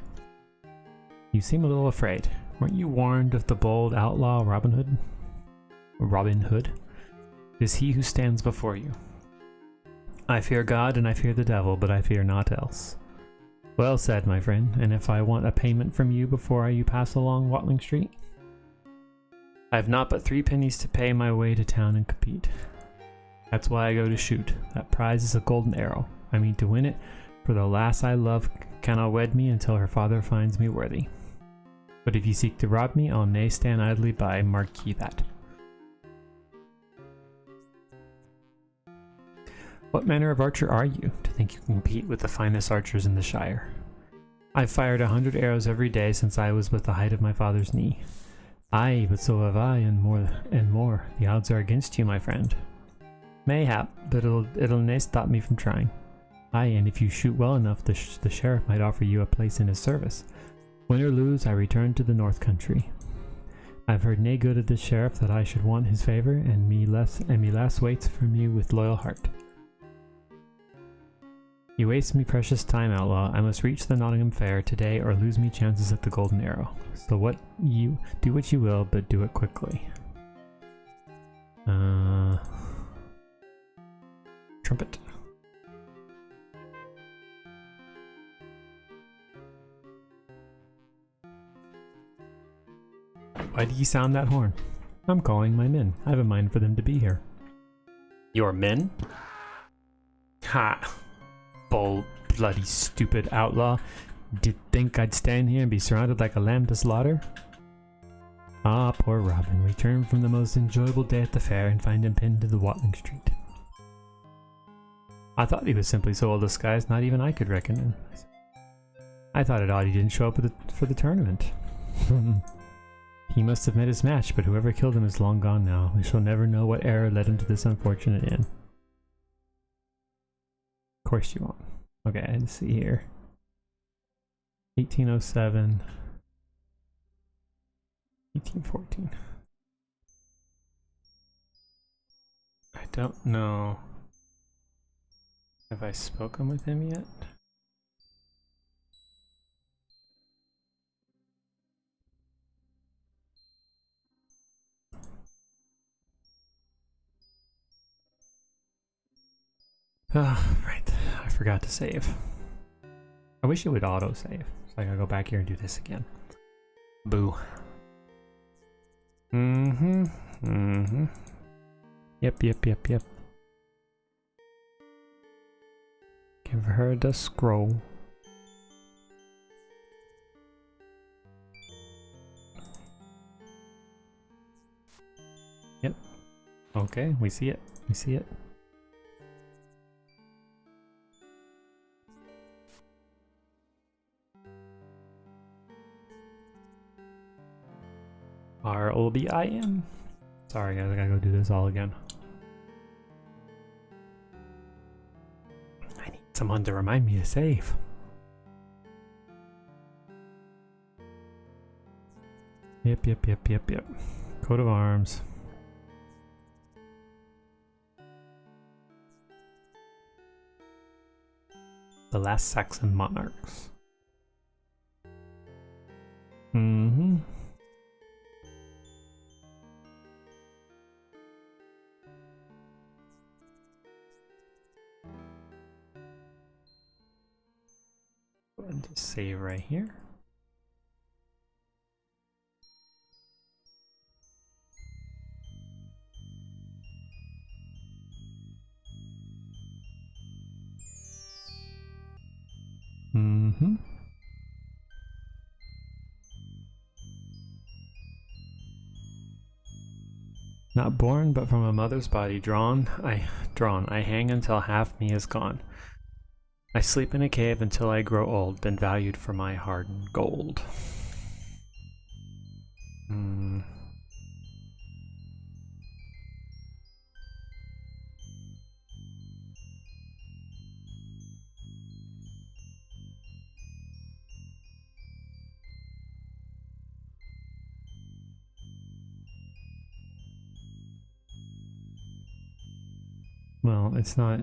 S1: You seem a little afraid. Weren't you warned of the bold outlaw Robin Hood? Robin Hood? It is he who stands before you. I fear God and I fear the devil, but I fear naught else. Well said, my friend, and if I want a payment from you before you pass along Watling Street? I have not but 3 pennies to pay my way to town and compete. That's why I go to shoot. That prize is a golden arrow. I mean to win it, for the lass I love cannot wed me until her father finds me worthy. But if you seek to rob me, I'll nae stand idly by, mark ye that. What manner of archer are you, to think you can compete with the finest archers in the Shire? I've fired 100 arrows every day since I was but the height of my father's knee. Aye, but so have I, and more and more. The odds are against you, my friend. Mayhap, but it'll nae stop me from trying. Aye, and if you shoot well enough, the sheriff might offer you a place in his service. Win or lose, I return to the North Country. I've heard nae good of this sheriff that I should want his favour, and me lass waits from you with loyal heart. You waste me precious time, outlaw. I must reach the Nottingham Fair today or lose me chances at the Golden Arrow. So do what you will, but do it quickly. Trumpet. Why do you sound that horn? I'm calling my men. I have a mind for them to be here. Your men? Ha! Bull bloody stupid outlaw. Did think I'd stand here and be surrounded like a lamb to slaughter? Ah, poor Robin. We return from the most enjoyable day at the fair and find him pinned to the Watling Street. I thought he was simply so well disguised not even I could reckon him. I thought it odd he didn't show up for the tournament. He must have met his match, but whoever killed him is long gone now. We shall never know what error led him to this unfortunate end. Of course you won't. Okay, let's see here. 1807. 1814. I don't know. Have I spoken with him yet? Ah, right. I forgot to save. I wish it would auto-save, so I gotta go back here and do this again. Boo. Yep. Give her the scroll. Yep. Okay, we see it. We see it. R-O-B-I-N. Sorry guys, I gotta go do this all again. I need someone to remind me to save. Yep. Coat of arms. The last Saxon monarchs. And just save right here. Not born, but from a mother's body drawn. I hang until half me is gone. I sleep in a cave until I grow old, then valued for my hardened gold. Well, it's not.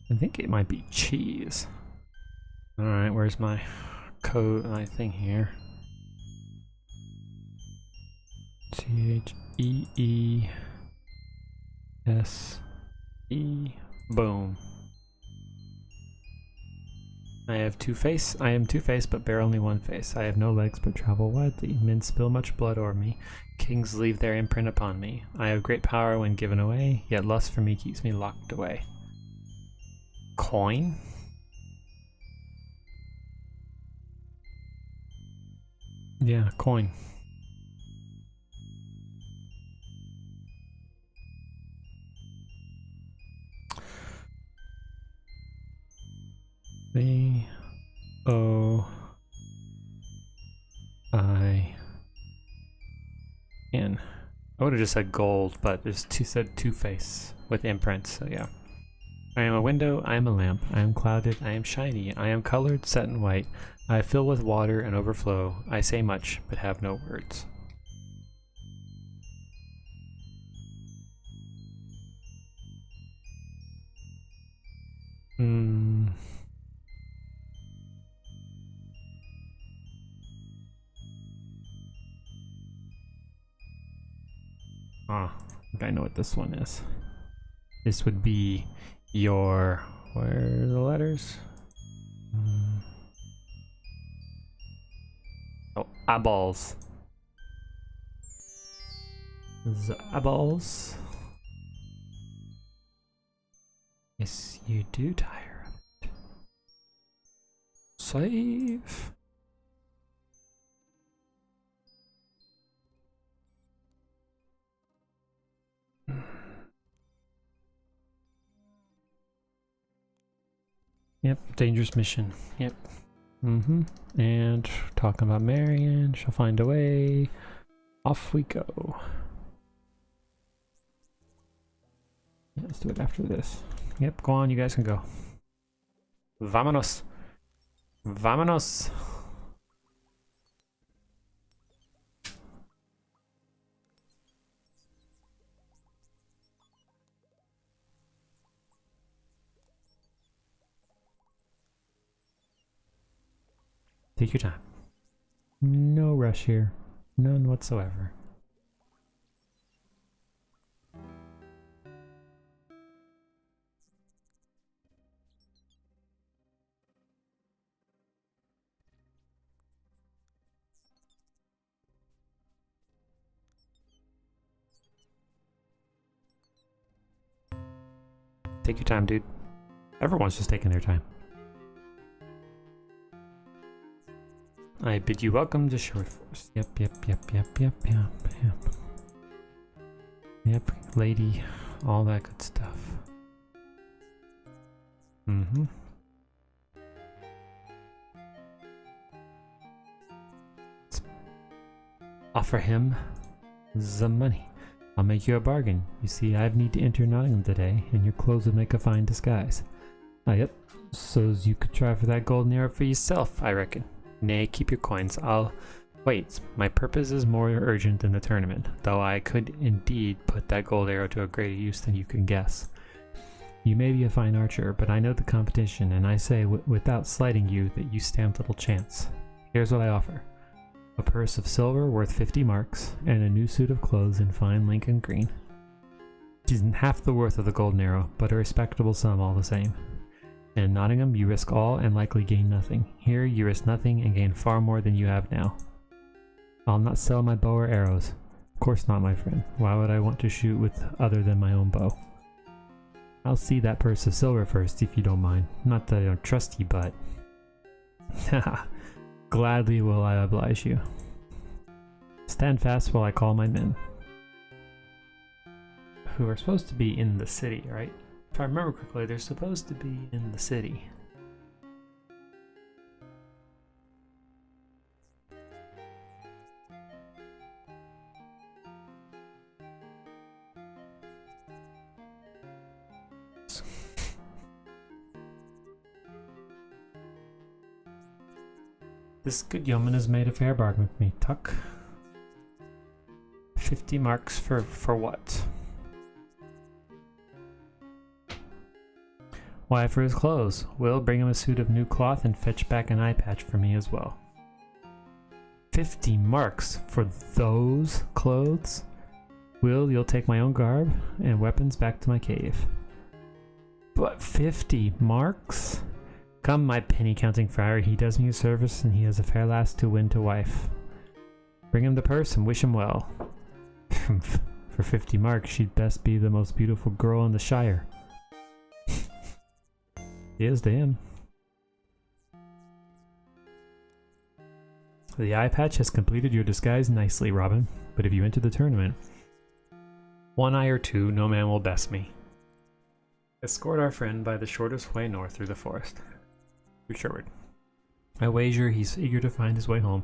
S1: I think it might be cheese. Alright, where's my code, my thing here? T-H-E-E-S-E. Boom. I have two-face. I am two-faced, but bear only one face. I have no legs, but travel widely. Men spill much blood o'er me. Kings leave their imprint upon me. I have great power when given away, yet lust for me keeps me locked away. Coin? Yeah, coin. C-O-I-N. I would have just said gold, but there's said two-face with imprints, so yeah. I am a window, I am a lamp, I am clouded, I am shiny, I am colored, set in white, I fill with water and overflow, I say much, but have no words. I think I know what this one is. This would be your... where are the letters? Oh, eyeballs. The eyeballs. Yes, you do tire of it. Save. Yep, dangerous mission. Yep. And talking about Marion, she'll find a way. Off we go. Yeah, let's do it after this. Yep, go on, you guys can go. Vámonos. Vámonos. Take your time. No rush here. None whatsoever. Take your time, dude. Everyone's just taking their time. I bid you welcome to Short Force. Yep. Yep, lady, all that good stuff. Offer him the money. I'll make you a bargain. You see, I need to enter Nottingham today, and your clothes would make a fine disguise. Ah, yep. So's you could try for that golden arrow for yourself, I reckon. Nay, keep your coins. I'll... Wait, my purpose is more urgent than the tournament, though I could indeed put that gold arrow to a greater use than you can guess. You may be a fine archer, but I know the competition, and I say without slighting you that you stand little chance. Here's what I offer. A purse of silver worth 50 marks, and a new suit of clothes in fine Lincoln green. It isn't half the worth of the golden arrow, but a respectable sum all the same. In Nottingham, you risk all and likely gain nothing. Here, you risk nothing and gain far more than you have now. I'll not sell my bow or arrows. Of course not, my friend. Why would I want to shoot with other than my own bow? I'll see that purse of silver first, if you don't mind. Not that I don't trust you, but... Haha. Gladly will I oblige you. Stand fast while I call my men. Who are supposed to be in the city, right? If I remember correctly, they're supposed to be in the city. This good yeoman has made a fair bargain with me. Tuck. 50 marks for what? Why, for his clothes. Will, bring him a suit of new cloth and fetch back an eye patch for me as well. 50 marks for those clothes? Will, you'll take my own garb and weapons back to my cave. But 50 marks? Come, my penny-counting friar, he does me a service and he has a fair lass to win to wife. Bring him the purse and wish him well. For 50 marks, she'd best be the most beautiful girl in the Shire. He is to him. The eye patch has completed your disguise nicely, Robin, but if you enter the tournament, 1 eye or 2, no man will best me. Escort our friend by the shortest way north through the forest. To Sherwood. I wager he's eager to find his way home.